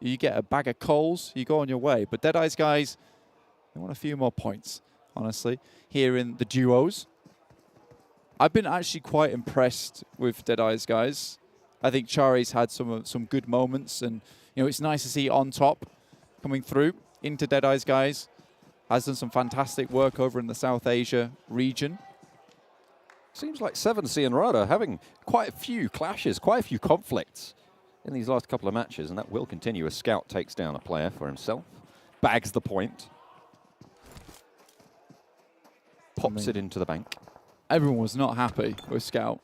You get a bag of coals, you go on your way. But Deadeyes Guys, they want a few more points, honestly, here in the duos. I've been actually quite impressed with Deadeyes Guys. I think Chari's had some good moments, and you know, it's nice to see On Top coming through into Deadeyes Guys. Has done some fantastic work over in the South Asia region. Seems like 7C and Rada having quite a few clashes, quite a few conflicts in these last couple of matches, and that will continue as Scout takes down a player for himself, bags the point, pops it into the bank. Everyone was not happy with Scout,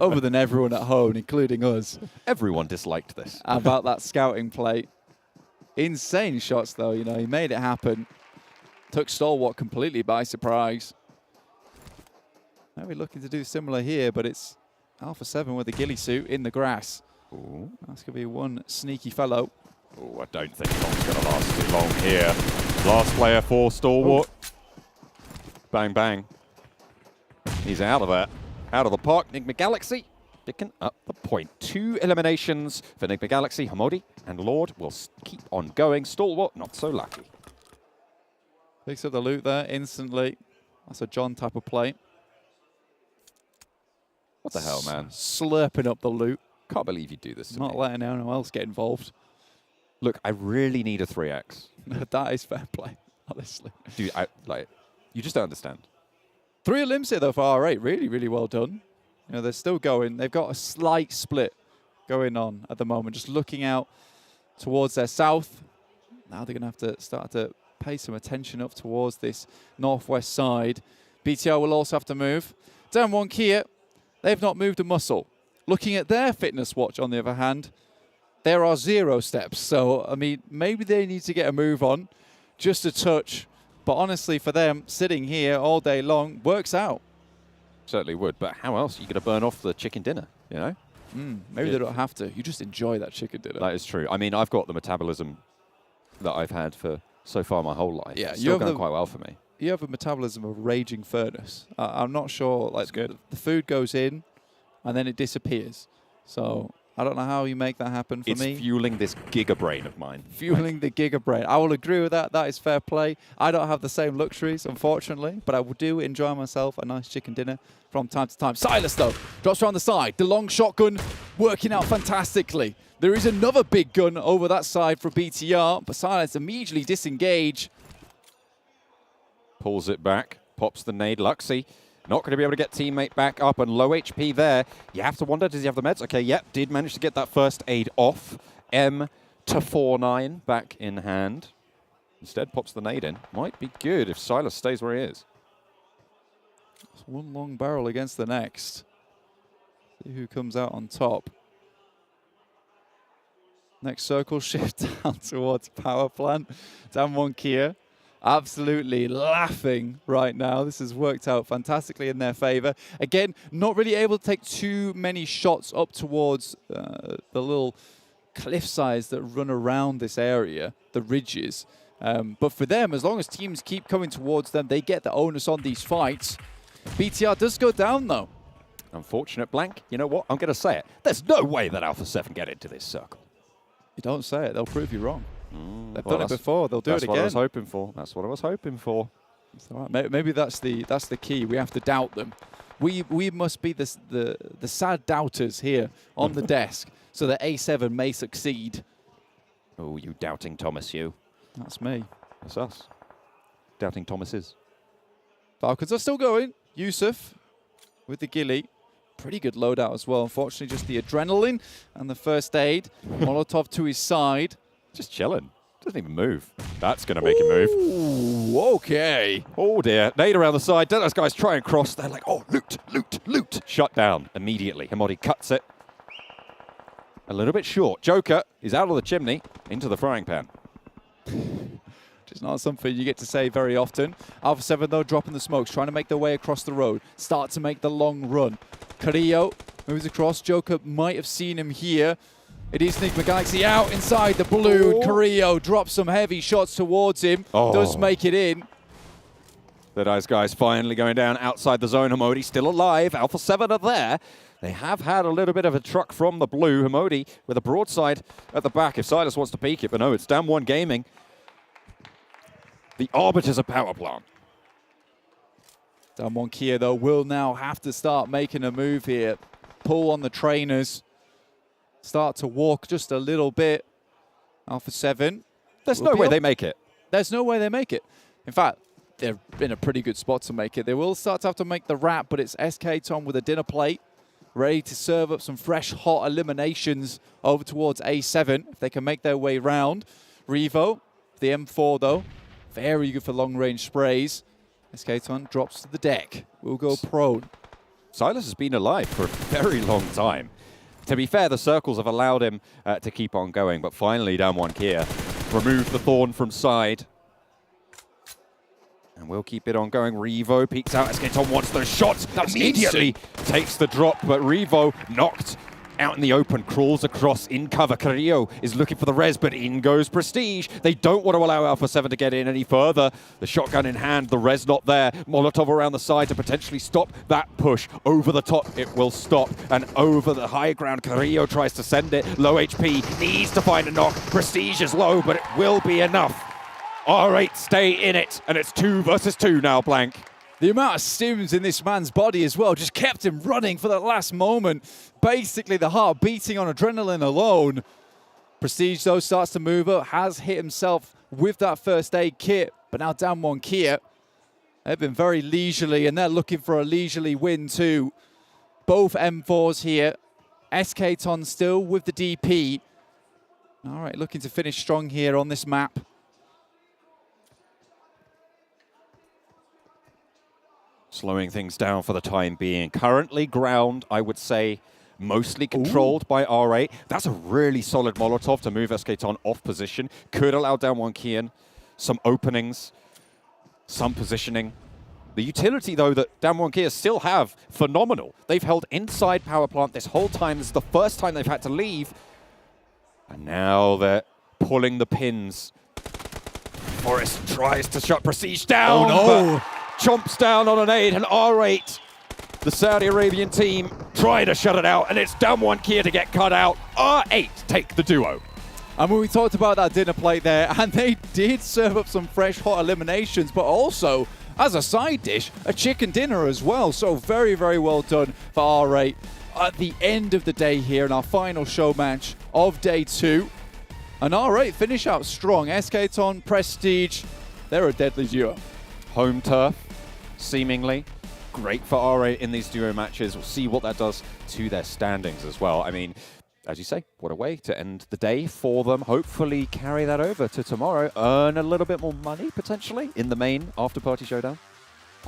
other than everyone at home, including us. Everyone disliked this. About that scouting play. Insane shots, though. You know, he made it happen. Took Stalwart completely by surprise. Now we're looking to do similar here, but it's Alpha 7 with the ghillie suit in the grass. Ooh. That's going to be one sneaky fellow. Oh, I don't think long's going to last too long here. Last player for Stalwart. Oh. Bang, bang. He's out of that. Out of the park. Nigma Galaxy picking up the point. 2 eliminations for Nigma Galaxy. Hamodi and Lord will keep on going. Stalwart, not so lucky. Picks up the loot there instantly. That's a John type of play. What the hell, man? Slurping up the loot. Can't believe you do this to me. Not letting anyone else get involved. Look, I really need a 3x. That is fair play, honestly. Dude, you just don't understand. 3 elims here, though, for R8. Really, really well done. You know, they're still going. They've got a slight split going on at the moment. Just looking out towards their south. Now they're going to have to start to pay some attention up towards this northwest side. BTR will also have to move. Down 1 Kia, they've not moved a muscle. Looking at their fitness watch, on the other hand, there are 0 steps. So, I mean, maybe they need to get a move on, just a touch. But honestly, for them, sitting here all day long works out. Certainly would. But how else are you going to burn off the chicken dinner, you know? Maybe they don't have to. You just enjoy that chicken dinner. That is true. I mean, I've got the metabolism that I've had for so far my whole life. Yeah, it's still going quite well for me. You have a metabolism of raging furnace. I'm not sure. Like, good. The food goes in, and then it disappears. So I don't know how you make that happen for me. It's fueling this giga brain of mine. Fueling the giga brain. I will agree with that. That is fair play. I don't have the same luxuries, unfortunately, but I do enjoy myself a nice chicken dinner from time to time. Silas, though, drops around the side. The long shotgun working out fantastically. There is another big gun over that side for BTR, but Silas immediately disengage. Pulls it back pops the nade. Luxy not going to be able to get teammate back up, and low HP there. You have to wonder, does he have the meds? Okay, yep, did manage to get that first aid off. M to 4-9 back in hand. Instead pops the nade in. Might be good if Silas stays where he is. It's one long barrel against the next. See who comes out on top. Next circle shift down towards power plant. Damwon Kia absolutely laughing right now. This has worked out fantastically in their favor. Again, not really able to take too many shots up towards the little cliff sides that run around this area, the ridges. But for them, as long as teams keep coming towards them, they get the onus on these fights. BTR does go down, though. Unfortunate blank. You know what? I'm going to say it. There's no way that Alpha 7 get into this circle. You don't say it. They'll prove you wrong. They've done it before. They'll do it again. That's what I was hoping for. That's what I was hoping for. It's all right. Maybe that's the key. We have to doubt them. We must be the sad doubters here on the desk so that A7 may succeed. Oh, you doubting Thomas, you. That's me. That's us. Doubting Thomases. Falcons are still going. Yusuf with the ghillie. Pretty good loadout as well. Unfortunately, just the adrenaline and the first aid. Molotov to his side. Just chilling. Doesn't even move. That's going to make him move. Ooh, okay. Oh, dear. Nade around the side. Deadeyes Guys try and cross. They're like, oh, loot, loot, loot. Shut down immediately. Himodi cuts it. A little bit short. Joker is out of the chimney into the frying pan. Just not something you get to say very often. Alpha 7, though, dropping the smokes, trying to make their way across the road. Start to make the long run. Carrillo moves across. Joker might have seen him here. It is Nigma Galaxy out inside the balloon. Carrillo drops some heavy shots towards him. Does make it in. Deadeyes Guys finally going down outside the zone. Himodi still alive. Alpha 7 are there. They have had a little bit of a truck from the blue. Himodi with a broadside at the back if Silas wants to peek it. But no, it's Damwon Gaming. The arbiters of power plant. Damwon Kia, though, will now have to start making a move here. Pull on the trainers. Start to walk just a little bit. Alpha 7. There's no way they make it. There's no way they make it. In fact, they're in a pretty good spot to make it. They will start to have to make the wrap, but it's SK Tom with a dinner plate, ready to serve up some fresh, hot eliminations over towards A7 if they can make their way round. Revo, the M4, though, very good for long-range sprays. SK Tom drops to the deck. Will go prone. Silas has been alive for a very long time. To be fair, the circles have allowed him to keep on going, but finally, Damwon Kia removed the thorn from side. And we'll keep it on going. Revo peeks out. SK Tom wants those shots. Immediately takes the drop, but Revo knocked out in the open, crawls across in cover. Carrillo is looking for the res, but in goes Prestige. They don't want to allow Alpha 7 to get in any further. The shotgun in hand, the res not there. Molotov around the side to potentially stop that push. Over the top, it will stop. And over the high ground, Carrillo tries to send it. Low HP, needs to find a knock. Prestige is low, but it will be enough. R8 stay in it, and it's 2 versus 2 now, Blank. The amount of stims in this man's body as well just kept him running for the last moment. Basically, the heart beating on adrenaline alone. Prestige, though, starts to move up, has hit himself with that first aid kit. But now Damwon Kia, they've been very leisurely, and they're looking for a leisurely win too. Both M4s here. SK Ton still with the DP. All right, looking to finish strong here on this map. Slowing things down for the time being. Currently ground, I would say, mostly controlled by R8. That's a really solid Molotov to move SK Ton off position. Could allow Damwon Kian some openings, some positioning. The utility, though, that Damwon Kia still have, phenomenal. They've held inside power plant this whole time. This is the first time they've had to leave. And now they're pulling the pins. Forrest tries to shut Prestige down. Oh, no. Chomps down on an 8, and R8, the Saudi Arabian team, try to shut it out, and it's Damwon Kia to get cut out. R8 take the duo. I mean, we talked about that dinner plate there, and they did serve up some fresh, hot eliminations, but also, as a side dish, a chicken dinner as well. So very, very well done for R8. At the end of the day here in our final show match of day 2, and R8 finish out strong. SK Ton, Prestige, they're a deadly duo. Home turf, seemingly. Great for R8 in these duo matches. We'll see what that does to their standings as well. I mean, as you say, what a way to end the day for them. Hopefully carry that over to tomorrow. Earn a little bit more money, potentially, in the main Afterparty Showdown.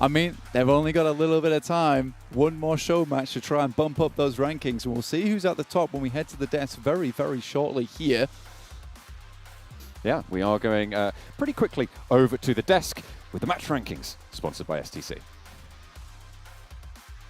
I mean, they've only got a little bit of time. One more show match to try and bump up those rankings. And we'll see who's at the top when we head to the desk very, very shortly here. Yeah, we are going pretty quickly over to the desk with the match rankings, sponsored by STC.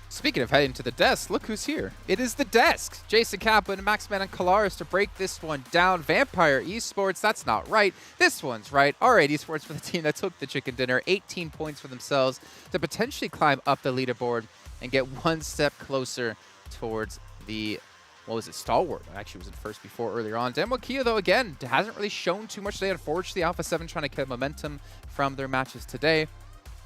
Speaking of heading to the desk, look who's here. It is the desk. Jason Kaplan, Maxman, and Kalaris to break this one down. Vampire Esports, that's not right. This one's right. R8 Esports for the team that took the chicken dinner. 18 points for themselves to potentially climb up the leaderboard and get one step closer towards the, what was it, Stalwart. Actually was in first before earlier on. Kia, though, again, hasn't really shown too much today. Unfortunately, Alpha 7 trying to get momentum from their matches today.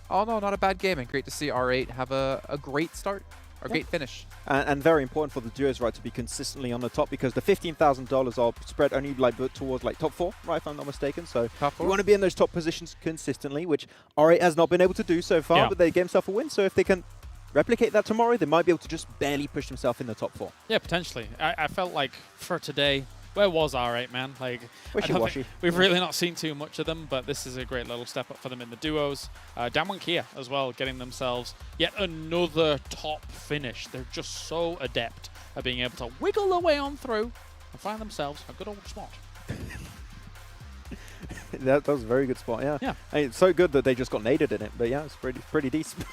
Oh, no, not a bad game, and great to see R8 have a great start, or great finish. And very important for the duos, right, to be consistently on the top, because the $15,000 are spread only like towards like top 4, right, if I'm not mistaken. So you want to be in those top positions consistently, which R8 has not been able to do so far, but they gave themselves a win. So if they can replicate that tomorrow, they might be able to just barely push themselves in the top 4. Yeah, potentially. I felt like for today, where was R8, man? Like, wishy-washy. We've really not seen too much of them, but this is a great little step up for them in the duos. Kia as well, getting themselves yet another top finish. They're just so adept at being able to wiggle their way on through and find themselves a good old spot. That was a very good spot, yeah. I mean, it's so good that they just got naded in it, but yeah, it's pretty decent.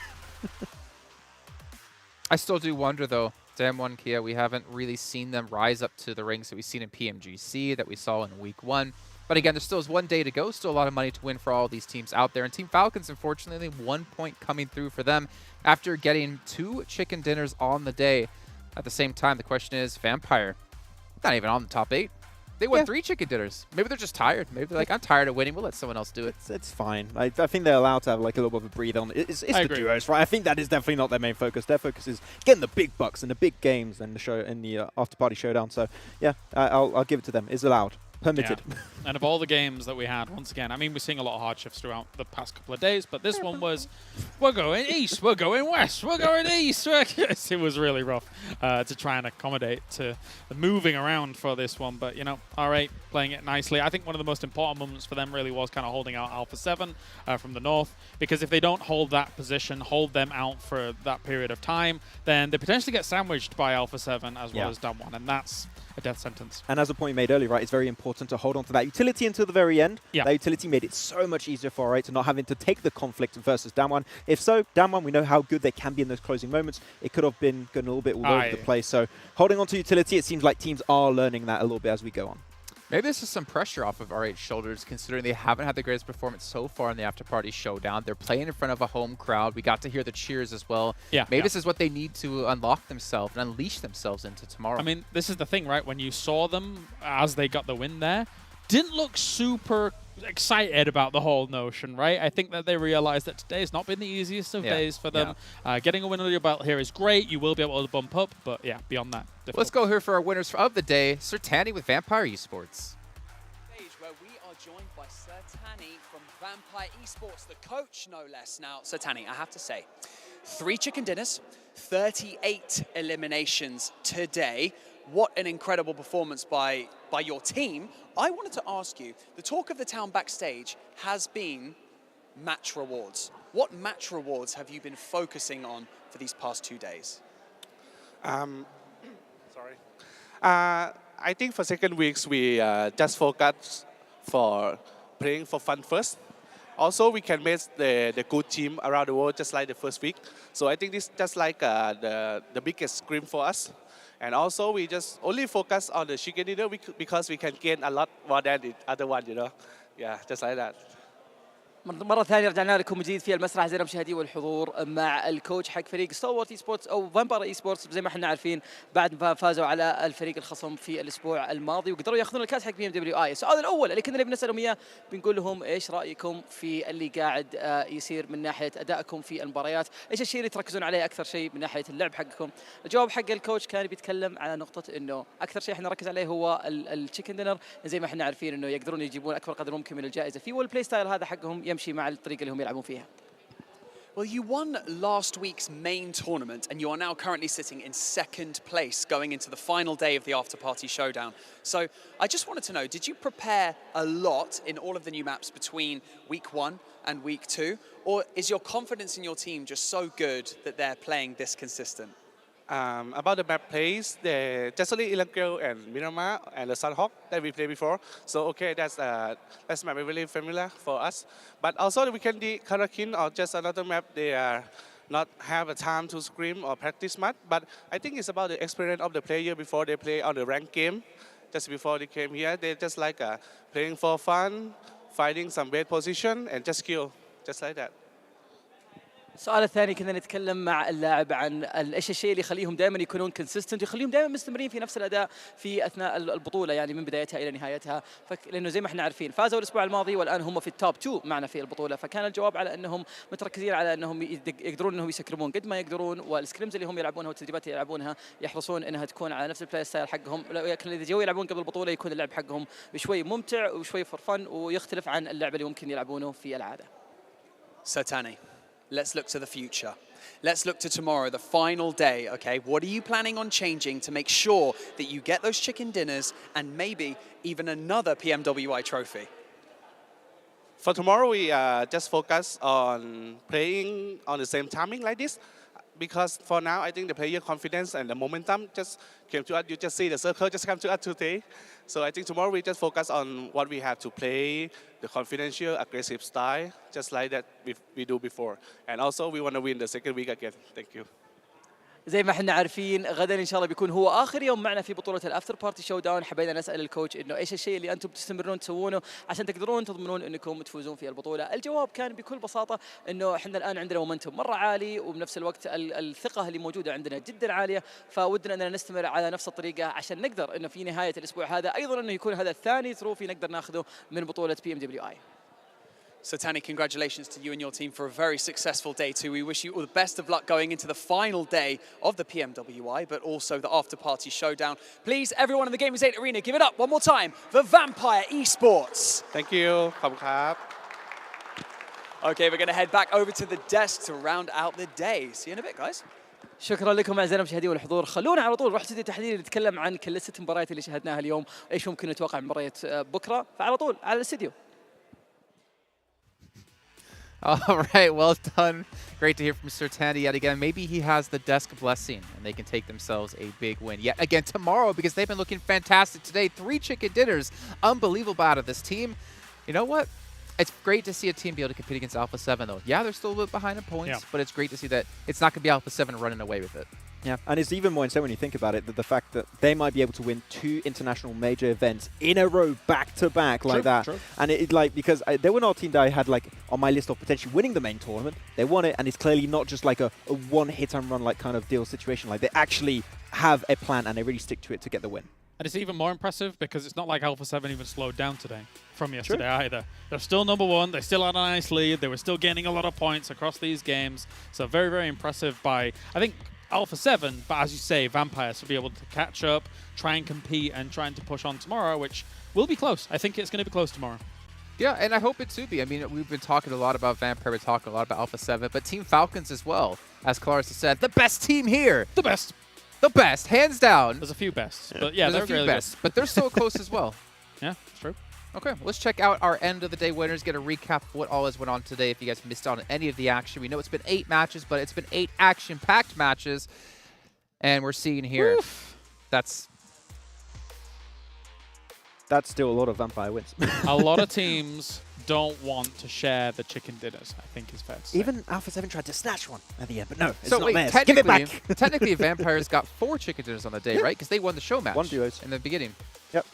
I still do wonder, though, Kia, we haven't really seen them rise up to the ranks that we've seen in PMGC, that we saw in week 1. But again, there still is one day to go, still a lot of money to win for all these teams out there. And Team Falcons, unfortunately, 1 point coming through for them after getting 2 chicken dinners on the day. At the same time, the question is, Vampire, not even on the top 8. They won 3 chicken dinners. Maybe they're just tired. Maybe they're like, I'm tired of winning. We'll let someone else do it. It's fine. I think they're allowed to have like a little bit of a breather on it. It's the duos, right? I think that is definitely not their main focus. Their focus is getting the big bucks and the big games and the show in the Afterparty Showdown. So yeah, I'll give it to them. It's allowed. Permitted. Yeah. And of all the games that we had, once again, I mean, we're seeing a lot of hardships throughout the past couple of days, but this one was, we're going east, we're going west, we're going east. It was really rough to try and accommodate to the moving around for this one, but, you know, R8 playing it nicely. I think one of the most important moments for them really was kind of holding out Alpha 7 from the north, because if they don't hold that position, hold them out for that period of time, then they potentially get sandwiched by Alpha 7 as well as Damwon, and that's a death sentence. And as a point you made earlier, right, it's very important to hold on to that utility until the very end. That utility made it so much easier for R8 to not having to take the conflict versus Damwon. If so, Damwon, we know how good they can be in those closing moments. It could have been going a little bit all over the place. So holding on to utility, it seems like teams are learning that a little bit as we go on. Maybe this is some pressure off of R8's shoulders, considering they haven't had the greatest performance so far in the Afterparty Showdown. They're playing in front of a home crowd. We got to hear the cheers as well. Maybe this is what they need to unlock themselves and unleash themselves into tomorrow. I mean, this is the thing, right? When you saw them as they got the win there, didn't look super excited about the whole notion, right? I think that they realized that today has not been the easiest of days for them. Getting a win under your belt here is great. You will be able to bump up, but yeah, beyond that, difficult. Let's go here for our winners of the day. Sertani with Vampire Esports. Where we are joined by Sertani from Vampire Esports, the coach, no less. Now, Sertani, I have to say, 3 chicken dinners, 38 eliminations today. What an incredible performance by your team. I wanted to ask you, the talk of the town backstage has been match rewards. What match rewards have you been focusing on for these past 2 days? I think for second weeks, we just focus for playing for fun first. Also, we can make the good team around the world just like the first week. So I think this just like the biggest scream for us. And also, we just only focus on the chicken dinner because we can gain a lot more than the other one, you know. Yeah, just like that. مرة ثانية رجعنا لكم من جديد في المسرح أعزائنا المشاهدين والحضور مع الكوتش حق فريق ستالوارت اي سبورتس أو فامباير اي سبورتس زي ما احنا عارفين بعد ما فازوا على الفريق الخصم في الأسبوع الماضي وقدروا ياخذون الكاس حق PMWI. السؤال الأول اللي كنا بنسألهم إياه بنقول لهم إيش رأيكم في اللي قاعد يصير من ناحية أدائكم في المباريات؟ إيش الشيء اللي تركزون عليه أكثر شيء من ناحية اللعب حقكم؟ الجواب حق الكوتش كان بيتكلم على نقطة إنه أكثر شيء احنا نركز عليه هو التشيكن دينر زي ما احنا عارفين إنه يقدرون يجيبون أكبر قدر ممكن من الجائزة فيه والبلاي ستايل هذا حقهم يمشي مع الطريقة اللي هم يلعبون فيها. Well, you won last week's main tournament, and you are now currently sitting in 2nd place going into the final day of the Afterparty Showdown. So I just wanted to know, did you prepare a lot in all of the new maps between week 1 and week 2? Or is your confidence in your team just so good that they're playing this consistent? About the map plays, just only Erangel and Miramar and the Sanhok that we played before. So okay, that's map really familiar for us. But also the Vikendi, Karakin, or just another map, they are not have a time to scrim or practice much. But I think it's about the experience of the player before they play on the ranked game. Just before they came here, they just like playing for fun, finding some bad position, and just skill, just like that. السؤال الثاني كنا نتكلم مع اللاعب عن ايش الشيء اللي يخليهم دائما يكونون كونسيستنت ويخليهم دائما مستمرين في نفس الاداء في اثناء البطوله يعني من بدايتها الى نهايتها لانه زي ما احنا عارفين فازوا الاسبوع الماضي والان هم في التوب 2 معنا في البطوله فكان الجواب على انهم متركزين على انهم يقدرون انهم يسكرمون قد ما يقدرون والسكريمز اللي هم يلعبونها والتدريبات اللي يلعبونها يحرصون انها تكون على نفس البلاي ستايل حقهم لكن اذا جو يلعبون قبل البطوله يكون اللعب حقهم شوي ممتع وشوي فور فن ويختلف عن اللعب اللي ممكن يلعبونه في العاده. Satani, let's look to the future. Let's look to tomorrow, the final day, okay? What are you planning on changing to make sure that you get those chicken dinners and maybe even another PMWI trophy? For tomorrow, we just focus on playing on the same timing like this. Because for now, I think the player confidence and the momentum just came to us. You just see the circle just come to us today. So I think tomorrow we just focus on what we have to play, the confidential, aggressive style, just like that we do before. And also we want to win the second week again. Thank you. زي ما احنا عارفين غدا ان شاء الله بيكون هو اخر يوم معنا في بطوله الافتر بارتي شو داون حبينا نسال الكوتش انه ايش الشيء اللي انتم بتستمرون تسوونه عشان تقدرون تضمنون انكم تفوزون في البطوله. الجواب كان بكل بساطه انه احنا الان عندنا مومنتوم مره عالي وبنفس الوقت الثقه اللي موجوده عندنا جدا عاليه فودنا اننا نستمر على نفس الطريقه عشان نقدر انه في نهايه الاسبوع هذا ايضا انه يكون هذا الثاني تروفي نقدر ناخذه من بطوله PMWI. Satani, congratulations to you and your team for a very successful day too. We wish you all the best of luck going into the final day of the PMWI, but also the after-party showdown. Please, everyone in the Gamers8 arena, give it up one more time for Vampire Esports. Thank you. Okay, we're going to head back over to the desk to round out the day. See you in a bit, guys. شكرا لكم اعزائنا المشاهدين والحضور خلونا على طول نروح استوديو تحليل نتكلم عن كل الست مباريات اللي شاهدناها اليوم ايش ممكن نتوقع من مباريات بكره فعلى طول على الاستوديو. All right, well done. Great to hear from Sertani yet again. Maybe he has the desk blessing and they can take themselves a big win yet again tomorrow because they've been looking fantastic today. 3 chicken dinners. Unbelievable out of this team. You know what? It's great to see a team be able to compete against Alpha 7, though. Yeah, they're still a little bit behind in points, but it's great to see that it's not going to be Alpha 7 running away with it. Yeah, and it's even more insane when you think about it, that the fact that they might be able to win 2 international major events in a row, back-to-back, like that. True. And it like, because they were not a team that I had like on my list of potentially winning the main tournament. They won it, and it's clearly not just like a one-hit-and-run like kind of deal situation. Like, they actually have a plan, and they really stick to it to get the win. And it's even more impressive because it's not like Alpha 7 even slowed down today from yesterday either. They're still number 1. They still had a nice lead. They were still gaining a lot of points across these games. So very, very impressive by, I think, Alpha 7, but as you say, Vampires will be able to catch up, try and compete, and trying to push on tomorrow, which will be close. I think it's going to be close tomorrow. Yeah, and I hope it too be. I mean, we've been talking a lot about Vampire, we're talking a lot about Alpha 7, but Team Falcons as well. As Clarissa said, the best team here. The best. The best, hands down. There's a few bests, but yeah, there's a few really bests, but they're so close as well. Yeah, it's true. Okay, let's check out our end of the day winners, get a recap of what all has went on today if you guys missed out on any of the action. We know it's been 8 matches, but it's been 8 action-packed matches. And we're seeing here, that's still a lot of Vampire wins. A lot of teams don't want to share the chicken dinners, I think is fair to say. Even Alpha 7 tried to snatch one at the end, but no, it's so not wait, theirs. Give it back. Technically, Vampires got 4 chicken dinners on the day, right? Because they won the show match 1 duos in the beginning. Yep,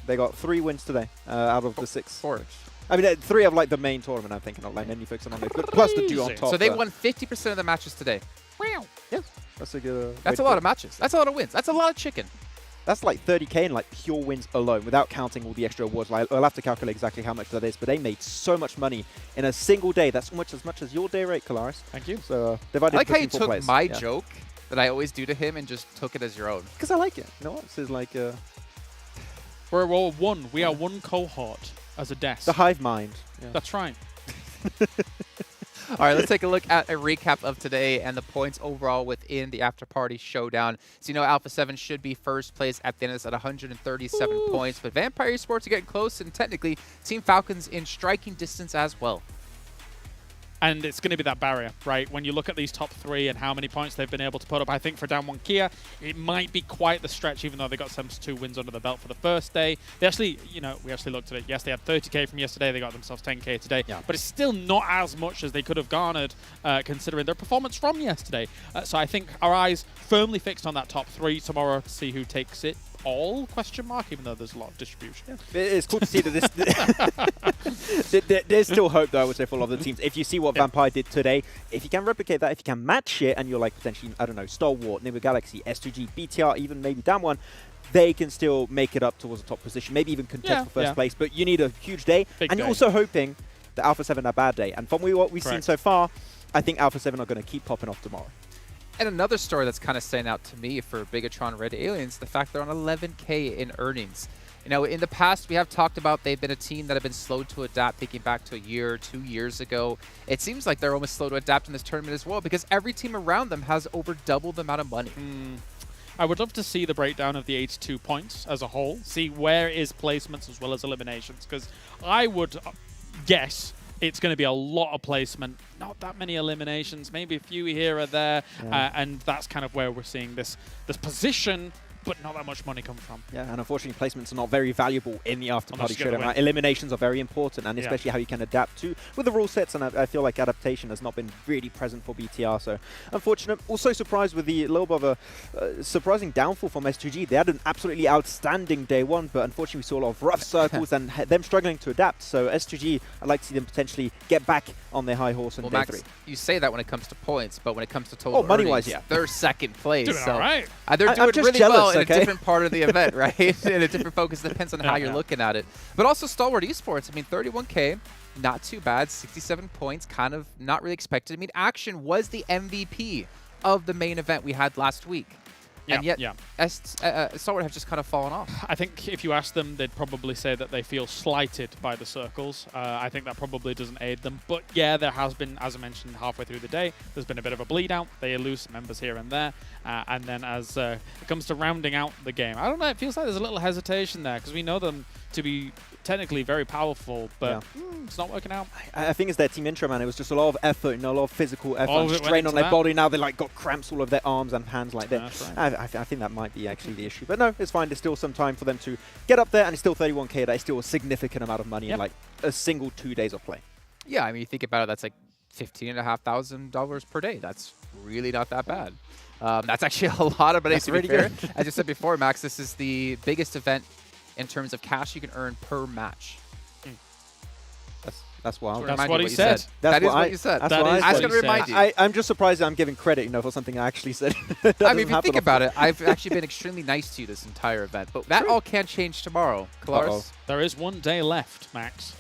they got 3 wins today out of the 6. 4. I mean, 3 of like the main tournament, I'm thinking, not like mainly focusing on it, but plus the duo on top. So they won 50% of the matches today. Wow. Yeah, that's a good. That's a lot of matches. That's a lot of wins. That's a lot of chicken. That's like 30k in like pure wins alone, without counting all the extra awards. Like, I'll have to calculate exactly how much that is, but they made so much money in a single day. That's as much as your day rate, Kalaris. Thank you. So divided. I like how you between 4 took players. my joke that I always do to him and just took it as your own. Because I like it. You know what? This is like. We're all one. We are one cohort as a desk. The hive mind. Yeah. That's right. All right, let's take a look at a recap of today and the points overall within the Afterparty Showdown. So, you know, Alpha 7 should be first place at the end of this at 137 points, but Vampire Esports are getting close, and technically Team Falcons in striking distance as well. And it's going to be that barrier, right? When you look at these top three and how many points they've been able to put up, I think for Down 1 Kia, it might be quite the stretch, even though they got 72 wins under the belt for the first day. They actually, you know, we actually looked at it. Yes, they had 30K from yesterday. They got themselves 10K today. Yeah. But it's still not as much as they could have garnered, considering their performance from yesterday. So I think our eyes firmly fixed on that top three tomorrow to see who takes it. All question mark, even though there's a lot of distribution. Yeah. It's cool to see that this there's still hope, though, I would say, for a lot of the teams. If you see what Vampire did today, if you can replicate that, if you can match it, and you're like potentially, I don't know, Stalwart, Nigma Galaxy, S2G, BTR, even maybe Down 1, they can still make it up towards the top position, maybe even contest for first place. But you need a huge day, and you're also hoping that Alpha 7 a bad day. And from what we've seen so far, I think Alpha 7 are going to keep popping off tomorrow. And another story that's kind of standing out to me for Bigetron Red Aliens, the fact they're on 11K in earnings. You know, in the past, we have talked about they've been a team that have been slow to adapt, thinking back to a year or 2 years ago. It seems like they're almost slow to adapt in this tournament as well, because every team around them has over double the amount of money. I would love to see the breakdown of the 82 points as a whole, see where is placements as well as eliminations, because I would guess it's going to be a lot of placement, not that many eliminations, maybe a few here or there, and that's kind of where we're seeing this position, but not that much money come from. Yeah, and unfortunately, placements are not very valuable in the Afterparty Showdown. Right? Eliminations are very important, and especially how you can adapt to with the rule sets, and I feel like adaptation has not been really present for BTR, so unfortunate. Also surprised with the little bit of a surprising downfall from S2G. They had an absolutely outstanding day one, but unfortunately we saw a lot of rough circles and them struggling to adapt, so S2G, I'd like to see them potentially get back on their high horse in day Max, 3. You say that when it comes to points, but when it comes to total money-wise, they're second place. Doing all right. They're doing really jealous, well in a different part of the event, right? In a different focus, depends on how you're looking at it. But also Stalwart Esports, I mean, 31K, not too bad, 67 points, kind of not really expected. I mean, Action was the MVP of the main event we had last week. And yet, Stalwart have just kind of fallen off. I think if you ask them, they'd probably say that they feel slighted by the circles. I think that probably doesn't aid them. But yeah, there has been, as I mentioned, halfway through the day, there's been a bit of a bleed out. They lose members here and there. And then as it comes to rounding out the game, I don't know, it feels like there's a little hesitation there because we know them to be technically very powerful, but it's not working out. I think it's their team intro, man. It was just a lot of effort, a lot of physical effort, strain on their body. Now they like got cramps all over their arms and hands like that. Right. I think that might be actually the issue. But no, it's fine. There's still some time for them to get up there, and it's still 31K. That is still a significant amount of money in like a single 2 days of play. Yeah, I mean, you think about it, that's like $15,500 per day. That's really not that bad. That's actually a lot of money, to be fair. As you said before, Max, this is the biggest event in terms of cash you can earn per match. That's wild. That's what he said. That is what you said. I was going to remind you. I'm just surprised that I'm giving credit, for something I actually said. I mean, if you think about it, I've actually been extremely nice to you this entire event, but that all can change tomorrow. Kalaris? There is 1 day left, Max.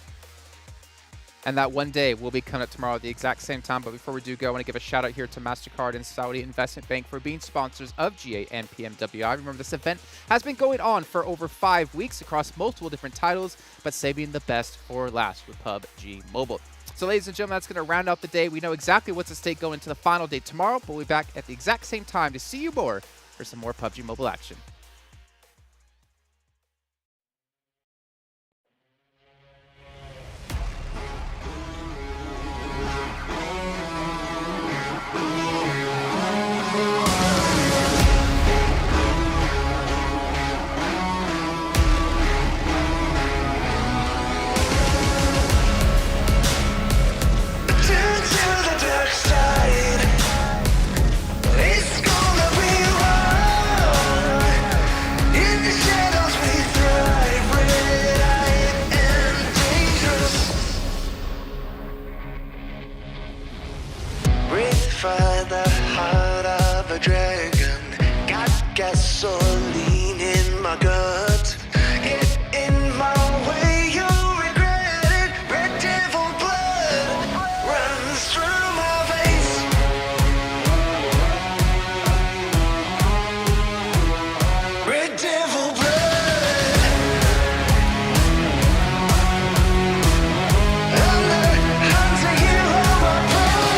And that 1 day will be coming up tomorrow at the exact same time. But before we do go, I want to give a shout out here to MasterCard and Saudi Investment Bank for being sponsors of G8 and PMWI. Remember, this event has been going on for over 5 weeks across multiple different titles, but saving the best for last with PUBG Mobile. So, ladies and gentlemen, that's going to round out the day. We know exactly what's at stake going into the final day tomorrow, but we'll be back at the exact same time to see you more for some more PUBG Mobile action. Find the heart of a dragon. Got gasoline in my gut. Get in my way, you'll regret it. Red devil blood runs through my veins. Red devil blood. I'm the hunter, you are my prey.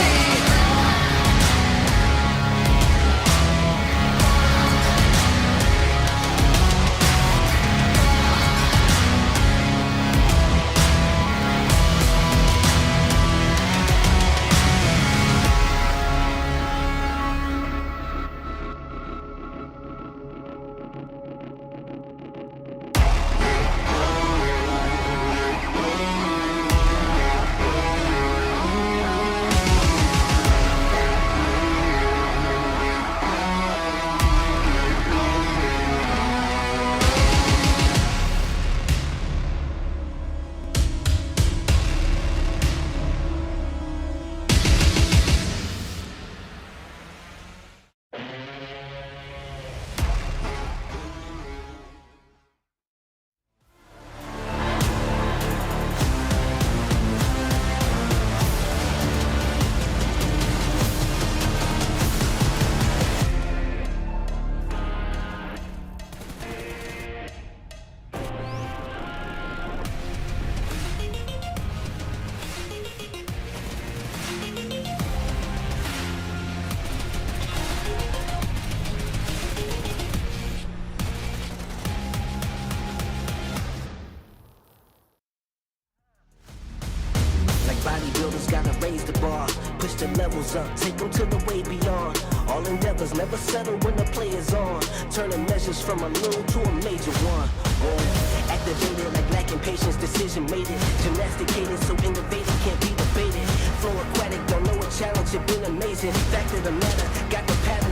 hopes up, take them to the way beyond. All endeavors never settle when the play is on. Turning measures from a little to a major one. Activated like lacking patience, decision made it. Gymnasticated so innovative can't be debated. Flow aquatic, don't know a challenge, it been amazing. Fact of the matter, got the pattern